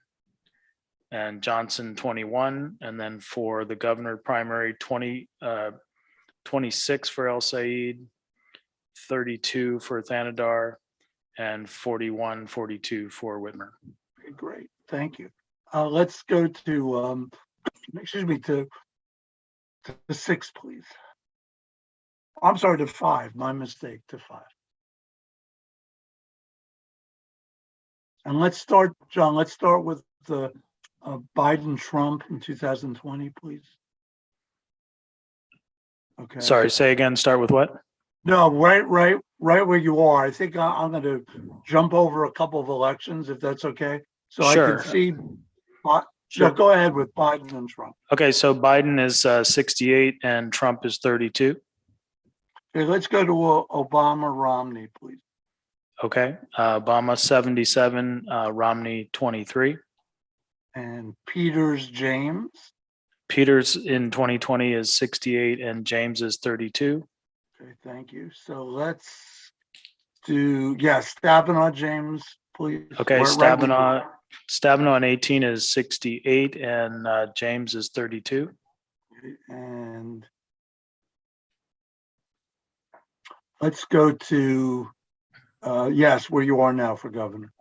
S22: and Johnson 21. And then for the governor primary, 26 for El Said, 32 for Thanadar, and 42 for Whitmer.
S13: Okay, great, thank you. Let's go to, excuse me, to the 6, please. I'm sorry, to 5, my mistake, to 5. And let's start, John, let's start with the Biden-Trump in 2020, please. Okay.
S22: Sorry, say again, start with what?
S13: No, right where you are. I think I'm going to jump over a couple of elections, if that's okay. So
S22: Sure.
S13: I can see,
S22: Sure.
S13: go ahead with Biden and Trump.
S22: Okay, so Biden is 68 and Trump is 32.
S13: Okay, let's go to Obama-Romney, please.
S22: Okay, Obama 77, Romney 23.
S13: And Peters-James.
S22: Peters in 2020 is 68 and James is 32.
S13: Okay, thank you. So let's do, Stabenow, James, please.
S22: Okay,
S13: Right where you are.
S22: Stabenow on 18 is 68 and James is 32.
S13: Okay, and let's go to, where you are now for governor.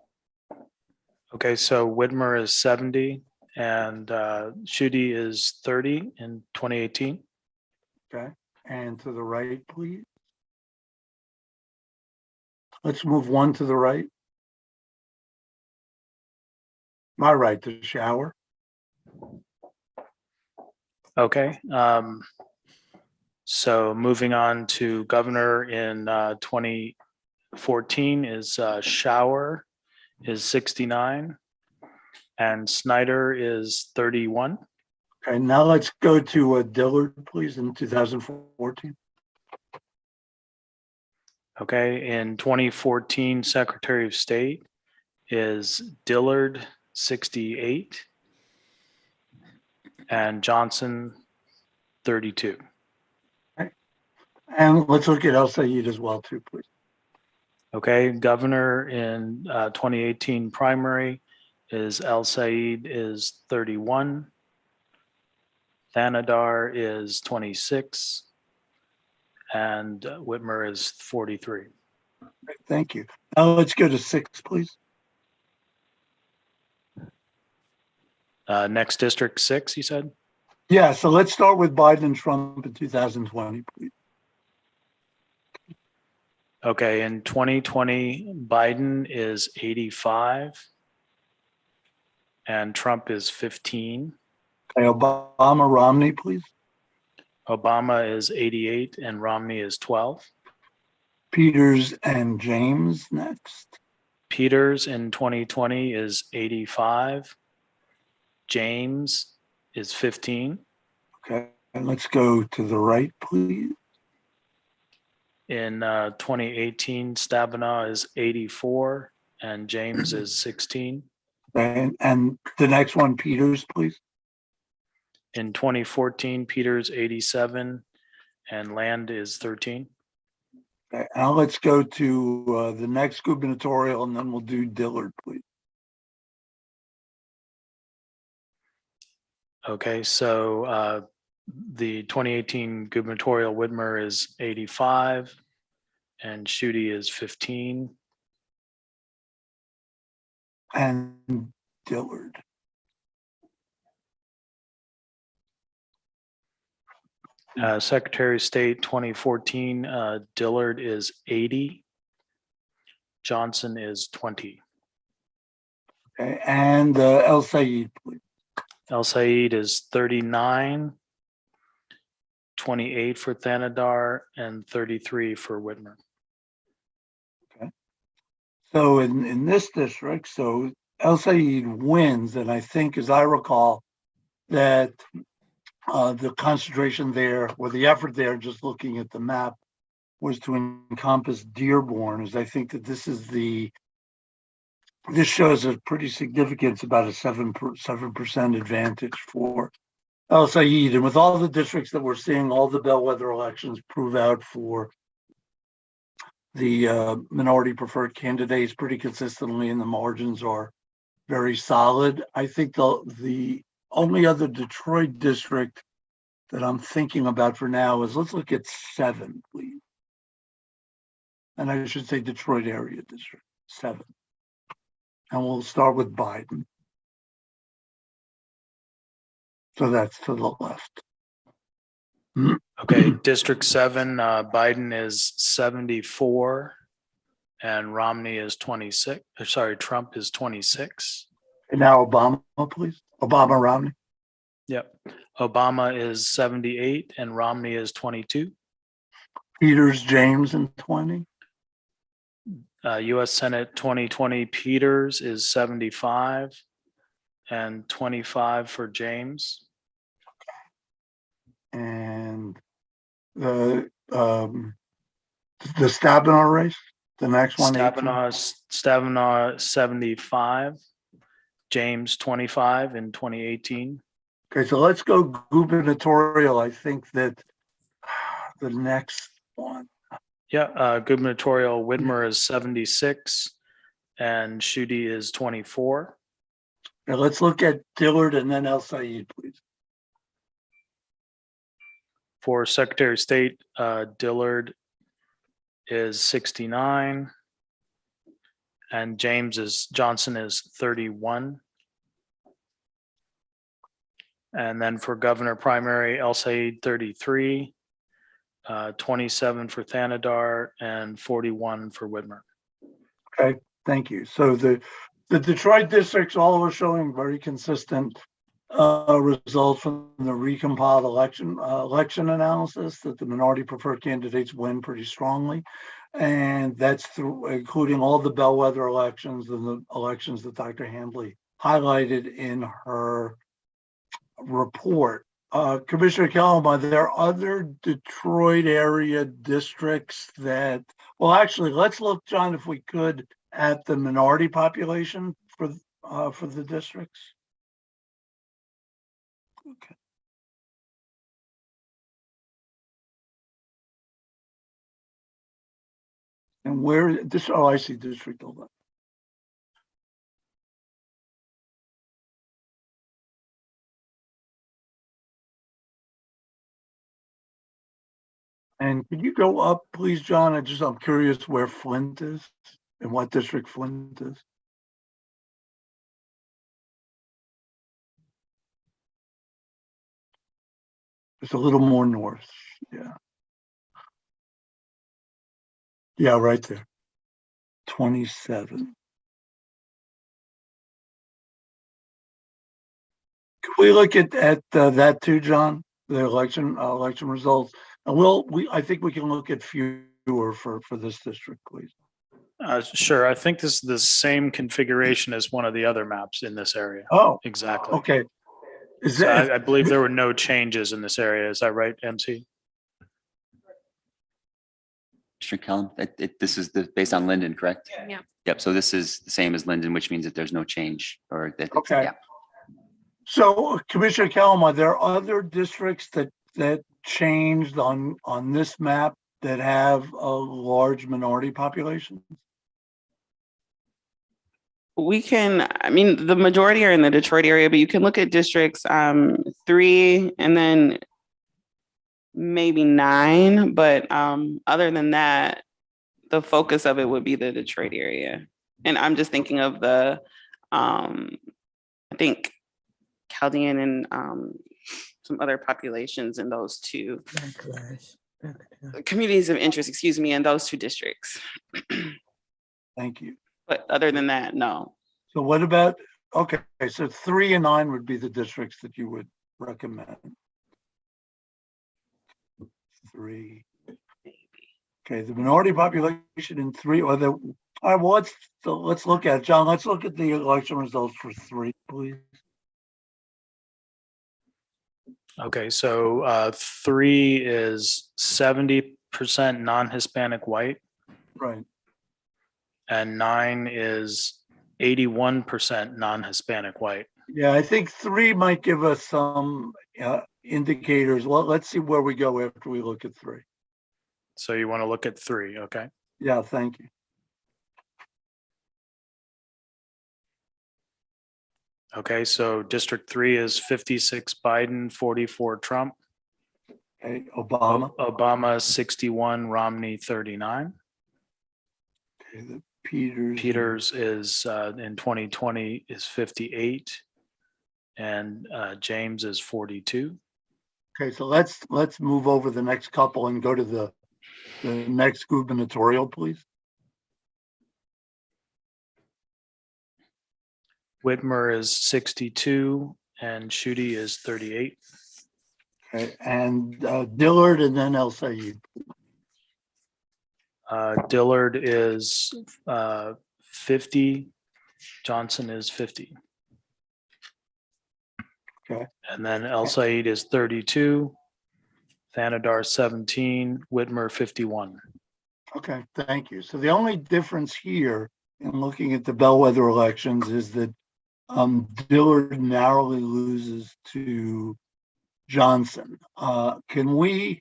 S22: Okay, so Whitmer is 70 and Schuette is 30 in 2018.
S13: Okay, and to the right, please. Let's move one to the right. My right, the shower.
S22: Okay, so moving on to governor in 2014 is Shower is 69 and Snyder is 31.
S13: Okay, now let's go to Dillard, please, in 2014.
S22: Okay, in 2014, Secretary of State is Dillard 68 and Johnson 32.
S13: Okay. And let's look at El Said as well, too, please.
S22: Okay, governor in 2018 primary is El Said is 31. Thanadar is 26. And Whitmer is 43.
S13: Great, thank you. Now let's go to 6, please.
S22: Next district 6, you said?
S13: Yeah, so let's start with Biden and Trump in 2020, please.
S22: Okay, in 2020, Biden is 85 and Trump is 15.
S13: Okay, Obama, Romney, please.
S22: Obama is 88 and Romney is 12.
S13: Peters and James next.
S22: Peters in 2020 is 85. James is 15.
S13: Okay, and let's go to the right, please.
S22: In 2018, Stabenow is 84 and James is 16.
S13: And the next one, Peters, please.
S22: In 2014, Peters 87 and Land is 13.
S13: Okay, now let's go to the next gubernatorial and then we'll do Dillard, please.
S22: Okay, so the 2018 gubernatorial Whitmer is 85 and Schuette is 15.
S13: And Dillard.
S22: Secretary of State 2014, Dillard is 80. Johnson is 20.
S13: Okay, and El Sayed, please.
S22: El Sayed is 39. 28 for Thanadar and 33 for Whitmer.
S13: So in this district, so El Sayed wins, and I think, as I recall, that the concentration there, or the effort there, just looking at the map, was to encompass Dearborn, as I think that this shows a pretty significant, it's about a 7% advantage for El Sayed. And with all the districts that we're seeing, all the bellwether elections prove out for the minority preferred candidates pretty consistently, and the margins are very solid. I think the only other Detroit district that I'm thinking about for now is, let's look at 7, please. And I should say Detroit area district 7. And we'll start with Biden. So that's to the left.
S22: Okay, District 7, Biden is 74 and Romney is 26. Sorry, Trump is 26.
S13: And now Obama, please. Obama, Romney.
S22: Yep. Obama is 78 and Romney is 22.
S13: Peters, James, and 20.
S22: US Senate 2020, Peters is 75 and 25 for James.
S13: And the Stabenow race, the next one.
S22: Stabenow 75, James 25 in 2018.
S13: Okay, so let's go gubernatorial. I think that the next one.
S22: Yeah, gubernatorial Whitmer is 76 and Schuette is 24.
S13: Now let's look at Dillard and then El Sayed, please.
S22: For Secretary of State, Dillard is 69 and Johnson is 31. And then for governor primary, El Sayed 33, 27 for Thanadar and 41 for Whitmer.
S13: Okay, thank you. So the Detroit districts all are showing very consistent results from the recompiled election analysis, that the minority preferred candidates win pretty strongly. And that's through including all the bellwether elections and the elections that Dr. Handley highlighted in her report. Commissioner Kellum, are there other Detroit area districts that, well, actually, let's look, John, if we could, at the minority population for the districts. Okay. And where this? Oh, I see District 11. And could you go up, please, John? I'm curious where Flint is and what district Flint is. It's a little more north. Yeah. Yeah, right there. 27. Can we look at that too, John? The election results. And I think we can look at fewer for this district, please.
S22: Sure. I think this is the same configuration as one of the other maps in this area.
S13: Oh,
S22: exactly.
S13: Okay.
S22: I believe there were no changes in this area. Is that right, MC?
S16: Mr. Kellum, this is based on Linden, correct?
S9: Yeah.
S16: Yep. So this is the same as Linden, which means that there's no change or that.
S13: Okay.
S16: Yeah.
S13: So, Commissioner Kellum, are there other districts that changed on this map that have a large minority population?
S2: The majority are in the Detroit area, but you can look at districts 3 and then maybe 9. But other than that, the focus of it would be the Detroit area. And I'm just thinking of I think Chaldean and some other populations in those two communities of interest, excuse me, in those two districts.
S13: Thank you.
S2: But other than that, no.
S13: So what about, okay, so 3 and 9 would be the districts that you would recommend. 3. Okay, the minority population in 3, or the, all right, well, let's look at it. John, let's look at the election results for 3, please.
S22: Okay, so 3 is 70% non-Hispanic white,
S13: Right.
S22: and 9 is 81% non-Hispanic white.
S13: Yeah, I think 3 might give us some indicators. Well, let's see where we go after we look at 3.
S22: So you want to look at 3, okay?
S13: Yeah, thank you.
S22: Okay, so District 3 is 56 Biden, 44 Trump.
S13: Okay, Obama.
S22: Obama 61, Romney 39.
S13: Okay, the
S22: Peters is in 2020 is 58, and James is 42.
S13: Okay, so let's move over the next couple and go to the next gubernatorial, please.
S22: Whitmer is 62 and Schuette is 38.
S13: Okay, and Dillard and then El Sayed.
S22: Dillard is 50. Johnson is 50.
S13: Okay.
S22: And then El Sayed is 32. Thanadar 17. Whitmer 51.
S13: Okay, thank you. So the only difference here in looking at the bellwether elections is that Dillard narrowly loses to Johnson. Can we?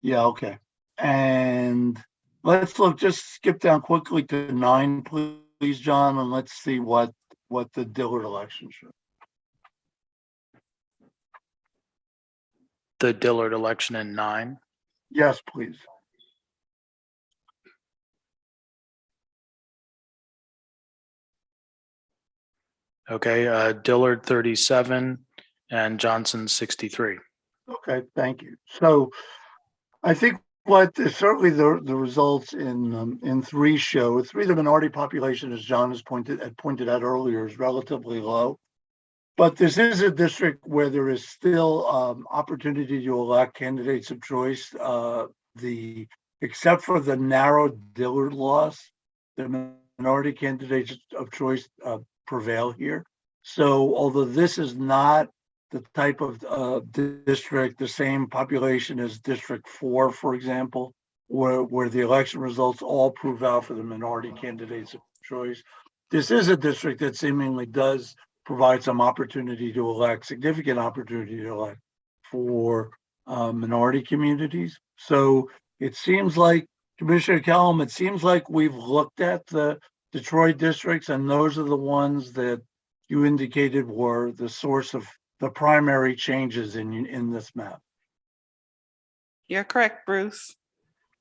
S13: Yeah, okay. And let's just skip down quickly to 9, please, John, and let's see what the Dillard election shows.
S22: The Dillard election in 9.
S13: Yes, please.
S22: Okay, Dillard 37 and Johnson 63.
S13: Okay, thank you. So I think certainly the results in 3 show, 3, the minority population, as John has pointed out earlier, is relatively low. But this is a district where there is still opportunity to elect candidates of choice. Except for the narrow Dillard loss, the minority candidates of choice prevail here. So although this is not the type of district, the same population as District 4, for example, where the election results all prove out for the minority candidates of choice, this is a district that seemingly does provide some opportunity to elect, significant opportunity to elect for minority communities. So it seems like, Commissioner Kellum, it seems like we've looked at the Detroit districts, and those are the ones that you indicated were the source of the primary changes in this map.
S2: You're correct, Bruce.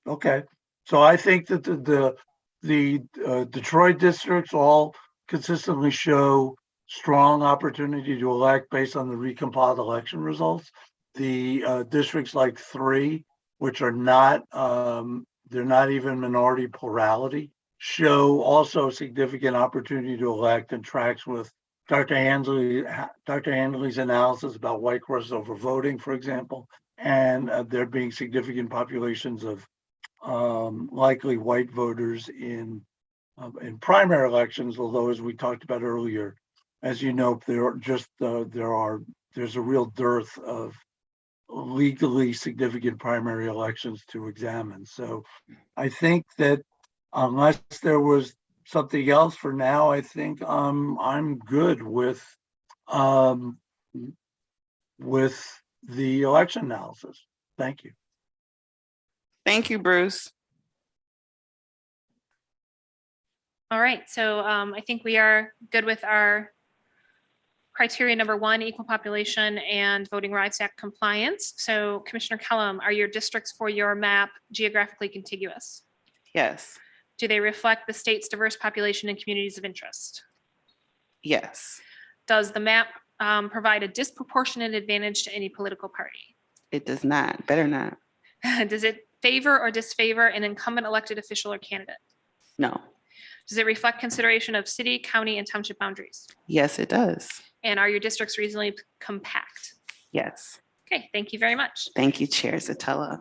S13: Okay, so I think that the Detroit districts all consistently show strong opportunity to elect based on the recompiled election results. The districts like 3, which are not, they're not even minority plurality, show also significant opportunity to elect, and tracks with Dr. Handley's analysis about white crossover voting, for example, and there being significant populations of likely white voters in primary elections. Although, as we talked about earlier, as you know, there's a real dearth of legally significant primary elections to examine. So I think that unless there was something else for now, I think I'm good with the election analysis. Thank you.
S2: Thank you, Bruce.
S9: All right, so I think we are good with our criteria number 1, equal population and Voting Rights Act compliance. So Commissioner Kellum, are your districts for your map geographically contiguous?
S2: Yes.
S9: Do they reflect the state's diverse population and communities of interest?
S2: Yes.
S9: Does the map provide a disproportionate advantage to any political party?
S12: It does not, better not.
S9: Does it favor or disfavor an incumbent elected official or candidate?
S12: No.
S9: Does it reflect consideration of city, county, and township boundaries?
S12: Yes, it does.
S9: And are your districts reasonably compact?
S12: Yes.
S9: Okay, thank you very much.
S12: Thank you, Chair Zatella.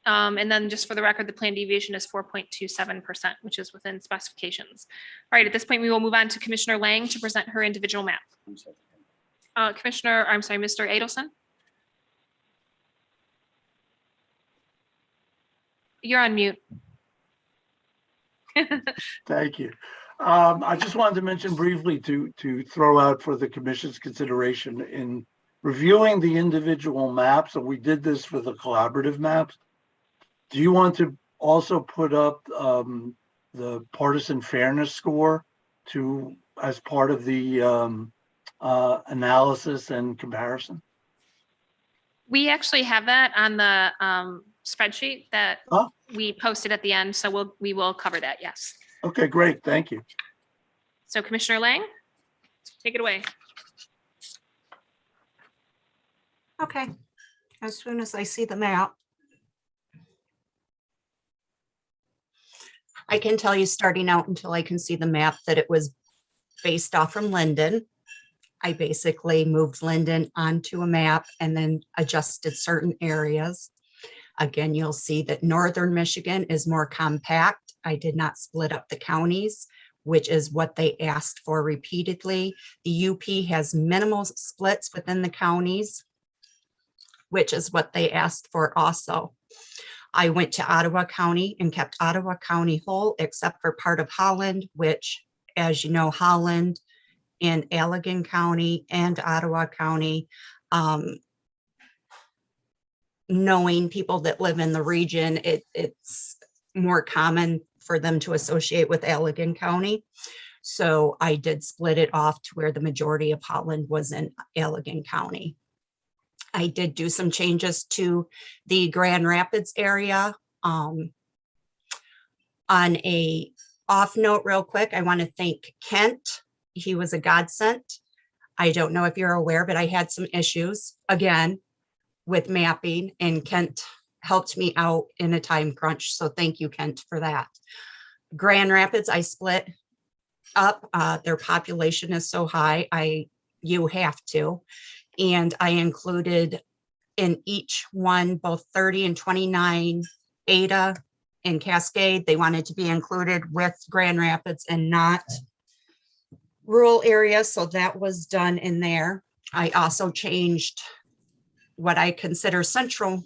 S9: And then just for the record, the planned deviation is 4.27%, which is within specifications. All right, at this point, we will move on to Commissioner Lang to present her individual map. Mr. Adelson? You're on mute.
S13: Thank you. I just wanted to mention briefly to throw out for the commission's consideration in reviewing the individual maps, and we did this for the collaborative maps. Do you want to also put up the partisan fairness score as part of the analysis and comparison?
S9: We actually have that on the spreadsheet that we posted at the end, so we will cover that, yes.
S13: Okay, great, thank you.
S9: So Commissioner Lang, take it away.
S3: Okay, as soon as I see the map. I can tell you starting out until I can see the map that it was based off from Linden. I basically moved Linden onto a map and then adjusted certain areas. Again, you'll see that Northern Michigan is more compact. I did not split up the counties, which is what they asked for repeatedly. The UP has minimal splits within the counties, which is what they asked for also. I went to Ottawa County and kept Ottawa County whole, except for part of Holland, which, as you know, Holland and Allegan County and Ottawa County, knowing people that live in the region, it's more common for them to associate with Allegan County. So I did split it off to where the majority of Holland was in Allegan County. I did do some changes to the Grand Rapids area. On a off note real quick, I want to thank Kent. He was a godsend. I don't know if you're aware, but I had some issues again with mapping, and Kent helped me out in a time crunch. So thank you, Kent, for that. Grand Rapids, I split up. Their population is so high, you have to. And I included in each one, both 30 and 29, Ada and Cascade. They wanted to be included with Grand Rapids and not rural areas. So that was done in there. I also changed what I consider Central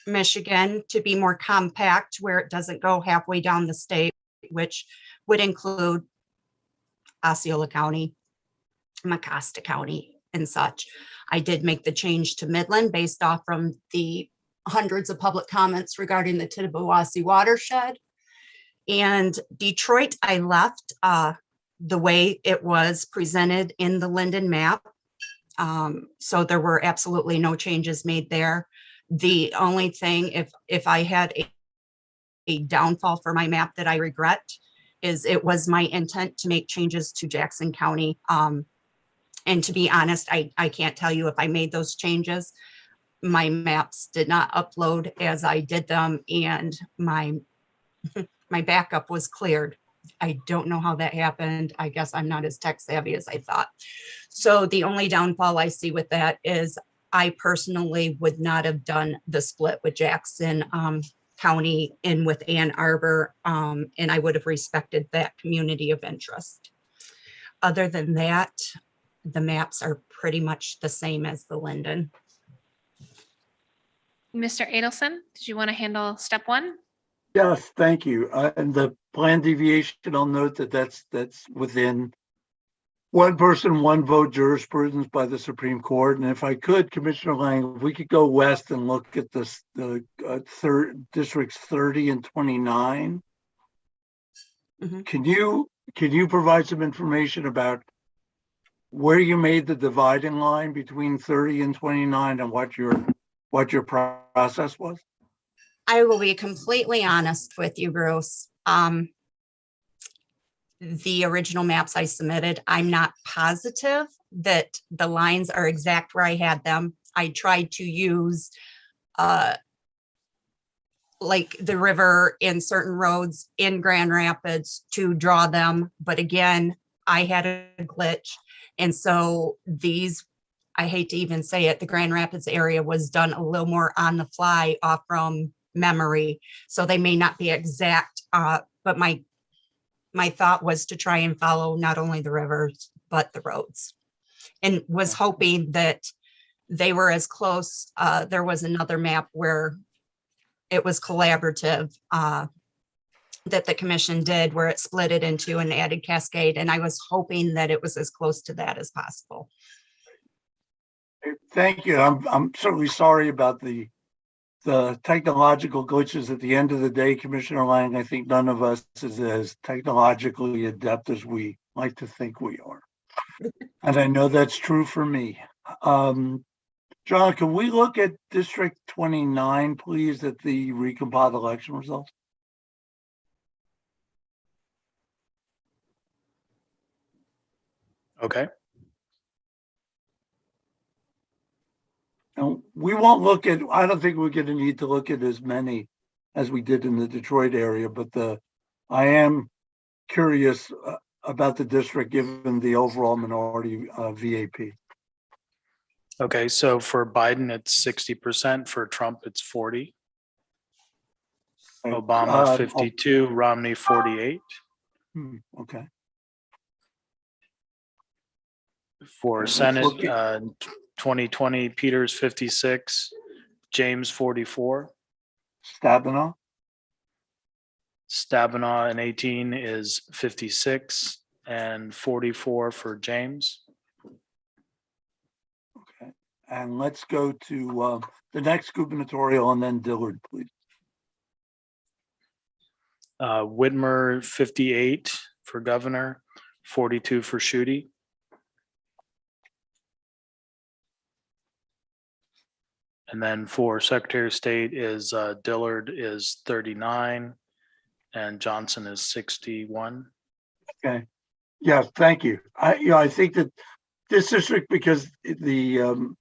S3: Michigan to be more compact, where it doesn't go halfway down the state, which would include Osceola County, Mecosta County, and such. I did make the change to Midland based off from the hundreds of public comments regarding the Tittabawassee watershed. And Detroit, I left the way it was presented in the Linden map. So there were absolutely no changes made there. The only thing, if I had a downfall for my map that I regret, is it was my intent to make changes to Jackson County. And to be honest, I can't tell you if I made those changes. My maps did not upload as I did them, and my backup was cleared. I don't know how that happened. I guess I'm not as tech savvy as I thought. So the only downfall I see with that is I personally would not have done the split with Jackson County in with Ann Arbor, and I would have respected that community of interest. Other than that, the maps are pretty much the same as the Linden.
S9: Mr. Adelson, did you want to handle step one?
S13: Yes, thank you. And the planned deviation, I'll note that that's within one person, one vote jurisprudence by the Supreme Court. And if I could, Commissioner Lang, if we could go west and look at this, the districts 30 and 29. Mm-hmm. Can you provide some information about where you made the dividing line between 30 and 29 and what your process was?
S3: I will be completely honest with you, Bruce. The original maps I submitted, I'm not positive that the lines are exact where I had them. I tried to use like the river in certain roads in Grand Rapids to draw them. But again, I had a glitch. And so these, I hate to even say it, the Grand Rapids area was done a little more on the fly off from memory. So they may not be exact, but my thought was to try and follow not only the rivers, but the roads. And was hoping that they were as close. There was another map where it was collaborative that the commission did, where it split it into an added cascade. And I was hoping that it was as close to that as possible.
S13: Thank you. I'm certainly sorry about the technological glitches at the end of the day, Commissioner Lang. I think none of us is as technologically adept as we like to think we are. And I know that's true for me. John, can we look at District 29, please, at the recompiled election results?
S22: Okay.
S13: And we won't look at, I don't think we're going to need to look at as many as we did in the Detroit area, but I am curious about the district given the overall minority VAP.
S22: Okay, so for Biden, it's 60%. For Trump, it's 40. Obama, 52. Romney, 48.
S13: Okay.
S22: For Senate, 2020, Peters, 56. James, 44.
S13: Stabenow?
S22: Stabenow in 18 is 56 and 44 for James.
S13: And let's go to the next gubernatorial and then Dillard, please.
S22: Whitmer, 58 for governor, 42 for Schuette. And then for Secretary of State is Dillard is 39 and Johnson is 61.
S13: Okay. Yeah, thank you. I think that this district, because the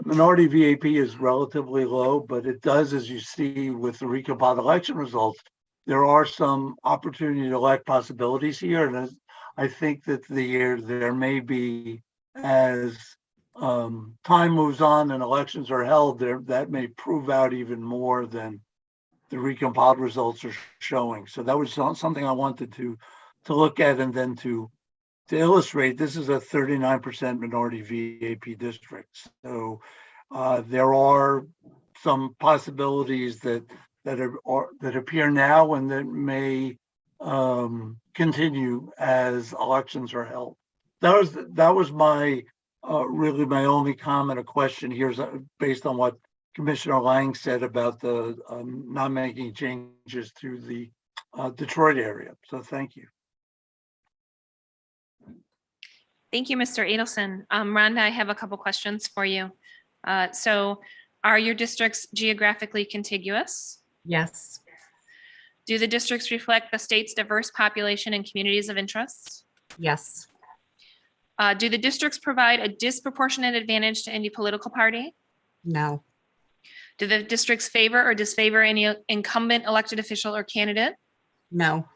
S13: minority VAP is relatively low, but it does, as you see with the recompiled election results, there are some opportunity to elect possibilities here. And I think that there may be, as time moves on and elections are held, that may prove out even more than the recompiled results are showing. So that was something I wanted to look at, and then to illustrate, this is a 39% minority VAP district. So there are some possibilities that appear now and that may continue as elections are held. That was my really my only comment or question here, is based on what Commissioner Lang said about the not making changes to the Detroit area. So thank you.
S9: Thank you, Mr. Adelson. Rhonda, I have a couple questions for you. So are your districts geographically contiguous?
S3: Yes.
S9: Do the districts reflect the state's diverse population and communities of interest?
S3: Yes.
S9: Do the districts provide a disproportionate advantage to any political party?
S3: No.
S9: Do the districts favor or disfavor any incumbent elected official or candidate?
S3: No.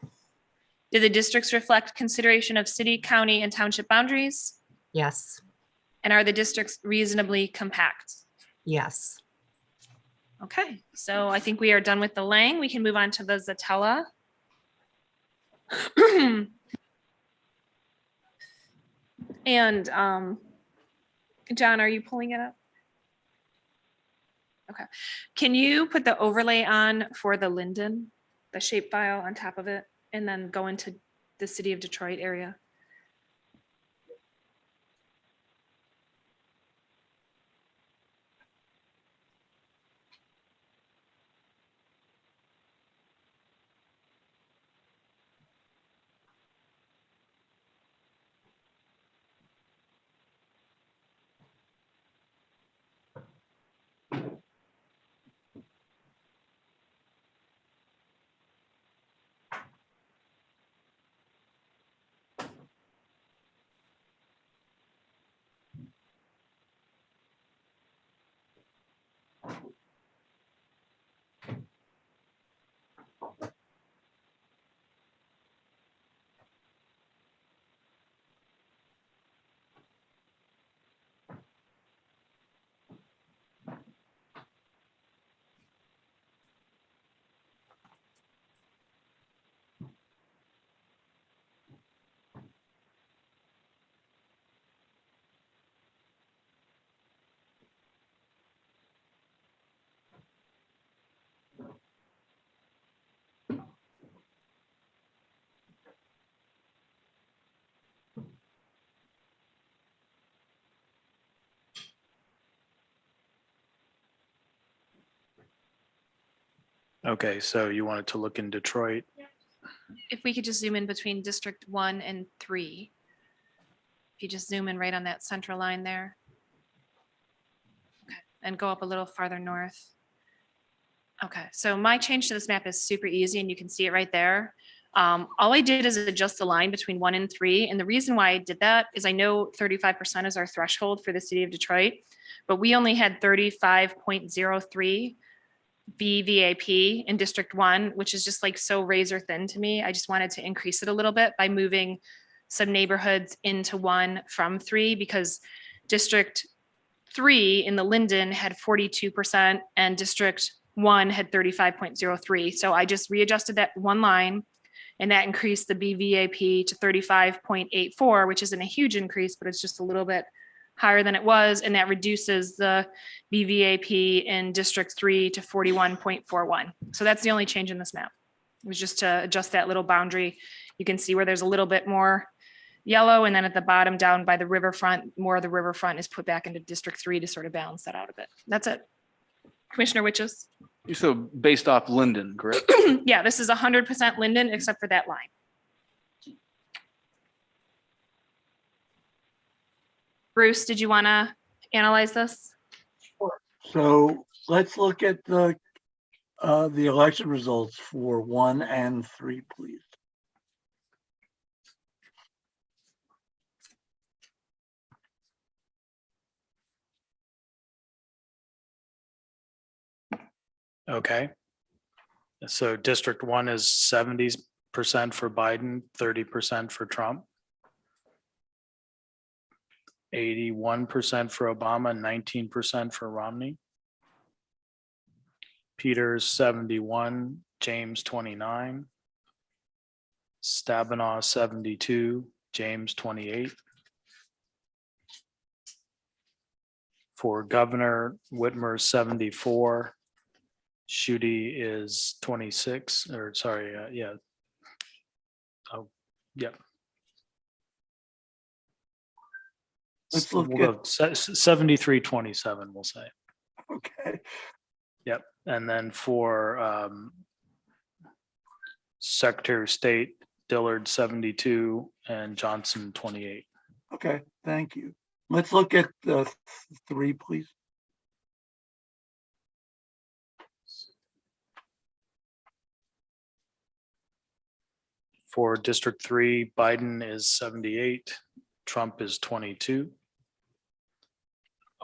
S9: Do the districts reflect consideration of city, county, and township boundaries?
S3: Yes.
S9: And are the districts reasonably compact?
S3: Yes.
S9: Okay, so I think we are done with the Lang. We can move on to the Zatella. And John, are you pulling it up? Okay. Can you put the overlay on for the Linden, the shapefile on top of it, and then go into the city of Detroit area?
S22: Okay, so you wanted to look in Detroit.
S4: If we could just zoom in between District 1 and 3. If you just zoom in right on that central line there. Okay, and go up a little farther north. Okay, so my change to this map is super easy and you can see it right there. All I did is adjust the line between 1 and 3. And the reason why I did that is I know 35% is our threshold for the city of Detroit, but we only had 35.03 BVAP in District 1, which is just like so razor thin to me. I just wanted to increase it a little bit by moving some neighborhoods into 1 from 3, because District 3 in the Linden had 42% and District 1 had 35.03. So I just readjusted that one line and that increased the BVAP to 35.84, which isn't a huge increase, but it's just a little bit higher than it was. And that reduces the BVAP in District 3 to 41.41. So that's the only change in this map. It was just to adjust that little boundary. You can see where there's a little bit more yellow, and then at the bottom down by the riverfront, more of the riverfront is put back into District 3 to sort of balance that out a bit. That's it. Commissioner Witches?
S10: So based off Linden, correct?
S4: Yeah, this is 100% Linden except for that line. Bruce, did you want to analyze this?
S13: So let's look at the election results for 1 and 3, please.
S22: Okay. So District 1 is 70% for Biden, 30% for Trump. 81% for Obama, 19% for Romney. Peters 71, James 29. Stabenow 72, James 28. For governor, Whitmer 74. Schuette is 26, or sorry, yeah. Oh, yep.
S13: Let's look
S22: We'll
S13: at-
S22: go 73-27, we'll say.
S13: Okay.
S22: Yep. And then for Secretary of State, Dillard 72 and Johnson 28.
S13: Okay, thank you. Let's look at the 3, please.
S22: For District 3, Biden is 78, Trump is 22.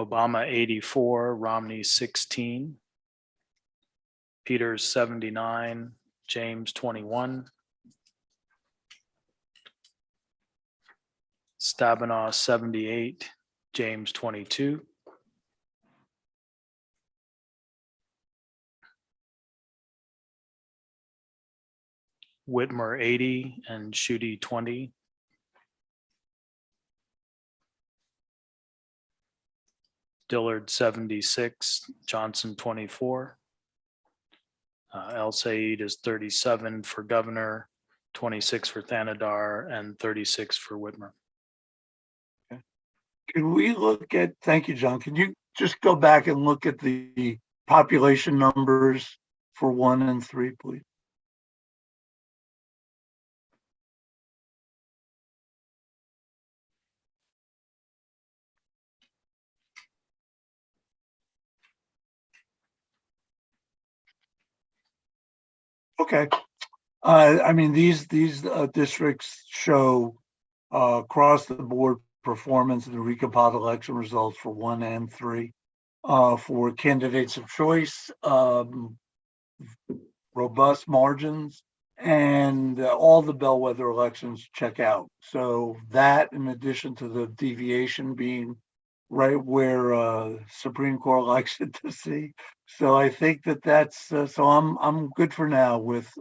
S22: Obama 84, Romney 16. Peters 79, James 21. Stabenow 78, James 22. Whitmer 80 and Schuette 20. Dillard 76, Johnson 24. El Said is 37 for governor, 26 for Thanadar, and 36 for Whitmer.
S13: Can we look at, thank you, John. Can you just go back and look at the population numbers for 1 and 3, please? Okay. I mean, these districts show across the board performance in the recompiled election results for 1 and 3. For candidates of choice, robust margins, and all the bellwether elections check out. So that, in addition to the deviation being right where Supreme Court likes it to see. So I think that's so I'm good for now with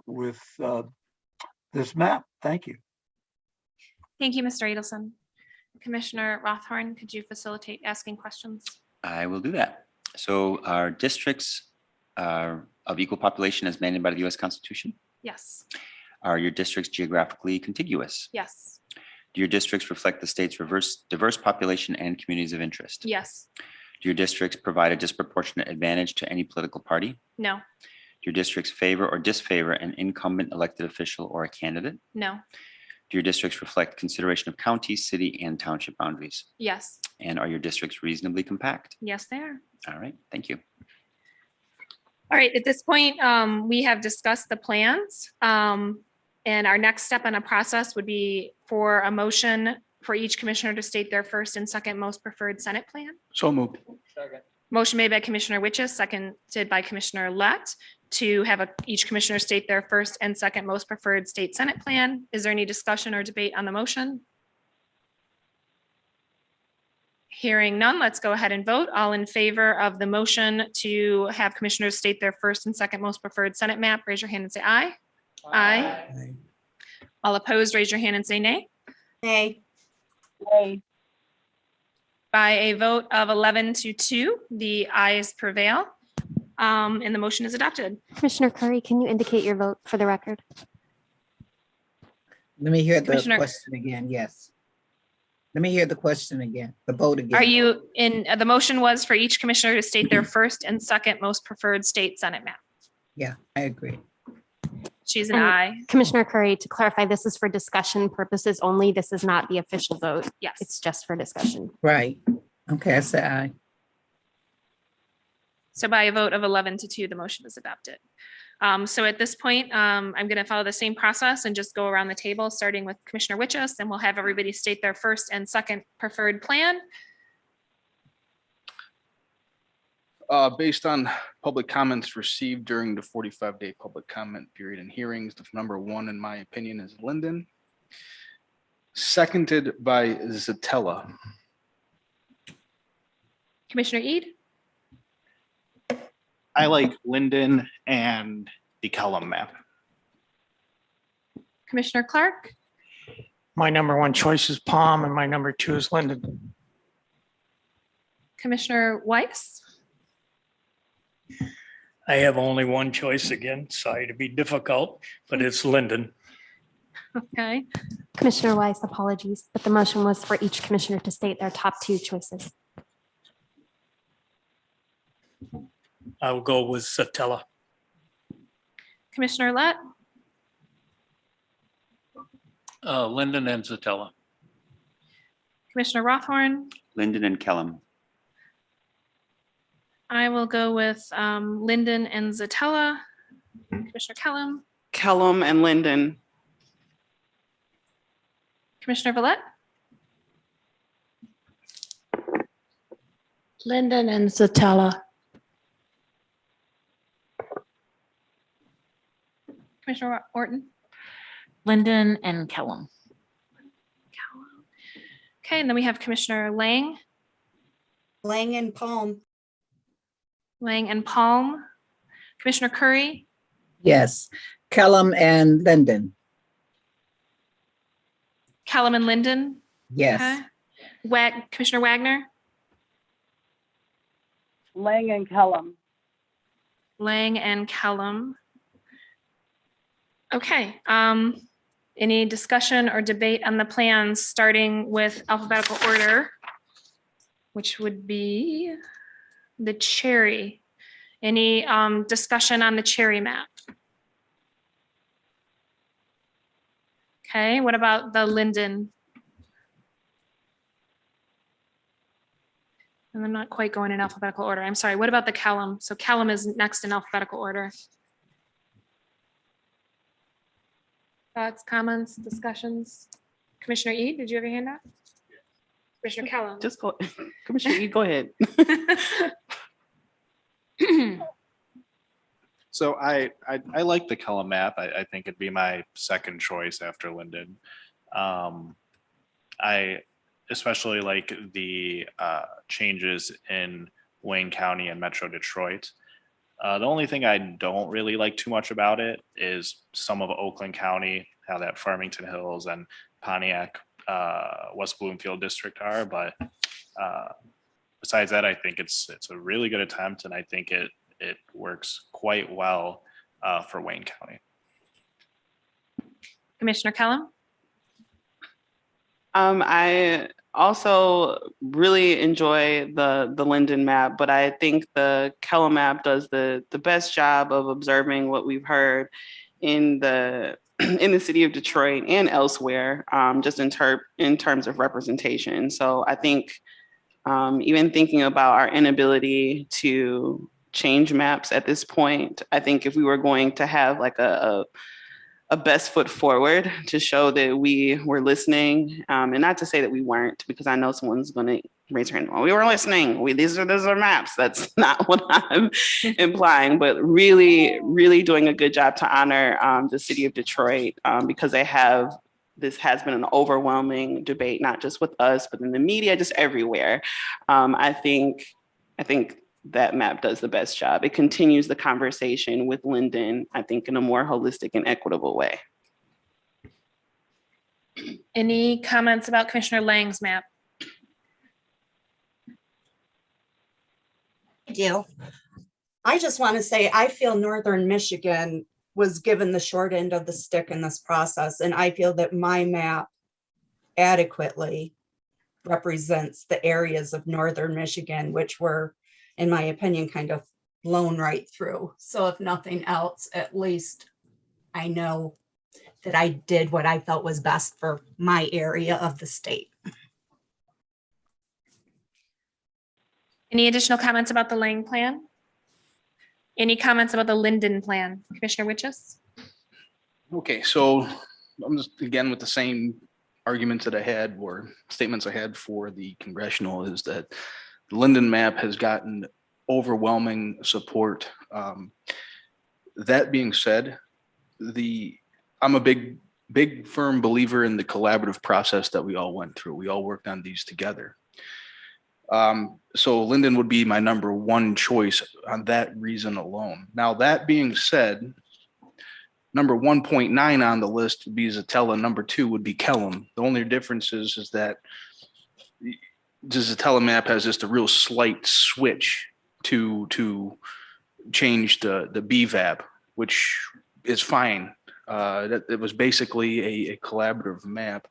S13: this map. Thank you.
S4: Thank you, Mr. Edelson. Commissioner Rothhorn, could you facilitate asking questions?
S16: I will do that. So our districts are of equal population as mandated by the US Constitution?
S4: Yes.
S16: Are your districts geographically contiguous?
S4: Yes.
S16: Do your districts reflect the state's diverse population and communities of interest?
S4: Yes.
S16: Do your districts provide a disproportionate advantage to any political party?
S4: No.
S16: Do your districts favor or disfavor an incumbent elected official or a candidate?
S4: No.
S16: Do your districts reflect consideration of county, city, and township boundaries?
S4: Yes.
S16: And are your districts reasonably compact?
S4: Yes, they are.
S16: All right, thank you.
S9: All right, at this point, we have discussed the plans. And our next step in a process would be for a motion for each commissioner to state their first and second most preferred Senate plan.
S10: So moved.
S9: Motion made by Commissioner Witches, seconded by Commissioner Lett, to have each commissioner state their first and second most preferred state Senate plan. Is there any discussion or debate on the motion? Hearing none, let's go ahead and vote. All in favor of the motion to have commissioners state their first and second most preferred Senate map, raise your hand and say aye. Aye. All opposed, raise your hand and say nay.
S3: Nay.
S19: Nay.
S9: By a vote of 11-2, the ayes prevail, and the motion is adopted.
S20: Commissioner Curry, can you indicate your vote for the record?
S21: Let me hear the
S9: Commissioner-
S21: question again. Yes. Let me hear the question again, the vote again.
S9: Are you in, the motion was for each commissioner to state their first and second most preferred state Senate map.
S21: Yeah, I agree.
S9: She's an
S20: And
S9: aye.
S20: Commissioner Curry, to clarify, this is for discussion purposes only. This is not the official vote.
S9: Yes.
S20: It's just for discussion.
S21: Right. Okay, I say aye.
S9: So by a vote of 11-2, the motion is adopted. So at this point, I'm going to follow the same process and just go around the table, starting with Commissioner Witches, and we'll have everybody state their first and second preferred plan.
S10: Based on public comments received during the 45-day public comment period and hearings, the number one, in my opinion, is Linden. Seconded by Zatella.
S9: Commissioner Ede,
S7: I like Linden and the Kellum map.
S9: Commissioner Clark,
S5: My number one choice is Palm and my number two is Linden.
S9: Commissioner Weiss,
S7: I have only one choice again. Sorry to be difficult, but it's Linden.
S9: okay.
S20: Commissioner Weiss, apologies, but the motion was for each commissioner to state their top two choices.
S7: I'll go with Satella.
S9: Commissioner Lett,
S18: Linden and Zatella.
S9: Commissioner Rothorn,
S16: Linden and Kellum.
S9: I will go with Linden and Zatella. Commissioner Kellum,
S2: Kellum and Linden.
S9: Commissioner Villette,
S1: Linden and Zatella.
S9: Commissioner Orton.
S1: Linden and Kellum.
S9: Okay, and then we have Commissioner Lang,
S3: Lang and Palm.
S9: Lang and Palm. Commissioner Curry,
S21: Yes. Kellum and Linden.
S9: Kellum and Linden.
S21: Yes.
S9: Okay. Commissioner Wagner,
S19: Lang and Kellum.
S9: Lang and Kellum. Okay, any discussion or debate on the plans, starting with alphabetical order, which would be the Cherry. Any discussion on the Cherry map? Okay, what about the Linden? And I'm not quite going in alphabetical order. I'm sorry, what about the Kellum? So Kellum is next in alphabetical order. Thoughts, comments, discussions? Commissioner Ede, did you have your hand up? Commissioner Kellum.
S2: Just go, Commissioner Ede, go ahead.
S14: So I like the Kellum map. I think it'd be my second choice after Linden. I especially like the changes in Wayne County and Metro Detroit. The only thing I don't really like too much about it is some of Oakland County, how that Farmington Hills and Pontiac, West Bloomfield district are. But besides that, I think it's a really good attempt, and I think it works quite well for Wayne County.
S9: Commissioner Kellum,
S2: I also really enjoy the Linden map, but I think the Kellum map does the best job of observing what we've heard in the in the city of Detroit and elsewhere, just in terms of representation. So I think even thinking about our inability to change maps at this point, I think if we were going to have like a best foot forward to show that we were listening, and not to say that we weren't, because I know someone's going to raise their hand. Well, we were listening. These are maps. That's not what I'm implying, but really, really doing a good job to honor the city of Detroit, because this has been an overwhelming debate, not just with us, but in the media, just everywhere. I think that map does the best job. It continues the conversation with Linden, I think, in a more holistic and equitable way.
S4: Any comments about Commissioner Lang's map?
S3: I just want to say, I feel Northern Michigan was given the short end of the stick in this process, and I feel that my map adequately represents the areas of Northern Michigan, which were, in my opinion, kind of blown right through. So if nothing else, at least I know that I did what I felt was best for my area of the state.
S4: Any additional comments about the Lang plan? Any comments about the Linden plan? Commissioner Witches?
S10: Okay, so I'm just again with the same arguments that I had, or statements I had for the congressional, is that the Linden map has gotten overwhelming support. That being said, I'm a big firm believer in the collaborative process that we all went through. We all worked on these together. So Linden would be my number one choice on that reason alone. Now, that being said, number 1.9 on the list would be Zatella. Number 2 would be Kellum. The only difference is that the Zatella map has just a real slight switch to change the BVAP, which is fine. It was basically a collaborative map.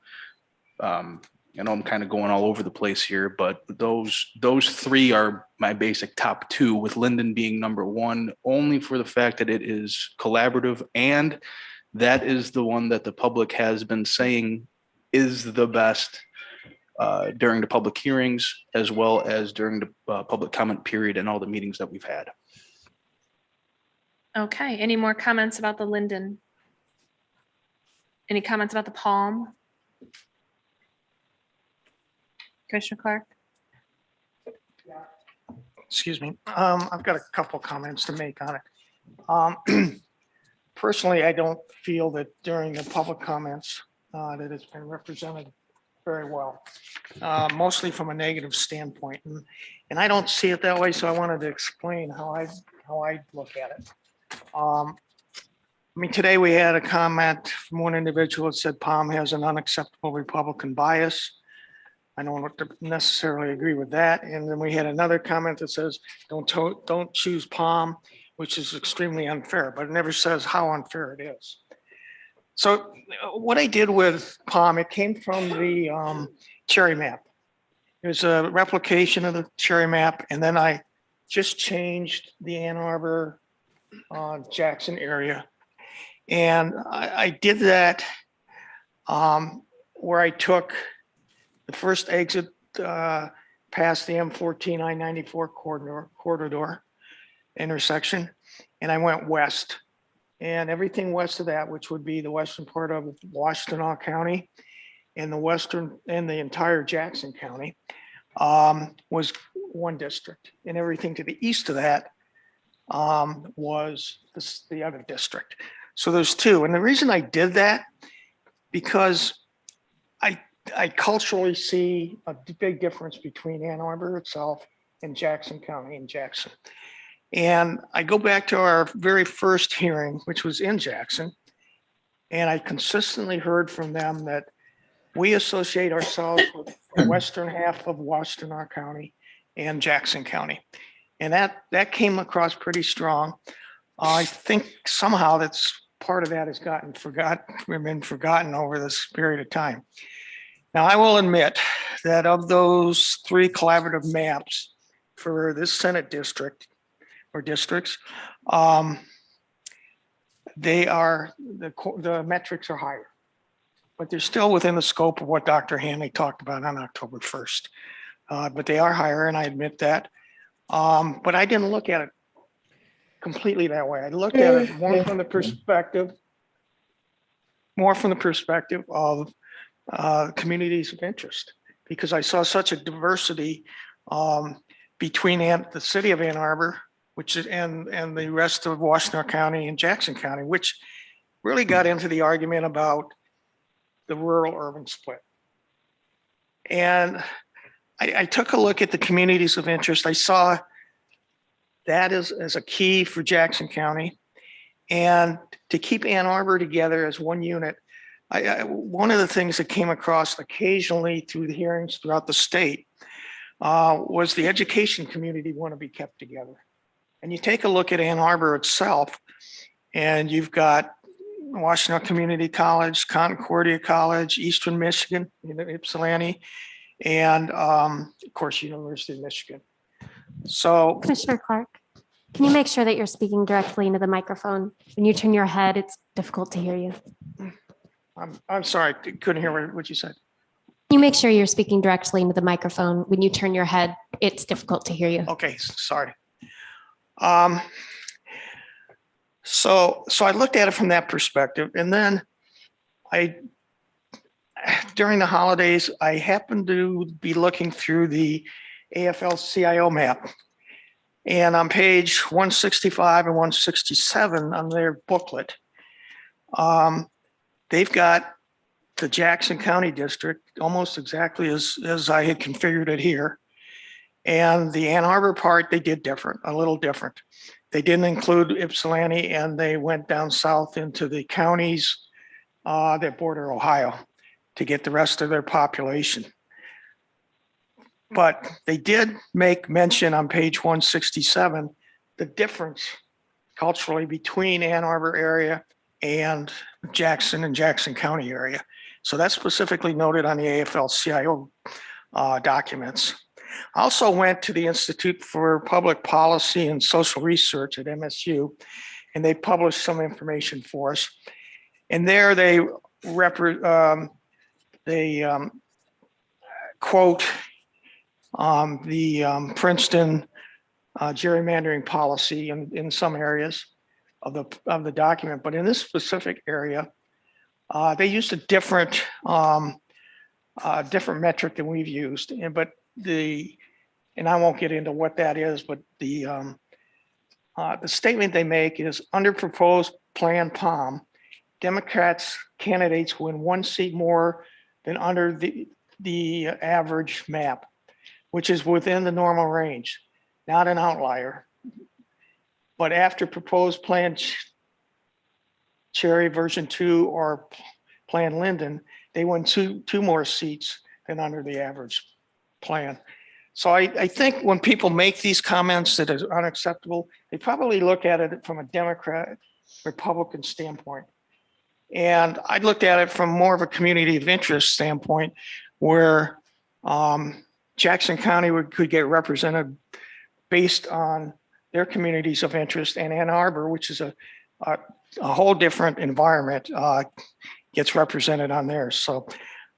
S10: I know I'm kind of going all over the place here, but those 3 are my basic top 2, with Linden being number 1, only for the fact that it is collaborative, and that is the one that the public has been saying is the best during the public hearings, as well as during the public comment period and all the meetings that we've had.
S4: Okay, any more comments about the Linden? Any comments about the Palm? Commissioner Clark?
S5: Excuse me. I've got a couple comments to make on it. Personally, I don't feel that during the public comments that it's been represented very well, mostly from a negative standpoint. And I don't see it that way, so I wanted to explain how I look at it. I mean, today we had a comment from one individual that said Palm has an unacceptable Republican bias. I don't necessarily agree with that. And then we had another comment that says, don't choose Palm, which is extremely unfair, but it never says how unfair it is. So what I did with Palm, it came from the cherry map. It was a replication of the cherry map. And then I just changed the Ann Arbor Jackson area. And I did that where I took the first exit past the M14 I-94 corridor intersection, and I went west. And everything west of that, which would be the western part of Washtenaw County and the entire Jackson County, was one district. And everything to the east of that was the other district. So there's 2. And the reason I did that, because I culturally see a big difference between Ann Arbor itself and Jackson County and Jackson. And I go back to our very first hearing, which was in Jackson. And I consistently heard from them that we associate ourselves with the western half of Washtenaw County and Jackson County. And that came across pretty strong. I think somehow that's part of that has been forgotten over this period of time. Now, I will admit that of those 3 collaborative maps for this Senate district or districts, the metrics are higher, but they're still within the scope of what Dr. Hanley talked about on October 1st. But they are higher, and I admit that. But I didn't look at it completely that way. I looked at it more from the perspective of communities of interest, because I saw such a diversity between the city of Ann Arbor, which is and the rest of Washtenaw County and Jackson County, which really got into the argument about the rural-urban split. And I took a look at the communities of interest. I saw that as a key for Jackson County, and to keep Ann Arbor together as one unit. One of the things that came across occasionally through the hearings throughout the state was the education community want to be kept together. And you take a look at Ann Arbor itself, and you've got Washtenaw Community College, Concordia College, Eastern Michigan, Ypsilanti, and of course, University of Michigan. So,
S20: Commissioner Clark, can you make sure that you're speaking directly into the microphone? When you turn your head, it's difficult to hear you.
S5: I'm sorry, couldn't hear what you said.
S20: Can you make sure you're speaking directly into the microphone? When you turn your head, it's difficult to hear you.
S5: Okay, sorry. So I looked at it from that perspective, and then during the holidays, I happened to be looking through the AFL-CIO map, and on page 165 and 167 on their booklet, they've got the Jackson County District almost exactly as I had configured it here. And the Ann Arbor part, they did a little different. They didn't include Ypsilanti, and they went down south into the counties that border Ohio to get the rest of their population. But they did make mention on page 167, the difference culturally between Ann Arbor area and Jackson County area. So that's specifically noted on the AFL-CIO documents. I also went to the Institute for Public Policy and Social Research at MSU, and they published some information for us. And there they quote the Princeton gerrymandering policy in some areas of the document, but in this specific area, they used a different metric than we've used. And I won't get into what that is, but the statement they make is, under proposed Plan POM, Democrats candidates win 1 seat more than under the average map, which is within the normal range, not an outlier. But after proposed Plan Cherry version 2 or Plan Linden, they win two more seats than under the average plan. So I think when people make these comments that is unacceptable, they probably look at it from a Democrat, Republican standpoint. And I looked at it from more of a community of interest standpoint, where Jackson County could get represented based on their communities of interest, and Ann Arbor, which is a whole different environment, gets represented on there. So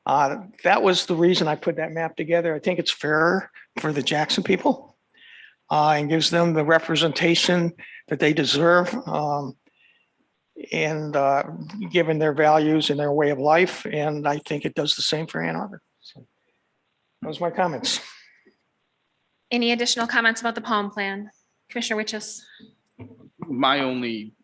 S5: that was the reason I put that map together. I think it's fairer for the Jackson people and gives them the representation that they deserve, and given their values and their way of life. And I think it does the same for Ann Arbor. So those are my comments.
S9: Any additional comments about the POM plan? Commissioner Witches?
S10: My only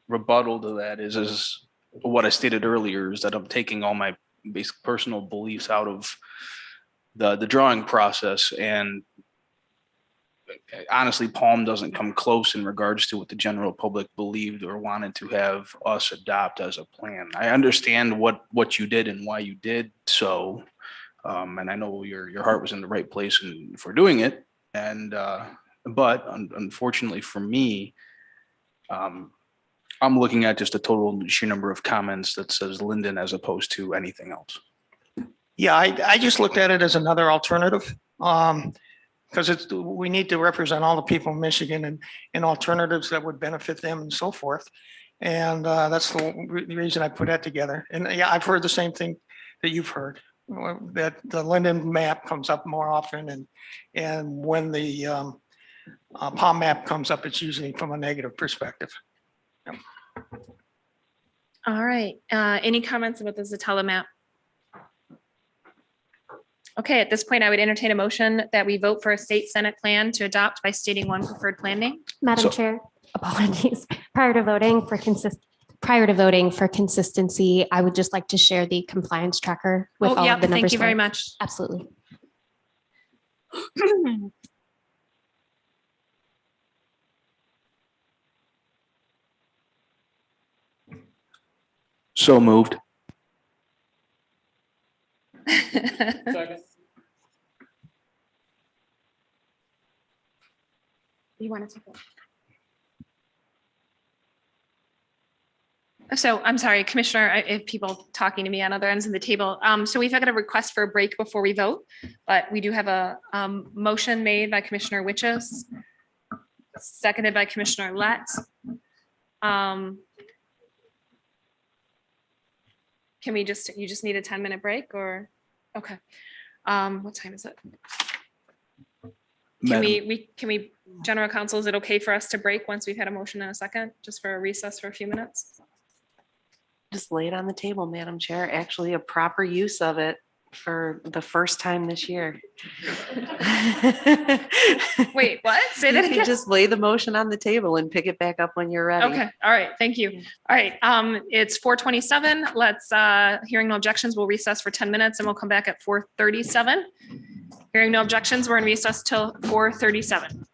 S10: rebuttal to that is what I stated earlier, is that I'm taking all my basic personal beliefs out of the drawing process, and honestly, POM doesn't come close in regards to what the general public believed or wanted to have us adopt as a plan. I understand what you did and why you did so, and I know your heart was in the right place for doing it. And but unfortunately for me, I'm looking at just a total sheer number of comments that says Linden as opposed to anything else.
S5: Yeah, I just looked at it as another alternative. Because we need to represent all the people in Michigan and alternatives that would benefit them and so forth. And that's the reason I put that together. And yeah, I've heard the same thing that you've heard, that the Linden map comes up more often, and when the Palm map comes up, it's usually from a negative perspective. Yep.
S9: All right, any comments about the Zatella map? Okay, at this point, I would entertain a motion that we vote for a state senate plan to adopt by stating one preferred plan name.
S20: Madam Chair, apologies. Prior to voting for consistency, I would just like to share the compliance tracker with
S9: Oh,
S20: all
S9: yeah,
S20: of the numbers.
S9: thank you very
S20: there.
S9: much.
S20: Absolutely.
S10: So moved.
S9: You want to take it? So I'm sorry, Commissioner, if people talking to me on other ends of the table. So we've got a request for a break before we vote, but we do have a motion made by Commissioner Witches, seconded by Commissioner Lett. Can we you just need a 10-minute break or, okay. What time is it? Can we, General Counsel, is it okay for us to break once we've had a motion in a second, just for a recess for a few minutes?
S15: Just lay it on the table, Madam Chair. Actually, a proper use of it for the first time this year.
S9: Wait, what? Say that
S15: You can
S9: again?
S15: just lay the motion on the table and pick it back up when you're ready.
S9: Okay, all right, thank you. All right, it's 4:27. Let's, hearing no objections, we'll recess for 10 minutes and we'll come back at 4:37. Hearing no objections, we're in recess till 4:37.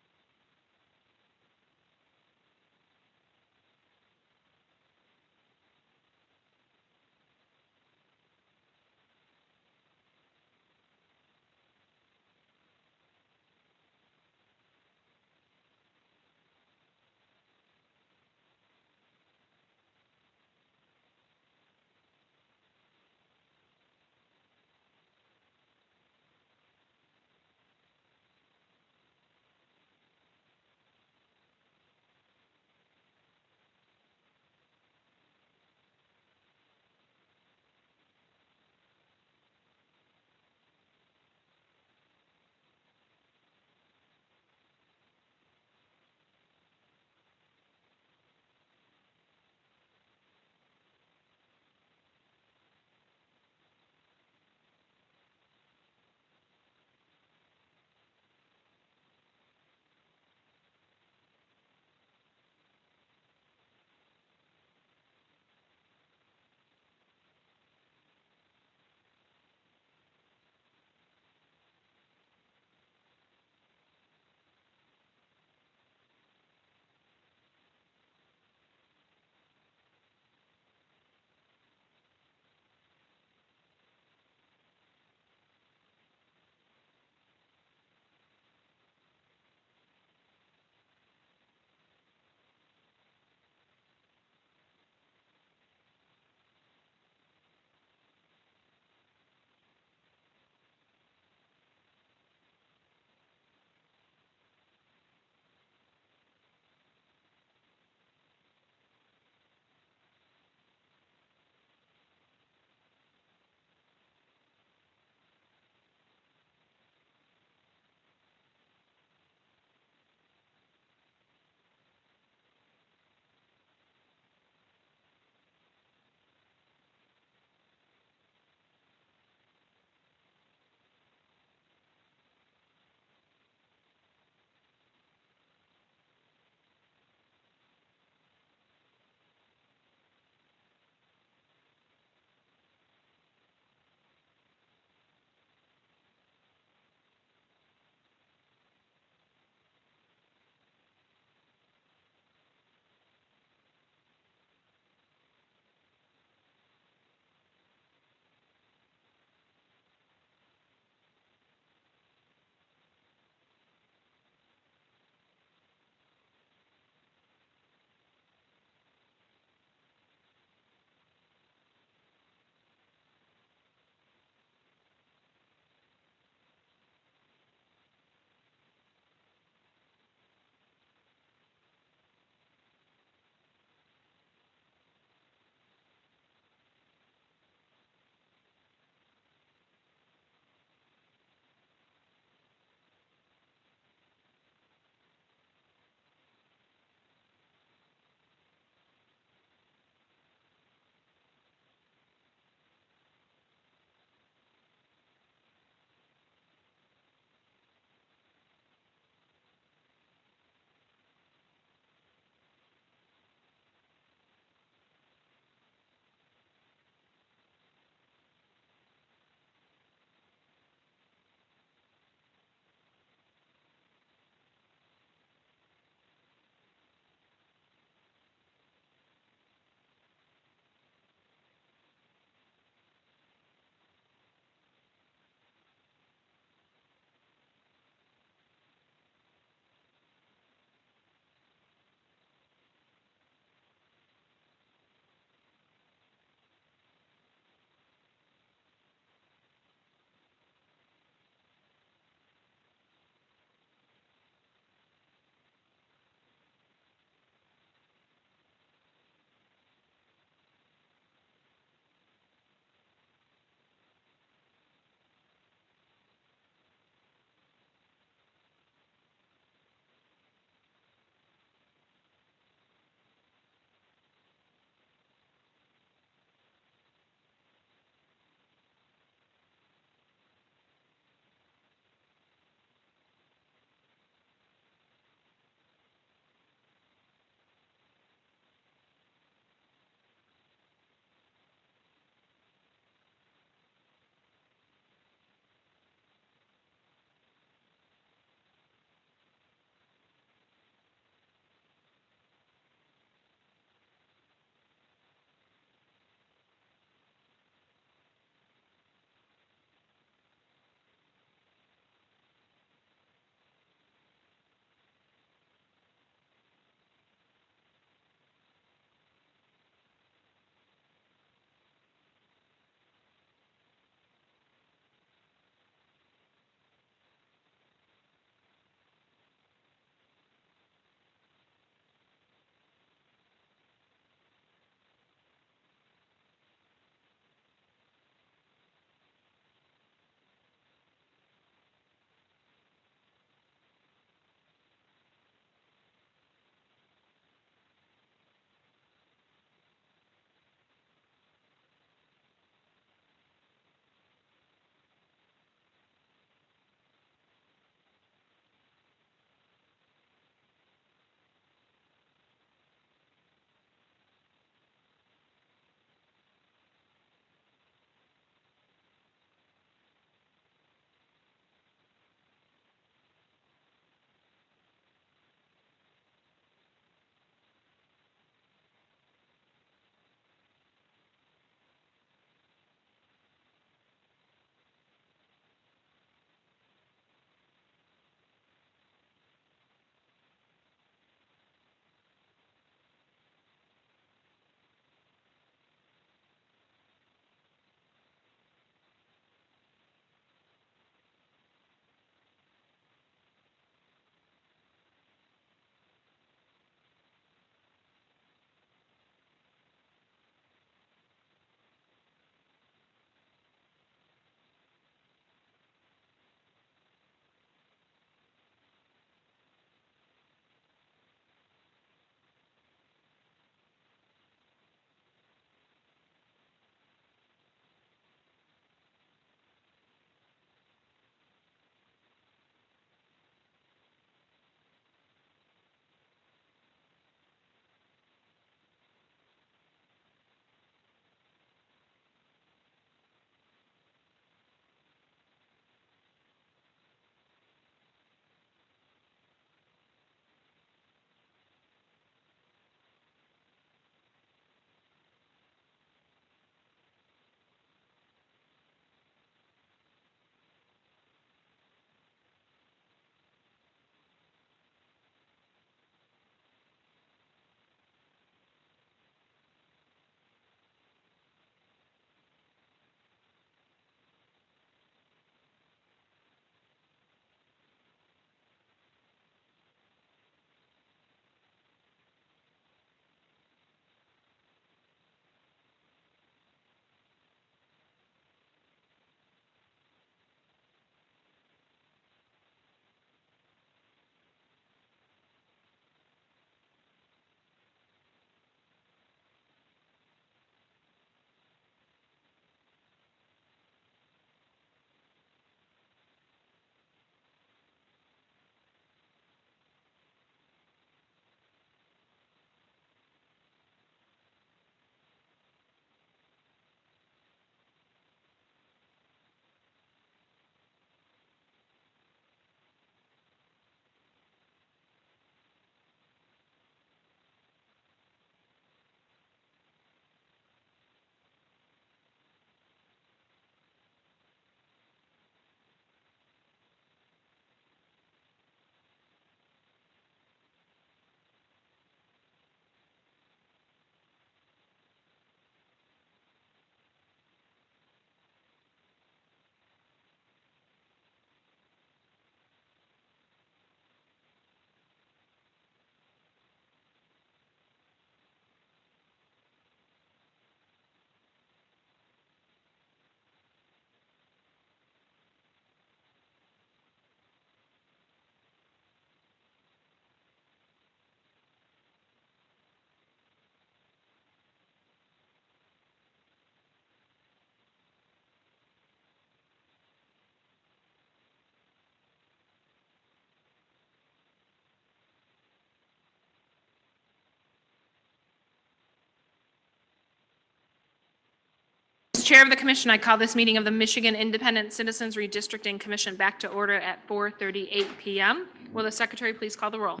S9: Chair of the Commission, I call this meeting of the Michigan Independent Citizens Redistricting Commission back to order at 4:38 PM. Will the secretary please call the roll?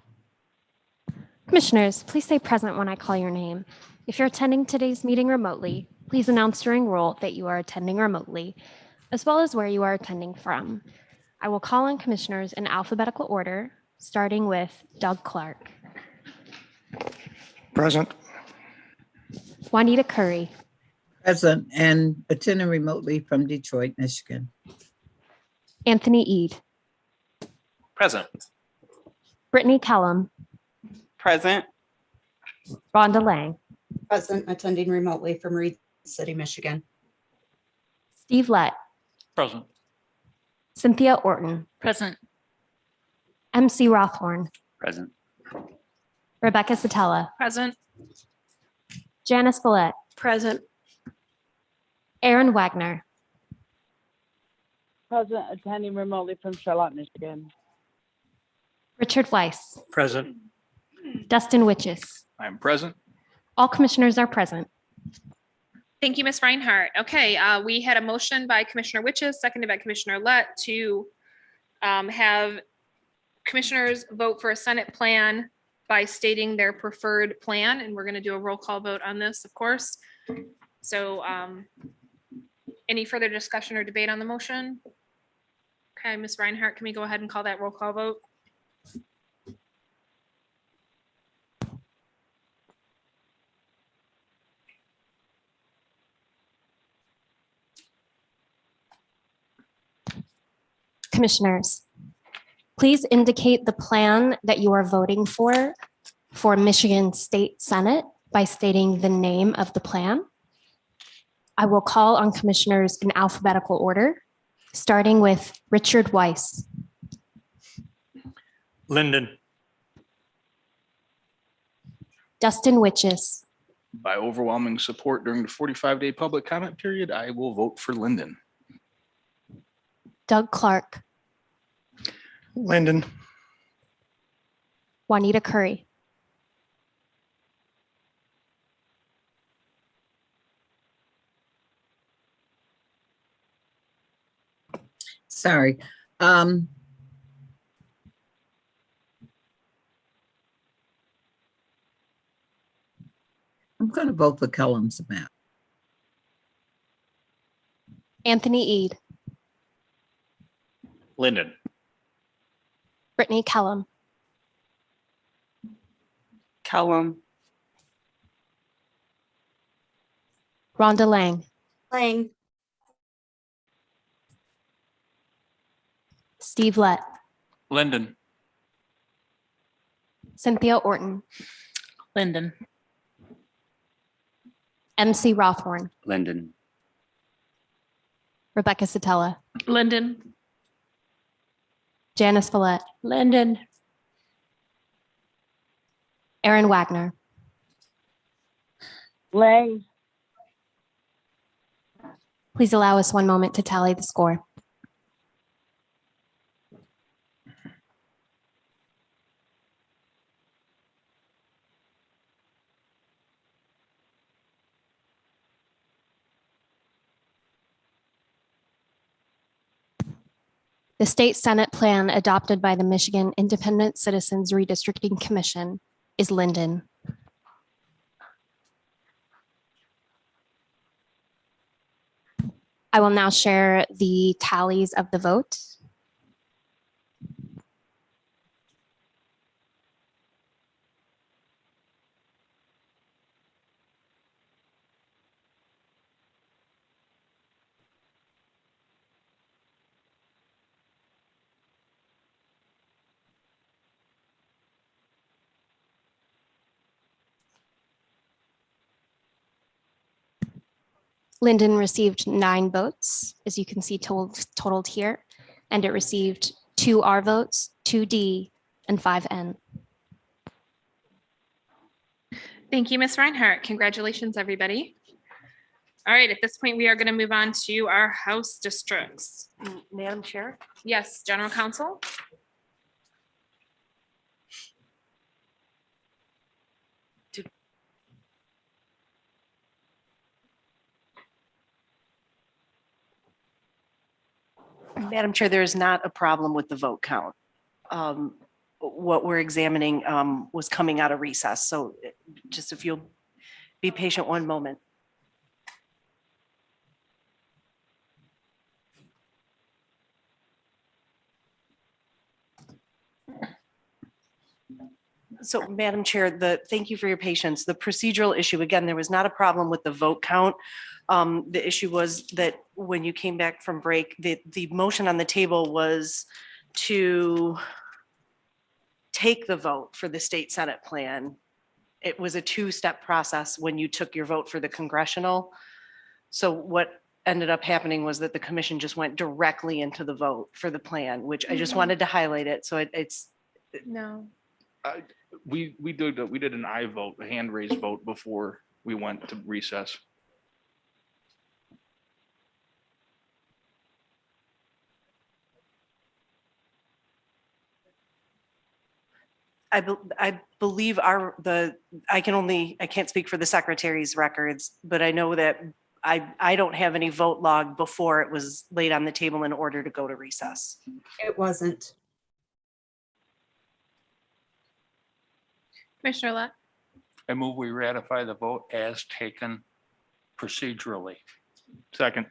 S20: Commissioners, please stay present when I call your name. If you're attending today's meeting remotely, please announce during roll that you are attending remotely, as well as where you are attending from. I will call on commissioners in alphabetical order, starting with Doug Clark,
S5: Present.
S20: Juanita Curry,
S21: Present and attending remotely from Detroit, Michigan.
S20: Anthony Eid,
S14: Present.
S20: Brittany Kellum,
S2: Present.
S20: Rhonda Lang,
S3: Present, attending remotely from Reed City, Michigan.
S20: Steve Lett,
S18: Present.
S20: Cynthia Orton,
S1: Present.
S20: MC Rothorn,
S16: Present.
S20: Rebecca Satella,
S9: Present.
S20: Janice Follett,
S9: Present.
S20: Aaron Wagner,
S19: Present, attending remotely from Charlotte, Michigan.
S20: Richard Weiss,
S7: Present.
S20: Dustin Witches.
S10: I'm present.
S20: All commissioners are present.
S9: Thank you, Ms. Reinhardt. Okay, we had a motion by Commissioner Witches, seconded by Commissioner Lett to have commissioners vote for a Senate plan by stating their preferred plan, and we're going to do a roll call vote on this, of course. So any further discussion or debate on the motion? Okay, Ms. Reinhardt, can we go ahead and call that roll call vote?
S20: Commissioners, please indicate the plan that you are voting for Michigan State Senate by stating the name of the plan. I will call on commissioners in alphabetical order, starting with Richard Weiss,
S7: Linden.
S20: Dustin Witches,
S10: By overwhelming support during the 45-day public comment period, I will vote for Linden.
S20: Doug Clark,
S5: Linden.
S20: Juanita Curry,
S21: Sorry. I'm going to vote for Kellum's map.
S20: Anthony Eid,
S14: Linden.
S20: Brittany Kellum,
S2: Kellum.
S20: Rhonda Lang,
S3: Lang.
S20: Steve Lett,
S18: Linden.
S20: Cynthia Orton,
S1: Linden.
S20: MC Rothorn,
S16: Linden.
S20: Rebecca Satella,
S1: Linden.
S20: Janice Follett,
S1: Linden.
S20: Aaron Wagner,
S19: Lang.
S20: please allow us one moment to tally the score. The state Senate plan adopted by the Michigan Independent Citizens Redistricting Commission is Linden. I will now share the tallies of the vote. Linden received 9 votes, as you can see totaled here, and it received 2 R votes, 2 D, and 5 N.
S9: Thank you, Ms. Reinhardt. Congratulations, everybody. All right, at this point, we are going to move on to our House districts.
S15: Madam Chair?
S9: Yes, General Counsel?
S15: Madam Chair, there is not a problem with the vote count. What we're examining was coming out of recess. So just if you'll be patient one moment. So Madam Chair, thank you for your patience. The procedural issue, again, there was not a problem with the vote count. The issue was that when you came back from break, the motion on the table was to take the vote for the state Senate plan. It was a two-step process when you took your vote for the congressional. So what ended up happening was that the commission just went directly into the vote for the plan, which I just wanted to highlight it. So it's.
S4: No.
S10: We did an aye vote, a hand raised vote before we went to recess.
S15: I believe I can't speak for the secretary's records, but I know that I don't have any vote log before it was laid on the table in order to go to recess.
S3: It wasn't.
S4: Commissioner Lett,
S18: I move we ratify the vote as taken procedurally.
S10: Second.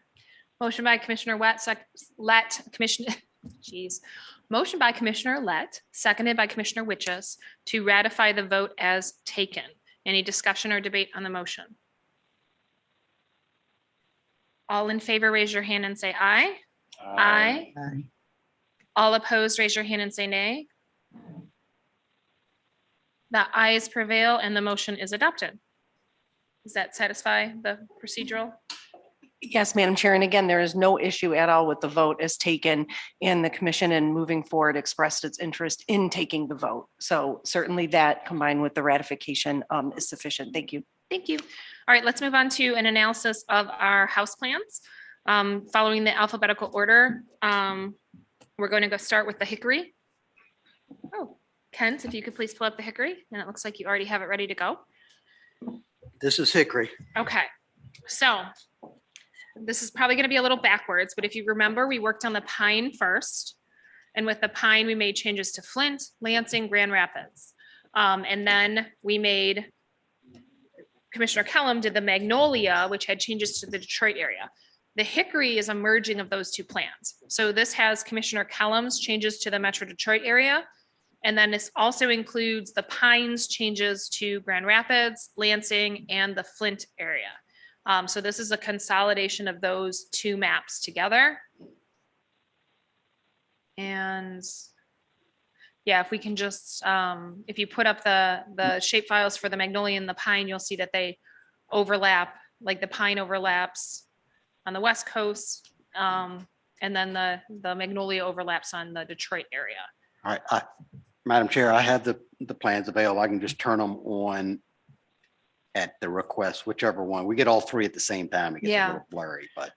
S4: motion by Commissioner Lett, Commissioner, geez. Motion by Commissioner Lett, seconded by Commissioner Witches to ratify the vote as taken. Any discussion or debate on the motion? All in favor, raise your hand and say aye. Aye.
S21: Aye.
S4: All opposed, raise your hand and say nay. The ayes prevail and the motion is adopted. Does that satisfy the procedural?
S15: Yes, Madam Chair. And again, there is no issue at all with the vote as taken, and the commission and moving forward expressed its interest in taking the vote. So certainly that combined with the ratification is sufficient. Thank you.
S4: Thank you. All right, let's move on to an analysis of our house plans. Following the alphabetical order, we're going to go start with the Hickory. Oh, Kent, if you could please pull up the Hickory, and it looks like you already have it ready to go.
S11: This is Hickory.
S4: Okay, so this is probably going to be a little backwards, but if you remember, we worked on the Pine first. And with the Pine, we made changes to Flint, Lansing, Grand Rapids. And then we made, Commissioner Kellum did the Magnolia, which had changes to the Detroit area. The Hickory is a merging of those two plans. So this has Commissioner Kellum's changes to the Metro Detroit area. And then this also includes the Pines changes to Grand Rapids, Lansing, and the Flint area. So this is a consolidation of those two maps together. And yeah, if we can just, if you put up the shape files for the Magnolia and the Pine, you'll see that they overlap, like the Pine overlaps on the West Coast. And then the Magnolia overlaps on the Detroit area.
S11: All right, Madam Chair, I have the plans available. I can just turn them on at the request, whichever one. We get all three at the same time. It gets a little blurry, but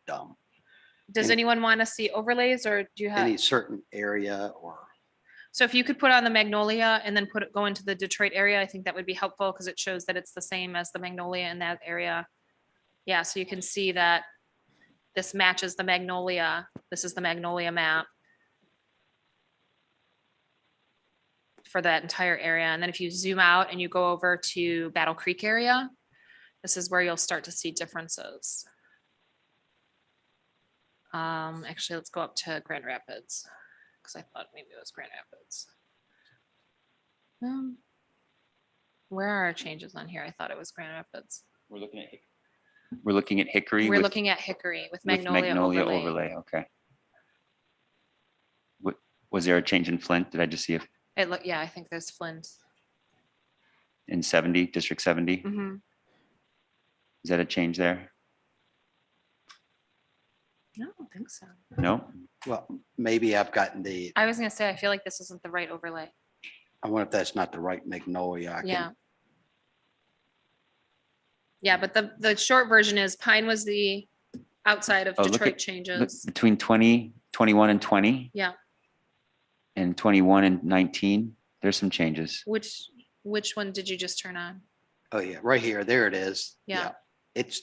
S4: does anyone want to see overlays, or do you have
S11: any certain area or?
S4: So if you could put on the Magnolia and then go into the Detroit area, I think that would be helpful because it shows that it's the same as the Magnolia in that area. Yeah, so you can see that this matches the Magnolia. This is the Magnolia map for that entire area. And then if you zoom out and you go over to Battle Creek area, this is where you'll start to see differences. Actually, let's go up to Grand Rapids because I thought maybe it was Grand Rapids. Where are our changes on here? I thought it was Grand Rapids.
S16: We're looking at Hickory.
S4: We're looking at Hickory with Magnolia overlay.
S16: Okay. Was there a change in Flint? Did I just see if
S4: Yeah, I think there's Flint.
S16: in 70, District 70?
S4: Mm-hmm.
S16: Is that a change there?
S4: No, I don't think so.
S16: No?
S11: Well, maybe I've gotten
S4: I was gonna say, I feel like this isn't the right overlay.
S11: I wonder if that's not the right Magnolia.
S4: Yeah. Yeah, but the short version is Pine was the outside of
S16: Oh, look
S4: Detroit
S16: at-
S4: changes.
S16: Between 20, 21 and 20
S4: Yeah,
S16: and 21 and 19, there's some changes.
S4: which one did you just turn on?
S11: Oh, yeah, right here. There it is.
S4: Yeah.
S11: It's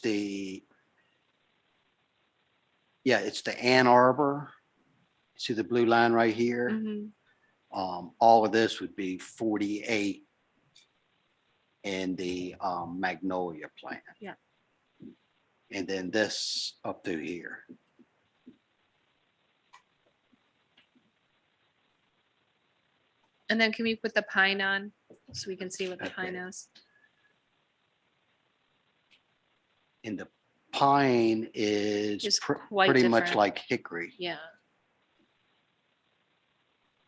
S11: it's the Ann Arbor See the blue line right here?
S4: Mhm.
S11: All of this would be 48 in the Magnolia plan.
S4: Yeah.
S11: And then this up through here.
S4: And then can we put the pine on so we can see what the pine is?
S11: And the pine
S4: It's
S11: is
S4: quite
S11: pretty much
S4: different.
S11: like hickory.
S4: Yeah,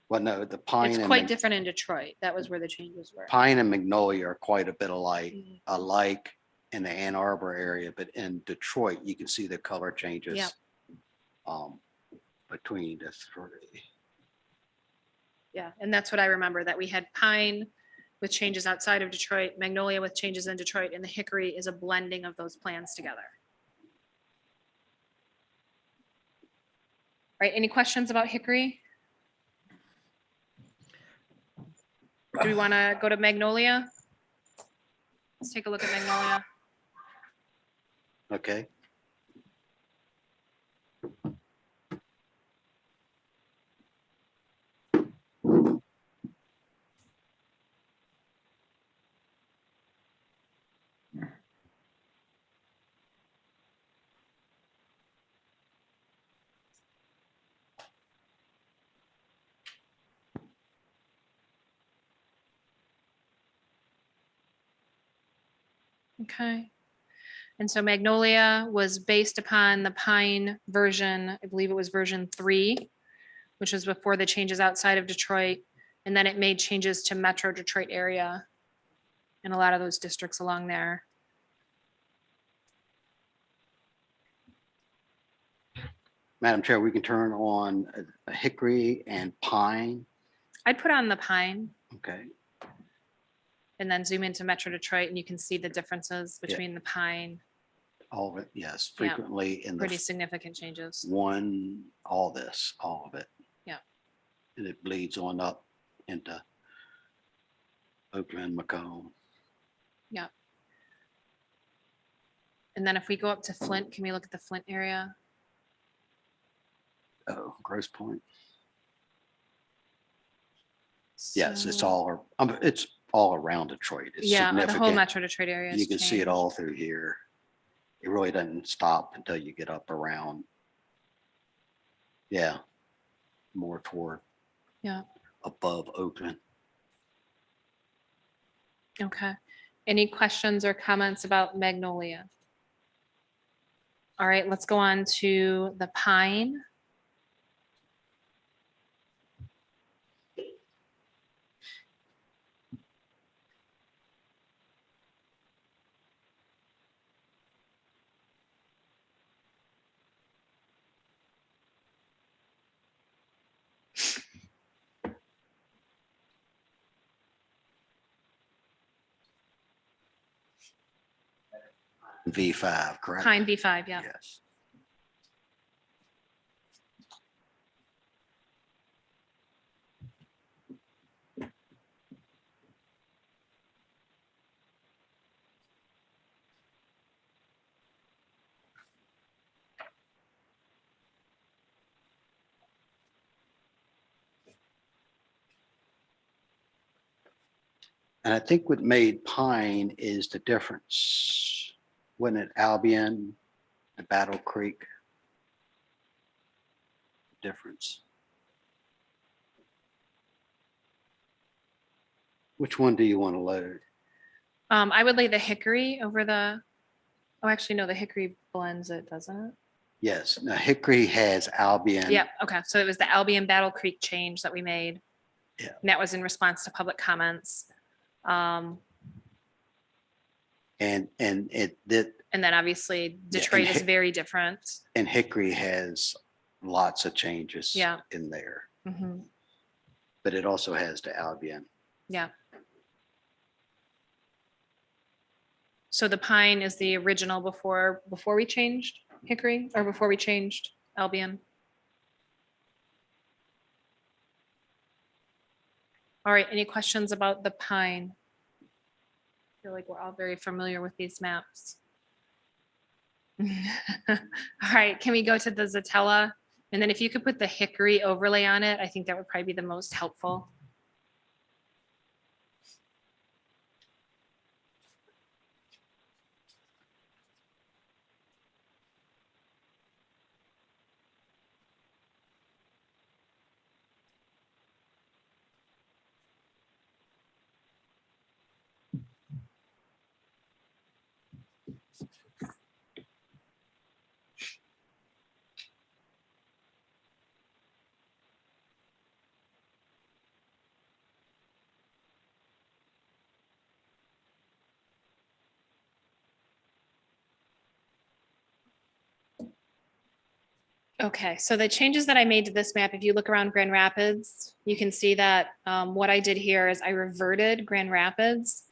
S11: Well, no, the pine
S4: it's
S11: and
S4: quite different in Detroit. That was where the changes were.
S11: Pine and magnolia are quite a bit alike,
S4: Mhm.
S11: alike in the Ann Arbor area, but in Detroit, you can see the color changes.
S4: Yeah.
S11: Between the three.
S4: Yeah, and that's what I remember, that we had pine with changes outside of Detroit, magnolia with changes in Detroit, and the hickory is a blending of those plans together. All right, any questions about hickory? Do we want to go to magnolia? Let's take a look at magnolia.
S11: Okay.
S4: Okay. And so Magnolia was based upon the Pine version, I believe it was version 3, which was before the changes outside of Detroit. And then it made changes to Metro Detroit area and a lot of those districts along there.
S11: Madam Chair, we can turn on hickory and pine.
S4: I'd put on the Pine
S11: Okay.
S4: and then zoom into Metro Detroit and you can see the differences between the Pine.
S11: All of it, yes,
S4: Yeah,
S11: frequently in
S4: pretty
S11: the
S4: significant changes.
S11: one, all this, all of it.
S4: Yeah.
S11: And it bleeds on up into Oakland, Macomb.
S4: Yeah. And then if we go up to Flint, can we look at the Flint area?
S11: Oh, Grosse Point. Yes, it's
S4: So-
S11: all around Detroit. It's
S4: Yeah, the whole
S11: significant.
S4: Metro Detroit area.
S11: You
S4: has
S11: can see it
S4: changed.
S11: all through here. It really doesn't stop until you get up around. Yeah. More toward
S4: Yeah,
S11: above Oakland.
S4: okay. Any questions or comments about Magnolia? All right, let's go on to the Pine.
S11: V5, correct?
S4: Pine V5, yeah.
S11: Yes. And I think what made Pine is the difference. Wasn't it Albion, the Battle Creek? Difference. Which one do you want to load?
S4: I would lay the Hickory over the, oh, actually, no, the Hickory blends it, doesn't it?
S11: Yes, now Hickory has Albion.
S4: Yeah, okay, so it was the Albion Battle Creek change that we made.
S11: Yeah.
S4: And that was in response to public comments.
S11: And it did,
S4: And then obviously Detroit is
S11: Hick-
S4: very different.
S11: and Hickory has lots of changes
S4: Yeah.
S11: in there,
S4: Mhm.
S11: but it also has the Albion.
S4: Yeah. So the Pine is the original before we changed Hickory or before we changed Albion. All right, any questions about the Pine? I feel like we're all very familiar with these maps. All right, can we go to the Zatella
S9: And then if you could put the Hickory overlay on it, I think that would probably be the most helpful. Okay, so the changes that I made to this map, if you look around Grand Rapids, you can see that what I did here is I reverted Grand Rapids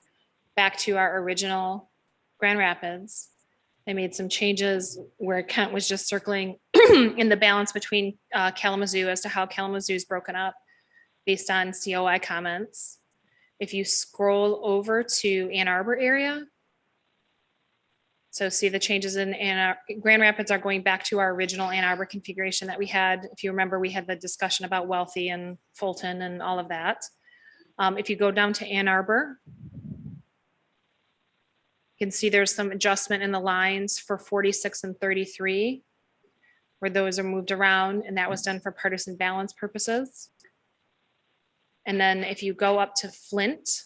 S9: back to our original Grand Rapids. I made some changes where Kent was just circling in the balance between Kalamazoo as to how Kalamazoo is broken up based on COI comments. If you scroll over to Ann Arbor area, so see the changes in Grand Rapids are going back to our original Ann Arbor configuration that we had. If you remember, we had the discussion about Wealthy and Fulton and all of that. If you go down to Ann Arbor, you can see there's some adjustment in the lines for 46 and 33, where those are moved around, and that was done for partisan balance purposes. And then if you go up to Flint,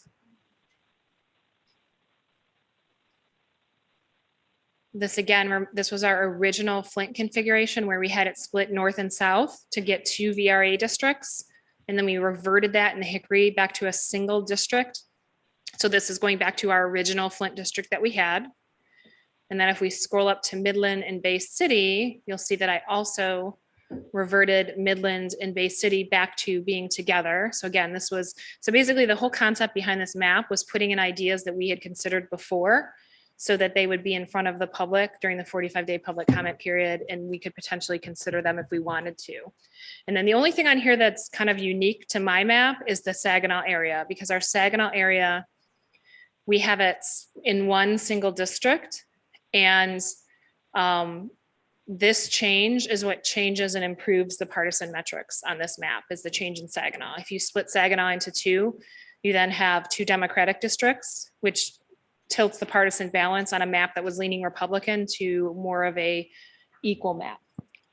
S9: this again, this was our original Flint configuration where we had it split north and south to get 2 VRA districts. And then we reverted that in the Hickory back to a single district. So this is going back to our original Flint district that we had. And then if we scroll up to Midland and Bay City, you'll see that I also reverted Midland and Bay City back to being together. So again, so basically the whole concept behind this map was putting in ideas that we had considered before, so that they would be in front of the public during the 45-day public comment period, and we could potentially consider them if we wanted to. And then the only thing on here that's kind of unique to my map is the Saginaw area, because our Saginaw area, we have it in one single district, and this change is what changes and improves the partisan metrics on this map, is the change in Saginaw. If you split Saginaw into 2, you then have 2 Democratic districts, which tilts the partisan balance on a map that was leaning Republican to more of a equal map.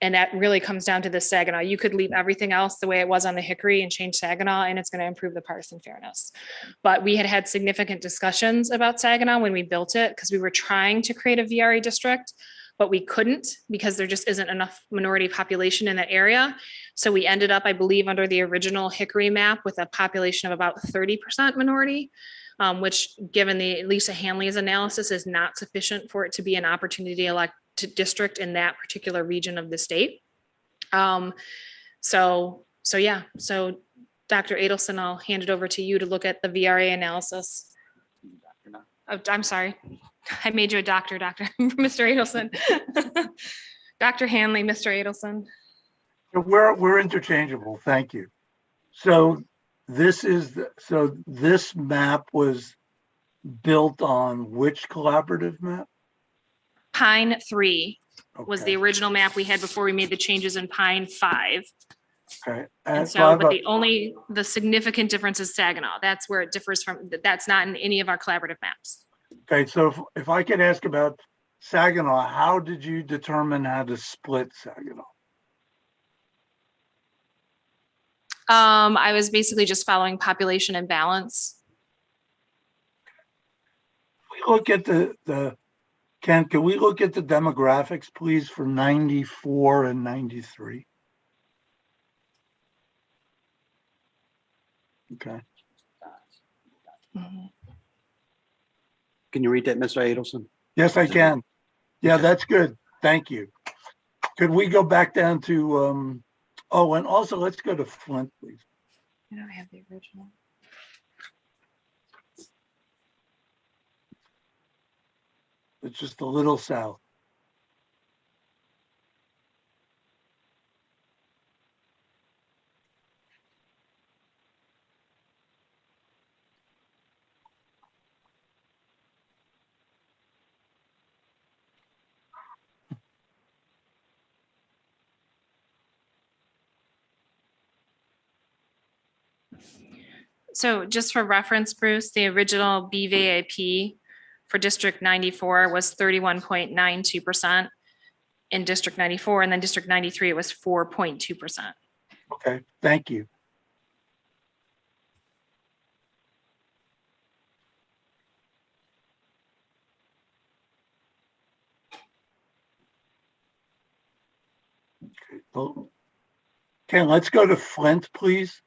S9: And that really comes down to the Saginaw. You could leave everything else the way it was on the Hickory and change Saginaw, and it's going to improve the partisan fairness. But we had significant discussions about Saginaw when we built it, because we were trying to create a VRA district, but we couldn't because there just isn't enough minority population in that area. So we ended up, I believe, under the original Hickory map with a population of about 30% minority. Which, given the Lisa Hanley's analysis, is not sufficient for it to be an opportunity elect district in that particular region of the state. So Dr. Adelson, I'll hand it over to you to look at the VRA analysis. Oh, I'm sorry, I made you a doctor, Mr. Adelson. Dr. Hanley, Mr. Adelson.
S13: We're interchangeable. Thank you. So this map was built on which collaborative map?
S9: Pine 3 was
S13: Okay.
S9: the original map we had before we made the changes in Pine 5.
S13: Okay.
S9: And
S13: so I
S9: so,
S13: have
S9: but the significant difference is Saginaw. That's where it differs from, that's not in any of our collaborative maps.
S13: Okay, so if I could ask about Saginaw, how did you determine how to split Saginaw?
S9: I was basically just following population and balance.
S13: We look at Ken, can we look at the demographics, please, for 94 and 93? Okay.
S11: Can you read that, Mr. Adelson?
S13: Yes, I can. Yeah,
S11: Okay.
S13: that's good. Thank you. Could we go back down to, oh, and also let's go to Flint, please.
S9: I don't have the original.
S13: It's just a little south.
S4: So just for reference, Bruce, the original BVAP for District 94 was 31.92% in District 94, and then District 93, it was 4.2%.
S13: Okay, thank you. Okay, well, Ken, let's go to Flint, please.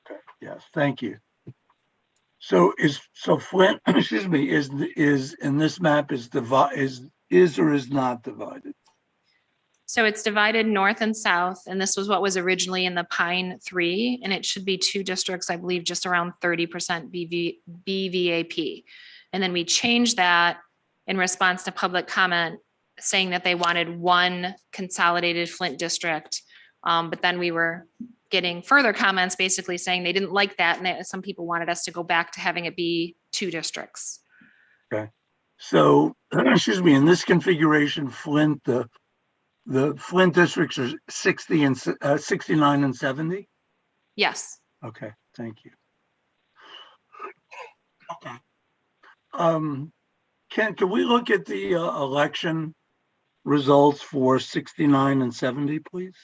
S13: Okay, yes, thank you. So Flint, excuse me, is in this map is or is not divided?
S4: So it's divided north and south, and this was what was originally in the Pine 3, and it should be 2 districts, I believe, just around 30% BVAP. And then we changed that in response to public comment, saying that they wanted 1 consolidated Flint district. But then we were getting further comments basically saying they didn't like that, and that some people wanted us to go back to having it be 2 districts.
S13: Okay, so excuse me, in this configuration, Flint, the Flint districts are 60 and 69 and 70.
S4: Yes.
S13: Okay, thank you. Okay. Ken, can we look at the election results for 69 and 70, please?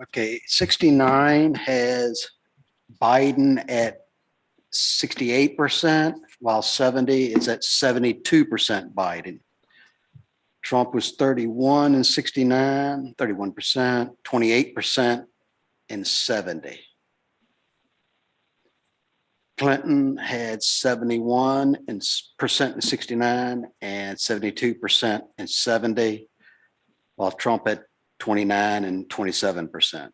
S11: Okay, 69 has Biden at 68%, while 70 is at 72% Biden. Trump was 31 and 69, 31%, 28% and 70. Clinton had 71% and 69 and 72% and 70, while Trump had 29 and 27%.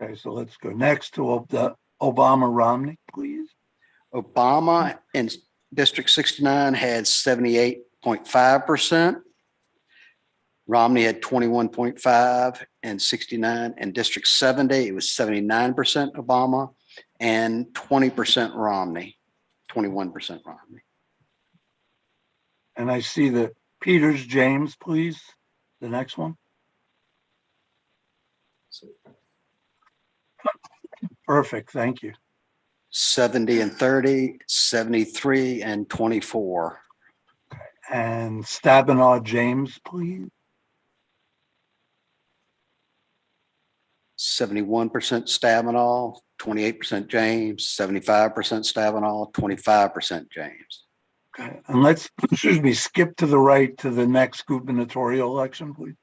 S13: Okay, so let's go next to the Obama-Romney, please.
S11: Obama in District 69 had 78.5%. Romney had 21.5 and 69. In District 70, it was 79% Obama and 20% Romney, 21% Romney.
S13: And I see the Peters James, please. The next one. Perfect, thank you.
S11: 70 and 30, 73 and 24.
S13: And Stabenow James, please.
S11: 71% Stabenow, 28% James, 75% Stabenow, 25% James.
S13: Okay, and let's, excuse me, skip to the right to the next gubernatorial election, please.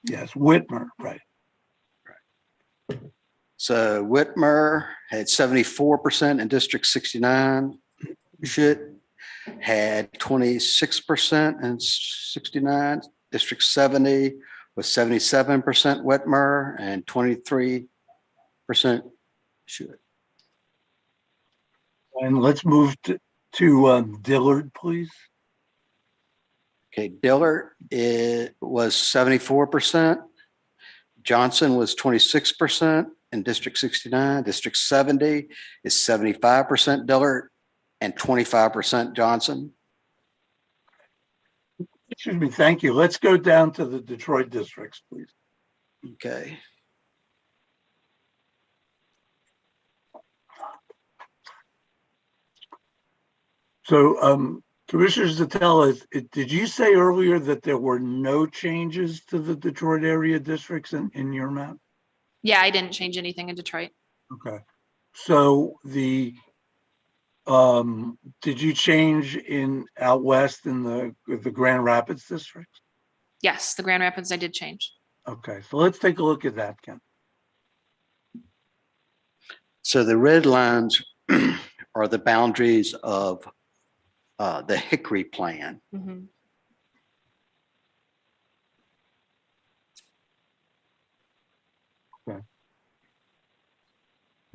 S13: Yes, Whitmer, right.
S11: So Whitmer had 74% in District 69. Schitt had 26% in 69. District 70 was 77% Whitmer and 23% Schitt.
S13: And let's move to Dillard, please.
S11: Okay, Dillard was 74%. Johnson was 26% in District 69. District 70 is 75% Dillard and 25% Johnson.
S13: Excuse me, thank you. Let's go down to the Detroit districts, please.
S11: Okay.
S13: So, Commissioner Zatella, did you say earlier that there were no changes to the Detroit area districts in your map?
S4: Yeah, I didn't change anything in Detroit.
S13: Okay. So did you change out west in the Grand Rapids district?
S4: Yes, the Grand Rapids I did change.
S13: Okay, so let's take a look at that, Ken.
S11: So the red lines are the boundaries of the Hickory plan.
S4: Mm-hmm.
S13: Okay.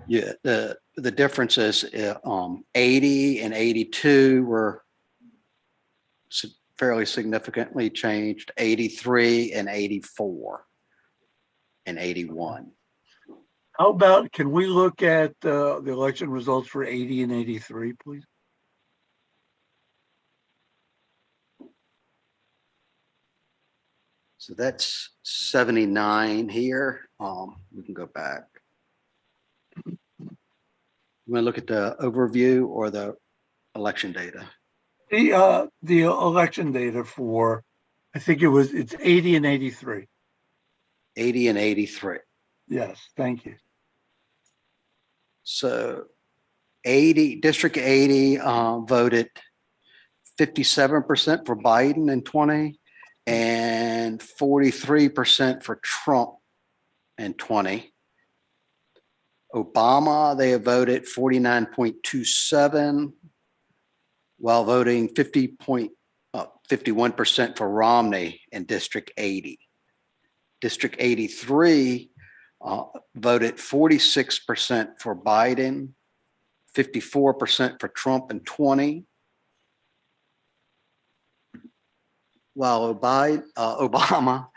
S11: Yeah, the difference is 80 and 82 were fairly significantly changed, 83 and 84. and 81.
S13: How about, can we look at the election results for 80 and 83, please?
S11: So that's 79 here. We can go back. You want to look at the overview or the election data?
S13: The election data for, I think it's 80 and 83.
S11: 80 and 83.
S13: Yes, thank you.
S11: So District 80 voted 57% for Biden in 20 and 43% for Trump in 20. Obama, they have voted 49.27 while voting 51% for Romney in District 80. District 83 voted 46% for Biden, 54% for Trump in 20. While Obama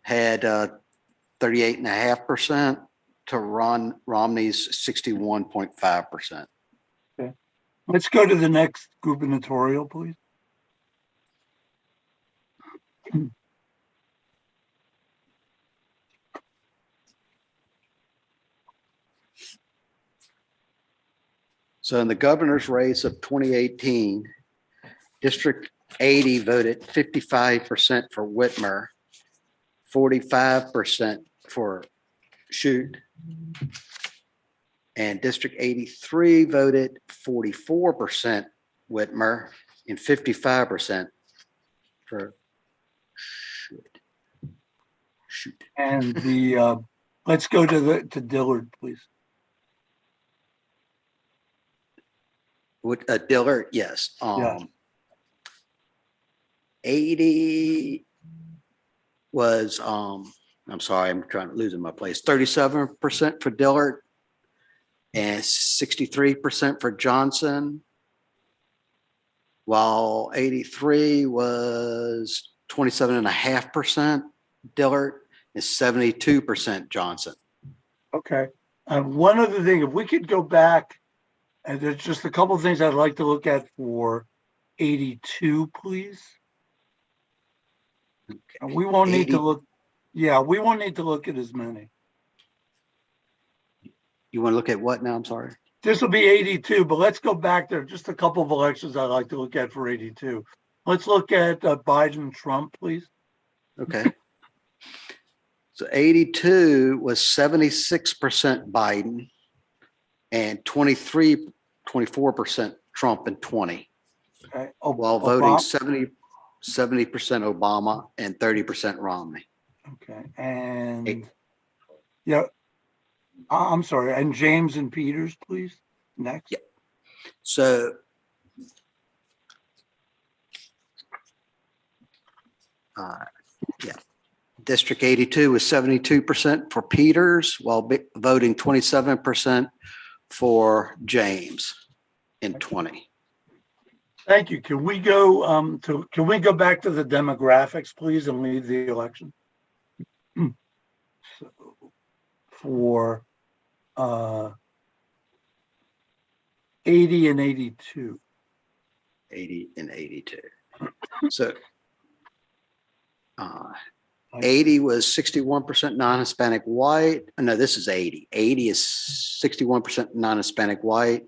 S11: had 38.5% to Romney's 61.5%.
S13: Okay. Let's go to the next gubernatorial, please.
S11: So in the governor's race of 2018, District 80 voted 55% for Whitmer, 45% for Shute, and District 83 voted 44% Whitmer and 55% for Shute.
S13: And the let's go to Dillard, please.
S11: With Dillard, yes.
S13: Yeah.
S11: 80 was I'm sorry, I'm losing my place. 37% for Dillard and 63% for Johnson. While 83 was 27.5% Dillard and 72% Johnson.
S13: Okay. One other thing, if we could go back, and there's just a couple of things I'd like to look at for 82, please. And we won't need to look. Yeah, we won't need to look at as many.
S11: You want to look at what now? I'm sorry.
S13: This will be 82, but let's go back there. Just a couple of elections I'd like to look at for 82. Let's look at Biden and Trump, please.
S11: Okay. So 82 was 76% Biden and 24% Trump in 20.
S13: Okay.
S11: While voting 70% Obama and 30% Romney.
S13: Okay. And yeah, I'm sorry. And James and Peters, please. Next.
S11: Yeah. So yeah. District 82 was 72% for Peters while voting 27% for James in 20.
S13: Thank you. Can we go back to the demographics, please, and leave the election? So, for 80 and 82.
S11: 80 and 82. So 80 was 61% non-Hispanic white. No, this is 80. 80 is 61% non-Hispanic white,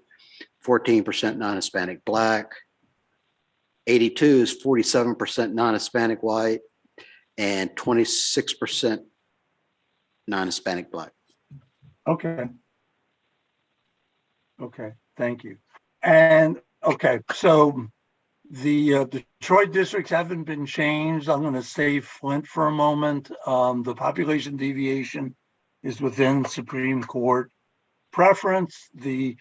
S11: 14% non-Hispanic black. 82 is 47% non-Hispanic white and 26% non-Hispanic black.
S13: Okay. Okay, thank you. And okay, so the Detroit districts haven't been changed. I'm going to save Flint for a moment. The population deviation is within Supreme Court preference. The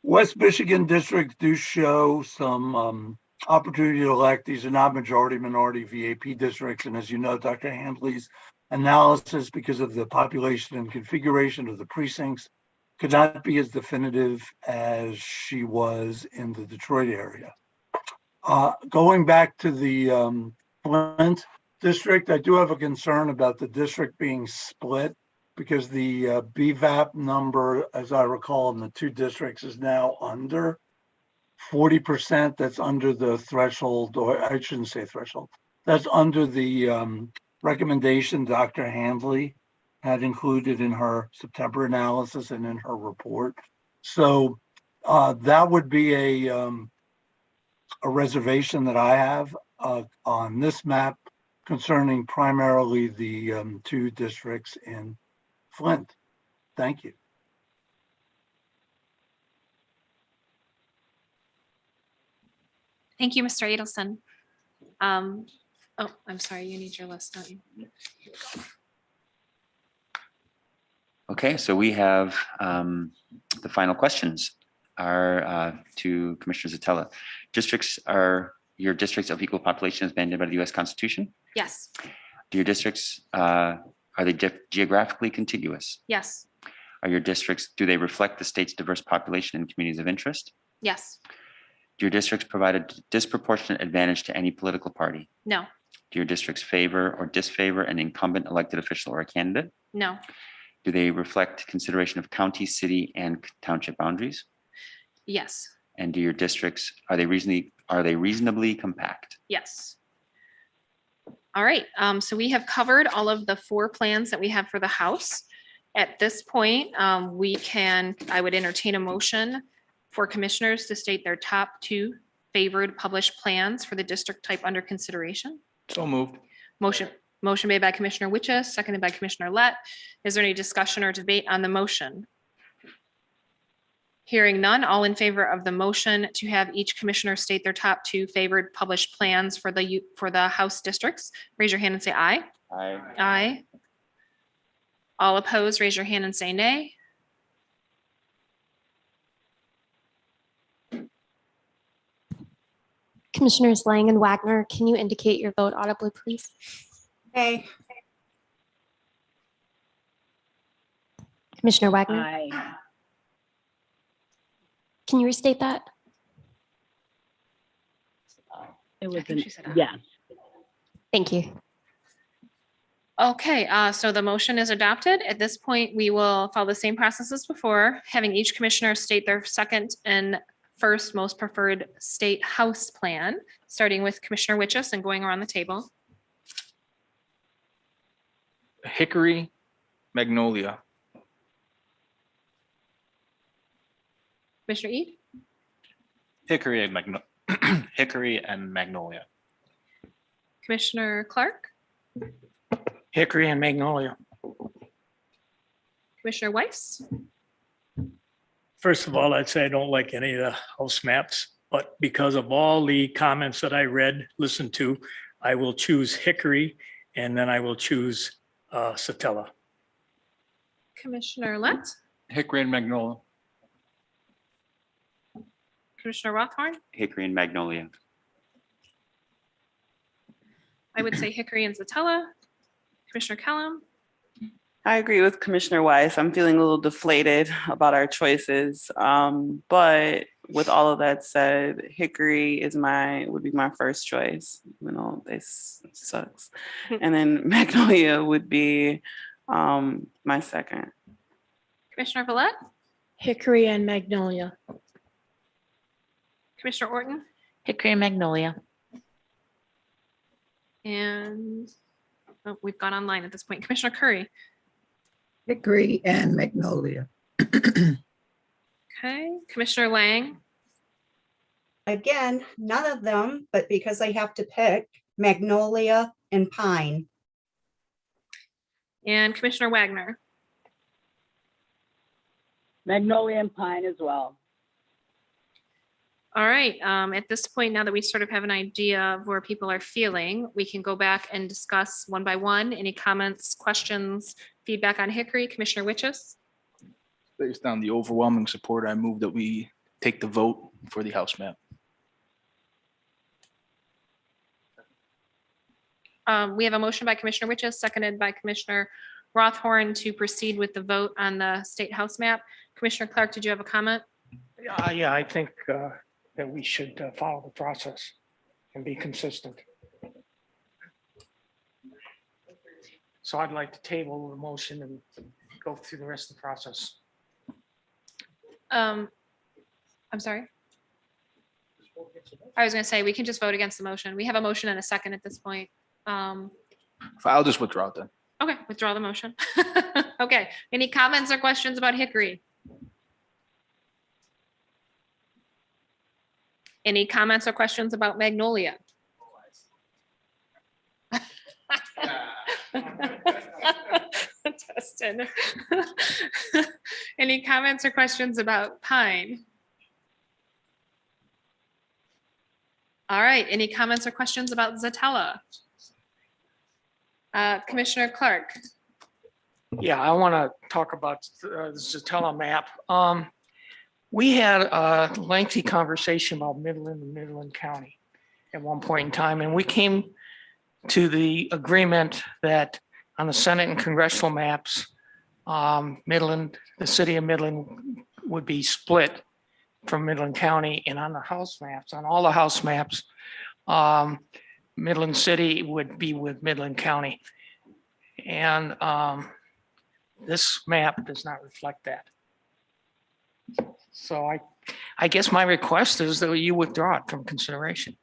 S13: West Michigan districts do show some opportunity to elect. These are not majority minority VAP districts. And as you know, Dr. Handley's analysis, because of the population and configuration of the precincts, could not be as definitive as she was in the Detroit area. Going back to the Flint, district. I do have a concern about the district being split because the BVAP number, as I recall, in the two districts is now under 40%. That's under the threshold, or I shouldn't say threshold. That's under the recommendation Dr. Handley had included in her September analysis and in her report. So that would be a reservation that I have on this map concerning primarily the two districts in Flint. Thank you.
S4: Thank you, Mr. Edelson. Oh, I'm sorry, you need your list, don't you?
S16: Okay, so we have the final questions are to Commissioner Zatella. Districts are your districts of equal population as mandated by the US Constitution?
S4: Yes.
S16: Do your districts, are they geographically contiguous?
S4: Yes.
S16: Are your districts, do they reflect the state's diverse population and communities of interest?
S4: Yes.
S16: Do your districts provide a disproportionate advantage to any political party?
S4: No.
S16: Do your districts favor or disfavor an incumbent elected official or a candidate?
S4: No.
S16: Do they reflect consideration of county, city, and township boundaries?
S4: Yes.
S16: And do your districts, are they reasonably compact?
S4: Yes. All right, so we have covered all of the 4 plans that we have for the House. At this point, I would entertain a motion for commissioners to state their top 2 favored published plans for the district type under consideration.
S14: So moved.
S4: Motion made by Commissioner Witches, seconded by Commissioner Lett. Is there any discussion or debate on the motion? Hearing none, all in favor of the motion to have each commissioner state their top 2 favored published plans for the House districts, raise your hand and say aye.
S16: Aye.
S4: Aye. All opposed, raise your hand and say nay.
S20: Commissioners Lang and Wagner, can you indicate your vote audibly, please?
S3: Hey.
S20: Commissioner Wagner,
S19: Aye.
S20: can you restate that?
S19: It was
S4: think she said aye.
S19: yes.
S20: Thank you.
S4: Okay, so the motion is adopted. At this point, we will follow the same process as before, having each commissioner state their second and first most preferred state house plan, starting with Commissioner Witches and going around the table.
S14: Hickory, Magnolia.
S4: Commissioner Eid,
S14: Hickory and Magnolia.
S4: Commissioner Clark,
S5: Hickory and Magnolia.
S4: Commissioner Weiss,
S7: First of all, I'd say I don't like any of the house maps, but because of all the comments that I listened to, I will choose Hickory and then I will choose Satella.
S4: Commissioner Lett,
S18: Hickory and Magnolia.
S4: Commissioner Rothorn.
S16: Hickory and Magnolia.
S4: I would say Hickory and Zatella. Commissioner Kellum,
S2: I agree with Commissioner Weiss. I'm feeling a little deflated about our choices. But with all of that said, Hickory would be my first choice. This sucks. And then Magnolia would be my second.
S4: Commissioner Villette,
S6: Hickory and Magnolia.
S4: Commissioner Orton,
S1: Hickory and Magnolia.
S4: and we've gone online at this point. Commissioner Curry.
S21: Hickory and Magnolia.
S4: Okay, Commissioner Lang,
S3: Again, none of them, but because I have to pick, Magnolia and Pine.
S4: and Commissioner Wagner.
S19: Magnolia and Pine as well.
S4: All right, at this point, now that we sort of have an idea of where people are feeling, we can go back and discuss one by one. Any comments, questions, feedback on Hickory? Commissioner Witches?
S17: Based on the overwhelming support, I move that we take the vote for the House map.
S4: We have a motion by Commissioner Witches, seconded by Commissioner Rothorn to proceed with the vote on the state house map. Commissioner Clark, did you have a comment?
S5: Yeah, I think that we should follow the process and be consistent. So I'd like to table the motion and go through the rest of the process.
S9: I'm sorry. I was gonna say, we can just vote against the motion. We have a motion and a second at this point.
S17: I'll just withdraw it then.
S9: Okay, withdraw the motion. Okay, any comments or questions about Hickory? Any comments or questions about Magnolia? Justin. Any comments or questions about Pine? All right, any comments or questions about Zatella? Commissioner Clark.
S5: Yeah, I want to talk about the Zatella map. We had a lengthy conversation about Midland and Midland County at one point in time, and we came to the agreement that on the Senate and congressional maps, Midland, the city of Midland would be split from Midland County, and on the house maps, on all the house maps, Midland City would be with Midland County. And this map does not reflect that. So I guess my request is that you withdraw it from consideration.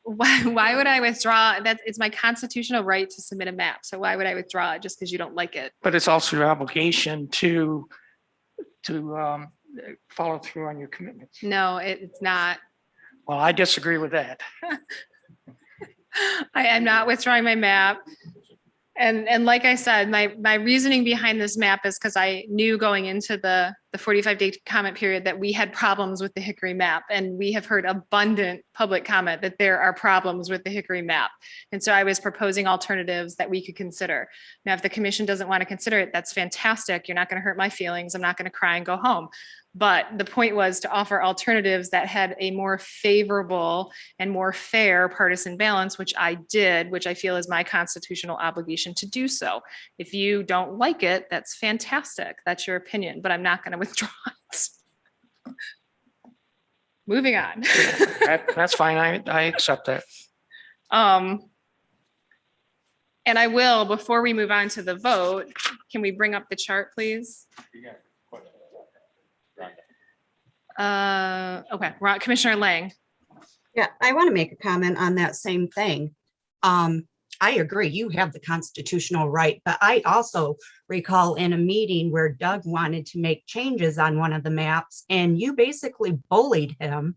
S9: Why would I withdraw? That it's my constitutional right to submit a map. So why would I withdraw it just because you don't like it?
S5: But it's also your obligation to follow through on your commitments.
S9: No, it's not.
S5: Well, I disagree with that.
S9: I am not withdrawing my map. And like I said, my reasoning behind this map is because I knew going into the 45-day comment period that we had problems with the Hickory map. And we have heard abundant public comment that there are problems with the Hickory map. And so I was proposing alternatives that we could consider. Now, if the commission doesn't want to consider it, that's fantastic. You're not going to hurt my feelings. I'm not going to cry and go home. But the point was to offer alternatives that had a more favorable and more fair partisan balance, which I did, which I feel is my constitutional obligation to do so. If you don't like it, that's fantastic. That's your opinion, but I'm not going to withdraw it. Moving on.
S5: That's fine. I accept that.
S9: And I will, before we move on to the vote, can we bring up the chart, please? Okay, Commissioner Lang.
S3: Yeah, I want to make a comment on that same thing. I agree, you have the constitutional right, but I also recall in a meeting where Doug wanted to make changes on one of the maps and you basically bullied him,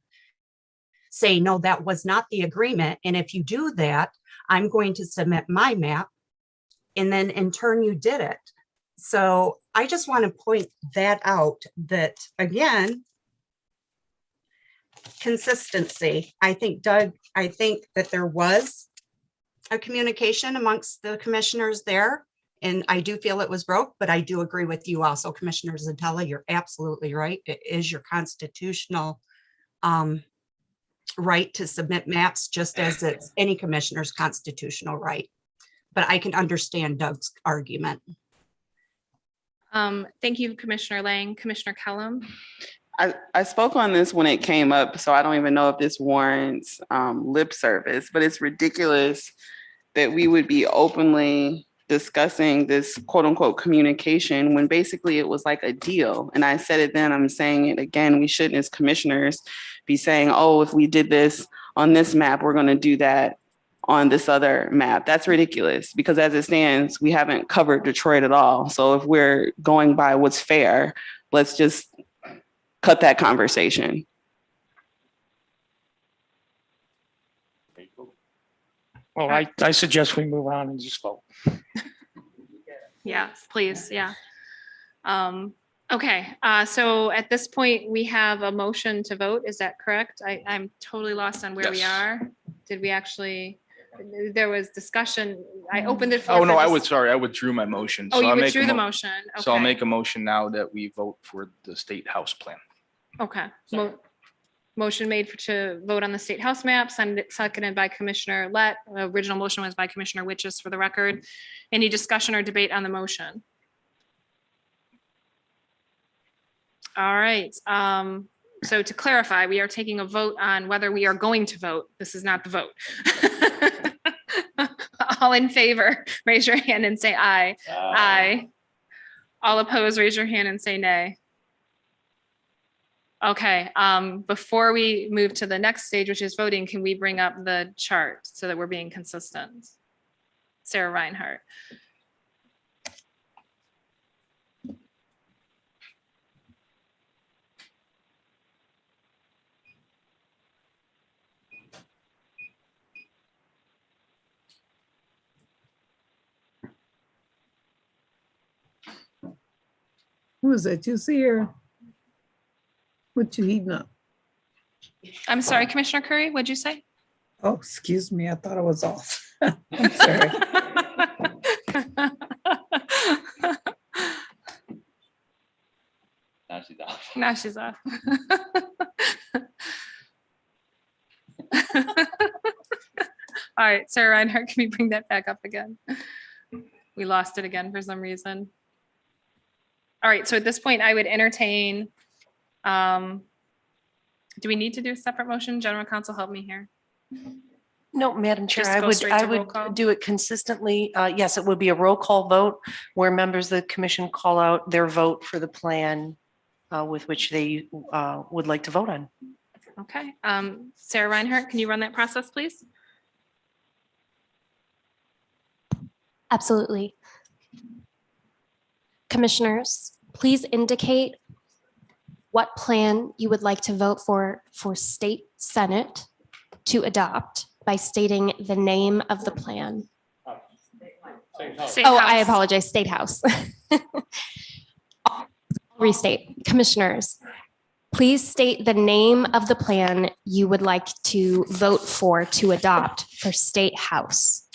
S3: saying, no, that was not the agreement. And if you do that, I'm going to submit my map. And then in turn, you did it. So I just want to point that out that, again, consistency. I think, Doug, I think that there was a communication amongst the commissioners there. And I do feel it was broke, but I do agree with you also, Commissioner Zatella. You're absolutely right. It is your constitutional right to submit maps, just as it's any commissioner's constitutional right. But I can understand Doug's argument.
S9: Thank you, Commissioner Lang. Commissioner Kellum.
S2: I spoke on this when it came up, so I don't even know if this warrants lip service, but it's ridiculous that we would be openly discussing this quote unquote communication when basically it was like a deal. And I said it then, I'm saying it again, we shouldn't as commissioners be saying, oh, if we did this on this map, we're going to do that on this other map. That's ridiculous because as it stands, we haven't covered Detroit at all. So if we're going by what's fair, let's just cut that conversation.
S5: Well, I suggest we move on and just vote.
S9: Yeah, please. Yeah. Okay. So at this point, we have a motion to vote. Is that correct? I'm totally lost on where we
S17: Yes.
S9: are. Did we actually, there was discussion. I opened it.
S17: Oh, no, I
S9: would.
S17: withdrew my motion.
S9: Oh,
S17: So
S9: you
S17: I'll make a
S9: withdrew the
S17: mo-
S9: motion.
S17: So I'll
S9: Okay.
S17: make a motion now that we vote for the state house plan.
S9: Okay. Motion made to vote on the state house map, seconded by Commissioner Lett. Original motion was by Commissioner Witches for the record. Any discussion or debate on the motion? All right. So to clarify, we are taking a vote on whether we are going to vote. This is not the vote. All in favor, raise your hand and say aye. Aye. All opposed, raise your hand and say nay. Okay, before we move to the next stage, which is voting, can we bring up the chart so that we're being consistent? Sarah Reinhardt.
S21: Who is that? You see her? What you eating up?
S9: I'm sorry, Commissioner Curry, what'd you say?
S21: Oh, excuse me. I thought I was off. I'm sorry.
S16: Now she's off.
S9: Now she's off. All right, Sarah Reinhardt, can you bring that back up again? We lost it again for some reason. All right, so at this point, I would entertain, do we need to do a separate motion? General counsel, help me here.
S15: No, Madam Chair,
S9: Just
S15: I
S9: go
S15: would,
S9: straight
S15: I
S9: to roll call?
S15: would do it consistently. Yes, it would be a roll call vote where members of the commission call out their vote for the plan with which they would like to vote on.
S9: Okay, Sarah Reinhardt, can you run that process, please?
S20: Absolutely. Commissioners, please indicate what plan you would like to vote for State Senate to adopt by stating the name of the plan.
S9: State
S20: Oh, I
S9: House.
S20: apologize, State House. I'll restate. Commissioners, please state the name of the plan you would like to vote for to adopt for State House.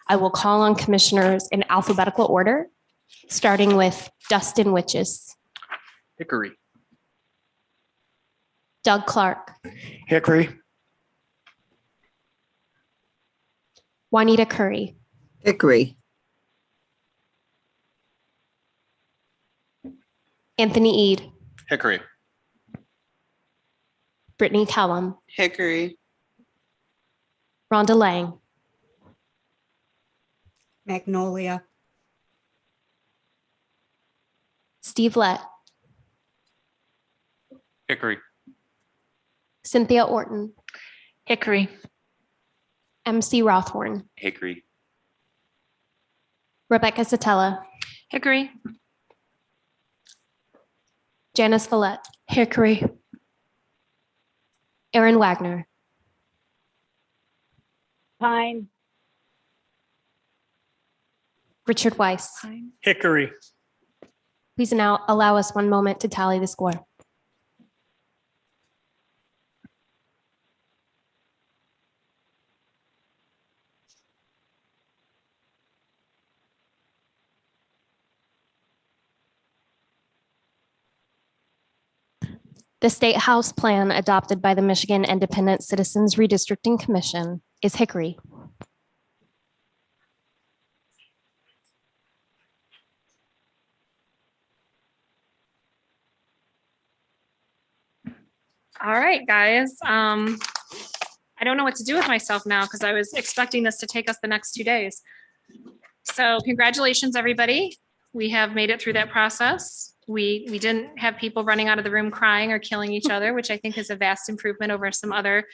S20: I will call on commissioners in alphabetical order, starting with Dustin Witches,
S10: Hickory.
S20: Doug Clark,
S5: Hickory.
S20: Juanita Curry,
S21: Hickory.
S20: Anthony Ede,
S10: Hickory.
S20: Brittany Callum,
S2: Hickory.
S20: Rhonda Lang,
S3: Magnolia,
S20: Steve Lett,
S18: Hickory.
S20: Cynthia Orton,
S1: Hickory.
S20: MC Rothorn,
S16: Hickory.
S20: Rebecca Satella,
S9: Hickory.
S20: Janice Follett,
S6: Hickory.
S20: Aaron Wagner,
S19: Pine.
S20: Richard Weiss.
S7: Hickory.
S20: Please now allow us one moment to tally the score. The State House plan adopted by the Michigan Independent Citizens Redistricting Commission is Hickory.
S9: All right, guys. I don't know what to do with myself now because I was expecting this to take us the next 2 days. So congratulations, everybody. We have made it through that process. We didn't have people running out of the room crying or killing each other, which I think is a vast improvement over some other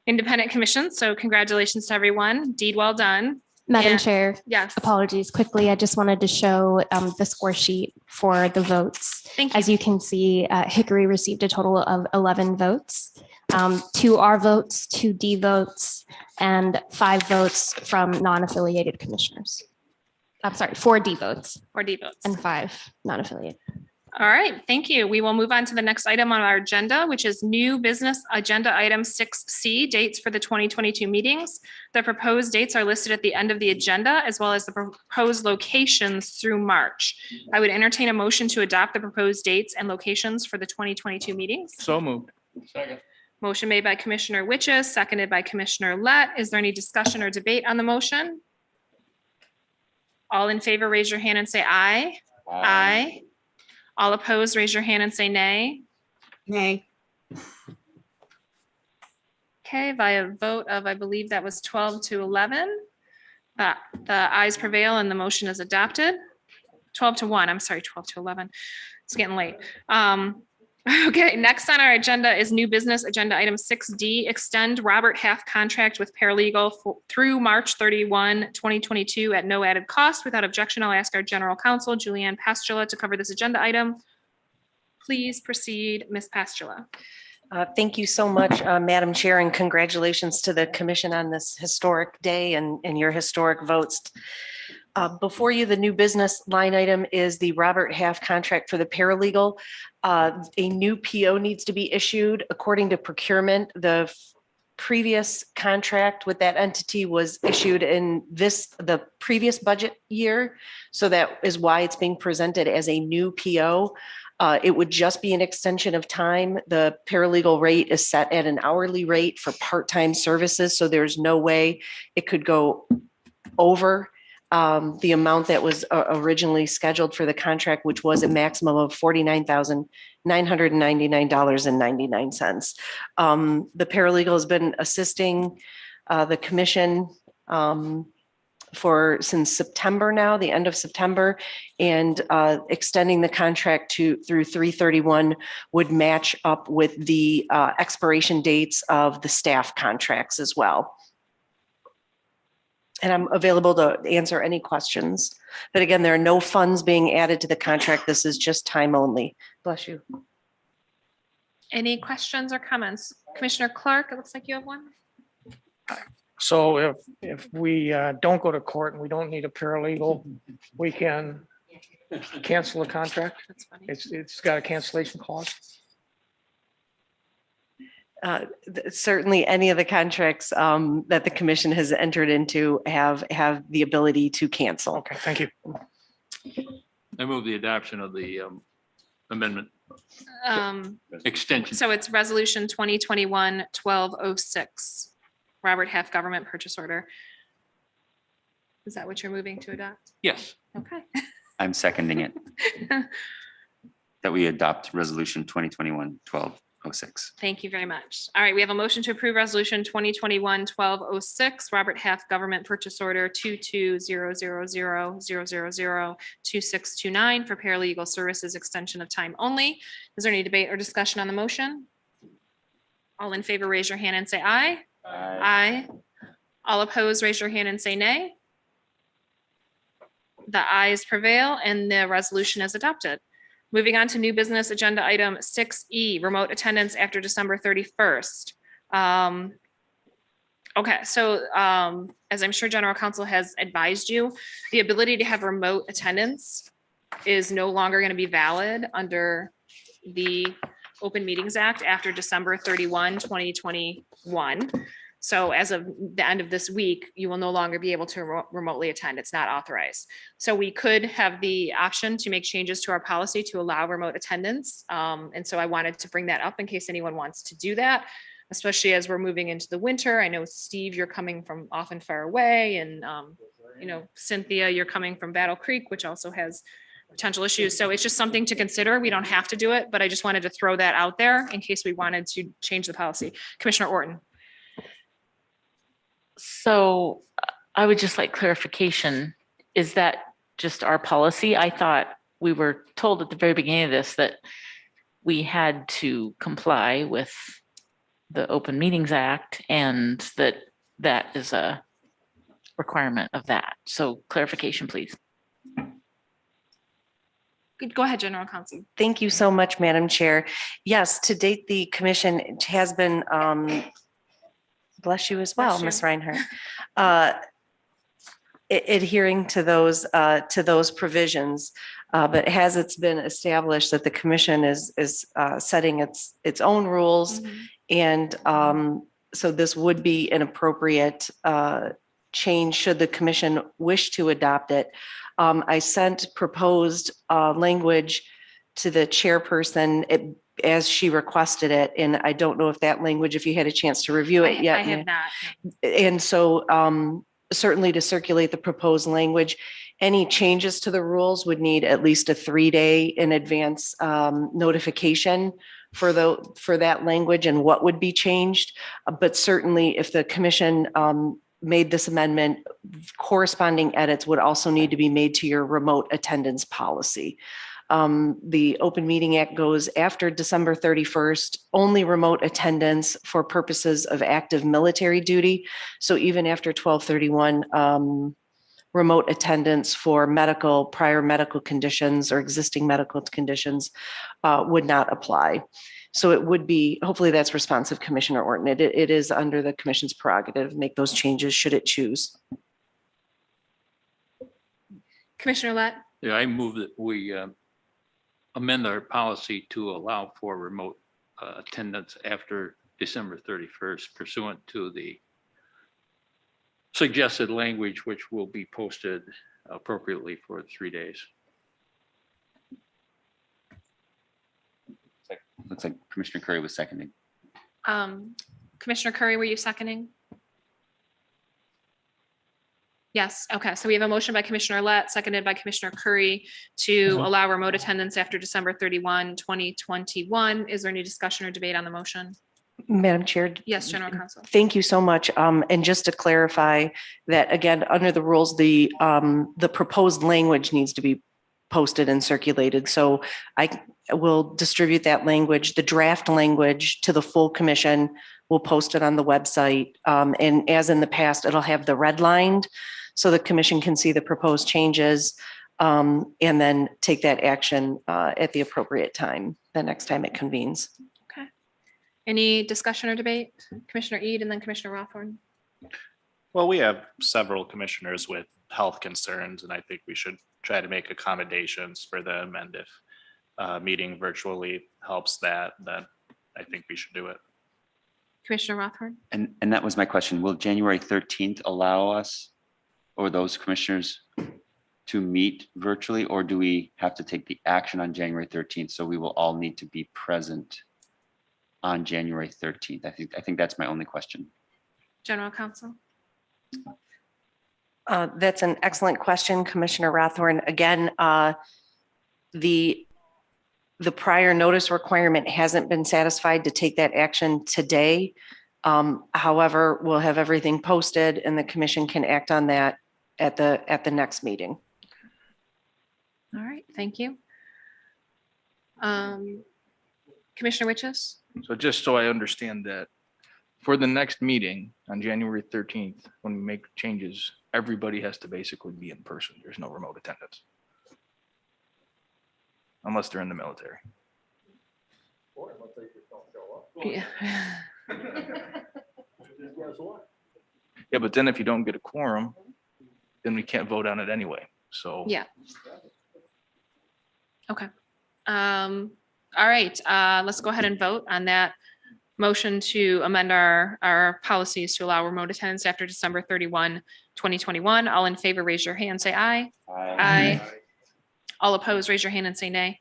S9: independent commissions. So congratulations to everyone. Deed well done.
S20: Madam
S9: And-
S20: Chair,
S9: Yes.
S20: apologies. Quickly, I just wanted to show the score sheet for the votes.
S9: Thank you.
S20: As you can see, Hickory received a total of 11 votes. 2 R votes, 2 D votes, and 5 votes from non-affiliated commissioners. I'm sorry, 4 D votes
S9: Or D votes.
S20: and 5 non-affiliated.
S9: All right, thank you. We will move on to the next item on our agenda, which is new business agenda item 6C, dates for the 2022 meetings. The proposed dates are listed at the end of the agenda, as well as the proposed locations through March. I would entertain a motion to adopt the proposed dates and locations for the 2022 meetings.
S17: So moved.
S18: Second.
S9: Motion made by Commissioner Witches, seconded by Commissioner Lett. Is there any discussion or debate on the motion? All in favor, raise your hand and say aye. Aye. All opposed, raise your hand and say nay.
S3: nay,
S9: Okay, by a vote of, I believe that was 12 to 11. The ayes prevail and the motion is adopted. 12-1, I'm sorry, 12-11. It's getting late. Okay, next on our agenda is new business agenda item 6D, extend Robert Half contract with paralegal through March 31, 2022 at no added cost. Without objection, I'll ask our general counsel, Julianne Pastula, to cover this agenda item. Please proceed, Ms. Pastula.
S15: Thank you so much, Madam Chair, and congratulations to the commission on this historic day and your historic votes. Before you, the new business line item is the Robert Half contract for the paralegal. A new PO needs to be issued according to procurement. The previous contract with that entity was issued in the previous budget year. So that is why it's being presented as a new PO. It would just be an extension of time. The paralegal rate is set at an hourly rate for part-time services. So there's no way it could go over the amount that was originally scheduled for the contract, which was a maximum of $49,999.99. The paralegal has been assisting the commission since September now, the end of September, and extending the contract through 3/31 would match up with the expiration dates of the staff contracts as well. And I'm available to answer any questions. But again, there are no funds being added to the contract. This is just time only. Bless you.
S9: Any questions or comments? Commissioner Clark, it looks like you have one.
S5: So if we don't go to court and we don't need a paralegal, we can cancel the contract.
S9: That's funny.
S5: It's got a cancellation clause.
S15: Certainly, any of the contracts that the commission has entered into have the ability to cancel.
S5: Okay, thank you.
S18: I move the adoption of the amendment extension.
S9: So it's resolution 2021-1206, Robert Half government purchase order. Is that what you're moving to adopt?
S18: Yes.
S9: Okay.
S16: I'm seconding it. That we adopt resolution 2021-1206.
S9: Thank you very much. All right, we have a motion to approve resolution 2021-1206, Robert Half government purchase order 220000002629 for paralegal services extension of time only. Is there any debate or discussion on the motion? All in favor, raise your hand and say aye. Aye. All opposed, raise your hand and say nay. The ayes prevail and the resolution is adopted. Moving on to new business agenda item 6E, remote attendance after December 31st. Okay, so as I'm sure General Counsel has advised you, the ability to have remote attendance is no longer going to be valid under the Open Meetings Act after December 31, 2021. So as of the end of this week, you will no longer be able to remotely attend. It's not authorized. So we could have the option to make changes to our policy to allow remote attendance. And so I wanted to bring that up in case anyone wants to do that, especially as we're moving into the winter. I know, Steve, you're coming from often far away, and Cynthia, you're coming from Battle Creek, which also has potential issues. So it's just something to consider. We don't have to do it, but I just wanted to throw that out there in case we wanted to change the policy. Commissioner Orton.
S1: So I would just like clarification. Is that just our policy? I thought we were told at the very beginning of this that we had to comply with the Open Meetings Act and that is a requirement of that. So clarification, please.
S9: Go ahead, General Counsel.
S15: Thank you so much, Madam Chair. Yes, to date, the commission has been bless you as well, Ms. Reinhardt. Adhering to those provisions, but it's been established that the commission is setting its own rules, and so this would be an appropriate change should the commission wish to adopt it. I sent proposed language to the chairperson as she requested it. And I don't know if that language, if you had a chance to review it yet.
S9: I have not.
S15: And so certainly to circulate the proposed language, any changes to the rules would need at least a 3-day in advance notification for that language and what would be changed. But certainly if the commission made this amendment corresponding edits would also need to be made to your remote attendance policy. The Open Meeting Act goes after December 31st, only remote attendance for purposes of active military duty. So even after 12/31, remote attendance for prior medical conditions or existing medical conditions would not apply. So it would be, hopefully that's responsive, Commissioner Orton. It is under the commission's prerogative to make those changes should it choose.
S4: Commissioner Lett,
S18: Yeah, I move that we amend our policy to allow for remote attendance after December 31st pursuant to the suggested language, which will be posted appropriately for 3 days.
S16: Looks like Commissioner Curry was seconding.
S4: Commissioner Curry, were you seconding? Yes, okay, so we have a motion by Commissioner Lett, seconded by Commissioner Curry to allow remote attendance after December 31, 2021. Is there any discussion or debate on the motion?
S15: Madam Chair.
S4: Yes, General Counsel.
S15: Thank you so much. And just to clarify that, again, under the rules, the proposed language needs to be posted and circulated. So I will distribute that language, the draft language, to the full commission. We'll post it on the website. And as in the past, it'll have the redlined so the commission can see the proposed changes and then take that action at the appropriate time, the next time it convenes.
S4: Okay. Any discussion or debate? Commissioner Eid and then Commissioner Rothorn.
S14: Well, we have several commissioners with health concerns, and I think we should try to make accommodations for them. And if meeting virtually helps that, then I think we should do it.
S4: Commissioner Rothorn.
S16: And that was my question. Will January 13th allow us or those commissioners to meet virtually, or do we have to take the action on January 13th? So we will all need to be present on January 13th. I think that's my only question.
S4: General Counsel.
S15: That's an excellent question, Commissioner Rothorn. Again, the prior notice requirement hasn't been satisfied to take that action today. However, we'll have everything posted and the commission can act on that at the next meeting.
S4: All right, thank you. Commissioner Witches.
S17: So just so I understand that, for the next meeting on January 13th, when we make changes, everybody has to basically be in person. There's no remote attendance. Unless they're in the military.
S4: Yeah.
S17: Yeah, but then if you don't get a quorum, then we can't vote on it anyway. So.
S4: Yeah. Okay. All right, let's go ahead and vote on that motion to amend our policies to allow remote attendance after December 31, 2021. All in favor, raise your hand, say aye.
S16: Aye.
S4: Aye. All opposed, raise your hand and say nay.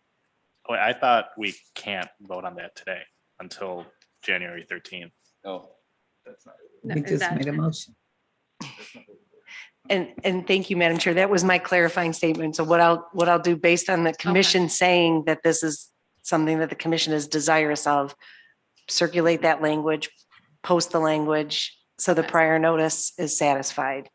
S14: Oh, I thought we can't vote on that today until January 13th.
S16: Oh.
S21: We just made a motion.
S15: And thank you, Madam Chair. That was my clarifying statement. So what I'll do based on the commission saying that this is something that the commission is desirous of, circulate that language, post the language, so the prior notice is satisfied.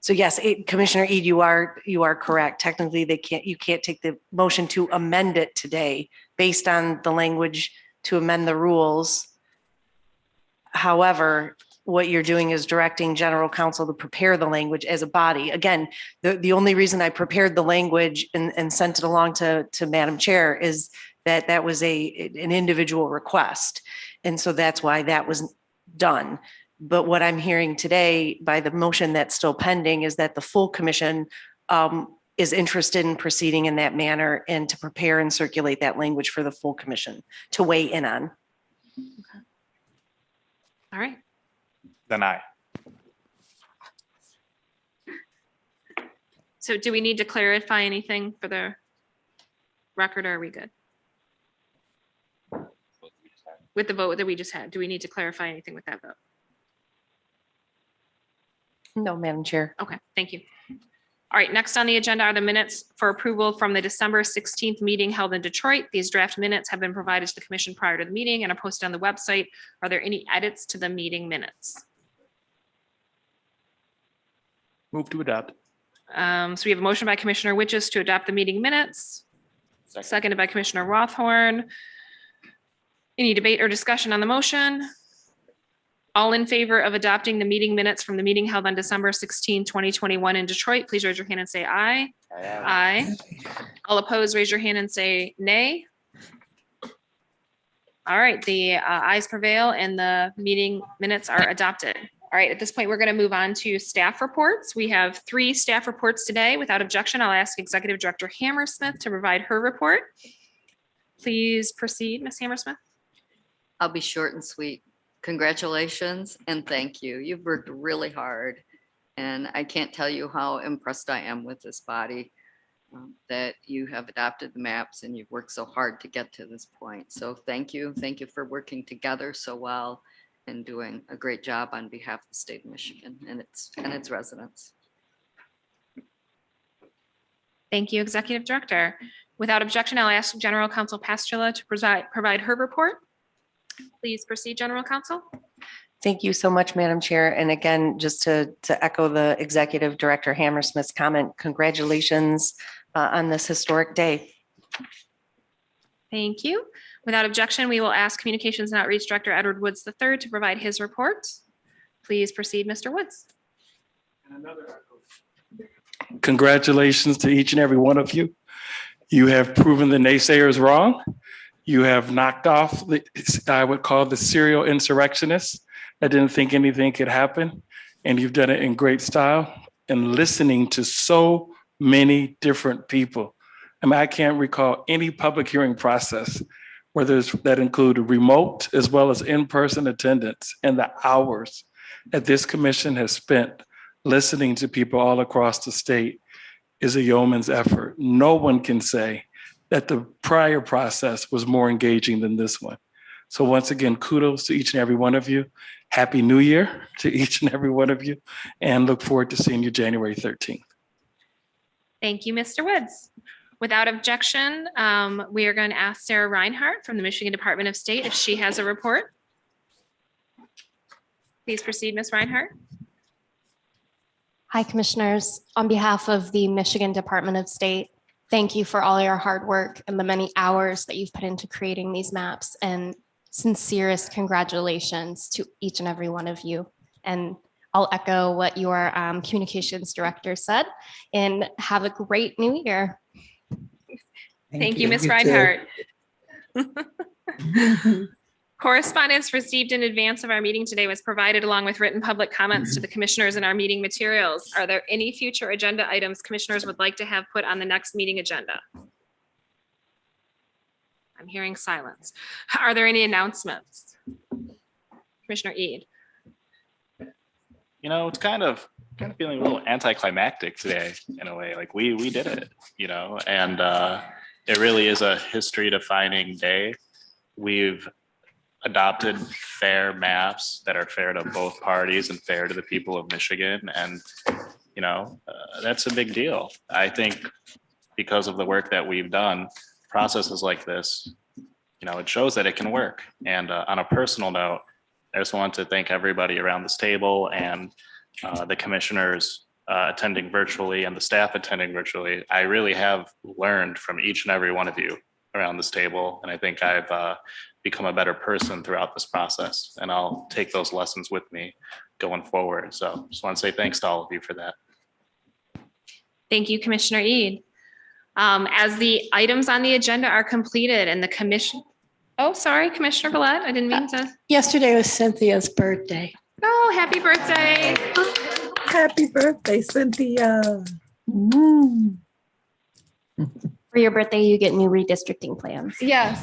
S15: So yes, Commissioner Eid, you are correct. Technically, you can't take the motion to amend it today based on the language to amend the rules. However, what you're doing is directing general counsel to prepare the language as a body. Again, the only reason I prepared the language and sent it along to Madam Chair is that was an individual request. And so that's why that was done. But what I'm hearing today by the motion that's still pending is that the full commission is interested in proceeding in that manner and to prepare and circulate that language for the full commission to weigh in on.
S4: Okay. All right.
S14: Then aye.
S4: So do we need to clarify anything for the record, or are we good? With the vote that we just had, do we need to clarify anything with that vote?
S15: No, Madam Chair.
S4: Okay, thank you. All right, next on the agenda are the minutes for approval from the December 16th meeting held in Detroit. These draft minutes have been provided to the commission prior to the meeting and are posted on the website. Are there any edits to the meeting minutes?
S17: Move to adopt.
S9: So we have a motion by Commissioner Witches to adopt the meeting minutes, seconded by Commissioner Rothorn. Any debate or discussion on the motion? All in favor of adopting the meeting minutes from the meeting held on December 16, 2021 in Detroit, please raise your hand and say aye. Aye. All opposed, raise your hand and say nay. All right, the ayes prevail and the meeting minutes are adopted. All right, at this point, we're going to move on to staff reports. We have 3 staff reports today. Without objection, I'll ask Executive Director Hammersmith to provide her report. Please proceed, Ms. Hammersmith.
S8: I'll be short and sweet. Congratulations and thank you. You've worked really hard. And I can't tell you how impressed I am with this body, that you have adopted the maps and you've worked so hard to get to this point. So thank you. Thank you for working together so well and doing a great job on behalf of the state of Michigan and its residents.
S9: Thank you, Executive Director. Without objection, I'll ask General Counsel Pastula to provide her report. Please proceed, General Counsel.
S15: Thank you so much, Madam Chair. And again, just to echo the Executive Director Hammersmith's comment, congratulations on this historic day.
S9: Thank you. Without objection, we will ask Communications and Outreach Director Edward Woods III to provide his report. Please proceed, Mr. Woods.
S12: Congratulations to each and every one of you. You have proven the naysayers wrong. You have knocked off the, I would call the serial insurrectionists that didn't think anything could happen. And you've done it in great style and listening to so many different people. I mean, I can't recall any public hearing process where that included remote as well as in-person attendance, and the hours that this commission has spent listening to people all across the state is a yeoman's effort. No one can say that the prior process was more engaging than this one. So once again, kudos to each and every one of you. Happy New Year to each and every one of you, and look forward to seeing you January 13th.
S9: Thank you, Mr. Woods. Without objection, we are going to ask Sarah Reinhardt from the Michigan Department of State if she has a report. Please proceed, Ms. Reinhardt.
S20: Hi, Commissioners. On behalf of the Michigan Department of State, thank you for all your hard work and the many hours that you've put into creating these maps, and sincerest congratulations to each and every one of you. And I'll echo what your communications director said, and have a great new year.
S9: Thank you, Ms. Reinhardt. Correspondence received in advance of our meeting today was provided along with written public comments to the commissioners in our meeting materials. Are there any future agenda items commissioners would like to have put on the next meeting agenda? I'm hearing silence. Are there any announcements? Commissioner Eid.
S14: You know, it's kind of feeling a little anticlimactic today in a way. Like we did it, you know, and it really is a history defining day. We've adopted fair maps that are fair to both parties and fair to the people of Michigan. And, you know, that's a big deal. I think because of the work that we've done, processes like this, you know, it shows that it can work. And on a personal note, I just want to thank everybody around this table and the commissioners attending virtually and the staff attending virtually. I really have learned from each and every one of you around this table. And I think I've become a better person throughout this process, and I'll take those lessons with me going forward. So just want to say thanks to all of you for that.
S9: Thank you, Commissioner Eid. As the items on the agenda are completed and the commission, oh, sorry, Commissioner Gillette, I didn't mean to.
S6: Yesterday was Cynthia's birthday.
S9: Oh, happy birthday.
S21: Happy birthday, Cynthia.
S20: For your birthday, you get new redistricting plans.
S9: Yes.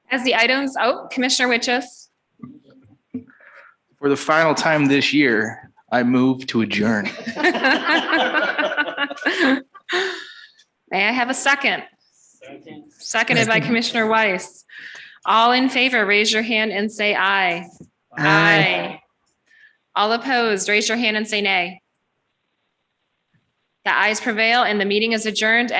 S9: As the items, oh, Commissioner Witches.
S17: For the final time this year, I move to adjourn.
S9: May I have a second? Seconded by Commissioner Weiss. All in favor, raise your hand and say aye. Aye. All opposed, raise your hand and say nay. The ayes prevail and the meeting is adjourned at